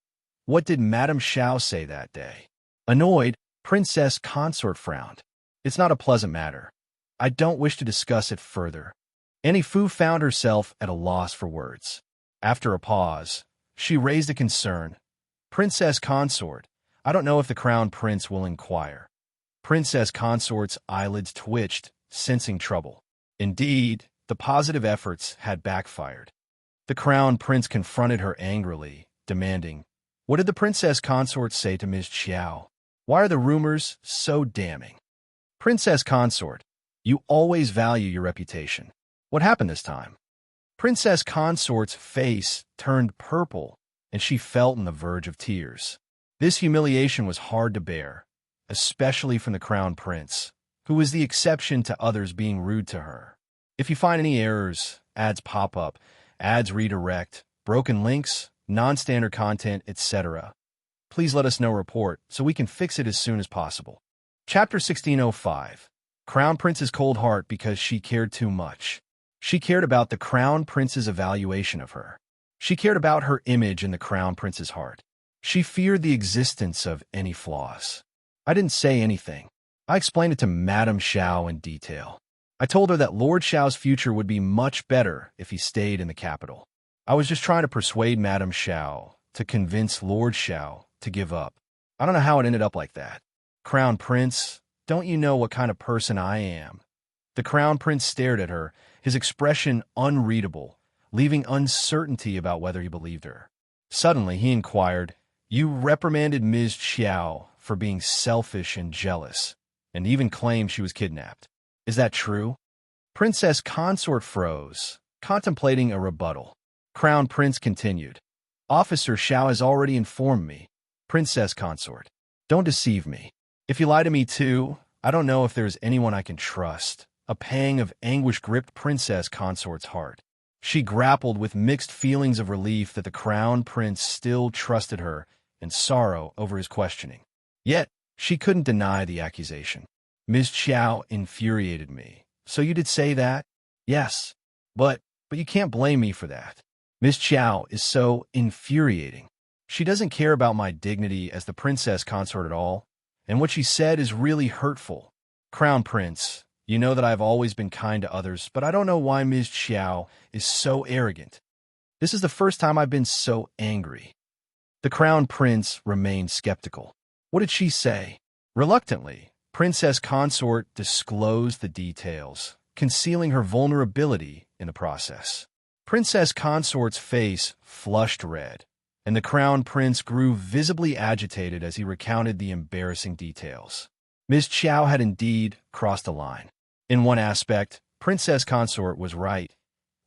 what did Madame Shao say that day? Annoyed, Princess Consort frowned. It's not a pleasant matter. I don't wish to discuss it further. Auntie Fu found herself at a loss for words. After a pause, she raised a concern. Princess Consort, I don't know if the Crown Prince will inquire. Princess Consort's eyelids twitched, sensing trouble. Indeed, the positive efforts had backfired. The Crown Prince confronted her angrily, demanding, what did the Princess Consort say to Ms. Qiao? Why are the rumors so damning? Princess Consort, you always value your reputation. What happened this time? Princess Consort's face turned purple, and she felt on the verge of tears. This humiliation was hard to bear, especially from the Crown Prince, who was the exception to others being rude to her. If you find any errors, ads pop up, ads redirect, broken links, non-standard content, etc., please let us know report so we can fix it as soon as possible. Chapter 1605. Crown Prince's cold heart because she cared too much. She cared about the Crown Prince's evaluation of her. She cared about her image in the Crown Prince's heart. She feared the existence of any flaws. I didn't say anything. I explained it to Madame Shao in detail. I told her that Lord Shao's future would be much better if he stayed in the capital. I was just trying to persuade Madame Shao to convince Lord Shao to give up. I don't know how it ended up like that. Crown Prince, don't you know what kind of person I am? The Crown Prince stared at her, his expression unreadable, leaving uncertainty about whether he believed her. Suddenly, he inquired, you reprimanded Ms. Qiao for being selfish and jealous, and even claimed she was kidnapped. Is that true? Princess Consort froze, contemplating a rebuttal. Crown Prince continued, Officer Shao has already informed me. Princess Consort, don't deceive me. If you lie to me too, I don't know if there's anyone I can trust. A pang of anguish gripped Princess Consort's heart. She grappled with mixed feelings of relief that the crown prince still trusted her and sorrow over his questioning. Yet, she couldn't deny the accusation. Ms. Qiao infuriated me. So you did say that? Yes. But you can't blame me for that. Ms. Qiao is so infuriating. She doesn't care about my dignity as the princess consort at all, and what she said is really hurtful. Crown Prince, you know that I've always been kind to others, but I don't know why Ms. Qiao is so arrogant. This is the first time I've been so angry. The Crown Prince remained skeptical. What did she say? Reluctantly, Princess Consort disclosed the details, concealing her vulnerability in the process. Princess Consort's face flushed red, and the Crown Prince grew visibly agitated as he recounted the embarrassing details. Ms. Qiao had indeed crossed a line. In one aspect, Princess Consort was right.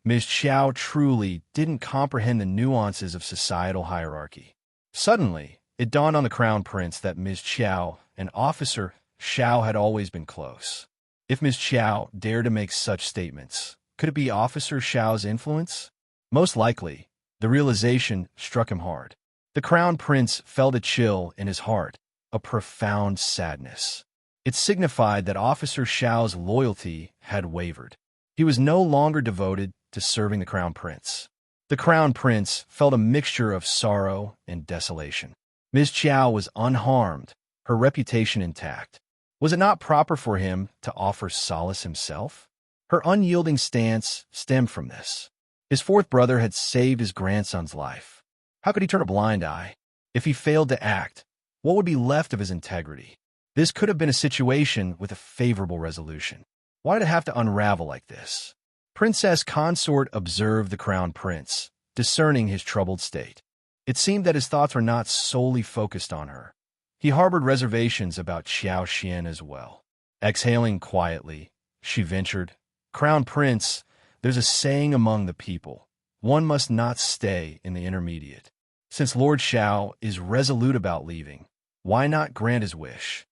Ms. Qiao truly didn't comprehend the nuances of societal hierarchy. Suddenly, it dawned on the Crown Prince that Ms. Qiao and Officer Shao had always been close. If Ms. Qiao dared to make such statements, could it be Officer Shao's influence? Most likely. The realization struck him hard. The Crown Prince felt a chill in his heart, a profound sadness. It signified that Officer Shao's loyalty had wavered. He was no longer devoted to serving the Crown Prince. The Crown Prince felt a mixture of sorrow and desolation. Ms. Qiao was unharmed, her reputation intact. Was it not proper for him to offer solace himself? Her unyielding stance stemmed from this. His fourth brother had saved his grandson's life. How could he turn a blind eye? If he failed to act, what would be left of his integrity? This could have been a situation with a favorable resolution. Why did it have to unravel like this? Princess Consort observed the Crown Prince, discerning his troubled state. It seemed that his thoughts were not solely focused on her. He harbored reservations about Qiao Xian as well. Exhaling quietly, she ventured, Crown Prince, there's a saying among the people, one must not stay in the intermediate. Since Lord Shao is resolute about leaving, why not grant his wish?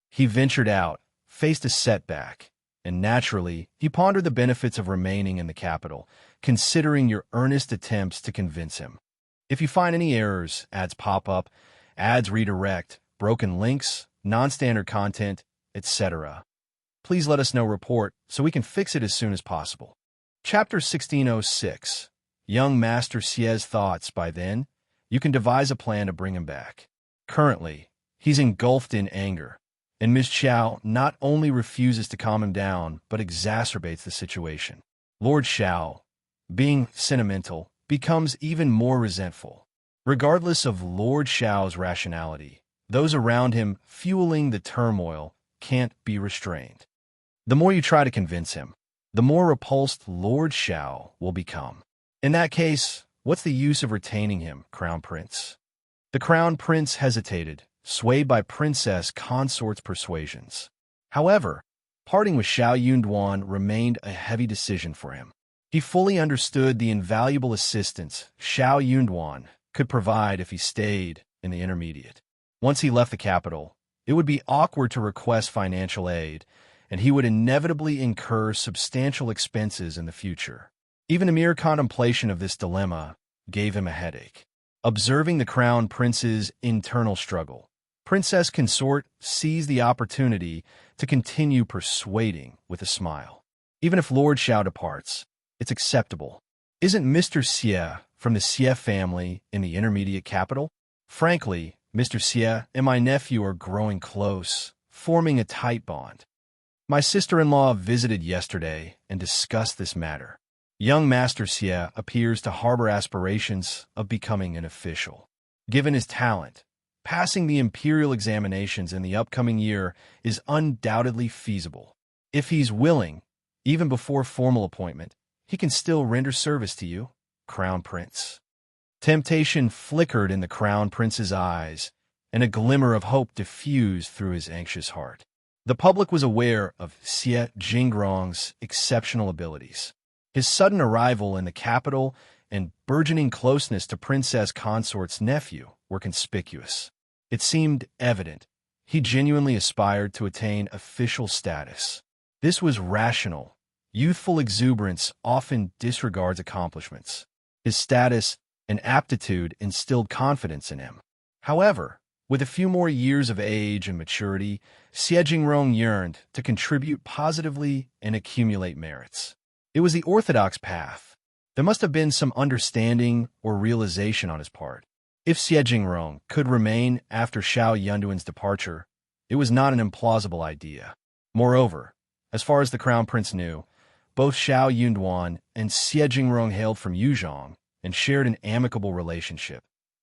He ventured out, faced a setback, and naturally, he pondered the benefits of remaining in the capital, considering your earnest attempts to convince him. If you find any errors, ads pop up, ads redirect, broken links, non-standard content, etc., please let us know report so we can fix it as soon as possible. Chapter 1606. Young Master Xie's thoughts. By then, you can devise a plan to bring him back. Currently, he's engulfed in anger, and Ms. Qiao not only refuses to calm him down, but exacerbates the situation. Lord Shao, being sentimental, becomes even more resentful. Regardless of Lord Shao's rationality, those around him fueling the turmoil can't be restrained. The more you try to convince him, the more repulsed Lord Shao will become. In that case, what's the use of retaining him, Crown Prince? The Crown Prince hesitated, swayed by Princess Consort's persuasions. However, parting with Shao Yunduan remained a heavy decision for him. He fully understood the invaluable assistance Shao Yunduan could provide if he stayed in the intermediate. Once he left the capital, it would be awkward to request financial aid, and he would inevitably incur substantial expenses in the future. Even a mere contemplation of this dilemma gave him a headache. Observing the Crown Prince's internal struggle, Princess Consort seized the opportunity to continue persuading with a smile. Even if Lord Shao departs, it's acceptable. Isn't Mr. Xie from the Xie family in the intermediate capital? Frankly, Mr. Xie and my nephew are growing close, forming a tight bond. My sister-in-law visited yesterday and discussed this matter. Young Master Xie appears to harbor aspirations of becoming an official. Given his talent, passing the imperial examinations in the upcoming year is undoubtedly feasible. If he's willing, even before formal appointment, he can still render service to you, Crown Prince. Temptation flickered in the Crown Prince's eyes, and a glimmer of hope diffused through his anxious heart. The public was aware of Xie Jingrong's exceptional abilities. His sudden arrival in the capital and burgeoning closeness to Princess Consort's nephew were conspicuous. It seemed evident he genuinely aspired to attain official status. This was rational, Youthful exuberance often disregards accomplishments. His status and aptitude instilled confidence in him. However, with a few more years of age and maturity, Xie Jingrong yearned to contribute positively and accumulate merits. It was the orthodox path. There must have been some understanding or realization on his part. If Xie Jingrong could remain after Shao Yunduan's departure, it was not an implausible idea. Moreover, as far as the Crown Prince knew, both Shao Yunduan and Xie Jingrong hailed from Yuzhong and shared an amicable relationship,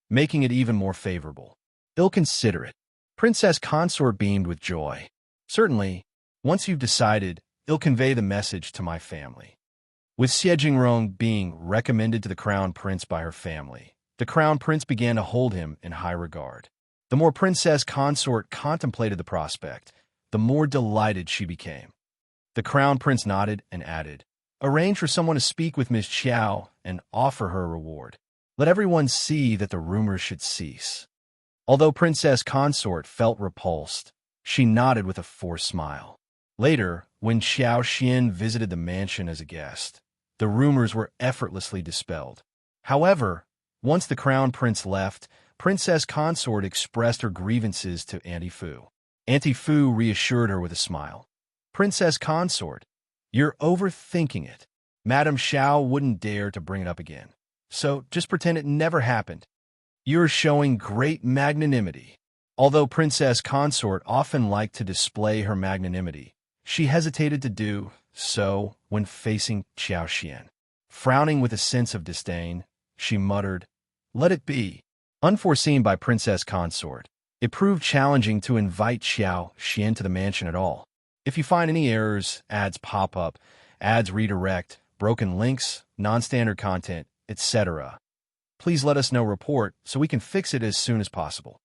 making it even more favorable. Ill-considerate. Princess Consort beamed with joy. Certainly, once you've decided, I'll convey the message to my family. With Xie Jingrong being recommended to the Crown Prince by her family, the Crown Prince began to hold him in high regard. The more Princess Consort contemplated the prospect, the more delighted she became. The Crown Prince nodded and added, "Arrange for someone to speak with Miss Qiao and offer her a reward. Let everyone see that the rumors should cease." Although Princess Consort felt repulsed, she nodded with a forced smile. Later, when Xiao Xian visited the mansion as a guest, the rumors were effortlessly dispelled. However, once the Crown Prince left, Princess Consort expressed her grievances to Auntie Fu. Auntie Fu reassured her with a smile. "Princess Consort, you're overthinking it. Madame Shao wouldn't dare to bring it up again. So just pretend it never happened. You're showing great magnanimity." Although Princess Consort often liked to display her magnanimity, she hesitated to do so when facing Xiao Xian. Frowning with a sense of disdain, she muttered, "Let it be." Unforeseen by Princess Consort, it proved challenging to invite Xiao Xian to the mansion at all. If you find any errors, ads pop up, ads redirect, broken links, non-standard content, etc., please let us know report so we can fix it as soon as possible.